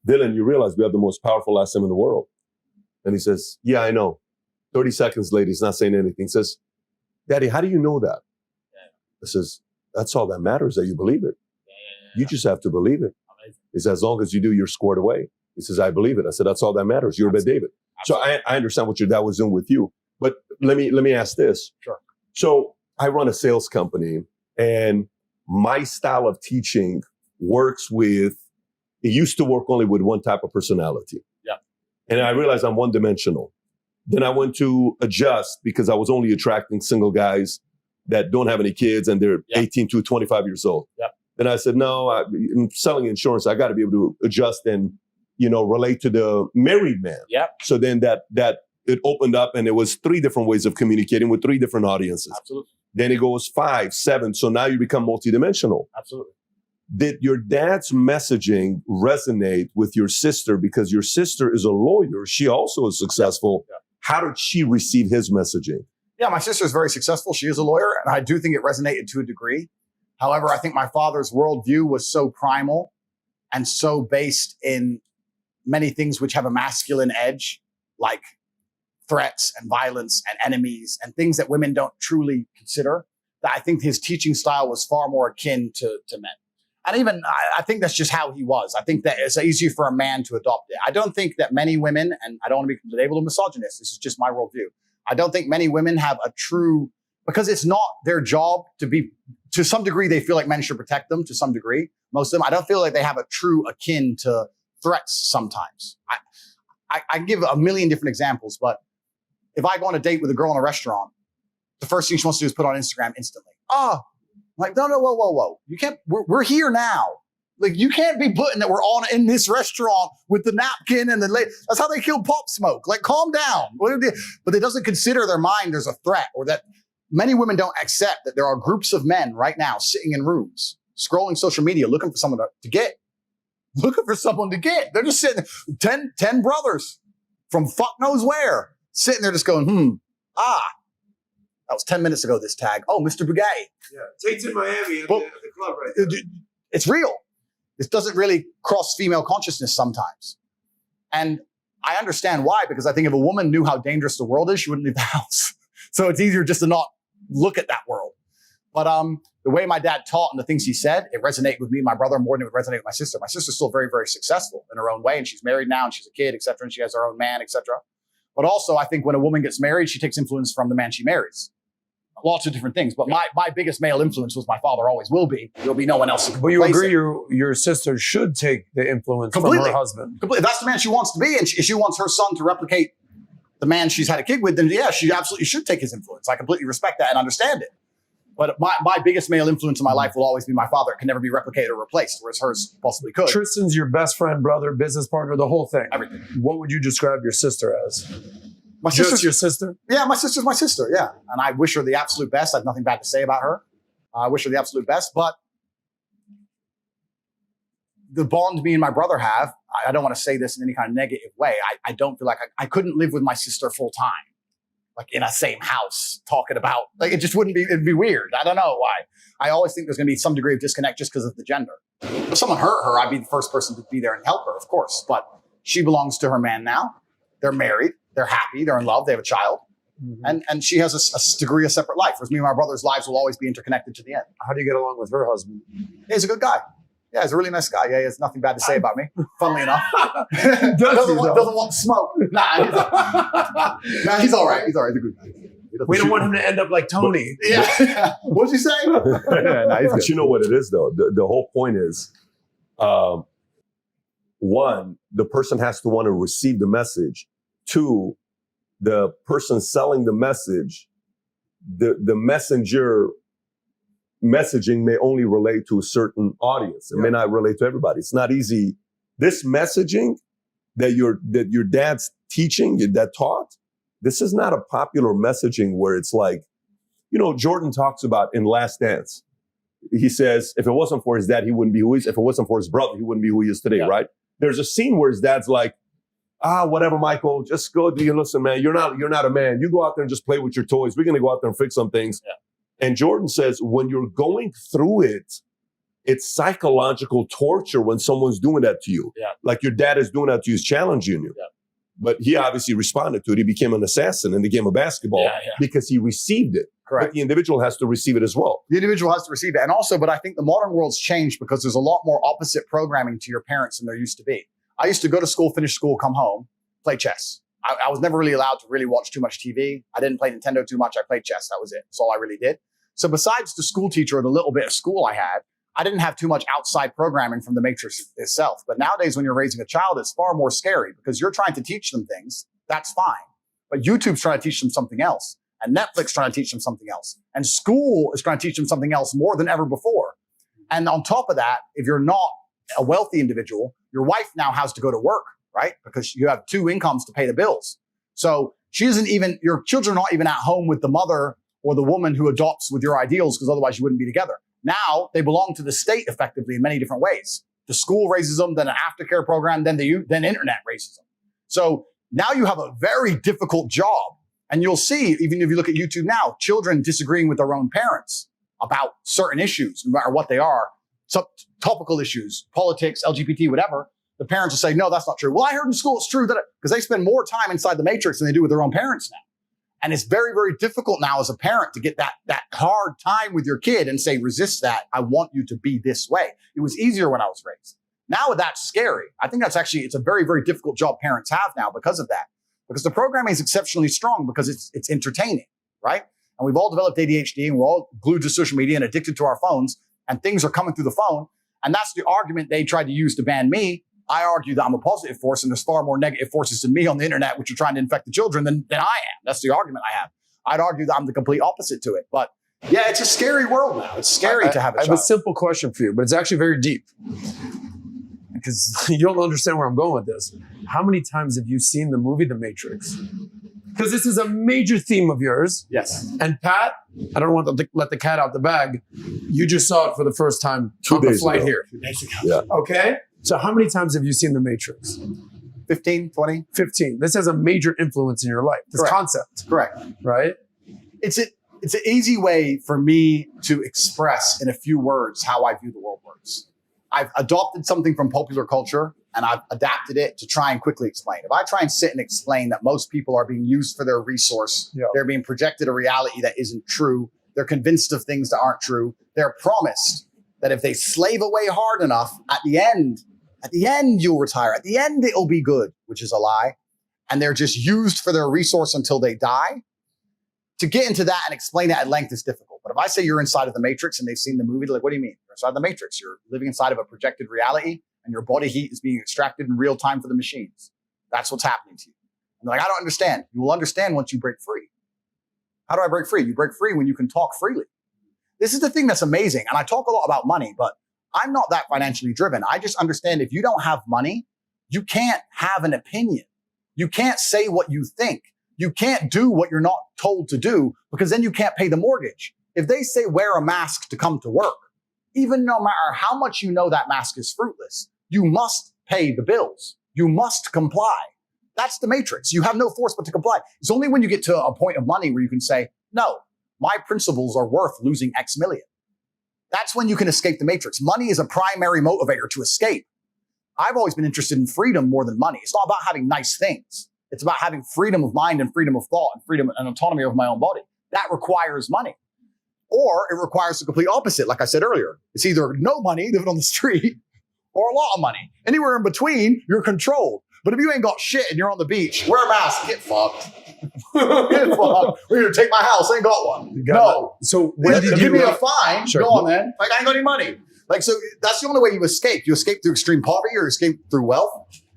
B: Dylan, you realize we have the most powerful last name in the world. And he says, yeah, I know. 30 seconds later, he's not saying anything. He says, Daddy, how do you know that? I says, that's all that matters, that you believe it. You just have to believe it. He says, as long as you do, you're squared away. He says, I believe it. I said, that's all that matters. You're Bet David. So I understand what your dad was doing with you. But let me ask this.
A: Sure.
B: So I run a sales company, and my style of teaching works with, it used to work only with one type of personality.
A: Yeah.
B: And I realized I'm one-dimensional. Then I went to adjust because I was only attracting single guys that don't have any kids and they're 18 to 25 years old.
A: Yep.
B: Then I said, no, I'm selling insurance. I got to be able to adjust and, relate to the married man.
A: Yep.
B: So then that it opened up, and it was 3 different ways of communicating with 3 different audiences.
A: Absolutely.
B: Then it goes 5, 7. So now you become multidimensional.
A: Absolutely.
B: Did your dad's messaging resonate with your sister? Because your sister is a lawyer. She also is successful.
A: Yeah.
B: How did she receive his messaging?
A: Yeah, my sister is very successful. She is a lawyer, and I do think it resonated to a degree. However, I think my father's worldview was so primal and so based in many things which have a masculine edge, like threats and violence and enemies and things that women don't truly consider, that I think his teaching style was far more akin to men. And even, I think that's just how he was. I think that it's easier for a man to adopt it. I don't think that many women, and I don't want to be labeled a misogynist, this is just my worldview. I don't think many women have a true, because it's not their job to be, to some degree, they feel like men should protect them to some degree. Most of them, I don't feel like they have a true akin to threats sometimes. I give a million different examples, but if I go on a date with a girl in a restaurant, the first thing she wants to do is put on Instagram instantly. I'm like, no, whoa. You can't, we're here now. Like, you can't be putting that we're on in this restaurant with the napkin and that's how they kill Pop Smoke. Like, calm down. But it doesn't consider their mind there's a threat, or that many women don't accept that there are groups of men right now sitting in rooms, scrolling social media, looking for someone to get. They're just sitting there, 10 brothers from fuck knows where, sitting there just going, that was 10 minutes ago, this tag. Oh, Mr. Bugay.
D: Yeah, Tate's in Miami at the club right now.
A: It's real. This doesn't really cross female consciousness sometimes. And I understand why, because I think if a woman knew how dangerous the world is, she wouldn't leave the house. So it's easier just to not look at that world. But the way my dad taught and the things he said, it resonated with me and my brother more than it would resonate with my sister. My sister's still very, very successful in her own way, and she's married now, and she's a kid, et cetera, and she has her own man, et cetera. But also, I think when a woman gets married, she takes influence from the man she marries. Lots of different things. But my biggest male influence was my father, always will be. There'll be no one else who can
D: replace
A: it.
D: your sister should take the influence
A: Completely.
D: from her husband.
A: Completely. If that's the man she wants to be, and she wants her son to replicate the man she's had a kid with, then yeah, she absolutely should take his influence. I completely respect that and understand it. But my biggest male influence in my life will always be my father. It can never be replicated or replaced, whereas hers possibly could.
D: Tristan's your best friend, brother, business partner, the whole thing.
A: Everything.
D: What would you describe your sister as?
A: My
D: Just
A: sister's
D: your sister?
A: Yeah, my sister's my sister, yeah. And I wish her the absolute best. I have nothing bad to say about her. I wish her the absolute best. But the bond me and my brother have, I don't want to say this in any kind of negative way. I don't feel like I couldn't live with my sister full time, like in a same house, talking about, like, it just wouldn't be, it'd be weird. I don't know why. I always think there's going to be some degree of disconnect just because of the gender. If someone hurt her, I'd be the first person to be there and help her, of course. But she belongs to her man now. They're married. They're happy. They're in love. They have a child. And she has a degree of separate life, whereas me and my brother's lives will always be interconnected to the end.
D: How do you get along with her husband?
A: He's a good guy. Yeah, he's a really nice guy. Yeah, he has nothing bad to say about me, funnily enough.
D: Doesn't
A: doesn't want smoke. Nah, he's all right. He's all right. He's a good guy.
D: We don't want him to end up like Tony.
A: Yeah. What'd you say?
B: But you know what it is, though? The whole point is, one, the person has to want to receive the message. Two, the person selling the message, the messenger messaging may only relate to a certain audience. It may not relate to everybody. It's not easy. This messaging that your dad's teaching, your dad taught, this is not a popular messaging where it's like, Jordan talks about in Last Dance. He says, if it wasn't for his dad, he wouldn't be who he is. If it wasn't for his brother, he wouldn't be who he is today, right? There's a scene where his dad's like, whatever, Michael, just go. Listen, man, you're not a man. You go out there and just play with your toys. We're going to go out there and fix some things. Yeah. And Jordan says, when you're going through it, it's psychological torture when someone's doing that to you. Yeah. Like your dad is doing that to you, is challenging you. Yeah. But he obviously responded to it. He became an assassin in the game of basketball because he received it.
A: Correct.
B: But the individual has to receive it as well.
A: The individual has to receive it. And also, but I think the modern world's changed because there's a lot more opposite programming to your parents than there used to be. I used to go to school, finish school, come home, play chess. I was never really allowed to really watch too much TV. I didn't play Nintendo too much. I played chess. That was it. That's all I really did. So besides the school teacher or the little bit of school I had, I didn't have too much outside programming from the matrix itself. But nowadays, when you're raising a child, it's far more scary because you're trying to teach them things. That's fine. But YouTube's trying to teach them something else. And Netflix trying to teach them something else. And school is trying to teach them something else more than ever before. And on top of that, if you're not a wealthy individual, your wife now has to go to work, right? Because you have two incomes to pay the bills. So your children are not even at home with the mother or the woman who adopts with your ideals, because otherwise you wouldn't be together. Now they belong to the state effectively in many different ways. The school raises them, then an aftercare program, then internet raises them. So now you have a very difficult job. And you'll see, even if you look at YouTube now, children disagreeing with their own parents about certain issues, no matter what they are, some topical issues, politics, LGBT, whatever. The parents will say, no, that's not true. Well, I heard in school it's true, because they spend more time inside the matrix than they do with their own parents now. And it's very, very difficult now as a parent to get that hard time with your kid and say, resist that. I want you to be this way. It was easier when I was raised. Now that's scary. I think it's a very, very difficult job parents have now because of that. Because the programming is exceptionally strong because it's entertaining, right? And we've all developed ADHD and we're all glued to social media and addicted to our phones, and things are coming through the phone. And that's the argument they tried to use to ban me. I argue that I'm a positive force and there's far more negative forces than me on the internet, which are trying to infect the children than I am. That's the argument I have. I'd argue that I'm the complete opposite to it. But yeah, it's a scary world now. It's scary to have a child.
D: I have a simple question for you, but it's actually very deep. Because you'll understand where I'm going with this. How many times have you seen the movie The Matrix? Because this is a major theme of yours.
A: Yes.
D: And Pat, I don't want to let the cat out the bag. You just saw it for the first time on the flight here.
A: 2 days ago.
B: Yeah.
D: Okay. So how many times have you seen The Matrix?
A: 15, 20.
D: 15. This has a major influence in your life. This concept.
A: Correct.
D: Right?
A: It's an easy way for me to express in a few words how I view the world works. I've adopted something from popular culture and I've adapted it to try and quickly explain. If I try and sit and explain that most people are being used for their resource, they're being projected a reality that isn't true, they're convinced of things that aren't true, they're promised that if they slave away hard enough, at the end you'll retire, at the end it'll be good, which is a lie, and they're just used for their resource until they die. To get into that and explain that at length is difficult. But if I say you're inside of the Matrix and they've seen the movie, they're like, what do you mean? You're inside the Matrix. You're living inside of a projected reality and your body heat is being extracted in real time for the machines. That's what's happening to you. And they're like, I don't understand. You will understand once you break free. How do I break free? You break free when you can talk freely. This is the thing that's amazing. And I talk a lot about money, but I'm not that financially driven. I just understand if you don't have money, you can't have an opinion. You can't say what you think. You can't do what you're not told to do because then you can't pay the mortgage. If they say wear a mask to come to work, even no matter how much you know that mask is fruitless, you must pay the bills. You must comply. That's the matrix. You have no force but to comply. It's only when you get to a point of money where you can say, no, my principles are worth losing X million. That's when you can escape the matrix. Money is a primary motivator to escape. I've always been interested in freedom more than money. It's not about having nice things. It's about having freedom of mind and freedom of thought and freedom and autonomy over my own body. That requires money. Or it requires the complete opposite. Like I said earlier, it's either no money, living on the street, or a lot of money. Anywhere in between, you're controlled. But if you ain't got shit and you're on the beach, wear a mask, get fucked. Get fucked. Or you take my house, I ain't got one. No.
D: So when did
A: give
D: you
A: me a fine,
D: Sure.
A: go on then. Like, I ain't got any money. Like, so that's the only way you escape. You escape through extreme poverty or escape through wealth.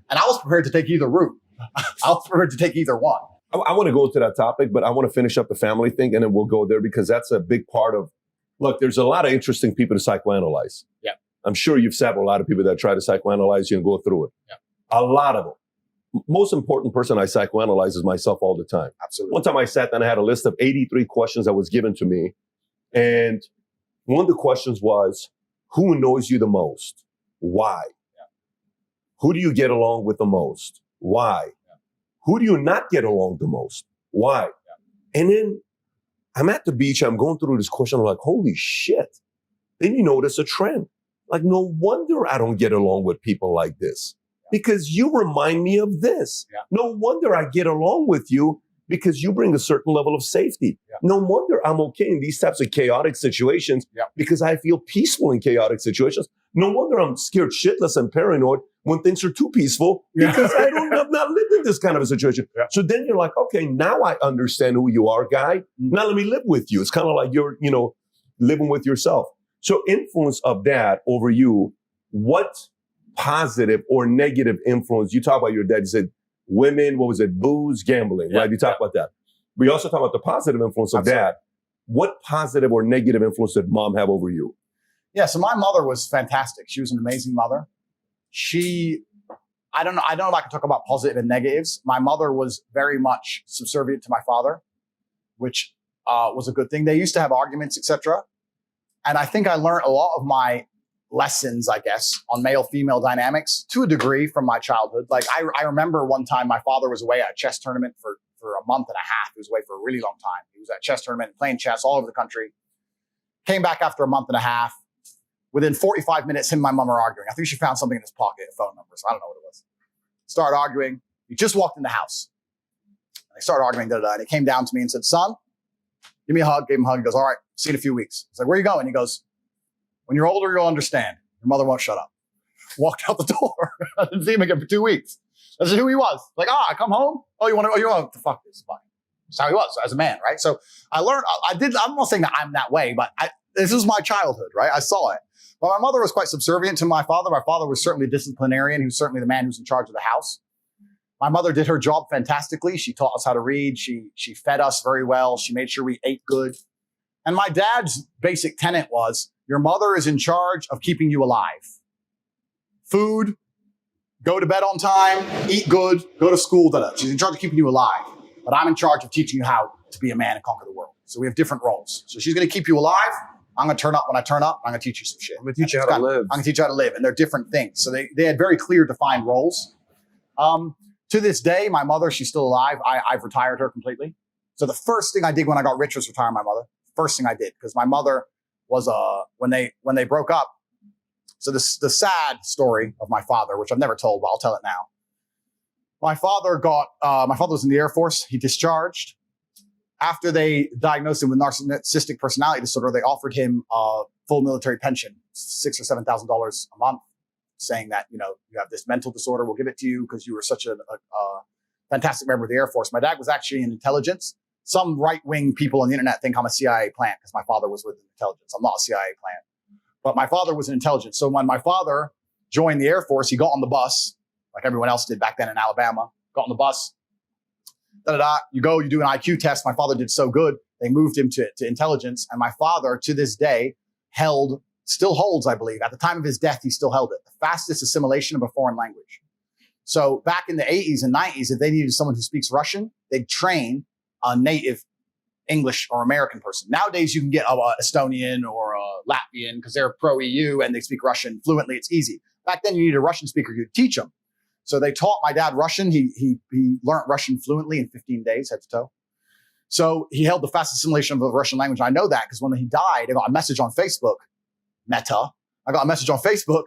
A: And I was prepared to take either route. I was prepared to take either one.
B: I want to go to that topic, but I want to finish up the family thing and then we'll go there because that's a big part of, look, there's a lot of interesting people to psychoanalyze.
A: Yeah.
B: I'm sure you've sat with a lot of people that try to psychoanalyze you and go through it.
A: Yeah.
B: A lot of them. Most important person I psychoanalyze is myself all the time.
A: Absolutely.
B: One time I sat down, I had a list of 83 questions that was given to me. And one of the questions was, who annoys you the most? Why?
A: Yeah.
B: Who do you get along with the most? Why?
A: Yeah.
B: Who do you not get along the most? Why? Yeah. And then I'm at the beach, I'm going through this question, I'm like, holy shit. Then you notice a trend. Like, no wonder I don't get along with people like this. Because you remind me of this.
A: Yeah.
B: No wonder I get along with you because you bring a certain level of safety.
A: Yeah.
B: No wonder I'm okay in these types of chaotic situations because I feel peaceful in chaotic situations. No wonder I'm scared shitless and paranoid when things are too peaceful because I've not lived in this kind of a situation.
A: Yeah.
B: So then you're like, okay, now I understand who you are, guy. Now let me live with you. It's kind of like you're, living with yourself. So influence of that over you, what positive or negative influence? You talk about your dad, you said women, what was it? Booze, gambling, right? You talk about that. We also talk about the positive influence of that. What positive or negative influence did mom have over you?
A: Yeah, so my mother was fantastic. She was an amazing mother. I don't know if I can talk about positive and negatives. My mother was very much subservient to my father, which was a good thing. They used to have arguments, etc. And I think I learned a lot of my lessons, I guess, on male-female dynamics to a degree from my childhood. Like I remember one time my father was away at a chess tournament for a month and a half. He was away for a really long time. He was at a chess tournament playing chess all over the country. Came back after a month and a half. Within 45 minutes, him and my mom are arguing. I think she found something in his pocket, a phone number. So I don't know what it was. Started arguing. He just walked in the house. They started arguing, and he came down to me and said, son, give me a hug. Gave him a hug. He goes, all right, see you in a few weeks. I was like, where are you going? He goes, when you're older, you'll understand. Your mother won't shut up. Walked out the door. I didn't see him again for 2 weeks. That's who he was. Like, I come home. Oh, you want to fuck this? Fine. That's how he was as a man, right? So I learned, I'm not saying that I'm that way, but this is my childhood, right? I saw it. But my mother was quite subservient to my father. My father was certainly a disciplinarian. He was certainly the man who was in charge of the house. My mother did her job fantastically. She taught us how to read. She fed us very well. She made sure we ate good. And my dad's basic tenet was, your mother is in charge of keeping you alive. Food, go to bed on time, eat good, go to school. She's in charge of keeping you alive. But I'm in charge of teaching you how to be a man and conquer the world. So we have different roles. So she's going to keep you alive. I'm going to turn up when I turn up. I'm going to teach you some shit.
D: I'm going to teach you how to live.
A: I'm going to teach you how to live. And they're different things. So they had very clear defined roles. To this day, my mother, she's still alive. I've retired her completely. So the first thing I did when I got rich was retire my mother. First thing I did, because my mother was, when they broke up. So the sad story of my father, which I've never told, but I'll tell it now. My father was in the Air Force. He discharged. After they diagnosed him with narcissistic personality disorder, they offered him a full military pension, $6,000 or $7,000 a month, saying that, you have this mental disorder. We'll give it to you because you were such a fantastic member of the Air Force. My dad was actually in intelligence. Some right-wing people on the internet think I'm a CIA plant because my father was with intelligence. I'm not a CIA plant. But my father was in intelligence. So when my father joined the Air Force, he got on the bus, like everyone else did back then in Alabama, got on the bus. You go, you do an IQ test. My father did so good, they moved him to intelligence. And my father, to this day, still holds, I believe. At the time of his death, he still held it. The fastest assimilation of a foreign language. So back in the 80s and 90s, if they needed someone who speaks Russian, they'd train a native English or American person. Nowadays, you can get an Estonian or a Latvian because they're pro-EU and they speak Russian fluently. It's easy. Back then, you needed a Russian speaker who'd teach them. So they taught my dad Russian. He learned Russian fluently in 15 days, head to toe. So he held the fastest assimilation of the Russian language. I know that because when he died, I got a message on Facebook, Meta. I got a message on Facebook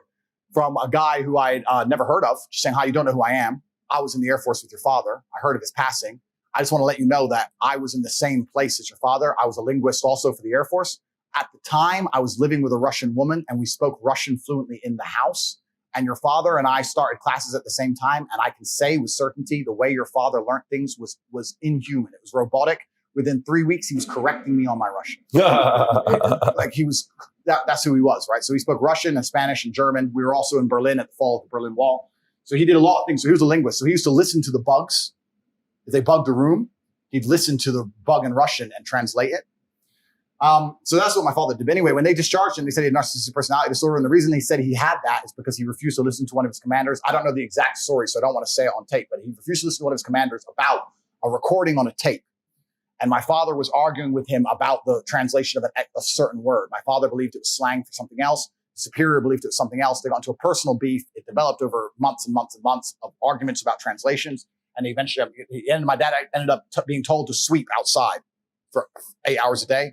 A: from a guy who I had never heard of, just saying, hi, you don't know who I am. I was in the Air Force with your father. I heard of his passing. I just want to let you know that I was in the same place as your father. I was a linguist also for the Air Force. At the time, I was living with a Russian woman and we spoke Russian fluently in the house. And your father and I started classes at the same time. And I can say with certainty, the way your father learned things was inhuman. It was robotic. Within 3 weeks, he was correcting me on my Russian. Like he was, that's who he was, right? So he spoke Russian and Spanish and German. We were also in Berlin at the fall of the Berlin Wall. So he did a lot of things. So he was a linguist. So he used to listen to the bugs. If they bugged a room, he'd listen to the bug in Russian and translate it. So that's what my father did. But anyway, when they discharged him, they said he had narcissistic personality disorder. And the reason they said he had that is because he refused to listen to one of his commanders. I don't know the exact story, so I don't want to say it on tape, but he refused to listen to one of his commanders about a recording on a tape. And my father was arguing with him about the translation of a certain word. My father believed it was slang for something else. Superior believed it was something else. They got into a personal beef. It developed over months and months and months of arguments about translations. And eventually, my dad ended up being told to sweep outside for 8 hours a day.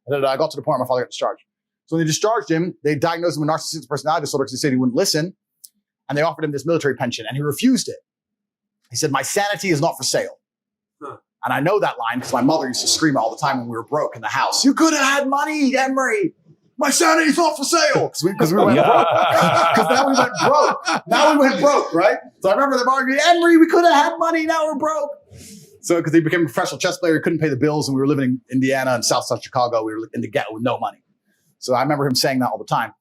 A: And I got to the point where my father got discharged. So when they discharged him, they diagnosed him with narcissistic personality disorder because they said he wouldn't listen. And they offered him this military pension and he refused it. He said, my sanity is not for sale. And I know that line because my mother used to scream all the time when we were broke in the house. You could have had money, Emery. My sanity's not for sale. Because we went broke. Because now we went broke. Now we went broke, right? So I remember them arguing, Emery, we could have had money. Now we're broke. So because he became a professional chess player, he couldn't pay the bills. And we were living in Indiana and South Chicago. We were in the ghetto with no money. So I remember him saying that all the time.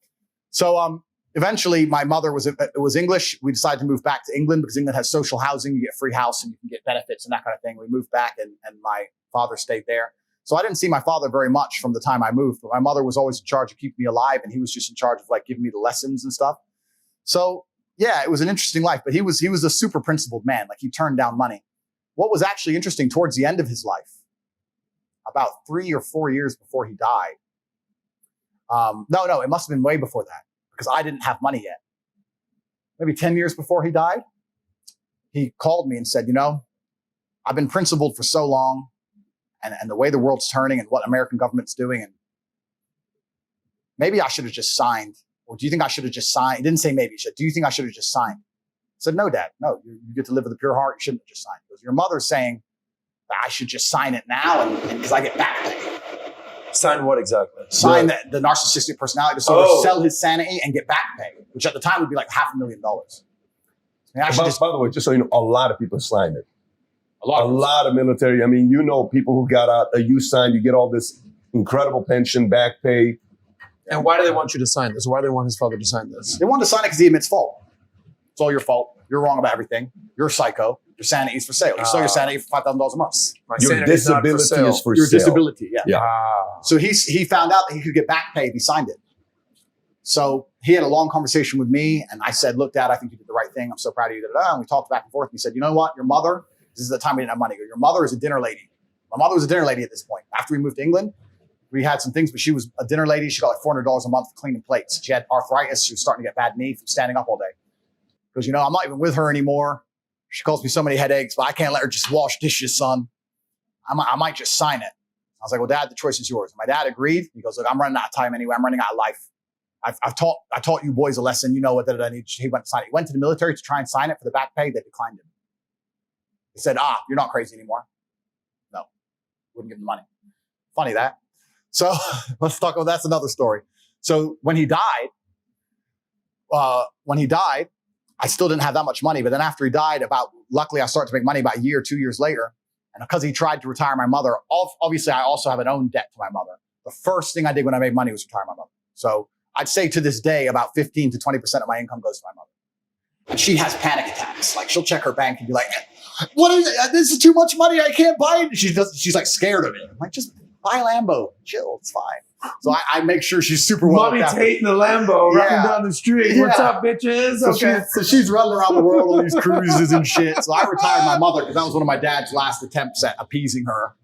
A: So eventually my mother was English. We decided to move back to England because England has social housing. You get a free house and you can get benefits and that kind of thing. We moved back and my father stayed there. So I didn't see my father very much from the time I moved, but my mother was always in charge of keeping me alive. And he was just in charge of like giving me the lessons and stuff. So yeah, it was an interesting life, but he was a super principled man. Like he turned down money. What was actually interesting towards the end of his life, about 3 or 4 years before he died. No, it must have been way before that because I didn't have money yet. Maybe 10 years before he died, he called me and said, you know, I've been principled for so long and the way the world's turning and what American government's doing. And maybe I should have just signed. Or do you think I should have just signed? He didn't say maybe. He said, do you think I should have just signed? I said, no, Dad, no, you get to live with a pure heart. You shouldn't have just signed. Because your mother's saying that I should just sign it now and because I get back pay.
D: Sign what exactly?
A: Sign the narcissistic personality disorder, sell his sanity and get back pay, which at the time would be like $500,000. I mean,
B: by the way, just so you know, a lot of people signed it. A lot of military. I mean, you know, people who got out, you signed, you get all this incredible pension, back pay.
D: And why do they want you to sign this? Why do they want his father to sign this?
A: They wanted to sign it because he admits fault. It's all your fault. You're wrong about everything. You're a psycho. Your sanity is for sale. You sell your sanity for $5,000 a month.
B: Your disability is for
A: your
B: sale.
A: Disability, yeah.
D: Ah.
A: So he found out that he could get back pay if he signed it. So he had a long conversation with me, and I said, look, Dad, I think you did the right thing. I'm so proud of you. And we talked back and forth. He said, you know what? Your mother, this is the time we didn't have money. Your mother is a dinner lady. My mother was a dinner lady at this point. After we moved to England, we had some things, but she was a dinner lady. She got like $400 a month for cleaning plates. She had arthritis. She was starting to get bad knee from standing up all day. Because, you know, I'm not even with her anymore. She calls me so many headaches, but I can't let her just wash dishes, son. I might just sign it. I was like, well, Dad, the choice is yours. My dad agreed. He goes, look, I'm running out of time anyway. I'm running out of life. I taught you boys a lesson. You know what I need. He went to sign it. He went to the military to try and sign it for the back pay. They declined him. He said, you're not crazy anymore. No, wouldn't give him the money. Funny that. So let's talk about, that's another story. So when he died, I still didn't have that much money. But then after he died, luckily I started to make money about a year, 2 years later. And because he tried to retire my mother, obviously I also have an own debt to my mother. The first thing I did when I made money was retire my mother. So I'd say to this day, about 15 to 20% of my income goes to my mother. And she has panic attacks. Like she'll check her bank and be like, what is it? This is too much money. I can't buy it. She's like scared of it. I'm like, just buy a Lambo. Chill. It's fine. So I make sure she's super well.
D: Mommy Tate in the Lambo riding down the street.
A: Yeah.
D: What's up, bitches? Okay.
A: So she's running around the world on these cruises and shit. So I retired my mother because that was one of my dad's last attempts at appeasing her.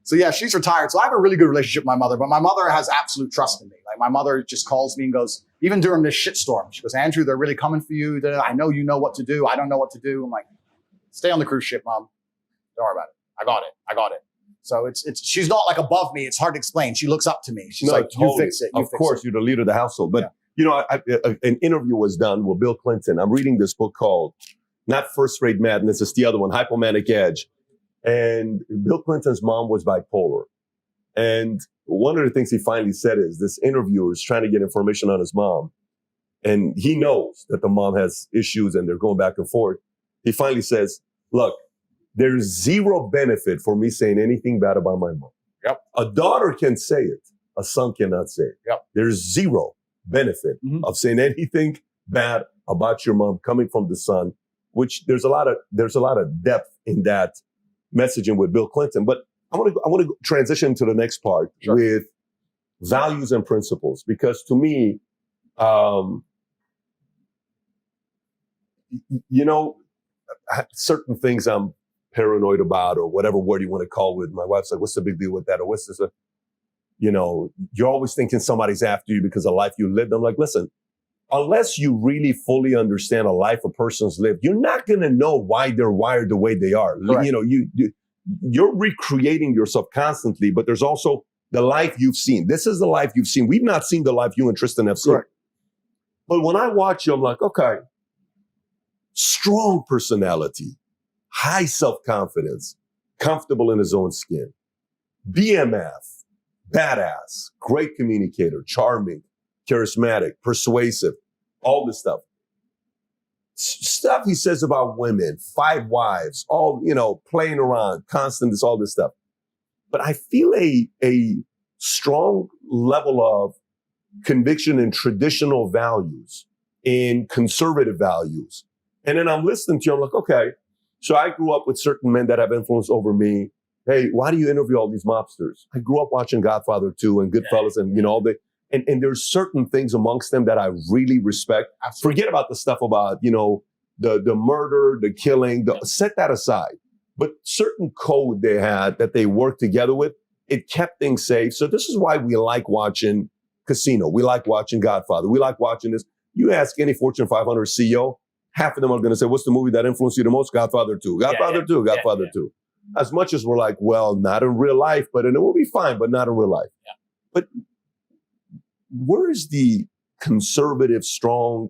A: So yeah, she's retired. So I have a really good relationship with my mother, but my mother has absolute trust in me. Like my mother just calls me and goes, even during this shitstorm, she goes, Andrew, they're really coming for you. I know you know what to do. I don't know what to do. I'm like, stay on the cruise ship, Mom. Don't worry about it. I got it. So she's not like above me. It's hard to explain. She looks up to me. She's like, totally. You fix it.
B: Of course, you're the leader of the household. But, you know, an interview was done with Bill Clinton. I'm reading this book called not first-rate madness, it's the other one, hypomanic edge. And Bill Clinton's mom was bipolar. And one of the things he finally said is this interviewer is trying to get information on his mom. And he knows that the mom has issues and they're going back and forth. He finally says, look, there's zero benefit for me saying anything bad about my mom.
A: Yep.
B: A daughter can say it. A son cannot say it.
A: Yep.
B: There's zero benefit of saying anything bad about your mom coming from the son, which there's a lot of depth in that messaging with Bill Clinton. But I want to transition to the next part with values and principles, because to me, certain things I'm paranoid about, or whatever word you want to call it. My wife's like, what's the big deal with that? Or what's this? You're always thinking somebody's after you because of life you lived. I'm like, listen, unless you really fully understand a life a person's lived, you're not going to know why they're wired the way they are. Correct. You're recreating yourself constantly, but there's also the life you've seen. This is the life you've seen. We've not seen the life you and Tristan have seen. Correct. But when I watch you, I'm like, okay, strong personality, high self-confidence, comfortable in his own skin, BMF, badass, great communicator, charming, charismatic, persuasive, all this stuff. Stuff he says about women, 5 wives, all, playing around, constant, all this stuff. But I feel a strong level of conviction in traditional values, in conservative values. And then I'm listening to you, I'm like, okay, so I grew up with certain men that have influence over me. Hey, why do you interview all these mobsters? I grew up watching Godfather 2 and Goodfellas and, all the, and there's certain things amongst them that I really respect. Forget about the stuff about, the murder, the killing, set that aside. But certain code they had that they worked together with, it kept things safe. So this is why we like watching Casino. We like watching Godfather. We like watching this. You ask any Fortune 500 CEO, half of them are going to say, what's the movie that influenced you the most? Godfather 2. Godfather 2. Godfather 2. As much as we're like, well, not in real life, but in a movie, fine, but not in real life. Yeah. But where's the conservative, strong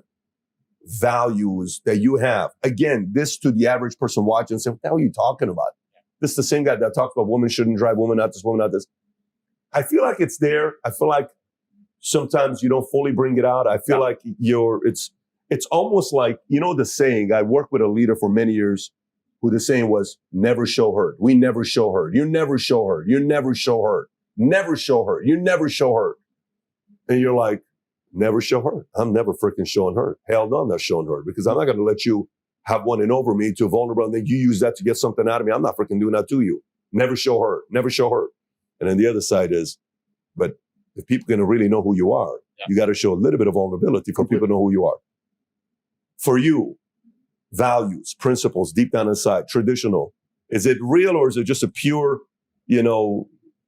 B: values that you have? Again, this to the average person watching and say, what the hell are you talking about? This is the same guy that talks about women shouldn't drive, women not this, women not this. I feel like it's there. I feel like sometimes you don't fully bring it out. I feel like it's almost like, the saying, I worked with a leader for many years who the saying was, never show hurt. We never show hurt. You never show hurt. You never show hurt. Never show hurt. You never show hurt. And you're like, never show hurt. I'm never freaking showing hurt. Hell no, I'm not showing hurt, because I'm not going to let you have one in over me to a vulnerable and then you use that to get something out of me. I'm not freaking doing that to you. Never show hurt. Never show hurt. And then the other side is, but if people are going to really know who you are, you got to show a little bit of vulnerability for people to know who you are. For you, values, principles, deep down inside, traditional, is it real or is it just a pure,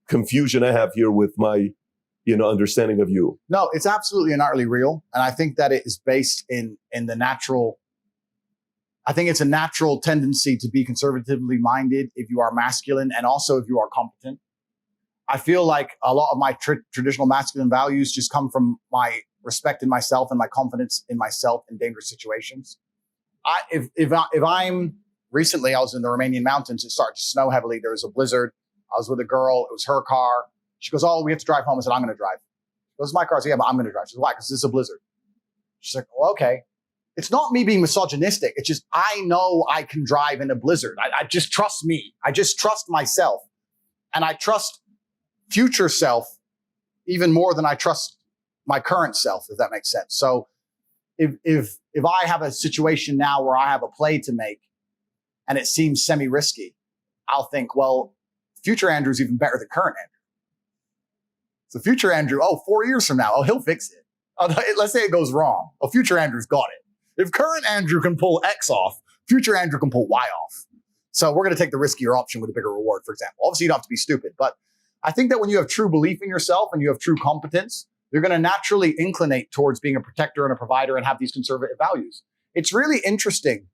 B: confusion I have here with my, understanding of you?
A: No, it's absolutely and utterly real. And I think that it is based in the natural. I think it's a natural tendency to be conservatively minded if you are masculine and also if you are competent. I feel like a lot of my traditional masculine values just come from my respect in myself and my confidence in myself in dangerous situations. If I'm recently, I was in the Romanian mountains. It started to snow heavily. There was a blizzard. I was with a girl. It was her car. She goes, oh, we have to drive home. I said, I'm going to drive. She goes, my car. I said, yeah, but I'm going to drive. She goes, why? Because this is a blizzard. She's like, well, okay. It's not me being misogynistic. It's just, I know I can drive in a blizzard. I just trust me. I just trust myself. And I trust future self even more than I trust my current self, if that makes sense. So if I have a situation now where I have a play to make and it seems semi-risky, I'll think, well, future Andrew's even better than current Andrew. So future Andrew, 4 years from now, he'll fix it. Let's say it goes wrong. Future Andrew's got it. If current Andrew can pull X off, future Andrew can pull Y off. So we're going to take the riskier option with a bigger reward, for example. Obviously, you don't have to be stupid, but I think that when you have true belief in yourself and you have true competence, you're going to naturally inclinate towards being a protector and a provider and have these conservative values. It's really interesting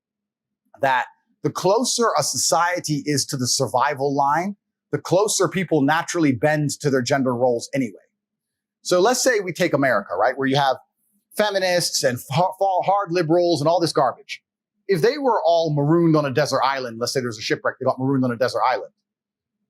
A: that the closer a society is to the survival line, the closer people naturally bend to their gender roles anyway. So let's say we take America, right, where you have feminists and hard liberals and all this garbage. if they were all marooned on a desert island, let's say there's a shipwreck, they got marooned on a desert island,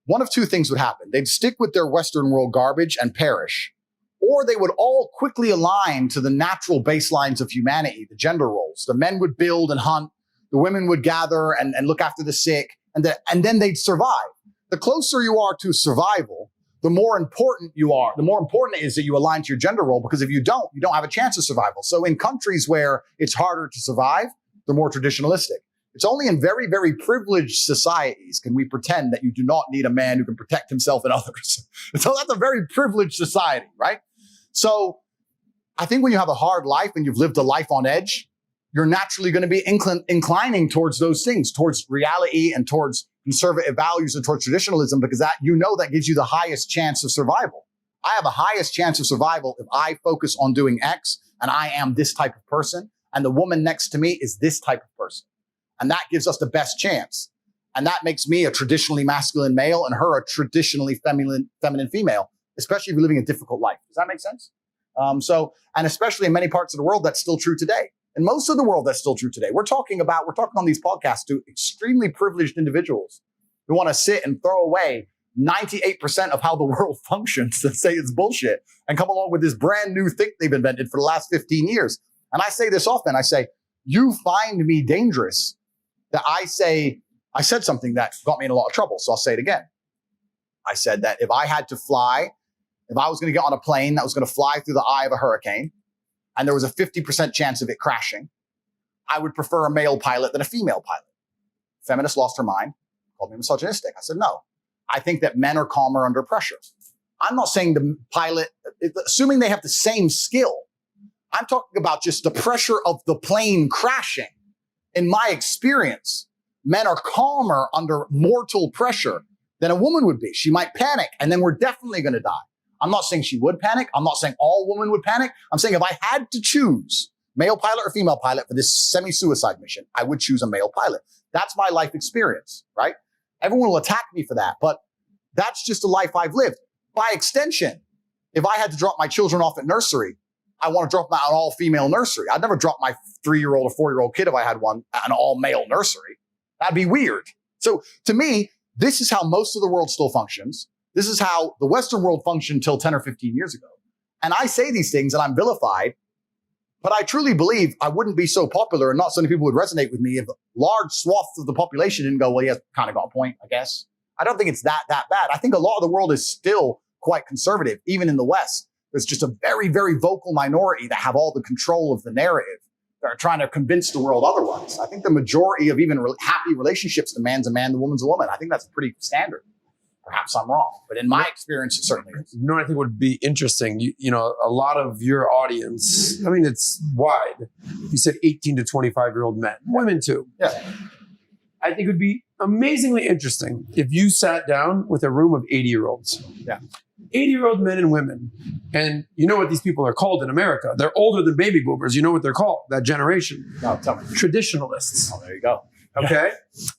A: one of two things would happen. They'd stick with their Western world garbage and perish, or they would all quickly align to the natural baselines of humanity, the gender roles. The men would build and hunt, the women would gather and look after the sick, and then they'd survive. The closer you are to survival, the more important you are. The more important it is that you align to your gender role, because if you don't have a chance of survival. So in countries where it's harder to survive, they're more traditionalistic. It's only in very, very privileged societies can we pretend that you do not need a man who can protect himself and others. So that's a very privileged society, right? So I think when you have a hard life and you've lived a life on edge, you're naturally going to be inclining towards those things, towards reality and towards conservative values and towards traditionalism, because that gives you the highest chance of survival. I have a highest chance of survival if I focus on doing X and I am this type of person, and the woman next to me is this type of person. And that gives us the best chance. And that makes me a traditionally masculine male and her a traditionally feminine female, especially if you're living a difficult life. Does that make sense? And especially in many parts of the world, that's still true today. In most of the world, that's still true today. We're talking on these podcasts to extremely privileged individuals who want to sit and throw away 98% of how the world functions and say it's bullshit and come along with this brand new thing they've invented for the last 15 years. And I say this often. I say, you find me dangerous that I said something that got me in a lot of trouble. So I'll say it again. I said that if I was going to get on a plane that was going to fly through the eye of a hurricane, and there was a 50% chance of it crashing, I would prefer a male pilot than a female pilot. Feminist lost her mind, called me misogynistic. I said, no, I think that men are calmer under pressure. I'm not saying the pilot, assuming they have the same skill, I'm talking about just the pressure of the plane crashing. In my experience, men are calmer under mortal pressure than a woman would be. She might panic, and then we're definitely going to die. I'm not saying she would panic. I'm not saying all women would panic. I'm saying if I had to choose male pilot or female pilot for this semi-suicide mission, I would choose a male pilot. That's my life experience, right? Everyone will attack me for that, but that's just a life I've lived. By extension, if I had to drop my children off at nursery, I want to drop them at an all-female nursery. I'd never drop my 3-year-old or 4-year-old kid if I had one at an all-male nursery. That'd be weird. So to me, this is how most of the world still functions. This is how the Western world functioned until 10 or 15 years ago. And I say these things and I'm vilified, but I truly believe I wouldn't be so popular and not so many people would resonate with me if large swaths of the population didn't go, well, he has kind of got a point, I guess. I don't think it's that bad. I think a lot of the world is still quite conservative, even in the West. There's just a very, very vocal minority that have all the control of the narrative that are trying to convince the world otherwise. I think the majority of even happy relationships, the man's a man, the woman's a woman. I think that's pretty standard. Perhaps I'm wrong, but in my experience, it certainly is.
D: You know what I think would be interesting? You know, a lot of your audience, I mean, it's wide. You said 18 to 25-year-old men, women too.
A: Yeah.
D: I think it would be amazingly interesting if you sat down with a room of 80-year-olds.
A: Yeah.
D: 80-year-old men and women. And you know what these people are called in America? They're older than baby boomers. You know what they're called, that generation?
A: No, tell me.
D: Traditionalists.
A: Oh, there you go.
D: Okay.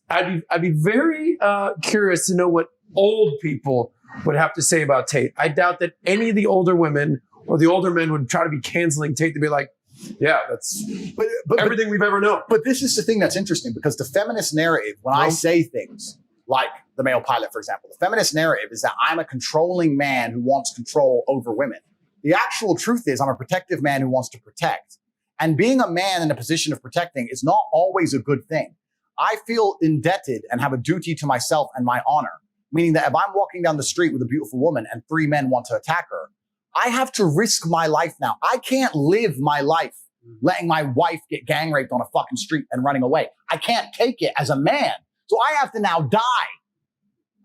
D: I'd be very curious to know what old people would have to say about Tate. I doubt that any of the older women or the older men would try to be canceling Tate to be like, yeah, that's everything we've ever known.
A: But this is the thing that's interesting, because the feminist narrative, when I say things like the male pilot, for example, the feminist narrative is that I'm a controlling man who wants control over women. The actual truth is I'm a protective man who wants to protect. And being a man in a position of protecting is not always a good thing. I feel indebted and have a duty to myself and my honor. Meaning that if I'm walking down the street with a beautiful woman and 3 men want to attack her, I have to risk my life now. I can't live my life letting my wife get gang raped on a fucking street and running away. I can't take it as a man. So I have to now die.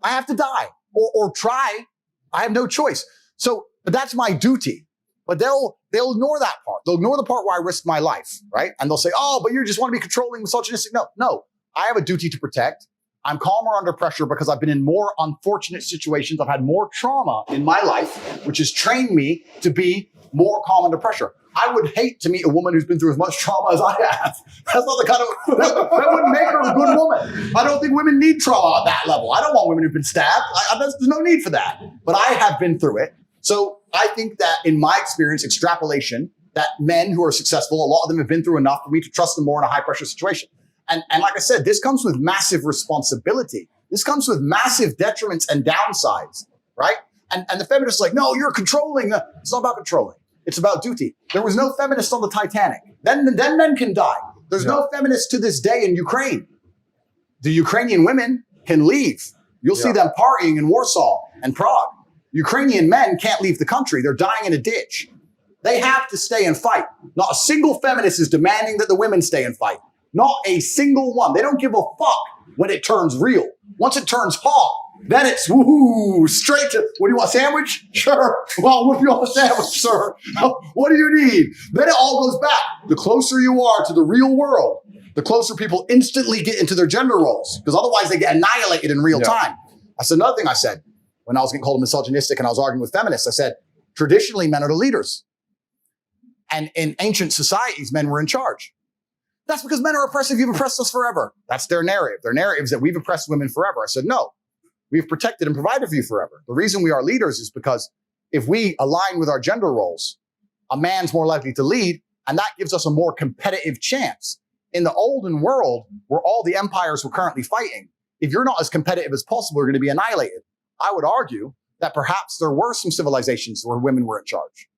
A: I have to die or try. I have no choice. So but that's my duty. But they'll ignore that part. They'll ignore the part where I risk my life, right? And they'll say, oh, but you just want to be controlling, misogynistic. No, I have a duty to protect. I'm calmer under pressure because I've been in more unfortunate situations. I've had more trauma in my life, which has trained me to be more calm under pressure. I would hate to meet a woman who's been through as much trauma as I have. That's not the kind of, that wouldn't make her a good woman. I don't think women need trauma at that level. I don't want women who've been stabbed. There's no need for that. But I have been through it. So I think that in my experience, extrapolation, that men who are successful, a lot of them have been through enough for me to trust them more in a high pressure situation. And like I said, this comes with massive responsibility. This comes with massive detriments and downsides, right? And the feminists are like, no, you're controlling. It's not about controlling. It's about duty. There was no feminist on the Titanic. Then men can die. There's no feminists to this day in Ukraine. The Ukrainian women can leave. You'll see them partying in Warsaw and Prague. Ukrainian men can't leave the country. They're dying in a ditch. They have to stay and fight. Not a single feminist is demanding that the women stay and fight. Not a single one. They don't give a fuck when it turns real. Once it turns hot, then it's woohoo, straight to, what do you want, a sandwich? Sure. Well, I'll whip you off a sandwich, sir. What do you need? Then it all goes back. The closer you are to the real world, the closer people instantly get into their gender roles, because otherwise they get annihilated in real time. That's another thing I said when I was getting called misogynistic and I was arguing with feminists. I said, traditionally, men are the leaders. And in ancient societies, men were in charge. That's because men are oppressive. You've oppressed us forever. That's their narrative. Their narrative is that we've oppressed women forever. I said, no, we've protected and provided for you forever. The reason we are leaders is because if we align with our gender roles, a man's more likely to lead, and that gives us a more competitive chance. In the olden world, where all the empires were currently fighting, if you're not as competitive as possible, you're going to be annihilated. I would argue that perhaps there were some civilizations where women were in charge,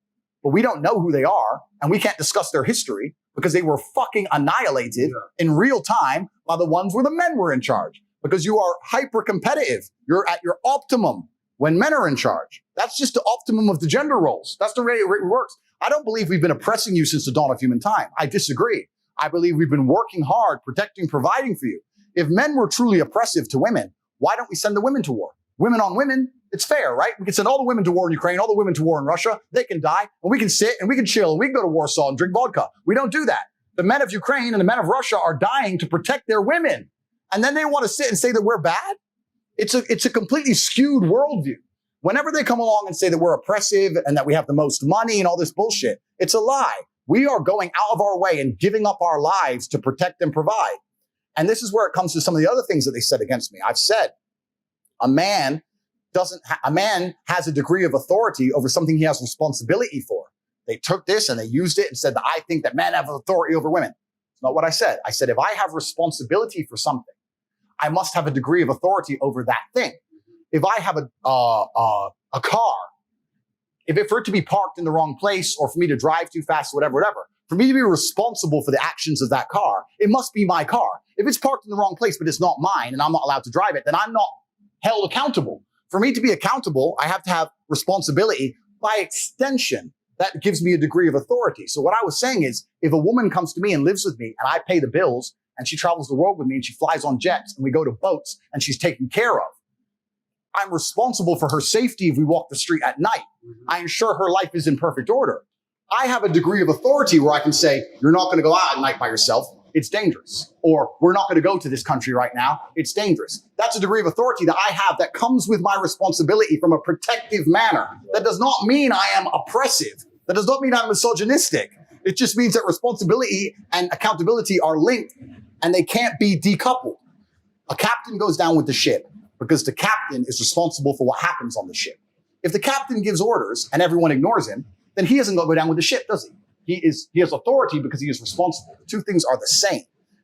A: but we don't know who they are, and we can't discuss their history because they were fucking annihilated in real time by the ones where the men were in charge. Because you are hyper competitive. You're at your optimum when men are in charge. That's just the optimum of the gender roles. That's the way it works. I don't believe we've been oppressing you since the dawn of human time. I disagree. I believe we've been working hard, protecting, providing for you. If men were truly oppressive to women, why don't we send the women to war? Women on women, it's fair, right? We can send all the women to war in Ukraine, all the women to war in Russia. They can die, and we can sit and we can chill and we can go to Warsaw and drink vodka. We don't do that. The men of Ukraine and the men of Russia are dying to protect their women. And then they want to sit and say that we're bad? It's a completely skewed worldview. Whenever they come along and say that we're oppressive and that we have the most money and all this bullshit, it's a lie. We are going out of our way and giving up our lives to protect and provide. And this is where it comes to some of the other things that they said against me. I've said a man has a degree of authority over something he has responsibility for. They took this and they used it and said that I think that men have authority over women. It's not what I said. I said, if I have responsibility for something, I must have a degree of authority over that thing. If I have a car, for it to be parked in the wrong place or for me to drive too fast, whatever, for me to be responsible for the actions of that car, it must be my car. If it's parked in the wrong place, but it's not mine and I'm not allowed to drive it, then I'm not held accountable. For me to be accountable, I have to have responsibility. By extension, that gives me a degree of authority. So what I was saying is, if a woman comes to me and lives with me and I pay the bills and she travels the world with me and she flies on jets and we go to boats and she's taken care of, I'm responsible for her safety if we walk the street at night. I ensure her life is in perfect order. I have a degree of authority where I can say, you're not going to go out at night by yourself. It's dangerous. Or we're not going to go to this country right now. It's dangerous. That's a degree of authority that I have that comes with my responsibility from a protective manner. That does not mean I am oppressive. That does not mean I'm misogynistic. It just means that responsibility and accountability are linked and they can't be decoupled. A captain goes down with the ship because the captain is responsible for what happens on the ship. If the captain gives orders and everyone ignores him, then he doesn't go down with the ship, does he? He has authority because he is responsible. The two things are the same.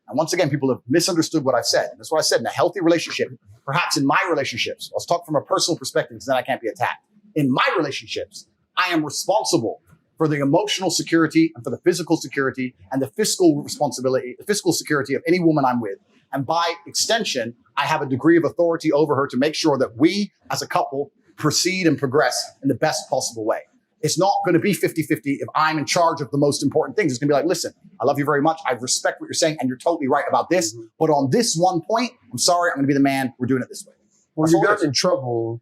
A: And once again, people have misunderstood what I've said. And that's what I said. In a healthy relationship, perhaps in my relationships, let's talk from a personal perspective because then I can't be attacked. In my relationships, I am responsible for the emotional security and for the physical security and the fiscal responsibility, the fiscal security of any woman I'm with. And by extension, I have a degree of authority over her to make sure that we as a couple proceed and progress in the best possible way. It's not going to be 50-50 if I'm in charge of the most important things. It's going to be like, listen, I love you very much. I respect what you're saying, and you're totally right about this. But on this one point, I'm sorry, I'm going to be the man. We're doing it this way.
D: Well, you got in trouble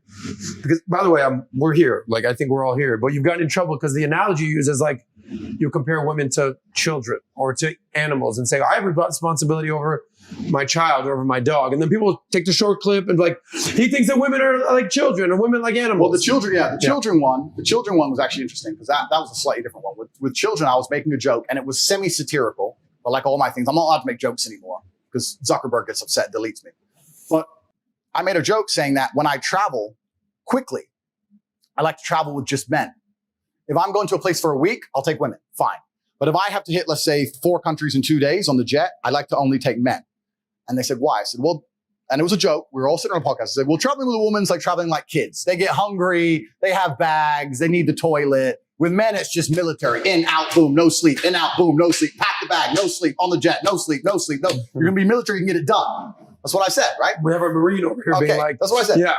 D: because, by the way, we're here. Like, I think we're all here. But you've gotten in trouble because the analogy you use is like you compare women to children or to animals and say, I have responsibility over my child or over my dog. And then people take the short clip and like, he thinks that women are like children or women like animals.
A: Well, the children one was actually interesting because that was a slightly different one. With children, I was making a joke and it was semi-satirical. But like all my things, I'm not allowed to make jokes anymore because Zuckerberg gets upset and deletes me. But I made a joke saying that when I travel quickly, I like to travel with just men. If I'm going to a place for a week, I'll take women. Fine. But if I have to hit, let's say, 4 countries in 2 days on the jet, I like to only take men. And they said, why? I said, well, and it was a joke. We were all sitting on a podcast. I said, well, traveling with a woman's like traveling like kids. They get hungry. They have bags. They need the toilet. With men, it's just military. In, out, boom, no sleep. In, out, boom, no sleep. Pack the bag, no sleep. On the jet, no sleep, no sleep. No, you're going to be military, you can get it done. That's what I said, right?
D: We have a Marine over here being like,
A: that's what I said.
D: Yeah,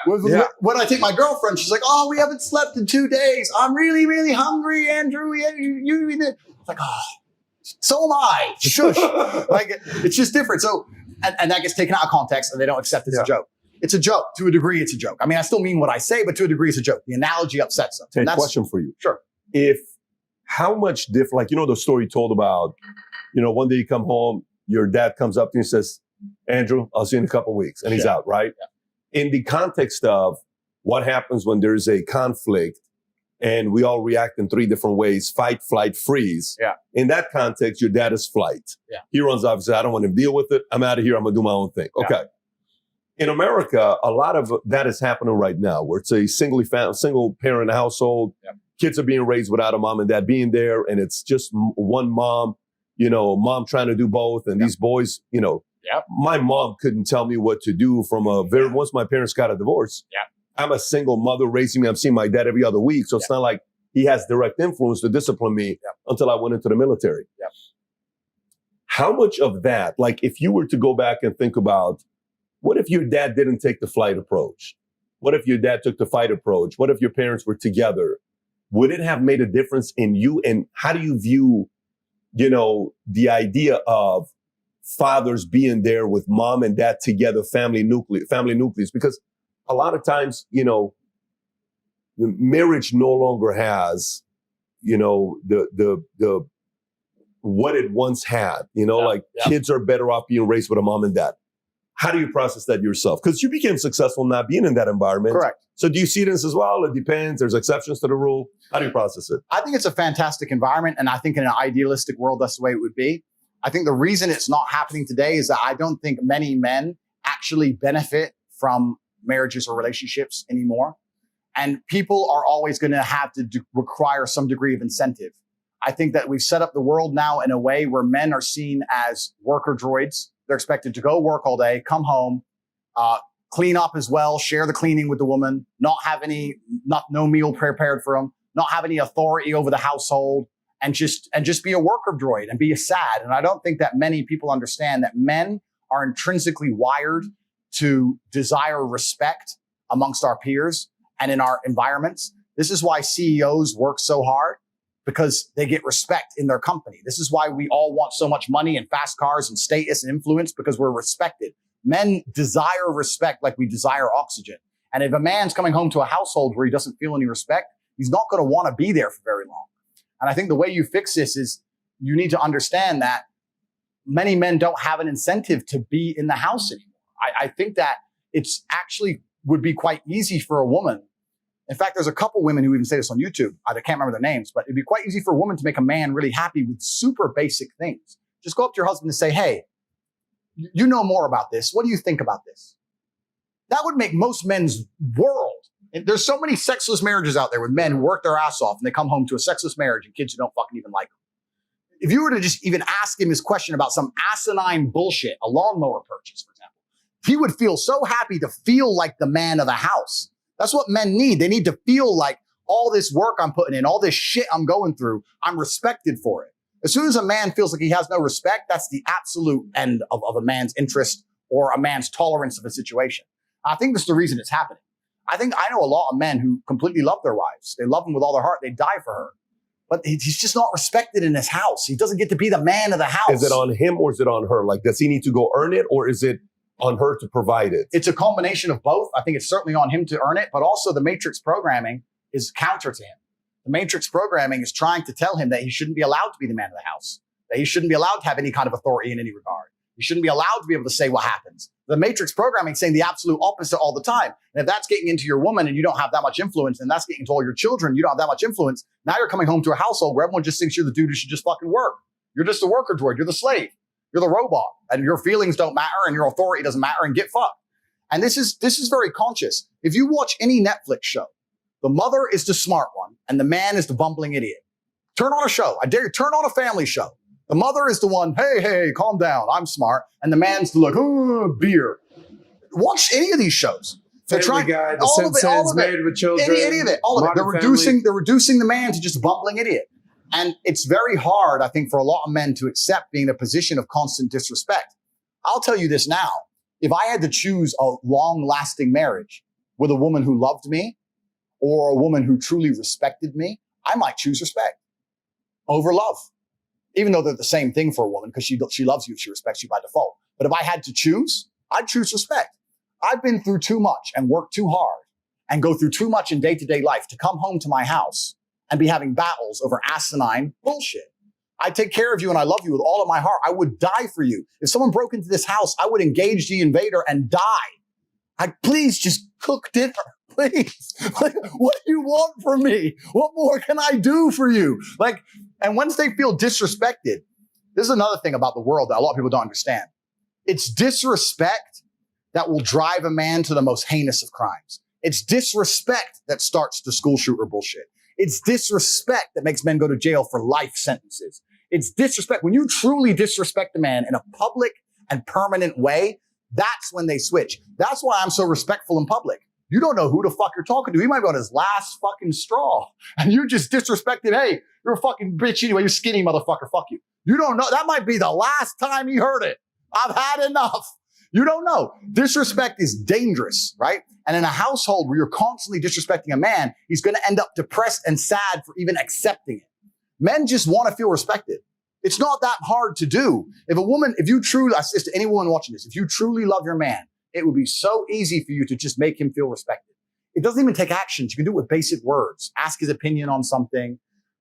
A: When I take my girlfriend, she's like, oh, we haven't slept in 2 days. I'm really, really hungry, Andrew. It's like, oh, so am I. Shush. Like, it's just different. So, and that gets taken out of context and they don't accept it as a joke. It's a joke. To a degree, it's a joke. I mean, I still mean what I say, but to a degree, it's a joke. The analogy upsets them.
B: Tate, question for you.
A: Sure.
B: How much different, like, the story told about, one day you come home, your dad comes up to you and says, Andrew, I'll see you in a couple of weeks. And he's out, right? Yeah. In the context of what happens when there's a conflict and we all react in 3 different ways, fight, flight, freeze.
A: Yeah.
B: In that context, your dad is flight.
A: Yeah.
B: He runs off and says, I don't want to deal with it. I'm out of here. I'm going to do my own thing.
A: Yeah.
B: Okay. In America, a lot of that is happening right now, where it's a single parent household.
A: Yeah.
B: Kids are being raised without a mom and dad being there. And it's just one mom, mom trying to do both. And these boys, my mom couldn't tell me what to do once my parents got a divorce.
A: Yeah.
B: I'm a single mother raising me. I'm seeing my dad every other week. So it's not like he has direct influence to discipline me until I went into the military.
A: Yeah.
B: How much of that, like if you were to go back and think about, what if your dad didn't take the flight approach? What if your dad took the fight approach? What if your parents were together? Would it have made a difference in you? And how do you view, the idea of fathers being there with mom and dad together, family nucleus? Because a lot of times, the marriage no longer has, the what it once had, kids are better off being raised with a mom and dad. How do you process that yourself? Because you became successful not being in that environment.
A: Correct.
B: So do you see this as well? It depends. There's exceptions to the rule. How do you process it?
A: I think it's a fantastic environment. And I think in an idealistic world, that's the way it would be. I think the reason it's not happening today is that I don't think many men actually benefit from marriages or relationships anymore. And people are always going to have to require some degree of incentive. I think that we've set up the world now in a way where men are seen as worker droids. They're expected to go work all day, come home, clean up as well, share the cleaning with the woman, no meal prepared for them, not have any authority over the household, and just be a worker droid and be sad. And I don't think that many people understand that men are intrinsically wired to desire respect amongst our peers and in our environments. This is why CEOs work so hard, because they get respect in their company. This is why we all want so much money and fast cars and status and influence, because we're respected. Men desire respect like we desire oxygen. And if a man's coming home to a household where he doesn't feel any respect, he's not going to want to be there for very long. And I think the way you fix this is you need to understand that many men don't have an incentive to be in the house anymore. I think that it's actually would be quite easy for a woman. In fact, there's a couple women who even say this on YouTube. I can't remember their names, but it'd be quite easy for a woman to make a man really happy with super basic things. Just go up to your husband and say, hey, you know more about this. What do you think about this? That would make most men's world. And there's so many sexless marriages out there with men who work their ass off and they come home to a sexless marriage and kids who don't fucking even like them. If you were to just even ask him his question about some asinine bullshit, a lawnmower purchase, for example, he would feel so happy to feel like the man of the house. That's what men need. They need to feel like all this work I'm putting in, all this shit I'm going through, I'm respected for it. As soon as a man feels like he has no respect, that's the absolute end of a man's interest or a man's tolerance of a situation. I think that's the reason it's happening. I know a lot of men who completely love their wives. They love them with all their heart. They die for her. But he's just not respected in his house. He doesn't get to be the man of the house.
B: Is it on him or is it on her? Like, does he need to go earn it or is it on her to provide it?
A: It's a combination of both. I think it's certainly on him to earn it, but also the matrix programming is counter to him. The matrix programming is trying to tell him that he shouldn't be allowed to be the man of the house, that he shouldn't be allowed to have any kind of authority in any regard. He shouldn't be allowed to be able to say what happens. The matrix programming is saying the absolute opposite all the time. And if that's getting into your woman and you don't have that much influence, and that's getting into all your children, you don't have that much influence. Now you're coming home to a household where everyone just thinks you're the dude who should just fucking work. You're just a worker droid. You're the slave. You're the robot. And your feelings don't matter and your authority doesn't matter, and get fucked. And this is very conscious. If you watch any Netflix show, the mother is the smart one and the man is the bumbling idiot. Turn on a show. I dare you, turn on a family show. The mother is the one, hey, calm down, I'm smart. And the man's the like, oh, beer. Watch any of these shows. They're
D: Family
A: trying,
D: Guy, The
A: all of it,
D: Simpsons, Married with Children.
A: any of it, all of it. They're
D: Modern Family.
A: reducing the man to just a bumbling idiot. And it's very hard, I think, for a lot of men to accept being in a position of constant disrespect. I'll tell you this now. If I had to choose a long-lasting marriage with a woman who loved me or a woman who truly respected me, I might choose respect over love. Even though they're the same thing for a woman, because she loves you, she respects you by default. But if I had to choose, I'd choose respect. I've been through too much and worked too hard and go through too much in day-to-day life to come home to my house and be having battles over asinine bullshit. I take care of you and I love you with all of my heart. I would die for you. If someone broke into this house, I would engage the invader and die. Please just cook dinner. Please. Like, what do you want from me? What more can I do for you? Like, and once they feel disrespected, this is another thing about the world that a lot of people don't understand. It's disrespect that will drive a man to the most heinous of crimes. It's disrespect that starts the school shooter bullshit. It's disrespect that makes men go to jail for life sentences. It's disrespect. When you truly disrespect a man in a public and permanent way, that's when they switch. That's why I'm so respectful in public. You don't know who the fuck you're talking to. He might be on his last fucking straw. And you just disrespected, hey, you're a fucking bitch anyway. You're skinny motherfucker. Fuck you. You don't know. That might be the last time he heard it. I've had enough. You don't know. Disrespect is dangerous, right? And in a household where you're constantly disrespecting a man, he's going to end up depressed and sad for even accepting it. Men just want to feel respected. It's not that hard to do. If you truly, I say this to anyone watching this, if you truly love your man, it would be so easy for you to just make him feel respected. It doesn't even take actions. You can do it with basic words. Ask his opinion on something,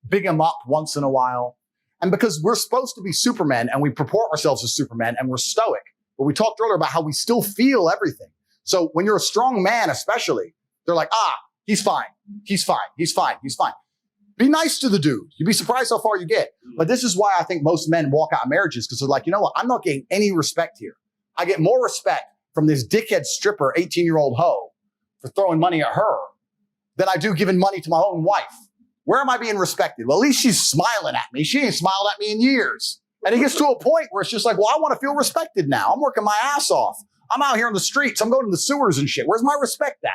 A: big him up once in a while. And because we're supposed to be supermen and we purport ourselves as supermen and we're stoic, but we talked earlier about how we still feel everything. So when you're a strong man, especially, they're like, he's fine. He's fine. He's fine. He's fine. Be nice to the dude. You'd be surprised how far you get. But this is why I think most men walk out of marriages, because they're like, you know what? I'm not getting any respect here. I get more respect from this dickhead stripper, 18-year-old hoe for throwing money at her than I do giving money to my own wife. Where am I being respected? Well, at least she's smiling at me. She ain't smiled at me in years. And it gets to a point where it's just like, well, I want to feel respected now. I'm working my ass off. I'm out here on the streets. I'm going to the sewers and shit. Where's my respect at?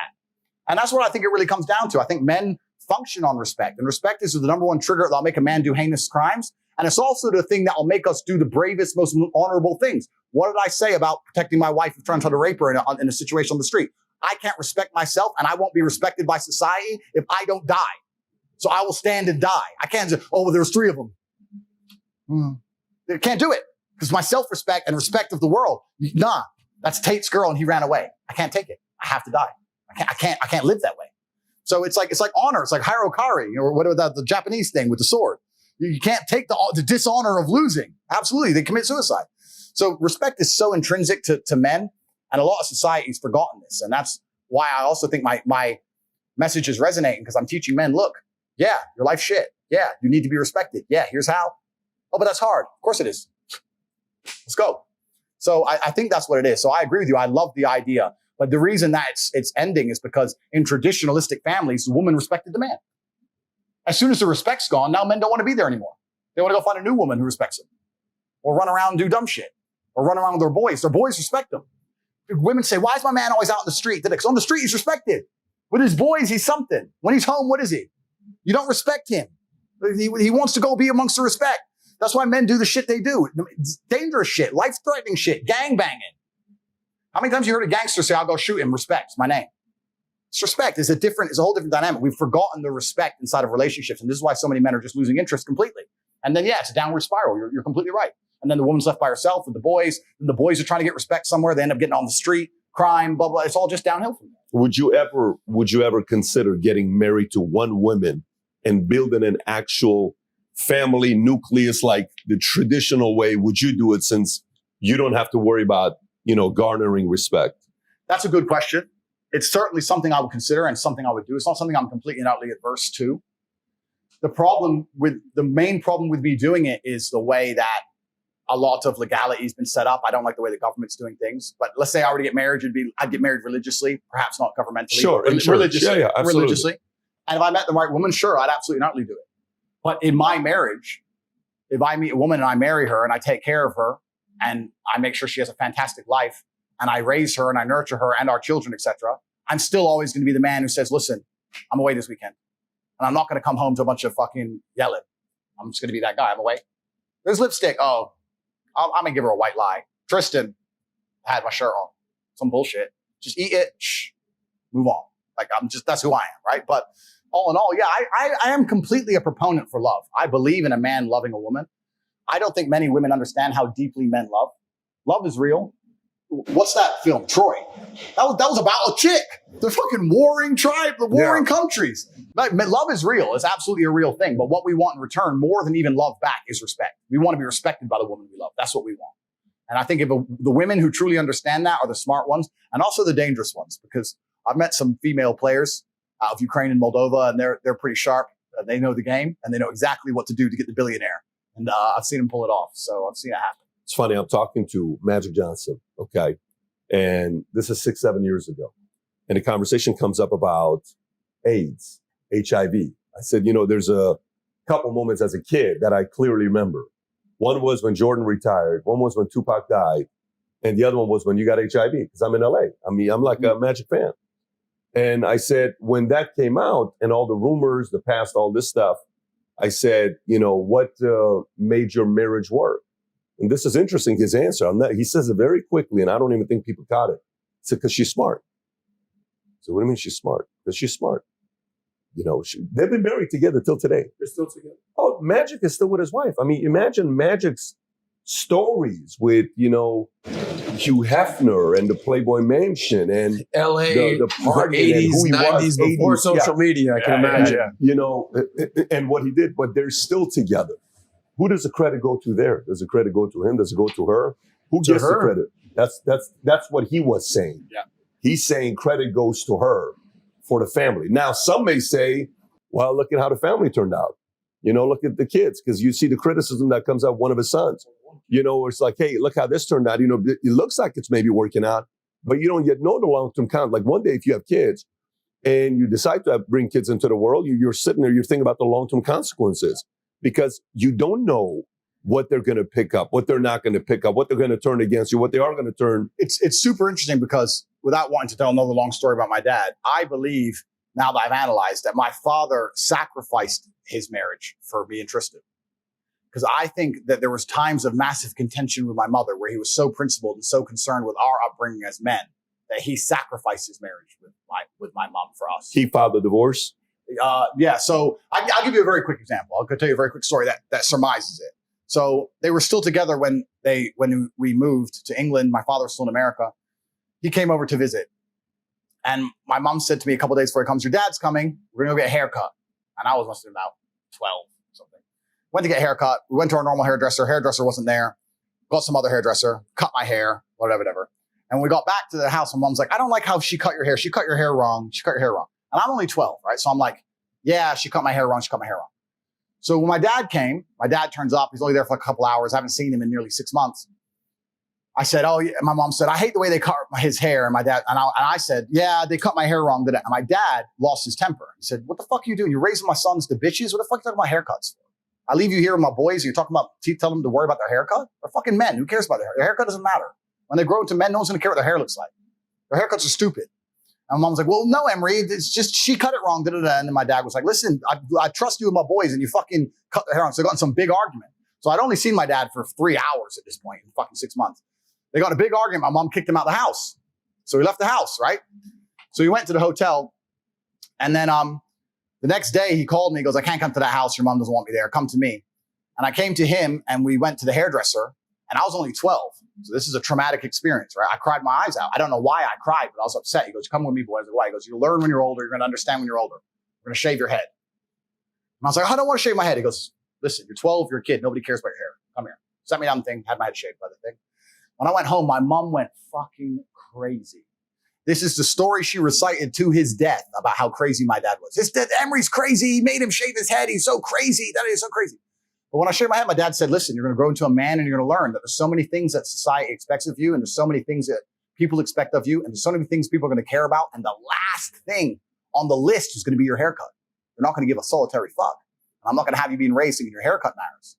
A: And that's what I think it really comes down to. I think men function on respect. And respect is the number one trigger that'll make a man do heinous crimes. And it's also the thing that will make us do the bravest, most honorable things. What did I say about protecting my wife from trying to try to rape her in a situation on the street? I can't respect myself, and I won't be respected by society if I don't die. So I will stand and die. I can't say, oh, well, there's 3 of them. I can't do it because my self-respect and respect of the world. Nah, that's Tate's girl and he ran away. I can't take it. I have to die. I can't live that way. So it's like honor. It's like Hirokari, or what about the Japanese thing with the sword? You can't take the dishonor of losing. Absolutely. They commit suicide. So respect is so intrinsic to men, and a lot of society's forgotten this. And that's why I also think my message is resonating, because I'm teaching men, look, yeah, your life's shit. Yeah, you need to be respected. Yeah, here's how. Oh, but that's hard. Of course it is. Let's go. So I think that's what it is. So I agree with you. I love the idea. But the reason that it's ending is because in traditionalistic families, the woman respected the man. As soon as the respect's gone, now men don't want to be there anymore. They want to go find a new woman who respects them, or run around and do dumb shit, or run around with their boys. Their boys respect them. Women say, why is my man always out in the street? Because on the street, he's respected. With his boys, he's something. When he's home, what is he? You don't respect him. He wants to go be amongst the respect. That's why men do the shit they do. It's dangerous shit, life-threatening shit, gang banging. How many times you heard a gangster say, I'll go shoot him, respect, it's my name. It's respect. It's a whole different dynamic. We've forgotten the respect inside of relationships. And this is why so many men are just losing interest completely. And then, yeah, it's a downward spiral. You're completely right. And then the woman's left by herself with the boys. And the boys are trying to get respect somewhere. They end up getting on the street, crime, blah, blah. It's all just downhill from there.
B: Would you ever consider getting married to one woman and building an actual family nucleus like the traditional way? Would you do it, since you don't have to worry about, garnering respect?
A: That's a good question. It's certainly something I would consider and something I would do. It's not something I'm completely and utterly adverse to. The main problem with me doing it is the way that a lot of legality has been set up. I don't like the way the government's doing things. But let's say I were to get married, I'd get married religiously, perhaps not governmentally,
B: sure,
A: but religiously.
B: Yeah, absolutely.
A: Religiously. And if I met the right woman, sure, I'd absolutely and utterly do it. But in my marriage, if I meet a woman and I marry her and I take care of her and I make sure she has a fantastic life and I raise her and I nurture her and our children, etc., I'm still always going to be the man who says, listen, I'm away this weekend and I'm not going to come home to a bunch of fucking yelling. I'm just going to be that guy. I'm away. There's lipstick. Oh, I'm going to give her a white lie. Tristan, I had my shirt on. Some bullshit. Just eat it. Shh, move on. Like, that's who I am, right? But all in all, yeah, I am completely a proponent for love. I believe in a man loving a woman. I don't think many women understand how deeply men love. Love is real. What's that film? Troy. That was about a chick. The fucking warring tribe, the warring countries. Like, love is real. It's absolutely a real thing. But what we want in return, more than even love back, is respect. We want to be respected by the woman we love. That's what we want. And I think if the women who truly understand that are the smart ones and also the dangerous ones, because I've met some female players out of Ukraine and Moldova, and they're pretty sharp. They know the game, and they know exactly what to do to get the billionaire. And I've seen them pull it off. So I've seen it happen.
B: It's funny. I'm talking to Magic Johnson. Okay. And this is 6-7 years ago. And the conversation comes up about AIDS, HIV. I said, there's a couple moments as a kid that I clearly remember. One was when Jordan retired. One was when Tupac died. And the other one was when you got HIV, because I'm in LA. I mean, I'm like a Magic fan. And I said, when that came out and all the rumors, the past, all this stuff, I said, what made your marriage work? And this is interesting, his answer. He says it very quickly, and I don't even think people caught it. He said, because she's smart. So what do you mean she's smart? Because she's smart. They've been married together till today.
D: They're still together.
B: Oh, Magic is still with his wife. I mean, imagine Magic's stories with, Hugh Hefner and the Playboy Mansion and
D: L.A.
B: the party
D: 80s,
B: and who he
D: 90s,
B: was,
D: before
B: 80s,
D: social media, I can imagine.
B: And what he did, but they're still together. Who does the credit go to there? Does the credit go to him? Does it go to her? Who gets the credit? That's what he was saying.
A: Yeah.
B: He's saying credit goes to her for the family. Now, some may say, well, look at how the family turned out. Look at the kids, because you see the criticism that comes out one of his sons. It's like, hey, look how this turned out. It looks like it's maybe working out, but you don't yet know the long-term count. Like one day, if you have kids and you decide to bring kids into the world, you're sitting there, you're thinking about the long-term consequences, because you don't know what they're going to pick up, what they're not going to pick up, what they're going to turn against you, what they are going to turn.
A: It's super interesting because, without wanting to tell another long story about my dad, I believe, now that I've analyzed, that my father sacrificed his marriage for me and Tristan. Because I think that there was times of massive contention with my mother where he was so principled and so concerned with our upbringing as men that he sacrificed his marriage with my mom for us.
B: He filed a divorce?
A: Yeah. So I'll give you a very quick example. I'll tell you a very quick story that surmises it. So they were still together when we moved to England. My father was still in America. He came over to visit. And my mom said to me a couple of days before he comes, your dad's coming. We're going to go get a haircut. And I was must have been about 12 or something. Went to get a haircut. We went to our normal hairdresser. Hairdresser wasn't there. Got some other hairdresser. Cut my hair. Whatever. And when we got back to the house, my mom's like, I don't like how she cut your hair. She cut your hair wrong. She cut your hair wrong. And I'm only 12, right? So I'm like, yeah, she cut my hair wrong. She cut my hair wrong. So when my dad came, my dad turns up. He's only there for like a couple hours. I haven't seen him in nearly 6 months. I said, oh, yeah. My mom said, I hate the way they cut his hair. And my dad, and I said, yeah, they cut my hair wrong today. And my dad lost his temper. He said, what the fuck are you doing? You're raising my sons to bitches? What the fuck are you talking about haircuts for? I leave you here with my boys and you're talking about, tell them to worry about their haircut? They're fucking men. Who cares about their hair? Their haircut doesn't matter. When they grow into men, no one's going to care what their hair looks like. Their haircuts are stupid. And mom's like, well, no, Emery, it's just, she cut it wrong. And then my dad was like, listen, I trust you with my boys and you fucking cut their hair wrong. So they got in some big argument. So I'd only seen my dad for 3 hours at this point in fucking 6 months. They got in a big argument. My mom kicked him out of the house. So he left the house, right? So he went to the hotel. And then the next day he called me. He goes, I can't come to that house. Your mom doesn't want me there. Come to me. And I came to him and we went to the hairdresser. And I was only 12. So this is a traumatic experience, right? I cried my eyes out. I don't know why I cried, but I was upset. He goes, come with me, boys. I was like, why? He goes, you'll learn when you're older. You're going to understand when you're older. We're going to shave your head. And I was like, I don't want to shave my head. He goes, listen, you're 12. You're a kid. Nobody cares about your hair. Come here. Sat me down the thing. Had my head shaved by the thing. When I went home, my mom went fucking crazy. This is the story she recited to his death about how crazy my dad was. His dad, Emery's crazy. He made him shave his head. He's so crazy. That is so crazy. But when I shaved my head, my dad said, listen, you're going to grow into a man and you're going to learn that there's so many things that society expects of you. And there's so many things that people expect of you. And there's so many things people are going to care about. And the last thing on the list is going to be your haircut. They're not going to give a solitary fuck. And I'm not going to have you being raised thinking your haircut matters.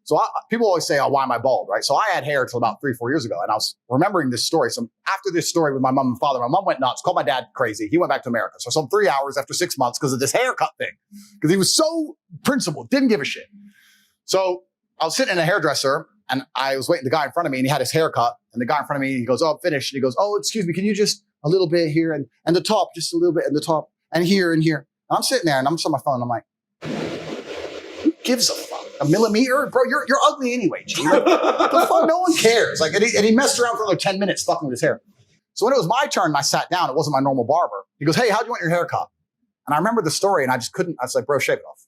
A: So people always say, oh, why am I bald, right? So I had hair until about 3-4 years ago. And I was remembering this story. So after this story with my mom and father, my mom went nuts, called my dad crazy. He went back to America. So some 3 hours after 6 months because of this haircut thing. Because he was so principled, didn't give a shit. So I was sitting in a hairdresser and I was waiting the guy in front of me and he had his hair cut. And the guy in front of me, he goes, oh, I'm finished. And he goes, oh, excuse me, can you just a little bit here and the top, just a little bit in the top and here and here. And I'm sitting there and I'm just on my phone. I'm like, who gives a fuck? A millimeter? Bro, you're ugly anyway, G. Like, what the fuck? No one cares. Like, and he messed around for another 10 minutes fucking with his hair. So when it was my turn and I sat down, it wasn't my normal barber. He goes, hey, how'd you want your hair cut? And I remember the story and I just couldn't. I was like, bro, shave it off.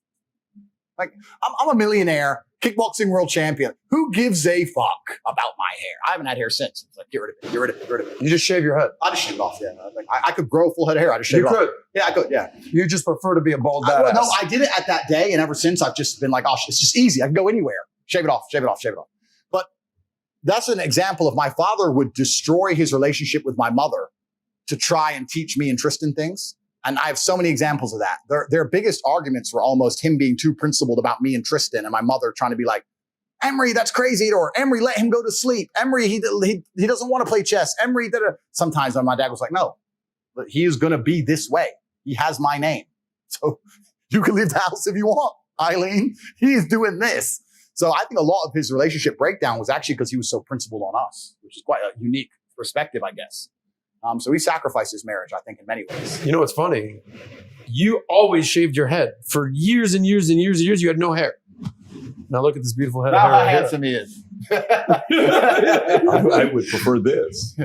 A: Like, I'm a millionaire, kickboxing world champion. Who gives a fuck about my hair? I haven't had hair since. It's like, get rid of it, get rid of it, get rid of it.
D: You just shave your head.
A: I just shave it off, yeah. Like, I could grow a full head of hair. I just shave it off.
D: You could.
A: Yeah, I could, yeah.
D: You just prefer to be a bald badass.
A: No, I did it at that day, and ever since I've just been like, oh, it's just easy. I can go anywhere. Shave it off, shave it off, shave it off. But that's an example of my father would destroy his relationship with my mother to try and teach me and Tristan things. And I have so many examples of that. Their biggest arguments were almost him being too principled about me and Tristan, and my mother trying to be like, Emery, that's crazy. Or Emery, let him go to sleep. Emery, he doesn't want to play chess. Emery, sometimes my dad was like, no, but he is going to be this way. He has my name. So you can leave the house if you want, Eileen. He's doing this. So I think a lot of his relationship breakdown was actually because he was so principled on us, which is quite a unique perspective, I guess. So he sacrificed his marriage, I think, in many ways.
D: You know what's funny? You always shaved your head for years and years and years and years. You had no hair. Now look at this beautiful head of hair.
A: How
D: Right
A: handsome he is.
B: I would prefer this.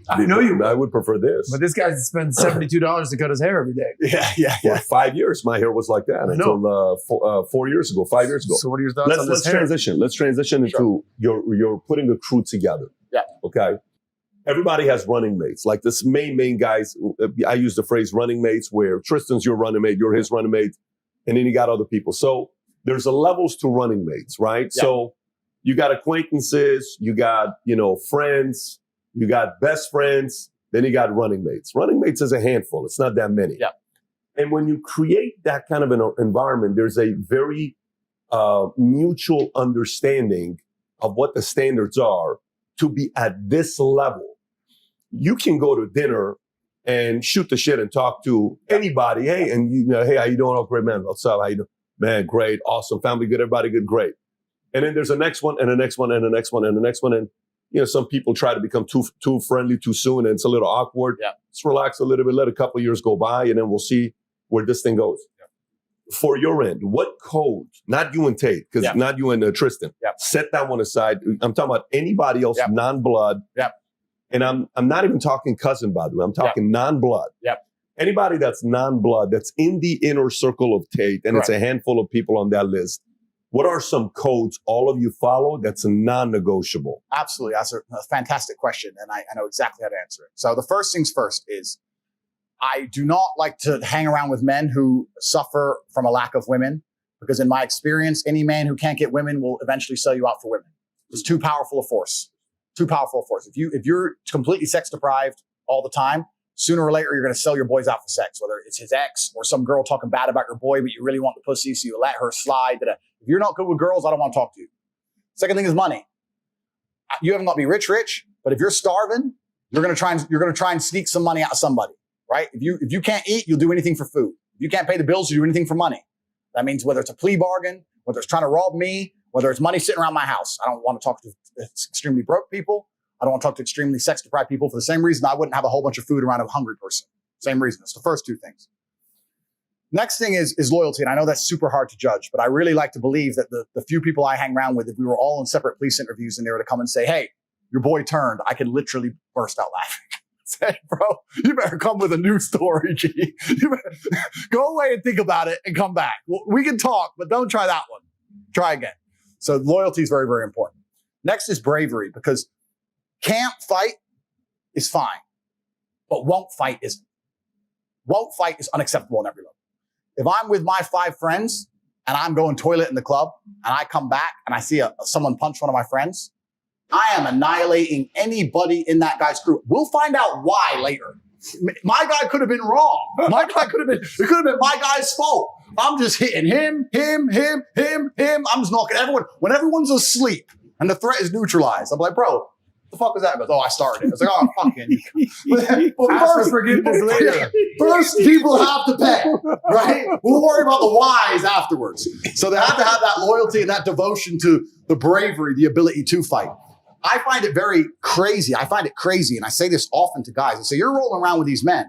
D: I know you,
B: I would prefer this.
D: but this guy spends $72 to cut his hair every day.
B: For 5 years, my hair was like that until 4 years ago, 5 years ago.
D: So what are your thoughts on
B: Let's
D: this hair?
B: transition. Let's transition into you're putting a crew together.
A: Yeah.
B: Okay. Everybody has running mates. Like this main guys, I use the phrase running mates where Tristan's your running mate, you're his running mate, and then you got other people. So there's a levels to running mates, right?
A: Yeah.
B: So you got acquaintances, you got, friends, you got best friends, then you got running mates. Running mates is a handful. It's not that many.
A: Yeah.
B: And when you create that kind of an environment, there's a very mutual understanding of what the standards are to be at this level. You can go to dinner and shoot the shit and talk to anybody. Hey, and hey, how you doing? Oh, great, man. What's up? How you doing? Man, great, awesome, family good, everybody good, great. And then there's the next one and the next one and the next one and the next one. And, some people try to become too friendly too soon and it's a little awkward.
A: Yeah.
B: Let's relax a little bit, let a couple of years go by, and then we'll see where this thing goes. Yeah. For your end, what code, not you and Tate, because not you and Tristan, set that one aside. I'm talking about anybody else, non-blood.
A: Yeah.
B: And I'm not even talking cousin, by the way. I'm talking non-blood.
A: Yep.
B: Anybody that's non-blood, that's in the inner circle of Tate, and it's a handful of people on that list. What are some codes all of you follow that's non-negotiable?
A: Absolutely. That's a fantastic question, and I know exactly how to answer it. So the first things first is I do not like to hang around with men who suffer from a lack of women, because in my experience, any man who can't get women will eventually sell you out for women. It's too powerful a force. Too powerful a force. If you're completely sex deprived all the time, sooner or later, you're going to sell your boys out for sex, whether it's his ex or some girl talking bad about your boy, but you really want the pussy, so you let her slide. If you're not good with girls, I don't want to talk to you. Second thing is money. You haven't got to be rich, but if you're starving, you're going to try and sneak some money out of somebody, right? If you can't eat, you'll do anything for food. If you can't pay the bills, you do anything for money. That means whether it's a plea bargain, whether it's trying to rob me, whether it's money sitting around my house. I don't want to talk to extremely broke people. I don't want to talk to extremely sex deprived people for the same reason I wouldn't have a whole bunch of food around a hungry person. Same reason. It's the first two things. Next thing is loyalty. And I know that's super hard to judge, but I really like to believe that the few people I hang around with, if we were all in separate police interviews and they were to come and say, hey, your boy turned, I could literally burst out laughing. Say, bro, you better come with a new story, G. You better go away and think about it and come back. Well, we can talk, but don't try that one. Try again. So loyalty is very, very important. Next is bravery, because can't fight is fine, but won't fight isn't. Won't fight is unacceptable on every level. If I'm with my 5 friends and I'm going toilet in the club and I come back and I see someone punch one of my friends, I am annihilating anybody in that guy's crew. We'll find out why later. My guy could have been wrong. It could have been my guy's fault. I'm just hitting him. I'm just knocking everyone. When everyone's asleep and the threat is neutralized, I'm like, bro, the fuck was that? He goes, oh, I started it. I was like, oh, fucking. But
D: Ask for forgiveness later.
A: First, people have to pay, right? We'll worry about the whys afterwards. So they have to have that loyalty and that devotion to the bravery, the ability to fight. I find it very crazy. I find it crazy, and I say this often to guys. I say, you're rolling around with these men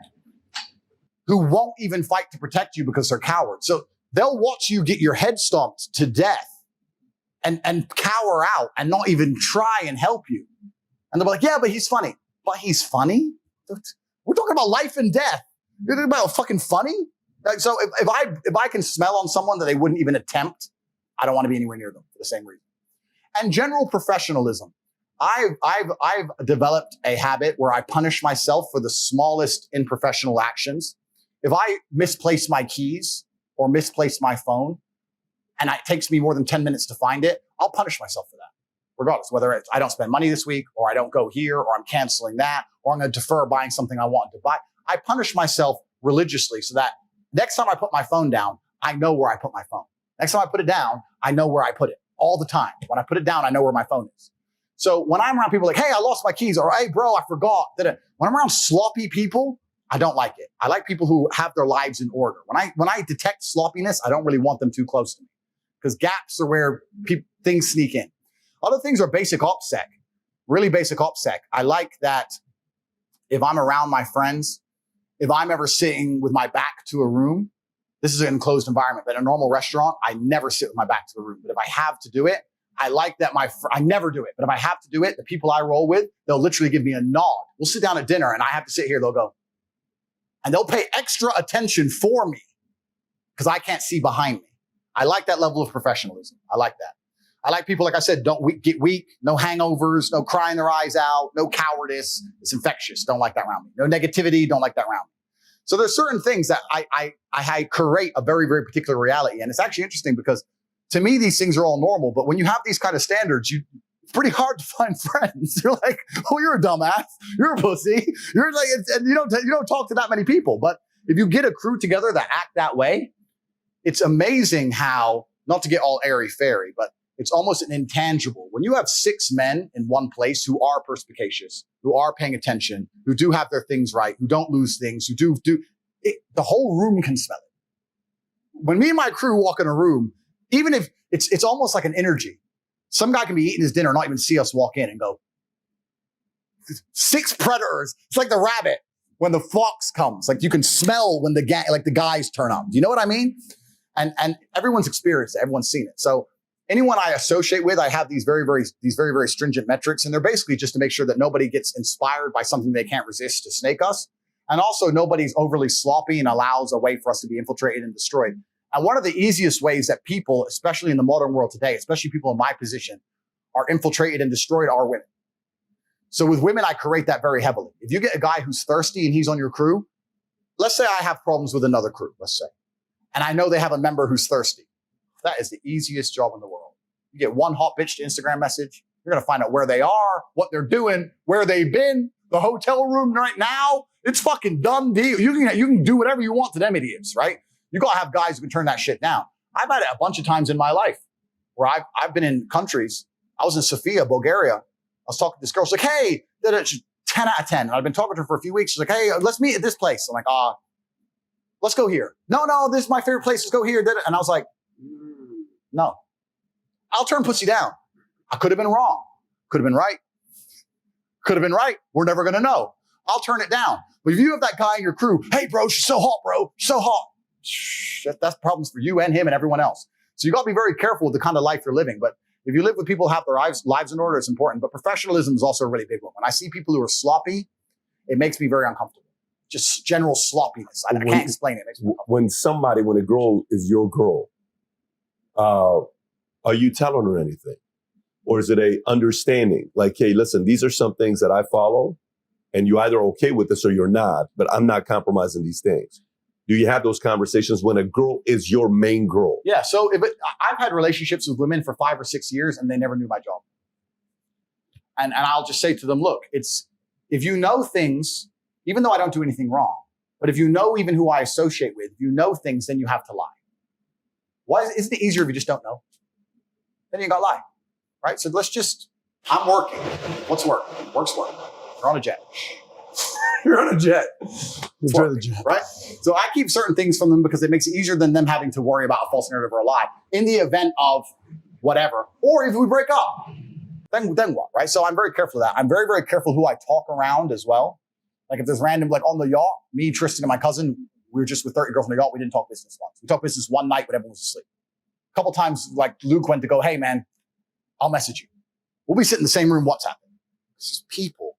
A: who won't even fight to protect you because they're cowards. So they'll watch you get your head stomped to death and cower out and not even try and help you. And they'll be like, yeah, but he's funny. But he's funny? We're talking about life and death. You're talking about fucking funny? Like, so if I can smell on someone that they wouldn't even attempt, I don't want to be anywhere near them for the same reason. And general professionalism. I've developed a habit where I punish myself for the smallest unprofessional actions. If I misplace my keys or misplace my phone and it takes me more than 10 minutes to find it, I'll punish myself for that. Regardless, whether it's I don't spend money this week or I don't go here or I'm canceling that or I'm going to defer buying something I want to buy. I punish myself religiously so that next time I put my phone down, I know where I put my phone. Next time I put it down, I know where I put it all the time. When I put it down, I know where my phone is. So when I'm around people like, hey, I lost my keys, or hey, bro, I forgot. When I'm around sloppy people, I don't like it. I like people who have their lives in order. When I detect sloppiness, I don't really want them too close to me because gaps are where things sneak in. Other things are basic OPSEC, really basic OPSEC. I like that if I'm around my friends, if I'm ever sitting with my back to a room, this is an enclosed environment, but in a normal restaurant, I never sit with my back to the room. But if I have to do it, I like that I never do it. But if I have to do it, the people I roll with, they'll literally give me a nod. We'll sit down at dinner and I have to sit here. They'll go, and they'll pay extra attention for me because I can't see behind me. I like that level of professionalism. I like that. I like people, like I said, don't get weak, no hangovers, no crying their eyes out, no cowardice. It's infectious. Don't like that around me. No negativity. Don't like that around me. So there's certain things that I create a very, very particular reality. And it's actually interesting because to me, these things are all normal. But when you have these kind of standards, it's pretty hard to find friends. You're like, oh, you're a dumbass. You're a pussy. You're like, and you don't talk to that many people. But if you get a crew together that act that way, it's amazing how, not to get all airy-fairy, but it's almost an intangible. When you have 6 men in one place who are perspicacious, who are paying attention, who do have their things right, who don't lose things, who do it, the whole room can smell it. When me and my crew walk in a room, even if it's almost like an energy. Some guy can be eating his dinner, not even see us walk in and go, 6 predators. It's like the rabbit when the fox comes. Like you can smell when the guys turn up. Do you know what I mean? And everyone's experienced it. Everyone's seen it. So anyone I associate with, I have these very, very stringent metrics, and they're basically just to make sure that nobody gets inspired by something they can't resist to snake us. And also nobody's overly sloppy and allows a way for us to be infiltrated and destroyed. And one of the easiest ways that people, especially in the modern world today, especially people in my position, are infiltrated and destroyed are women. So with women, I create that very heavily. If you get a guy who's thirsty and he's on your crew, let's say I have problems with another crew, let's say, and I know they have a member who's thirsty. That is the easiest job in the world. You get one hot bitch to Instagram message. You're going to find out where they are, what they're doing, where they've been, the hotel room right now. It's fucking done deal. You can do whatever you want to them idiots, right? You got to have guys who can turn that shit down. I've had it a bunch of times in my life where I've been in countries. I was in Sofia, Bulgaria. I was talking to this girl. She's like, hey, 10 out of 10. And I've been talking to her for a few weeks. She's like, hey, let's meet at this place. I'm like, let's go here. No, this is my favorite place. Let's go here. And I was like, no, I'll turn pussy down. I could have been wrong. Could have been right. Could have been right. We're never going to know. I'll turn it down. But if you have that guy in your crew, hey, bro, she's so hot, bro. She's so hot. That's problems for you and him and everyone else. So you got to be very careful with the kind of life you're living. But if you live with people who have their lives in order, it's important. But professionalism is also a really big one. When I see people who are sloppy, it makes me very uncomfortable. Just general sloppiness. I can't explain it. It makes me uncomfortable.
B: When a girl is your girl, are you telling her anything? Or is it a understanding? Like, hey, listen, these are some things that I follow, and you're either okay with this or you're not, but I'm not compromising these things. Do you have those conversations when a girl is your main girl?
A: Yeah. So I've had relationships with women for 5 or 6 years and they never knew my job. And I'll just say to them, look, if you know things, even though I don't do anything wrong, but if you know even who I associate with, if you know things, then you have to lie. Isn't it easier if you just don't know? Then you got to lie, right? So I'm working. What's work? Work's work. You're on a jet.
D: You're on a jet.
A: Enjoy the jet. Right? So I keep certain things from them because it makes it easier than them having to worry about a false narrative or a lie in the event of whatever. Or if we break up, then what, right? So I'm very careful of that. I'm very, very careful who I talk around as well. Like if there's random, like on the yacht, me, Tristan, and my cousin, we were just with 30 girls on the yacht. We didn't talk business once. We talked business one night when everyone was asleep. A couple times, like Luke went to go, hey man, I'll message you. We'll be sitting in the same room. What's happening? This is people.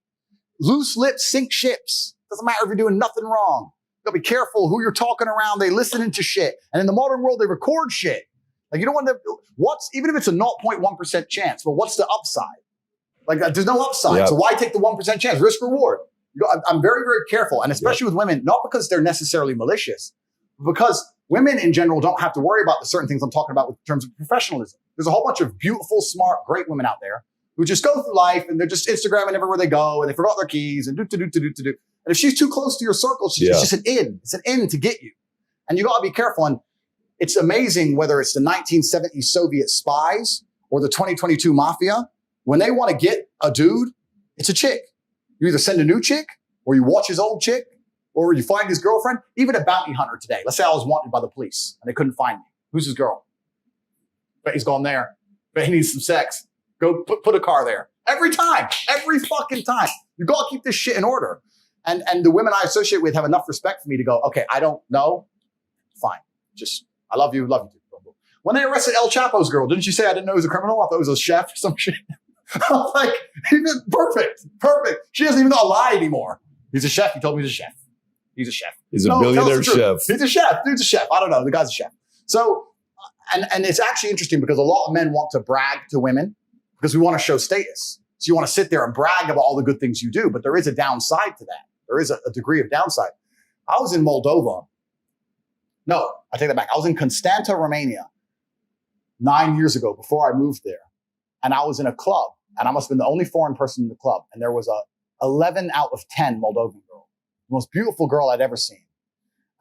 A: Loose lips sink ships. Doesn't matter if you're doing nothing wrong. You gotta be careful who you're talking around. They listening to shit. And in the modern world, they record shit. Like you don't want to, even if it's a 0.1% chance, but what's the upside? Like there's no upside.
B: Yep.
A: So why take the 1% chance? Risk reward. I'm very, very careful. And especially with women, not because they're necessarily malicious, but because women in general don't have to worry about the certain things I'm talking about in terms of professionalism. There's a whole bunch of beautiful, smart, great women out there who just go through life and they're just Instagramming everywhere they go and they forgot their keys and do. And if she's too close to your circle, it's just an in. It's an in to get you. And you got to be careful. And it's amazing whether it's the 1970s Soviet spies or the 2022 mafia. When they want to get a dude, it's a chick. You either send a new chick or you watch his old chick or you find his girlfriend. Even a bounty hunter today. Let's say I was wanted by the police and they couldn't find me. Who's his girl? Bet he's gone there. Bet he needs some sex. Go put a car there. Every time. Every fucking time. You got to keep this shit in order. And the women I associate with have enough respect for me to go, okay, I don't know. Fine. Just, I love you too. When they arrested El Chapo's girl, didn't you say I didn't know he was a criminal? I thought he was a chef or some shit. I was like, perfect. She doesn't even know I lie anymore. He's a chef. He told me he's a chef. He's a chef.
B: He's a billionaire chef.
A: He's a chef. Dude's a chef. I don't know. The guy's a chef. So, and it's actually interesting because a lot of men want to brag to women because we want to show status. So you want to sit there and brag about all the good things you do, but there is a downside to that. There is a degree of downside. I was in Moldova. No, I take that back. I was in Constanta, Romania 9 years ago before I moved there. And I was in a club and I must have been the only foreign person in the club. And there was a 11 out of 10 Moldovan girl, the most beautiful girl I'd ever seen.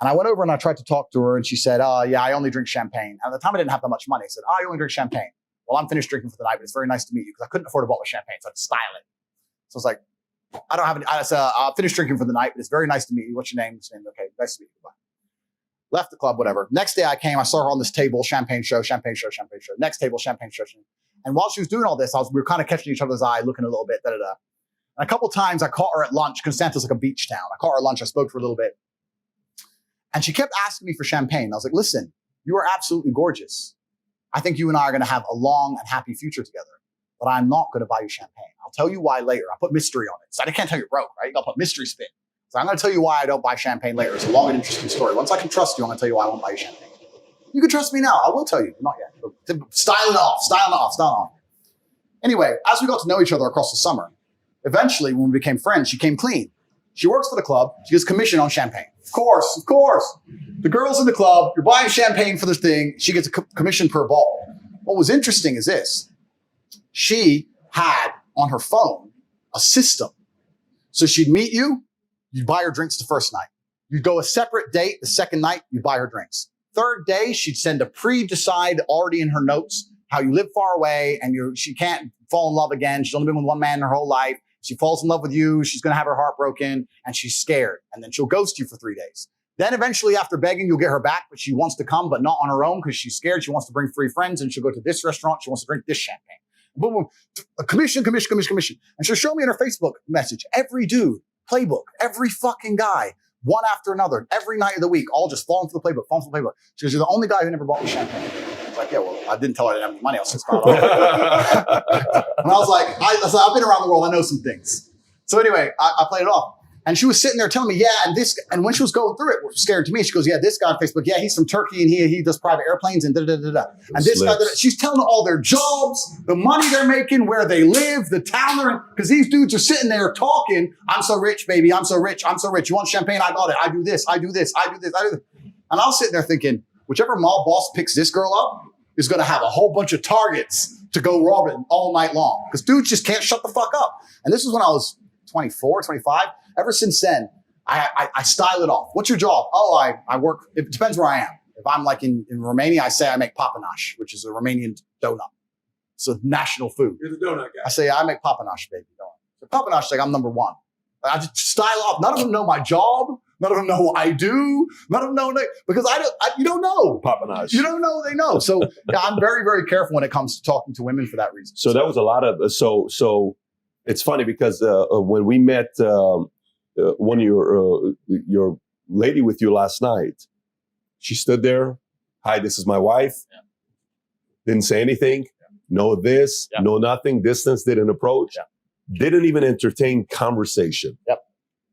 A: And I went over and I tried to talk to her and she said, yeah, I only drink champagne. And at the time I didn't have that much money. I said, you only drink champagne. Well, I'm finished drinking for the night, but it's very nice to meet you because I couldn't afford a bottle of champagne. So I had to style it. So I was like, I don't have any, I said, I'll finish drinking for the night, but it's very nice to meet you. What's your name? Okay, nice to meet you. Bye. Left the club, whatever. Next day I came, I saw her on this table, champagne show. Next table, champagne show. And while she was doing all this, we were kind of catching each other's eye, looking a little bit, And a couple times I caught her at lunch. Constanta's like a beach town. I caught her at lunch. I spoke to her a little bit. And she kept asking me for champagne. I was like, listen, you are absolutely gorgeous. I think you and I are going to have a long and happy future together. But I'm not going to buy you champagne. I'll tell you why later. I put mystery on it. So I can't tell you broke, right? You got to put mystery spin. So I'm going to tell you why I don't buy champagne later. It's a long and interesting story. Once I can trust you, I'm going to tell you why I won't buy you champagne. You can trust me now. I will tell you. Not yet. Style it off. Anyway, as we got to know each other across the summer, eventually when we became friends, she came clean. She works for the club. She gets commission on champagne. Of course. The girls in the club, you're buying champagne for this thing. She gets a commission per bottle. What was interesting is this. She had on her phone a system. So she'd meet you. You'd buy her drinks the first night. You'd go a separate date. The second night, you'd buy her drinks. Third day, she'd send a pre-decide already in her notes how you live far away and she can't fall in love again. She's only been with one man her whole life. She falls in love with you. She's going to have her heart broken and she's scared. And then she'll ghost you for 3 days. Then eventually after begging, you'll get her back, but she wants to come, but not on her own because she's scared. She wants to bring 3 friends and she'll go to this restaurant. She wants to drink this champagne. Boom, boom. A commission. And she'll show me in her Facebook message, every dude, playbook, every fucking guy, one after another, every night of the week, all just falling for the playbook. She goes, you're the only guy who never bought me champagne. I was like, yeah, well, I didn't tell her I didn't have any money. I was just and I was like, I've been around the world. I know some things. So anyway, I played it off. And she was sitting there telling me, and when she was going through it, it was scary to me. She goes, yeah, this guy on Facebook, yeah, he's from Turkey and he does private airplanes and da-da-da-da-da. And this guy, she's telling them all their jobs, the money they're making, where they live, the town they're in. Because these dudes are sitting there talking, I'm so rich, baby, I'm so rich. You want champagne? I got it. I do this. And I was sitting there thinking, whichever mall boss picks this girl up is going to have a whole bunch of targets to go robbing all night long. Because dudes just can't shut the fuck up. And this was when I was 24, 25. Ever since then, I style it off. What's your job? I work. It depends where I am. If I'm like in Romania, I say I make papanash, which is a Romanian donut. It's a national food.
D: You're the donut guy.
A: I say, I make papanash, baby. So papanash, like I'm number one. I just style off. None of them know my job. None of them know what I do. None of them know, because you don't know.
B: Papanash.
A: You don't know, they know. So yeah, I'm very, very careful when it comes to talking to women for that reason.
B: So that was a lot of, so it's funny because when we met one of your lady with you last night, she stood there. Hi, this is my wife.
A: Yeah.
B: Didn't say anything. Yeah. No this, yeah. No nothing. Distance, didn't approach. Yeah. Didn't even entertain conversation.
A: Yep.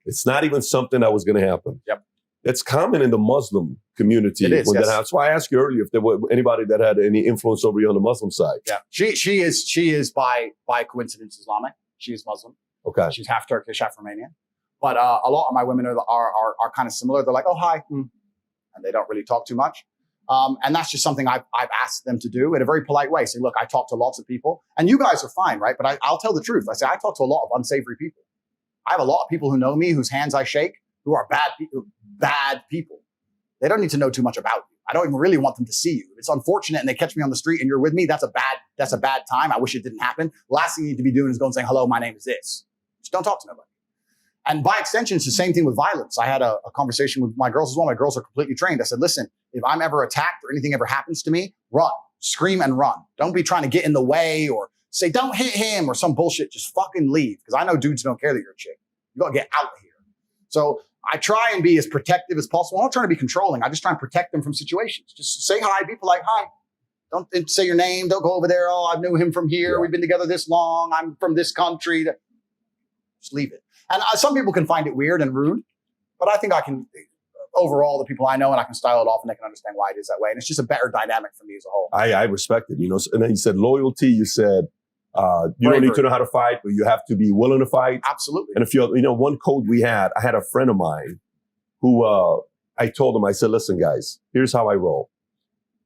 B: It's not even something that was going to happen.
A: Yep.
B: It's common in the Muslim community.
A: It is,
B: when
A: yes.
B: That's why I asked you earlier if there were anybody that had any influence over you on the Muslim side.
A: Yeah. She is by coincidence Islamic. She is Muslim.
B: Okay.
A: She's half Turkish, half Romanian. But a lot of my women are kind of similar. They're like, oh, hi. And they don't really talk too much. And that's just something I've asked them to do in a very polite way. Say, look, I talk to lots of people and you guys are fine, right? But I'll tell the truth. I say, I talk to a lot of unsavory people. I have a lot of people who know me, whose hands I shake, who are bad people. They don't need to know too much about you. I don't even really want them to see you. If it's unfortunate and they catch me on the street and you're with me, that's a bad time. I wish it didn't happen. The last thing you need to be doing is going and saying, hello, my name is this. Just don't talk to nobody. And by extension, it's the same thing with violence. I had a conversation with my girls as well. My girls are completely trained. I said, listen, if I'm ever attacked or anything ever happens to me, run, scream and run. Don't be trying to get in the way or say, don't hit him or some bullshit. Just fucking leave. Because I know dudes don't care that you're a chick. You got to get out of here. So I try and be as protective as possible. I'm not trying to be controlling. I just try and protect them from situations. Just say hi, be polite, hi. Don't say your name. Don't go over there. Oh, I knew him from here. Yeah. We've been together this long. I'm from this country. Just leave it. And some people can find it weird and rude, but I think I can, overall, the people I know, and I can style it off and they can understand why it is that way. And it's just a better dynamic for me as a whole.
B: I respect it, And then you said loyalty. You said you don't need to know how to fight, but you have to be willing to fight.
A: Absolutely.
B: And if one code I had a friend of mine who I told him, I said, listen, guys, here's how I roll.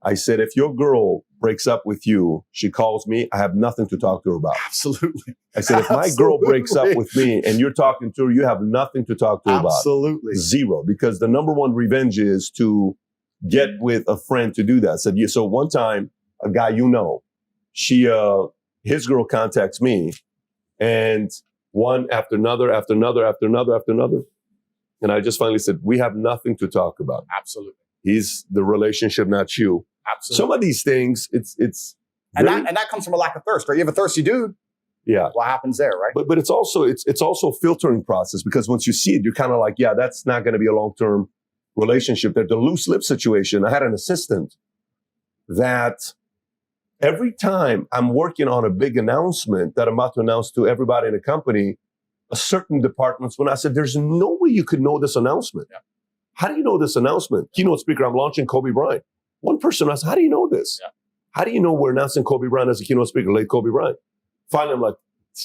B: I said, if your girl breaks up with you, she calls me, I have nothing to talk to her about.
A: Absolutely.
B: I said, if my girl breaks up with me and you're talking to her, you have nothing to talk to her about.
A: Absolutely.
B: Zero. Because the number one revenge is to get with a friend to do that. I said, yeah. So one time, a guy his girl contacts me and one after another. And I just finally said, we have nothing to talk about.
A: Absolutely.
B: He's the relationship, not you.
A: Absolutely.
B: Some of these things, it's
A: and that comes from a lack of thirst, right? You have a thirsty dude.
B: Yeah.
A: What happens there, right?
B: But it's also a filtering process because once you see it, you're kind of like, yeah, that's not going to be a long-term relationship. There's the loose lip situation. I had an assistant that every time I'm working on a big announcement that I'm about to announce to everybody in the company, a certain departments, when I said, there's no way you could know this announcement. Yeah. How do you know this announcement? Keynote speaker, I'm launching Kobe Bryant. One person asked, how do you know this? Yeah. How do you know we're announcing Kobe Bryant as a keynote speaker, late Kobe Bryant? Finally, I'm like,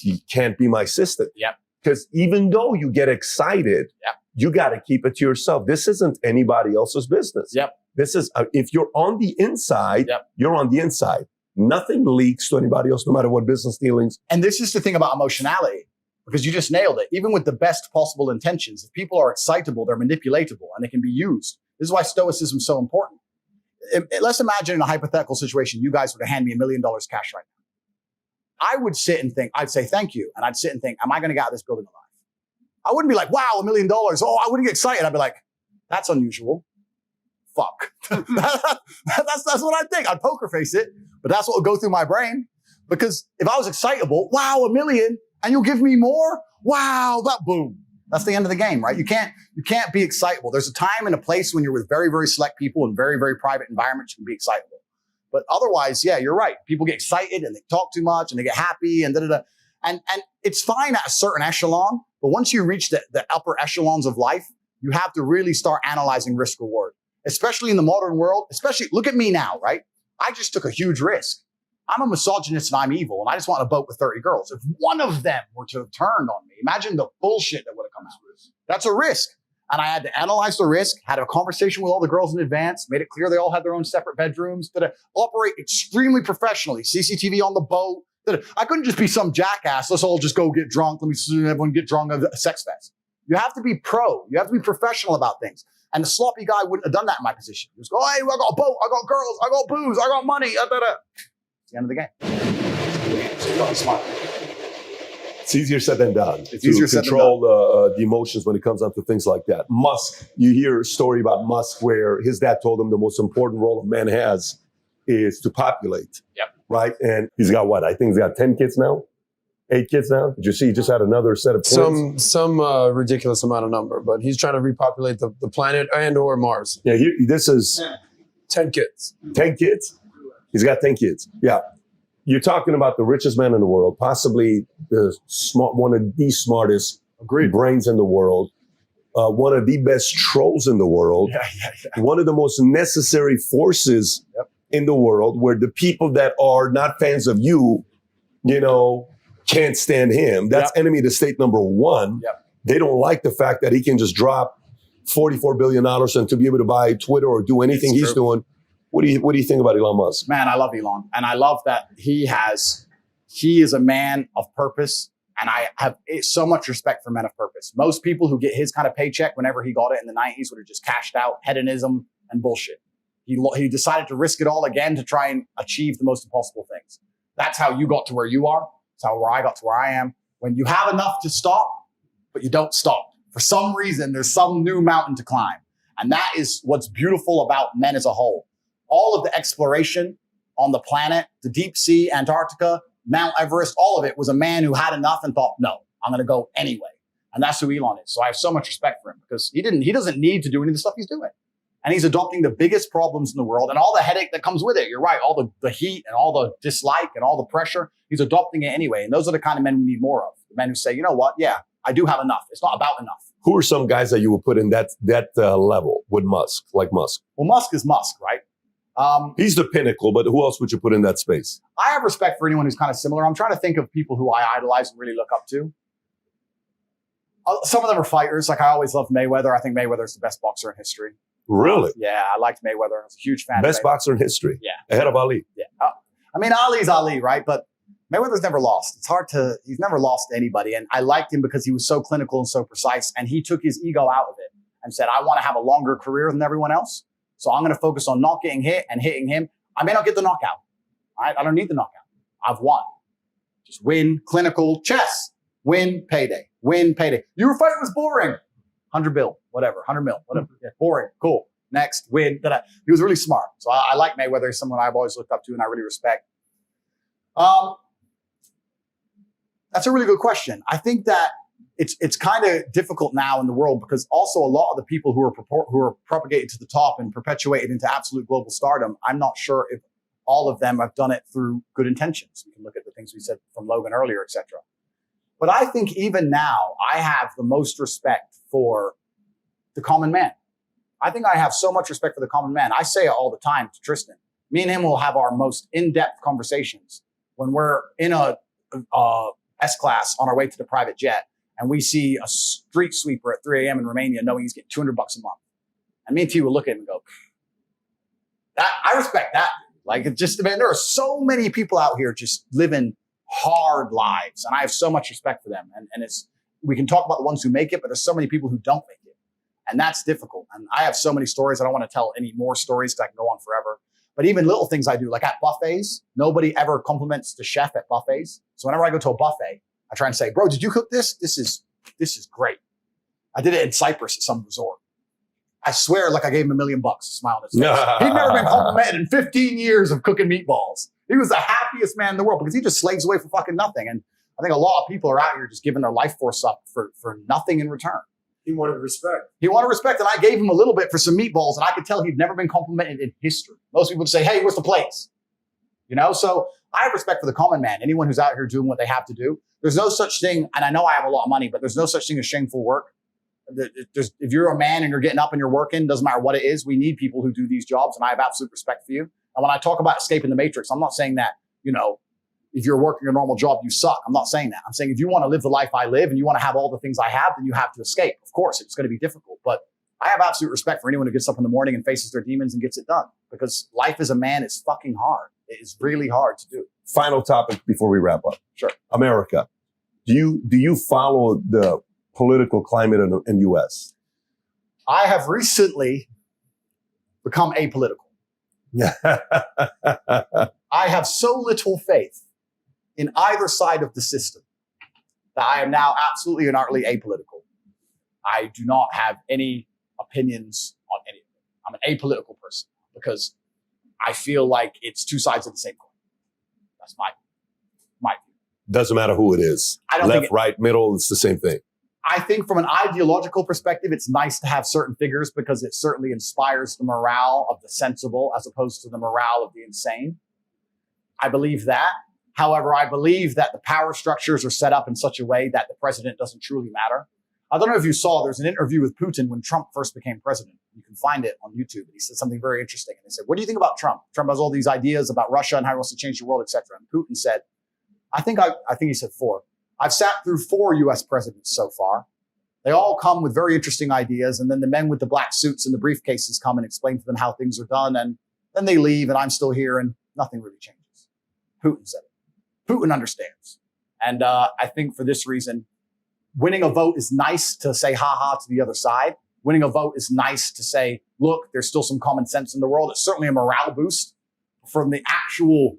B: you can't be my assistant.
A: Yeah.
B: Because even though you get excited, you got to keep it to yourself. This isn't anybody else's business.
A: Yep.
B: This is, if you're on the inside, you're on the inside. Nothing leaks to anybody else, no matter what business dealings.
A: And this is the thing about emotionality, because you just nailed it. Even with the best possible intentions, if people are excitable, they're manipulatable and they can be used. This is why stoicism is so important. Let's imagine in a hypothetical situation, you guys were to hand me $1 million cash right now. I would sit and think, I'd say, thank you. And I'd sit and think, am I going to get out of this building alive? I wouldn't be like, wow, $1 million. Oh, I wouldn't get excited. I'd be like, that's unusual. Fuck. That's what I think. I'd poker face it, but that's what would go through my brain. Because if I was excitable, wow, $1 million, and you'll give me more? Wow, that boom. That's the end of the game, right? You can't be excitable. There's a time and a place when you're with very, very select people in very, very private environments, you can be excitable. But otherwise, yeah, you're right. People get excited and they talk too much and they get happy and da-da-da. And it's fine at a certain echelon, but once you reach the upper echelons of life, you have to really start analyzing risk reward, especially in the modern world. Especially, look at me now, right? I just took a huge risk. I'm a misogynist and I'm evil, and I just want a boat with 30 girls. If one of them were to have turned on me, imagine the bullshit that would have come out. That's a risk. And I had to analyze the risk, had a conversation with all the girls in advance, made it clear they all had their own separate bedrooms, that operate extremely professionally, CCTV on the boat. I couldn't just be some jackass. Let's all just go get drunk. Let me see everyone get drunk at a sex fest. You have to be pro. You have to be professional about things. And the sloppy guy wouldn't have done that in my position. He was go, hey, I got a boat, I got girls, I got booze, I got money. It's the end of the game. So you got to be smart.
B: It's easier said than done.
A: It's easier said than done.
B: Control the emotions when it comes down to things like that. Musk, you hear a story about Musk where his dad told him the most important role a man has is to populate.
A: Yep.
B: Right? And he's got what? I think he's got 10 kids now? 8 kids now? Did you see he just had another set of twins?
D: Some ridiculous amount of number, but he's trying to repopulate the planet and or Mars.
B: Yeah, this is
D: 10 kids.
B: 10 kids? He's got 10 kids. Yeah. You're talking about the richest man in the world, possibly one of the smartest brains in the world, one of the best trolls in the world, one of the most necessary forces in the world, where the people that are not fans of you, can't stand him. That's enemy of the state number one. They don't like the fact that he can just drop $44 billion and to be able to buy Twitter or do anything he's doing. What do you think about Elon Musk?
A: Man, I love Elon. And I love that he is a man of purpose. And I have so much respect for men of purpose. Most people who get his kind of paycheck whenever he got it in the 90s would have just cashed out, hedonism and bullshit. He decided to risk it all again to try and achieve the most impossible things. That's how you got to where you are. That's how I got to where I am. When you have enough to stop, but you don't stop. For some reason, there's some new mountain to climb. And that is what's beautiful about men as a whole. All of the exploration on the planet, the deep sea, Antarctica, Mount Everest, all of it was a man who had enough and thought, no, I'm going to go anyway. And that's who Elon is. So I have so much respect for him because he doesn't need to do any of the stuff he's doing. And he's adopting the biggest problems in the world and all the headache that comes with it. You're right. All the heat and all the dislike and all the pressure, he's adopting it anyway. And those are the kind of men we need more of. The men who say, you know what? Yeah, I do have enough. It's not about enough.
B: Who are some guys that you would put in that level with Musk, like Musk?
A: Well, Musk is Musk, right?
B: He's the pinnacle, but who else would you put in that space?
A: I have respect for anyone who's kind of similar. I'm trying to think of people who I idolize and really look up to. Some of them are fighters. Like I always loved Mayweather. I think Mayweather's the best boxer in history.
B: Really?
A: Yeah, I liked Mayweather. I was a huge fan.
B: Best boxer in history.
A: Yeah.
B: Ahead of Ali.
A: Yeah. I mean, Ali's Ali, right? But Mayweather's never lost. He's never lost to anybody. And I liked him because he was so clinical and so precise. And he took his ego out of it and said, I want to have a longer career than everyone else. So I'm going to focus on not getting hit and hitting him. I may not get the knockout. I don't need the knockout. I've won. Just win, clinical, chess. Win, payday. Win, payday. Your fight was boring. 100 bill, whatever. 100 mil, whatever. Yeah, boring. Cool. Next, win. He was really smart. So I like Mayweather. He's someone I've always looked up to and I really respect. That's a really good question. I think that it's kind of difficult now in the world because also a lot of the people who are propagated to the top and perpetuated into absolute global stardom, I'm not sure if all of them have done it through good intentions. We can look at the things we said from Logan earlier, etc. But I think even now, I have the most respect for the common man. I think I have so much respect for the common man. I say it all the time to Tristan. Me and him will have our most in-depth conversations when we're in a S-class on our way to the private jet and we see a street sweeper at 3 a.m. in Romania knowing he's getting $200 a month. And me and T will look at him and go, I respect that. Like, it just, man, there are so many people out here just living hard lives. And I have so much respect for them. And we can talk about the ones who make it, but there's so many people who don't make it. And that's difficult. And I have so many stories. I don't want to tell any more stories because I can go on forever. But even little things I do, like at buffets, nobody ever compliments the chef at buffets. So whenever I go to a buffet, I try and say, bro, did you cook this? This is great. I did it in Cyprus at some resort. I swear, like I gave him $1 million to smile on his face. He'd never been complimented in 15 years of cooking meatballs. He was the happiest man in the world because he just slaves away for fucking nothing. And I think a lot of people are out here just giving their life force up for nothing in return.
D: He wanted respect.
A: He wanted respect, and I gave him a little bit for some meatballs, and I could tell he'd never been complimented in history. Most people would say, hey, where's the plates? So I have respect for the common man, anyone who's out here doing what they have to do. There's no such thing, and I know I have a lot of money, but there's no such thing as shameful work. If you're a man and you're getting up and you're working, doesn't matter what it is, we need people who do these jobs, and I have absolute respect for you. And when I talk about escaping the matrix, I'm not saying that, if you're working a normal job, you suck. I'm not saying that. I'm saying if you want to live the life I live and you want to have all the things I have, then you have to escape. Of course, it's going to be difficult, but I have absolute respect for anyone who gets up in the morning and faces their demons and gets it done, because life as a man is fucking hard. It is really hard to do.
B: Final topic before we wrap up.
A: Sure.
B: America. Do you follow the political climate in the U.S.?
A: I have recently become apolitical. I have so little faith in either side of the system that I am now absolutely and utterly apolitical. I do not have any opinions on anything. I'm an apolitical person because I feel like it's two sides of the same coin. That's my view.
B: Doesn't matter who it is.
A: I don't
B: Left,
A: think
B: right, middle, it's the same thing.
A: I think from an ideological perspective, it's nice to have certain figures because it certainly inspires the morale of the sensible as opposed to the morale of the insane. I believe that. However, I believe that the power structures are set up in such a way that the president doesn't truly matter. I don't know if you saw, there's an interview with Putin when Trump first became president. You can find it on YouTube. And he said something very interesting. And they said, what do you think about Trump? Trump has all these ideas about Russia and how he wants to change the world, etc. And Putin said, I think he said 4. I've sat through 4 US presidents so far. They all come with very interesting ideas. And then the men with the black suits and the briefcases come and explain to them how things are done. And then they leave and I'm still here and nothing really changes. Putin said it. Putin understands. And I think for this reason, winning a vote is nice to say ha-ha to the other side. Winning a vote is nice to say, look, there's still some common sense in the world. It's certainly a morale boost from the actual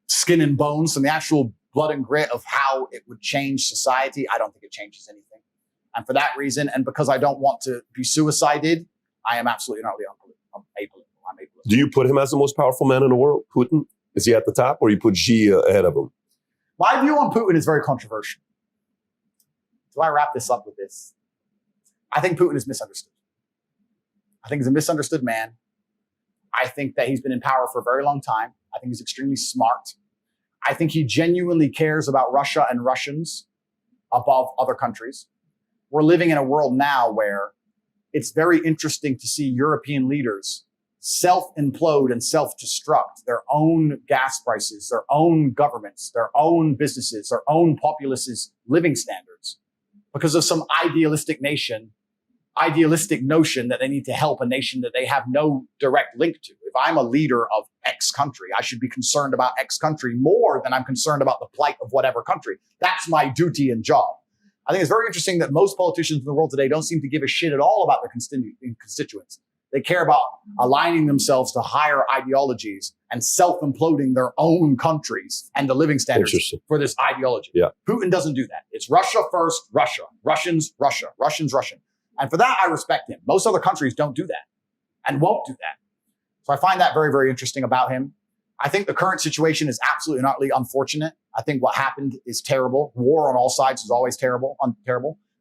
A: skin and bones, from the actual blood and grit of how it would change society. I don't think it changes anything. And for that reason, and because I don't want to be suicided, I am absolutely not apolitical. I'm apolitical.
B: Do you put him as the most powerful man in the world, Putin? Is he at the top or you put Xi ahead of him?
A: My view on Putin is very controversial. Do I wrap this up with this? I think Putin is misunderstood. I think he's a misunderstood man. I think that he's been in power for a very long time. I think he's extremely smart. I think he genuinely cares about Russia and Russians above other countries. We're living in a world now where it's very interesting to see European leaders self-implode and self-destruct their own gas prices, their own governments, their own businesses, their own populace's living standards because of some idealistic notion that they need to help a nation that they have no direct link to. If I'm a leader of X country, I should be concerned about X country more than I'm concerned about the plight of whatever country. That's my duty and job. I think it's very interesting that most politicians in the world today don't seem to give a shit at all about their constituents. They care about aligning themselves to higher ideologies and self-imploding their own countries and the living standards for this ideology.
B: Yeah.
A: Putin doesn't do that. It's Russia first, Russia. Russians, Russia. Russians, Russian. And for that, I respect him. Most other countries don't do that and won't do that. So I find that very, very interesting about him. I think the current situation is absolutely and utterly unfortunate. I think what happened is terrible. War on all sides is always terrible.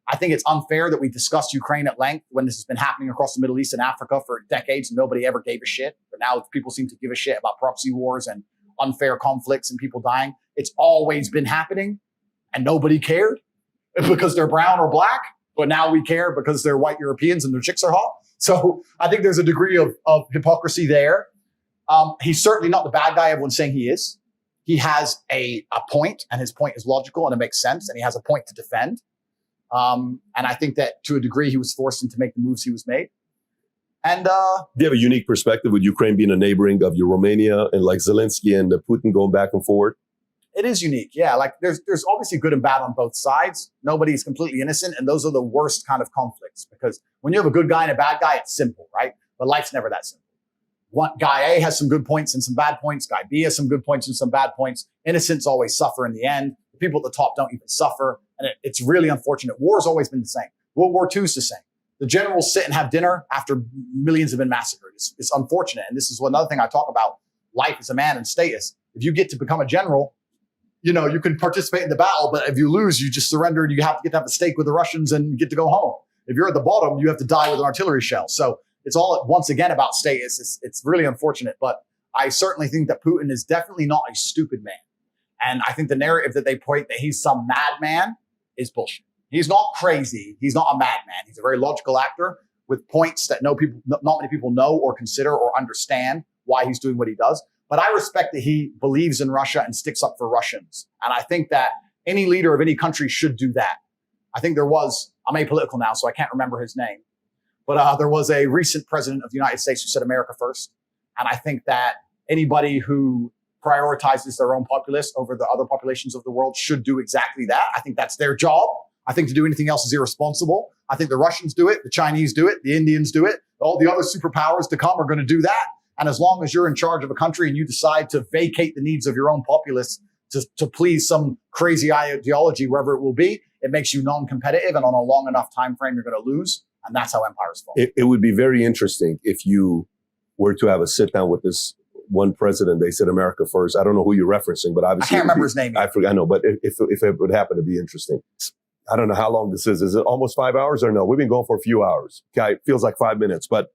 A: I think it's unfair that we discussed Ukraine at length when this has been happening across the Middle East and Africa for decades and nobody ever gave a shit. But now people seem to give a shit about proxy wars and unfair conflicts and people dying. It's always been happening and nobody cared because they're brown or black. But now we care because they're white Europeans and their chicks are hot. So I think there's a degree of hypocrisy there. He's certainly not the bad guy everyone's saying he is. He has a point and his point is logical and it makes sense and he has a point to defend. And I think that to a degree he was forced into make the moves he was made. And
B: do you have a unique perspective with Ukraine being a neighboring of your Romania and like Zelensky and Putin going back and forward?
A: It is unique. Yeah. Like there's obviously good and bad on both sides. Nobody's completely innocent. And those are the worst kind of conflicts because when you have a good guy and a bad guy, it's simple, right? But life's never that simple. One guy A has some good points and some bad points. Guy B has some good points and some bad points. Innocents always suffer in the end. The people at the top don't even suffer. And it's really unfortunate. War has always been the same. World War II is the same. The generals sit and have dinner after millions have been massacred. It's unfortunate. And this is another thing I talk about life as a man and status. If you get to become a general, you know, you can participate in the battle, but if you lose, you just surrender and you have to get to have a steak with the Russians and get to go home. If you're at the bottom, you have to die with an artillery shell. So it's all once again about status. It's really unfortunate, but I certainly think that Putin is definitely not a stupid man. And I think the narrative that they point that he's some madman is bullshit. He's not crazy. He's not a madman. He's a very logical actor with points that not many people know or consider or understand why he's doing what he does. But I respect that he believes in Russia and sticks up for Russians. And I think that any leader of any country should do that. I think I'm apolitical now, so I can't remember his name. But there was a recent president of the United States who said America first. And I think that anybody who prioritizes their own populace over the other populations of the world should do exactly that. I think that's their job. I think to do anything else is irresponsible. I think the Russians do it, the Chinese do it, the Indians do it. All the other superpowers to come are going to do that. And as long as you're in charge of a country and you decide to vacate the needs of your own populace to please some crazy ideology, wherever it will be, it makes you non-competitive. And on a long enough time frame, you're going to lose. And that's how empires fall.
B: It would be very interesting if you were to have a sit down with this one president. They said America first. I don't know who you're referencing, but obviously
A: I can't remember his name.
B: I forgot. I know, but if it would happen to be interesting. I don't know how long this is. Is it almost 5 hours or no? We've been going for a few hours. Okay, it feels like 5 minutes. But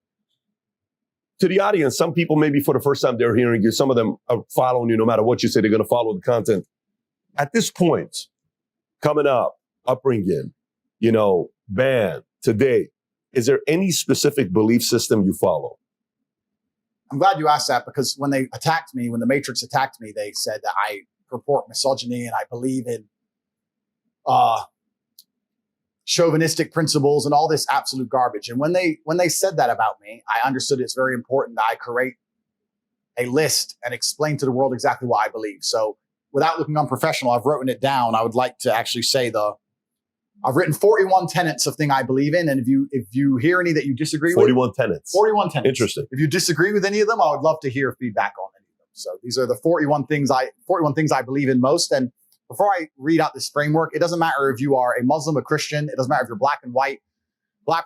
B: to the audience, some people maybe for the first time they're hearing you. Some of them are following you no matter what you say. They're going to follow the content. At this point, coming up, upbringing, band, today, is there any specific belief system you follow?
A: I'm glad you asked that because when they attacked me, when the Matrix attacked me, they said that I purport misogyny and I believe in chauvinistic principles and all this absolute garbage. And when they said that about me, I understood it's very important that I create a list and explain to the world exactly what I believe. So without looking unprofessional, I've written it down. I would like to actually say I've written 41 tenets of thing I believe in. And if you hear any that you disagree
B: 41
A: with.
B: tenets.
A: 41 tenets.
B: Interesting.
A: If you disagree with any of them, I would love to hear feedback on any of them. So these are the 41 things I believe in most. And before I read out this framework, it doesn't matter if you are a Muslim, a Christian. It doesn't matter if you're black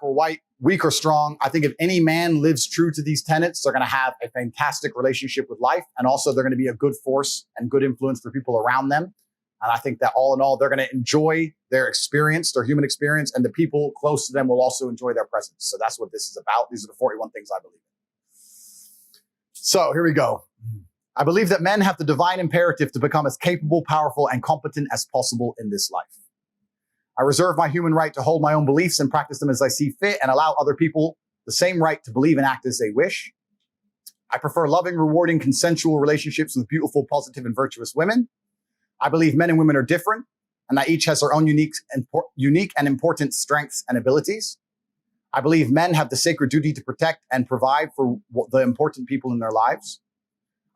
A: or white, weak or strong. I think if any man lives true to these tenets, they're going to have a fantastic relationship with life. And also they're going to be a good force and good influence for people around them. And I think that all in all, they're going to enjoy their experience, their human experience, and the people close to them will also enjoy their presence. So that's what this is about. These are the 41 things I believe in. So here we go. I believe that men have the divine imperative to become as capable, powerful, and competent as possible in this life. I reserve my human right to hold my own beliefs and practice them as I see fit and allow other people the same right to believe and act as they wish. I prefer loving, rewarding, consensual relationships with beautiful, positive, and virtuous women. I believe men and women are different and that each has their own unique and important strengths and abilities. I believe men have the sacred duty to protect and provide for the important people in their lives.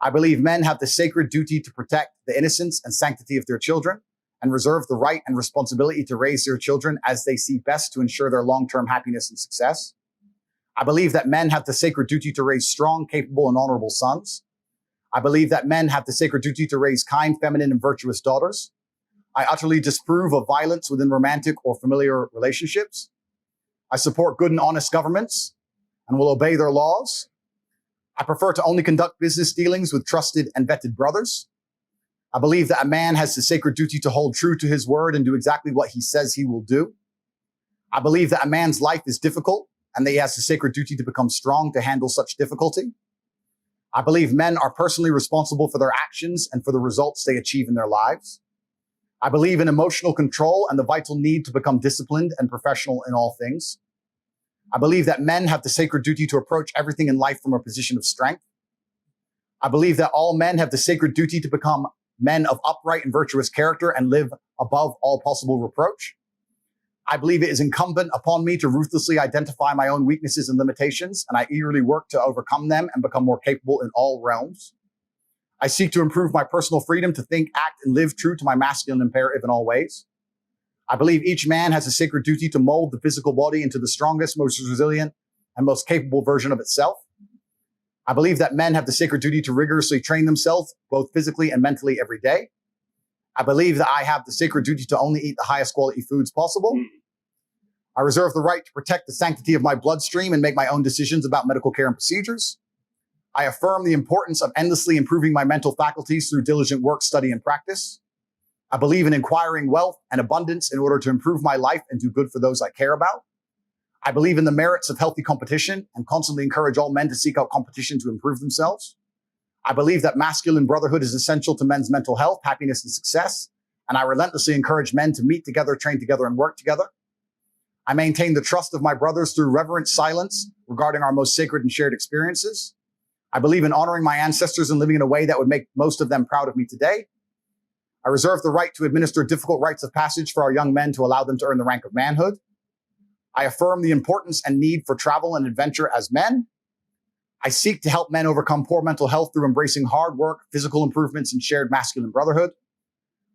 A: I believe men have the sacred duty to protect the innocence and sanctity of their children and reserve the right and responsibility to raise their children as they see best to ensure their long-term happiness and success. I believe that men have the sacred duty to raise strong, capable, and honorable sons. I believe that men have the sacred duty to raise kind, feminine, and virtuous daughters. I utterly disapprove of violence within romantic or familiar relationships. I support good and honest governments and will obey their laws. I prefer to only conduct business dealings with trusted and vetted brothers. I believe that a man has the sacred duty to hold true to his word and do exactly what he says he will do. I believe that a man's life is difficult and that he has the sacred duty to become strong to handle such difficulty. I believe men are personally responsible for their actions and for the results they achieve in their lives. I believe in emotional control and the vital need to become disciplined and professional in all things. I believe that men have the sacred duty to approach everything in life from a position of strength. I believe that all men have the sacred duty to become men of upright and virtuous character and live above all possible reproach. I believe it is incumbent upon me to ruthlessly identify my own weaknesses and limitations, and I eagerly work to overcome them and become more capable in all realms. I seek to improve my personal freedom to think, act, and live true to my masculine imperative in all ways. I believe each man has a sacred duty to mold the physical body into the strongest, most resilient, and most capable version of itself. I believe that men have the sacred duty to rigorously train themselves, both physically and mentally, every day. I believe that I have the sacred duty to only eat the highest quality foods possible. I reserve the right to protect the sanctity of my bloodstream and make my own decisions about medical care and procedures. I affirm the importance of endlessly improving my mental faculties through diligent work, study, and practice. I believe in acquiring wealth and abundance in order to improve my life and do good for those I care about. I believe in the merits of healthy competition and constantly encourage all men to seek out competition to improve themselves. I believe that masculine brotherhood is essential to men's mental health, happiness, and success. And I relentlessly encourage men to meet together, train together, and work together. I maintain the trust of my brothers through reverent silence regarding our most sacred and shared experiences. I believe in honoring my ancestors and living in a way that would make most of them proud of me today. I reserve the right to administer difficult rites of passage for our young men to allow them to earn the rank of manhood. I affirm the importance and need for travel and adventure as men. I seek to help men overcome poor mental health through embracing hard work, physical improvements, and shared masculine brotherhood.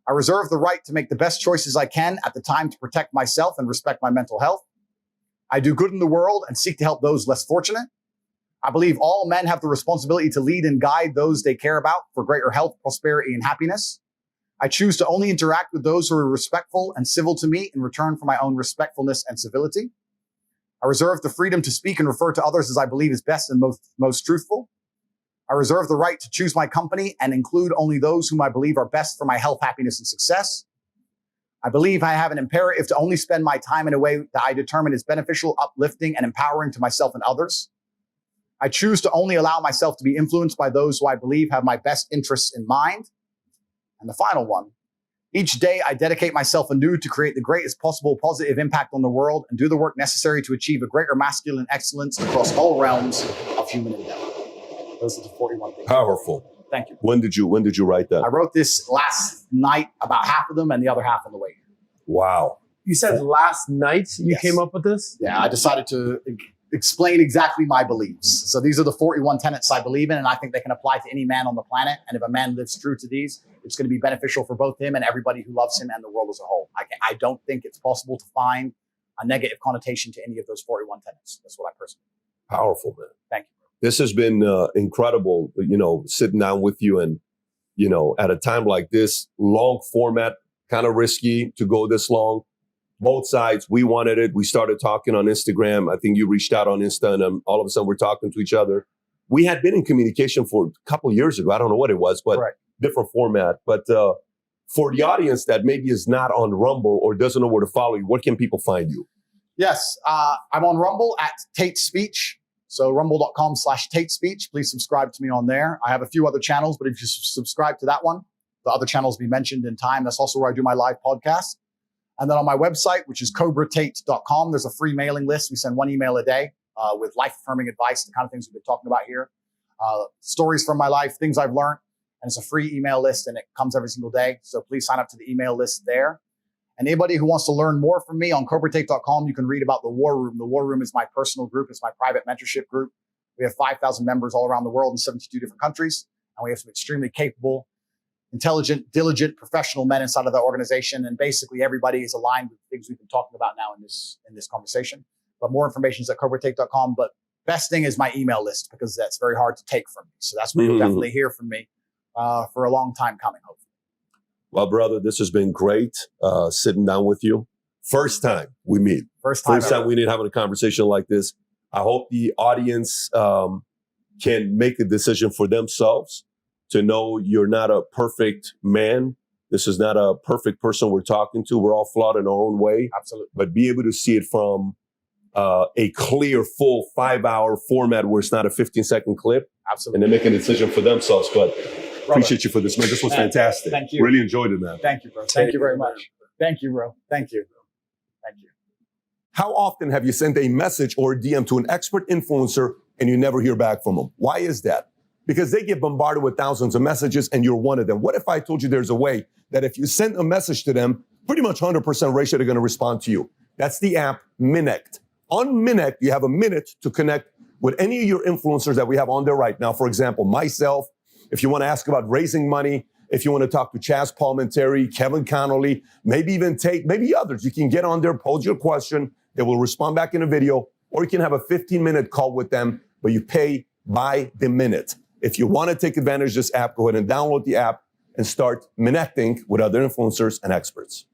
A: I reserve the right to make the best choices I can at the time to protect myself and respect my mental health. I do good in the world and seek to help those less fortunate. I believe all men have the responsibility to lead and guide those they care about for greater health, prosperity, and happiness. I choose to only interact with those who are respectful and civil to me in return for my own respectfulness and civility. I reserve the freedom to speak and refer to others as I believe is best and most truthful. I reserve the right to choose my company and include only those whom I believe are best for my health, happiness, and success. I believe I have an imperative to only spend my time in a way that I determine is beneficial, uplifting, and empowering to myself and others. I choose to only allow myself to be influenced by those who I believe have my best interests in mind. And the final one, each day I dedicate myself anew to create the greatest possible positive impact on the world and do the work necessary to achieve a greater masculine excellence across all realms of human endeavor. Those are the 41 things.
B: Powerful.
A: Thank you.
B: When did you write that?
A: I wrote this last night, about half of them, and the other half on the way here.
B: Wow.
D: You said last night you
A: Yes.
D: came up with this?
A: Yeah, I decided to explain exactly my beliefs. So these are the 41 tenets I believe in, and I think they can apply to any man on the planet. And if a man lives true to these, it's going to be beneficial for both him and everybody who loves him and the world as a whole. I don't think it's possible to find a negative connotation to any of those 41 tenets. That's what I personally think.
B: Powerful, man.
A: Thank you.
B: This has been incredible, sitting down with you and, at a time like this, long format, kind of risky to go this long. Both sides, we wanted it. We started talking on Instagram. I think you reached out on Insta and all of a sudden we're talking to each other. We had been in communication for a couple of years ago. I don't know what it was, but different format. But for the audience that maybe is not on Rumble or doesn't know where to follow you, where can people find you?
A: Yes, I'm on Rumble at Tate Speech. So rumble.com/Tate Speech. Please subscribe to me on there. I have a few other channels, but if you subscribe to that one, the other channels will be mentioned in time. That's also where I do my live podcast. And then on my website, which is cobratate.com, there's a free mailing list. We send one email a day with life-affirming advice, the kind of things we've been talking about here. Stories from my life, things I've learned. And it's a free email list, and it comes every single day. So please sign up to the email list there. And anybody who wants to learn more from me on cobratate.com, you can read about the War Room. The War Room is my personal group. It's my private mentorship group. We have 5,000 members all around the world in 72 different countries. And we have some extremely capable, intelligent, diligent, professional men inside of the organization. And basically everybody is aligned with things we've been talking about now in this conversation. But more information is at cobratate.com. But best thing is my email list, because that's very hard to take from me. So that's where you'll definitely hear from me for a long time coming, hopefully.
B: Well, brother, this has been great sitting down with you. First time we meet.
A: First time
B: we need having a conversation like this. I hope the audience can make a decision for themselves to know you're not a perfect man. This is not a perfect person we're talking to. We're all flawed in our own way.
A: Absolutely.
B: But be able to see it from a clear, full 5-hour format where it's not a 15-second clip.
A: Absolutely.
B: And they make a decision for themselves. But
A: Brother,
B: appreciate you for this, man. This was fantastic.
A: Thank you.
B: Really enjoyed it, man.
A: Thank you, bro. Thank you very much. Thank you, bro. Thank you. Thank you.
B: How often have you sent a message or a DM to an expert influencer and you never hear back from them? Why is that? Because they get bombarded with thousands of messages and you're one of them. What if I told you there's a way that if you send a message to them, pretty much 100% ratio they're going to respond to you? That's the app Minect. On Minect, you have a minute to connect with any of your influencers that we have on there right now. For example, myself, if you want to ask about raising money, if you want to talk to Chaz Palminteri, Kevin Connolly, maybe even Tate, maybe others, you can get on there, pose your question. They will respond back in a video, or you can have a 15-minute call with them, but you pay by the minute. If you want to take advantage of this app, go ahead and download the app and start connecting with other influencers and experts.